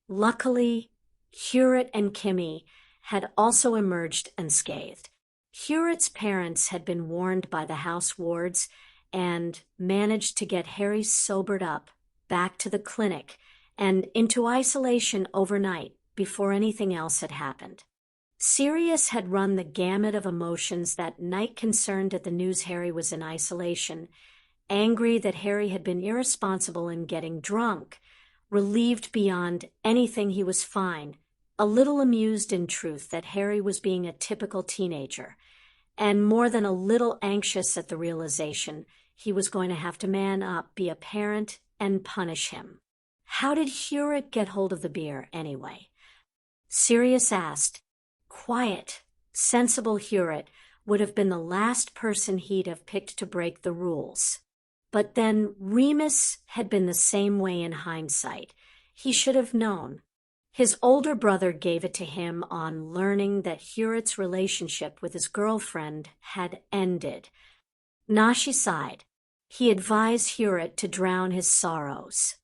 Luckily, Hewitt and Kimmy had also emerged unscathed. Hewitt's parents had been warned by the house wards and managed to get Harry sobered up, back to the clinic, and into isolation overnight before anything else had happened. Sirius had run the gamut of emotions that night, concerned at the news Harry was in isolation, angry that Harry had been irresponsible in getting drunk, relieved beyond anything he was fine, a little amused in truth that Harry was being a typical teenager, and more than a little anxious at the realization he was going to have to man up, be a parent, and punish him. How did Hewitt get hold of the beer, anyway? Sirius asked. Quiet, sensible Hewitt would have been the last person he'd have picked to break the rules. But then Remus had been the same way in hindsight. He should have known. His older brother gave it to him on learning that Hewitt's relationship with his girlfriend had ended. Nashi sighed. He advised Hewitt to drown his sorrows.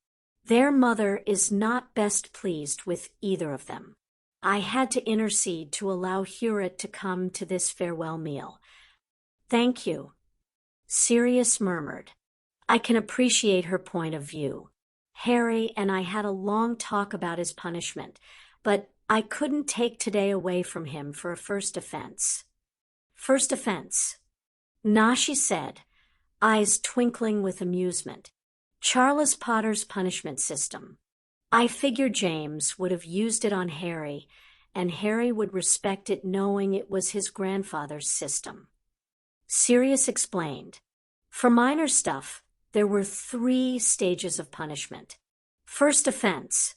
Their mother is not best pleased with either of them. I had to intercede to allow Hewitt to come to this farewell meal. Thank you, Sirius murmured. I can appreciate her point of view. Harry and I had a long talk about his punishment, but I couldn't take today away from him for a first offense. First offense, Nashi said, eyes twinkling with amusement. Charles Potter's punishment system. I figured James would have used it on Harry, and Harry would respect it knowing it was his grandfather's system. Sirius explained. For minor stuff, there were 3 stages of punishment. First offense.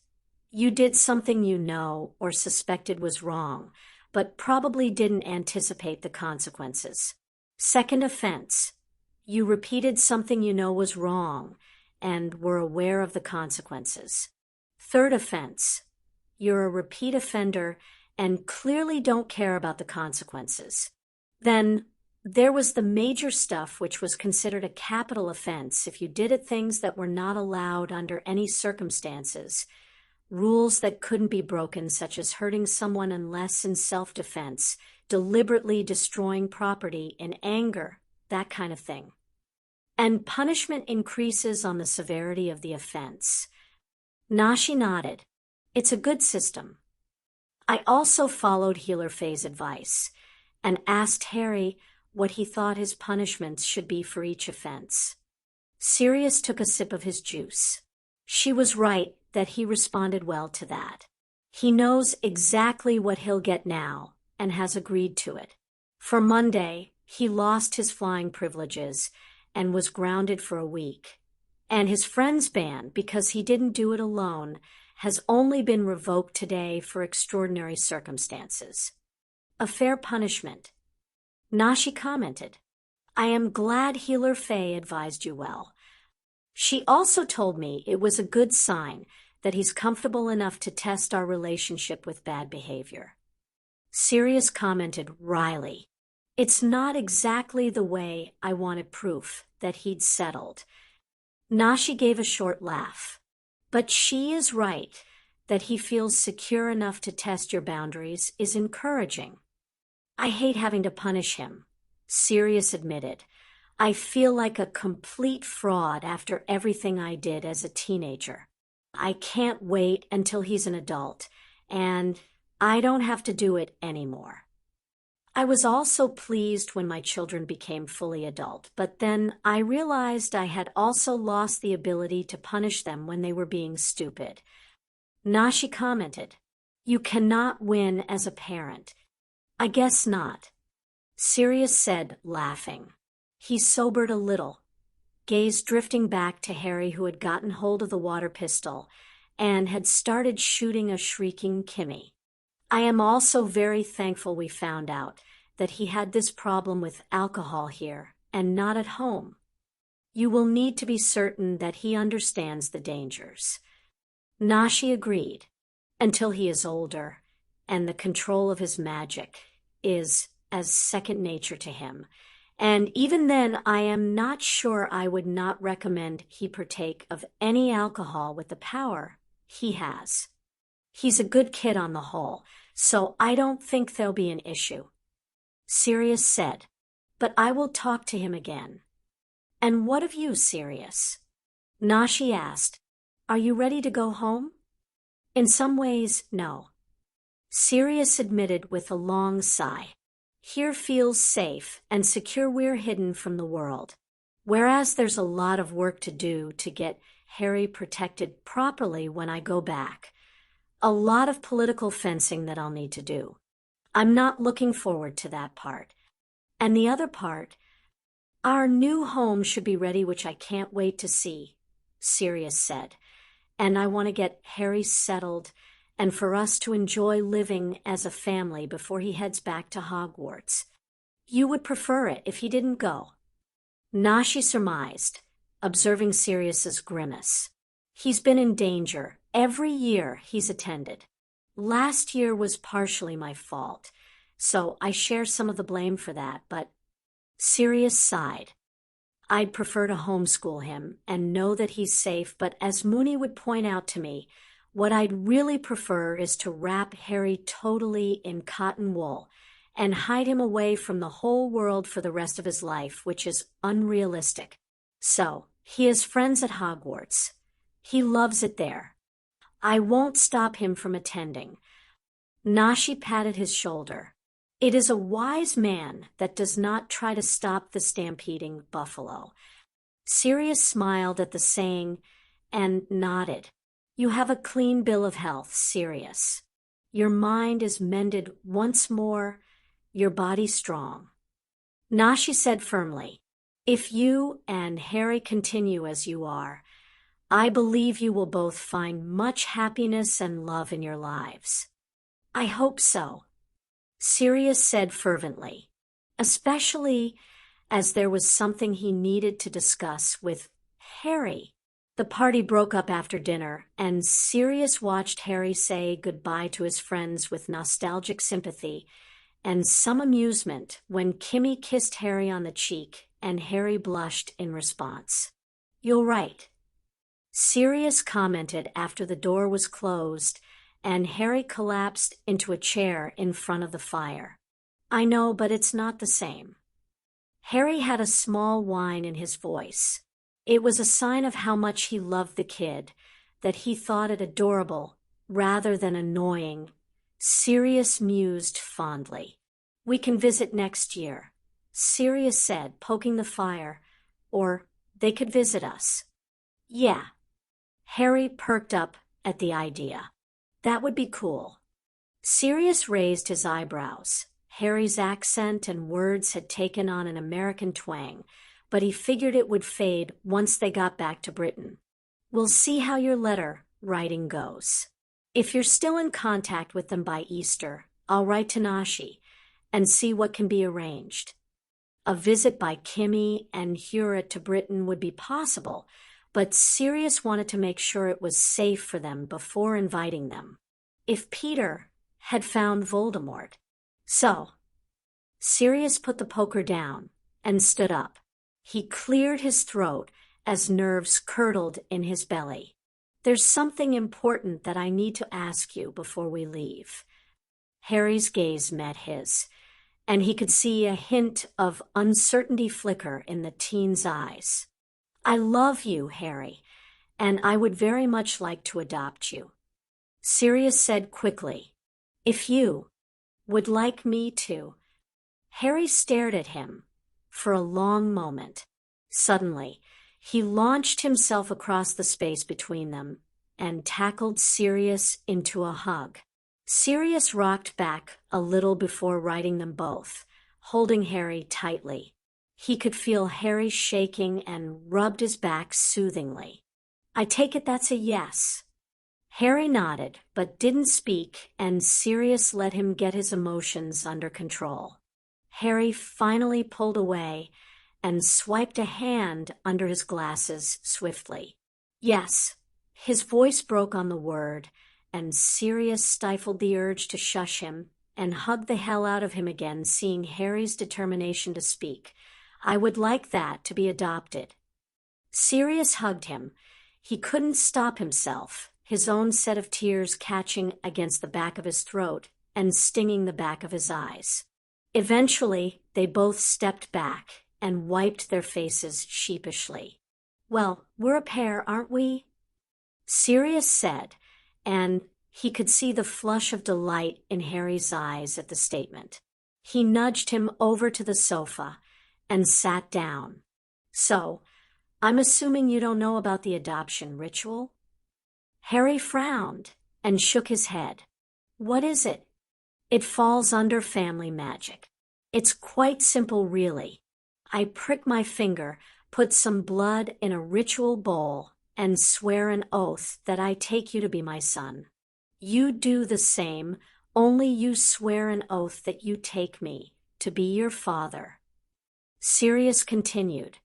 You did something you know or suspected was wrong, but probably didn't anticipate the consequences. Second offense. You repeated something you know was wrong and were aware of the consequences. Third offense, you're a repeat offender and clearly don't care about the consequences. Then there was the major stuff, which was considered a capital offense if you did things that were not allowed under any circumstances, rules that couldn't be broken, such as hurting someone unless in self-defense, deliberately destroying property in anger, that kind of thing. And punishment increases on the severity of the offense. Nashi nodded. It's a good system. I also followed Healer Faye's advice and asked Harry what he thought his punishments should be for each offense. Sirius took a sip of his juice. She was right that he responded well to that. He knows exactly what he'll get now and has agreed to it. For Monday, he lost his flying privileges and was grounded for a week. And his friend's ban, because he didn't do it alone, has only been revoked today for extraordinary circumstances. A fair punishment. Nashi commented. I am glad Healer Faye advised you well. She also told me it was a good sign that he's comfortable enough to test our relationship with bad behavior. Sirius commented wryly. It's not exactly the way I wanted proof that he'd settled. Nashi gave a short laugh. But she is right that he feels secure enough to test your boundaries is encouraging. I hate having to punish him, Sirius admitted. I feel like a complete fraud after everything I did as a teenager. I can't wait until he's an adult, and I don't have to do it anymore. I was also pleased when my children became fully adult, but then I realized I had also lost the ability to punish them when they were being stupid. Nashi commented, You cannot win as a parent. I guess not. Sirius said, laughing. He sobered a little, gaze drifting back to Harry, who had gotten hold of the water pistol and had started shooting a shrieking Kimmy. I am also very thankful we found out that he had this problem with alcohol here and not at home. You will need to be certain that he understands the dangers. Nashi agreed, until he is older and the control of his magic is as second nature to him. And even then, I am not sure I would not recommend he partake of any alcohol with the power he has. He's a good kid on the whole, so I don't think there'll be an issue. Sirius said, but I will talk to him again. And what of you, Sirius? Nashi asked, Are you ready to go home? In some ways, no. Sirius admitted with a long sigh. Here feels safe and secure. We're hidden from the world. Whereas there's a lot of work to do to get Harry protected properly when I go back. A lot of political fencing that I'll need to do. I'm not looking forward to that part. And the other part, our new home should be ready, which I can't wait to see, Sirius said. And I want to get Harry settled and for us to enjoy living as a family before he heads back to Hogwarts. You would prefer it if he didn't go. Nashi surmised, observing Sirius's grimace. He's been in danger every year he's attended. Last year was partially my fault, so I share some of the blame for that, but Sirius sighed. I'd prefer to homeschool him and know that he's safe, but as Mooney would point out to me, what I'd really prefer is to wrap Harry totally in cotton wool and hide him away from the whole world for the rest of his life, which is unrealistic. So, he has friends at Hogwarts. He loves it there. I won't stop him from attending. Nashi patted his shoulder. It is a wise man that does not try to stop the stampeding buffalo. Sirius smiled at the saying and nodded. You have a clean bill of health, Sirius. Your mind is mended once more, your body strong. Nashi said firmly, if you and Harry continue as you are, I believe you will both find much happiness and love in your lives. I hope so, Sirius said fervently, especially as there was something he needed to discuss with Harry. The party broke up after dinner, and Sirius watched Harry say goodbye to his friends with nostalgic sympathy and some amusement when Kimmy kissed Harry on the cheek and Harry blushed in response. You're right, Sirius commented after the door was closed and Harry collapsed into a chair in front of the fire. I know, but it's not the same. Harry had a small whine in his voice. It was a sign of how much he loved the kid, that he thought it adorable rather than annoying. Sirius mused fondly. We can visit next year, Sirius said, poking the fire, or they could visit us. Yeah. Harry perked up at the idea. That would be cool. Sirius raised his eyebrows. Harry's accent and words had taken on an American twang, but he figured it would fade once they got back to Britain. We'll see how your letter writing goes. If you're still in contact with them by Easter, I'll write to Nashi and see what can be arranged. A visit by Kimmy and Hewitt to Britain would be possible, but Sirius wanted to make sure it was safe for them before inviting them. If Peter had found Voldemort. So, Sirius put the poker down and stood up. He cleared his throat as nerves curdled in his belly. There's something important that I need to ask you before we leave. Harry's gaze met his, and he could see a hint of uncertainty flicker in the teen's eyes. I love you, Harry, and I would very much like to adopt you. Sirius said quickly, if you would like me to. Harry stared at him for a long moment. Suddenly, he launched himself across the space between them and tackled Sirius into a hug. Sirius rocked back a little before riding them both, holding Harry tightly. He could feel Harry shaking and rubbed his back soothingly. I take it that's a yes. Harry nodded, but didn't speak, and Sirius let him get his emotions under control. Harry finally pulled away and swiped a hand under his glasses swiftly. Yes, his voice broke on the word, and Sirius stifled the urge to shush him and hugged the hell out of him again, seeing Harry's determination to speak. I would like that to be adopted. Sirius hugged him. He couldn't stop himself, his own set of tears catching against the back of his throat and stinging the back of his eyes. Eventually, they both stepped back and wiped their faces sheepishly. Well, we're a pair, aren't we? Sirius said, and He could see the flush of delight in Harry's eyes at the statement. He nudged him over to the sofa and sat down. So, I'm assuming you don't know about the adoption ritual? Harry frowned and shook his head. What is it? It falls under family magic. It's quite simple, really. I prick my finger, put some blood in a ritual bowl, and swear an oath that I take you to be my son. You do the same, only you swear an oath that you take me to be your father. Sirius continued.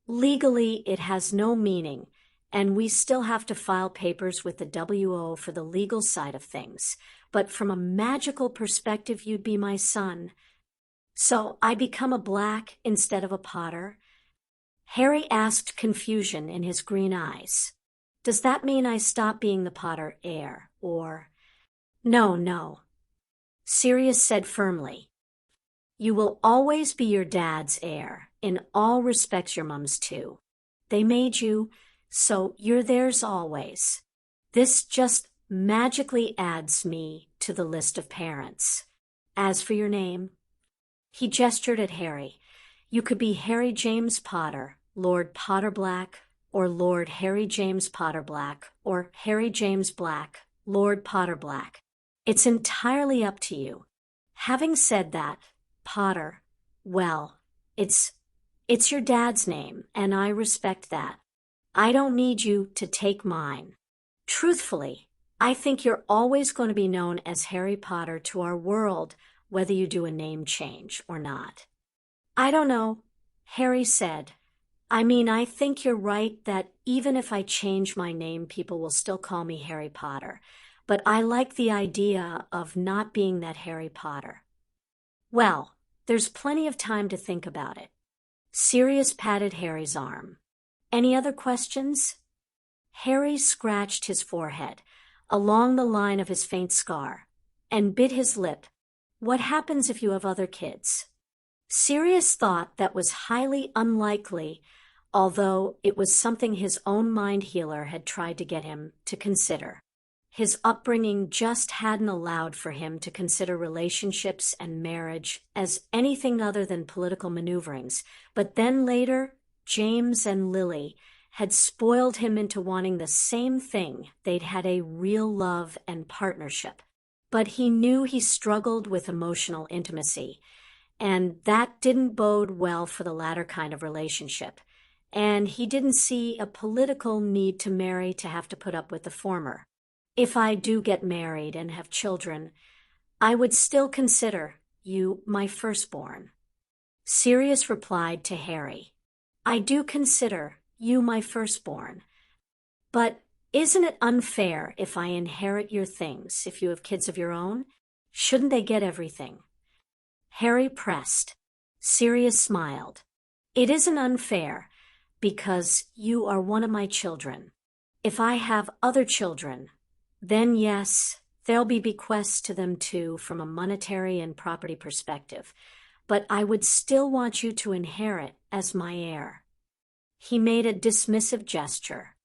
Legally, it has no meaning, and we still have to file papers with the WO for the legal side of things. But from a magical perspective, you'd be my son. So I become a Black instead of a Potter? Harry asked, confusion in his green eyes. Does that mean I stop being the Potter heir, or... No. Sirius said firmly. You will always be your dad's heir, in all respects your mum's too. They made you, so you're theirs always. This just magically adds me to the list of parents. As for your name, he gestured at Harry. You could be Harry James Potter, Lord Potter Black, or Lord Harry James Potter Black, or Harry James Black, Lord Potter Black. It's entirely up to you. Having said that, Potter, well, it's your dad's name, and I respect that. I don't need you to take mine. Truthfully, I think you're always going to be known as Harry Potter to our world, whether you do a name change or not. I don't know, Harry said. I think you're right that even if I change my name, people will still call me Harry Potter. But I like the idea of not being that Harry Potter. Well, there's plenty of time to think about it. Sirius patted Harry's arm. Any other questions? Harry scratched his forehead, along the line of his faint scar, and bit his lip. What happens if you have other kids? Sirius thought that was highly unlikely, although it was something his own mind healer had tried to get him to consider. His upbringing just hadn't allowed for him to consider relationships and marriage as anything other than political maneuverings. But then later, James and Lily had spoiled him into wanting the same thing. They'd had a real love and partnership. But he knew he struggled with emotional intimacy, and that didn't bode well for the latter kind of relationship. And he didn't see a political need to marry to have to put up with the former. If I do get married and have children, I would still consider you my firstborn. Sirius replied to Harry, I do consider you my firstborn. But isn't it unfair if I inherit your things if you have kids of your own? Shouldn't they get everything? Harry pressed. Sirius smiled. It isn't unfair because you are one of my children. If I have other children, then yes, there'll be bequests to them too from a monetary and property perspective, but I would still want you to inherit as my heir. He made a dismissive gesture.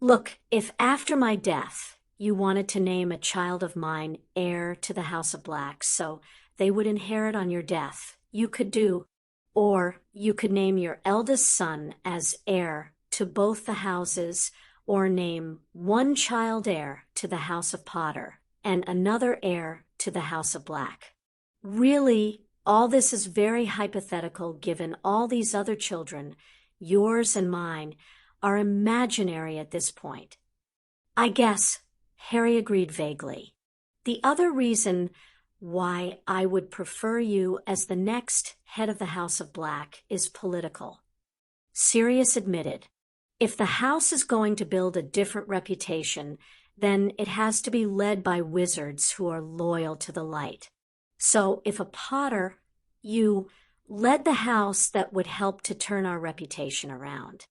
Look, if after my death you wanted to name a child of mine heir to the House of Black so they would inherit on your death, you could do. Or you could name your eldest son as heir to both the houses, or name one child heir to the House of Potter and another heir to the House of Black. Really, all this is very hypothetical given all these other children, yours and mine, are imaginary at this point. I guess, Harry agreed vaguely. The other reason why I would prefer you as the next head of the House of Black is political. Sirius admitted. If the house is going to build a different reputation, then it has to be led by wizards who are loyal to the light. So if a Potter, you led the house that would help to turn our reputation around.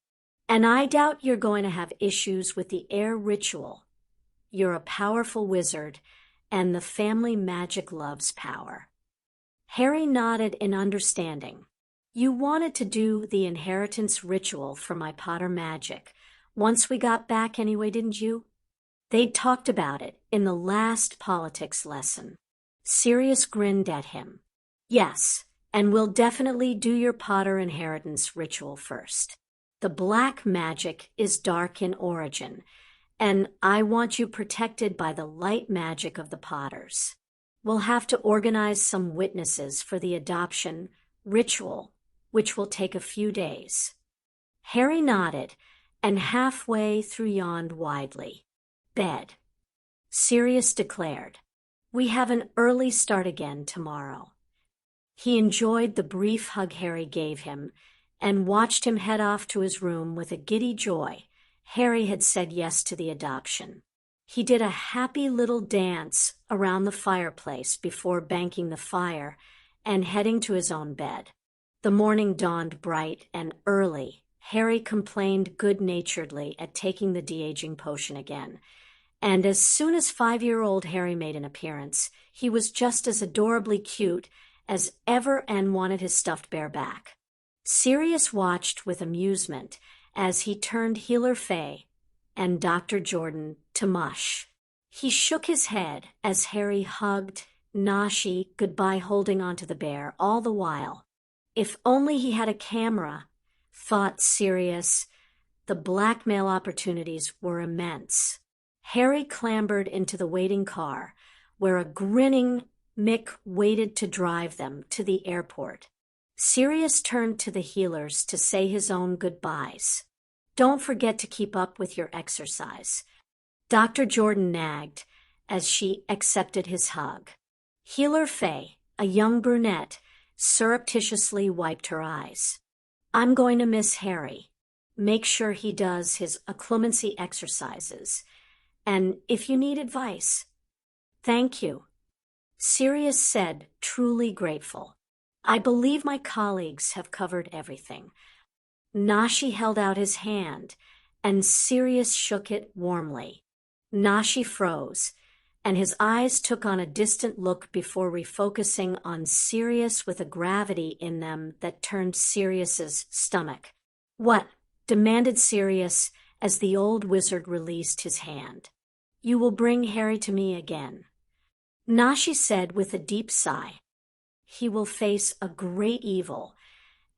And I doubt you're going to have issues with the heir ritual. You're a powerful wizard, and the family magic loves power. Harry nodded in understanding. You wanted to do the inheritance ritual for my Potter magic. Once we got back anyway, didn't you? They'd talked about it in the last politics lesson. Sirius grinned at him. Yes, and we'll definitely do your Potter inheritance ritual first. The black magic is dark in origin, and I want you protected by the light magic of the Potters. We'll have to organize some witnesses for the adoption ritual, which will take a few days. Harry nodded, and halfway through yawned widely. Bed. Sirius declared. We have an early start again tomorrow. He enjoyed the brief hug Harry gave him and watched him head off to his room with a giddy joy. Harry had said yes to the adoption. He did a happy little dance around the fireplace before banking the fire and heading to his own bed. The morning dawned bright and early. Harry complained good-naturedly at taking the de-aging potion again. And as soon as 5-year-old Harry made an appearance, he was just as adorably cute as ever and wanted his stuffed bear back. Sirius watched with amusement as he turned Healer Fay and Dr. Jordan to mush. He shook his head as Harry hugged Nashi goodbye, holding onto the bear all the while. If only he had a camera, thought Sirius. The blackmail opportunities were immense. Harry clambered into the waiting car, where a grinning Mick waited to drive them to the airport. Sirius turned to the healers to say his own goodbyes. Don't forget to keep up with your exercise. Dr. Jordan nagged as she accepted his hug. Healer Fay, a young brunette, surreptitiously wiped her eyes. I'm going to miss Harry. Make sure he does his occlumency exercises. And if you need advice, thank you. Sirius said, truly grateful. I believe my colleagues have covered everything. Nashi held out his hand, and Sirius shook it warmly. Nashi froze, and his eyes took on a distant look before refocusing on Sirius with a gravity in them that turned Sirius's stomach. What? Demanded Sirius as the old wizard released his hand. You will bring Harry to me again. Nashi said with a deep sigh. He will face a great evil,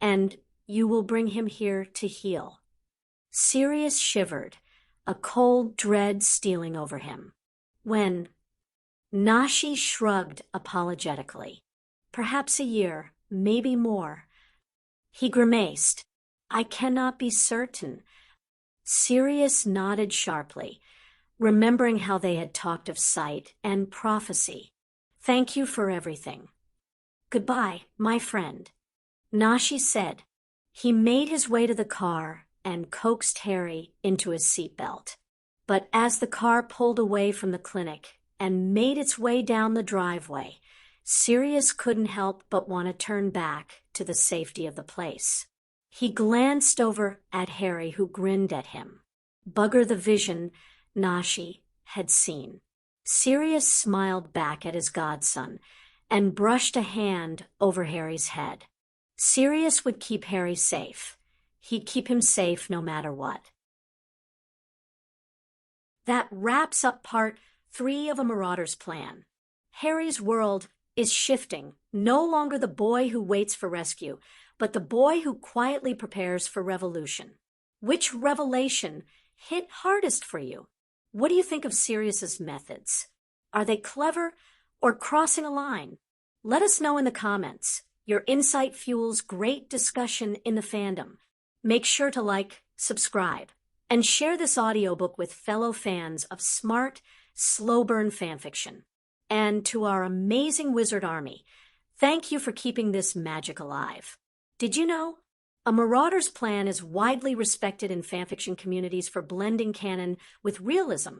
and you will bring him here to heal. Sirius shivered, a cold dread stealing over him. When Nashi shrugged apologetically. Perhaps a year, maybe more. He grimaced. I cannot be certain. Sirius nodded sharply, remembering how they had talked of sight and prophecy. Thank you for everything. Goodbye, my friend. Nashi said. He made his way to the car and coaxed Harry into his seatbelt. But as the car pulled away from the clinic and made its way down the driveway, Sirius couldn't help but want to turn back to the safety of the place. He glanced over at Harry, who grinned at him. Bugger the vision Nashi had seen. Sirius smiled back at his godson and brushed a hand over Harry's head. Sirius would keep Harry safe. He'd keep him safe no matter what. That wraps up part 3 of A Marauder's Plan. Harry's world is shifting, no longer the boy who waits for rescue, but the boy who quietly prepares for revolution. Which revelation hit hardest for you? What do you think of Sirius's methods? Are they clever or crossing a line? Let us know in the comments. Your insight fuels great discussion in the fandom. Make sure to like, subscribe, and share this audiobook with fellow fans of smart, slow-burn fanfiction. And to our amazing wizard army, thank you for keeping this magic alive. Did you know? A Marauder's Plan is widely respected in fanfiction communities for blending canon with realism,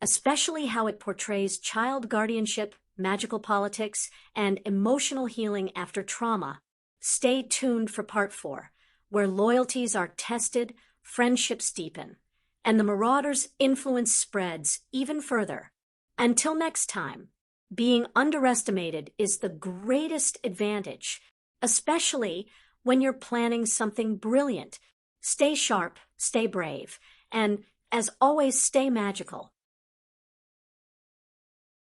especially how it portrays child guardianship, magical politics, and emotional healing after trauma. Stay tuned for part 4, where loyalties are tested, friendships deepen, and the Marauder's influence spreads even further. Until next time, being underestimated is the greatest advantage, especially when you're planning something brilliant. Stay sharp, stay brave, and, as always, stay magical.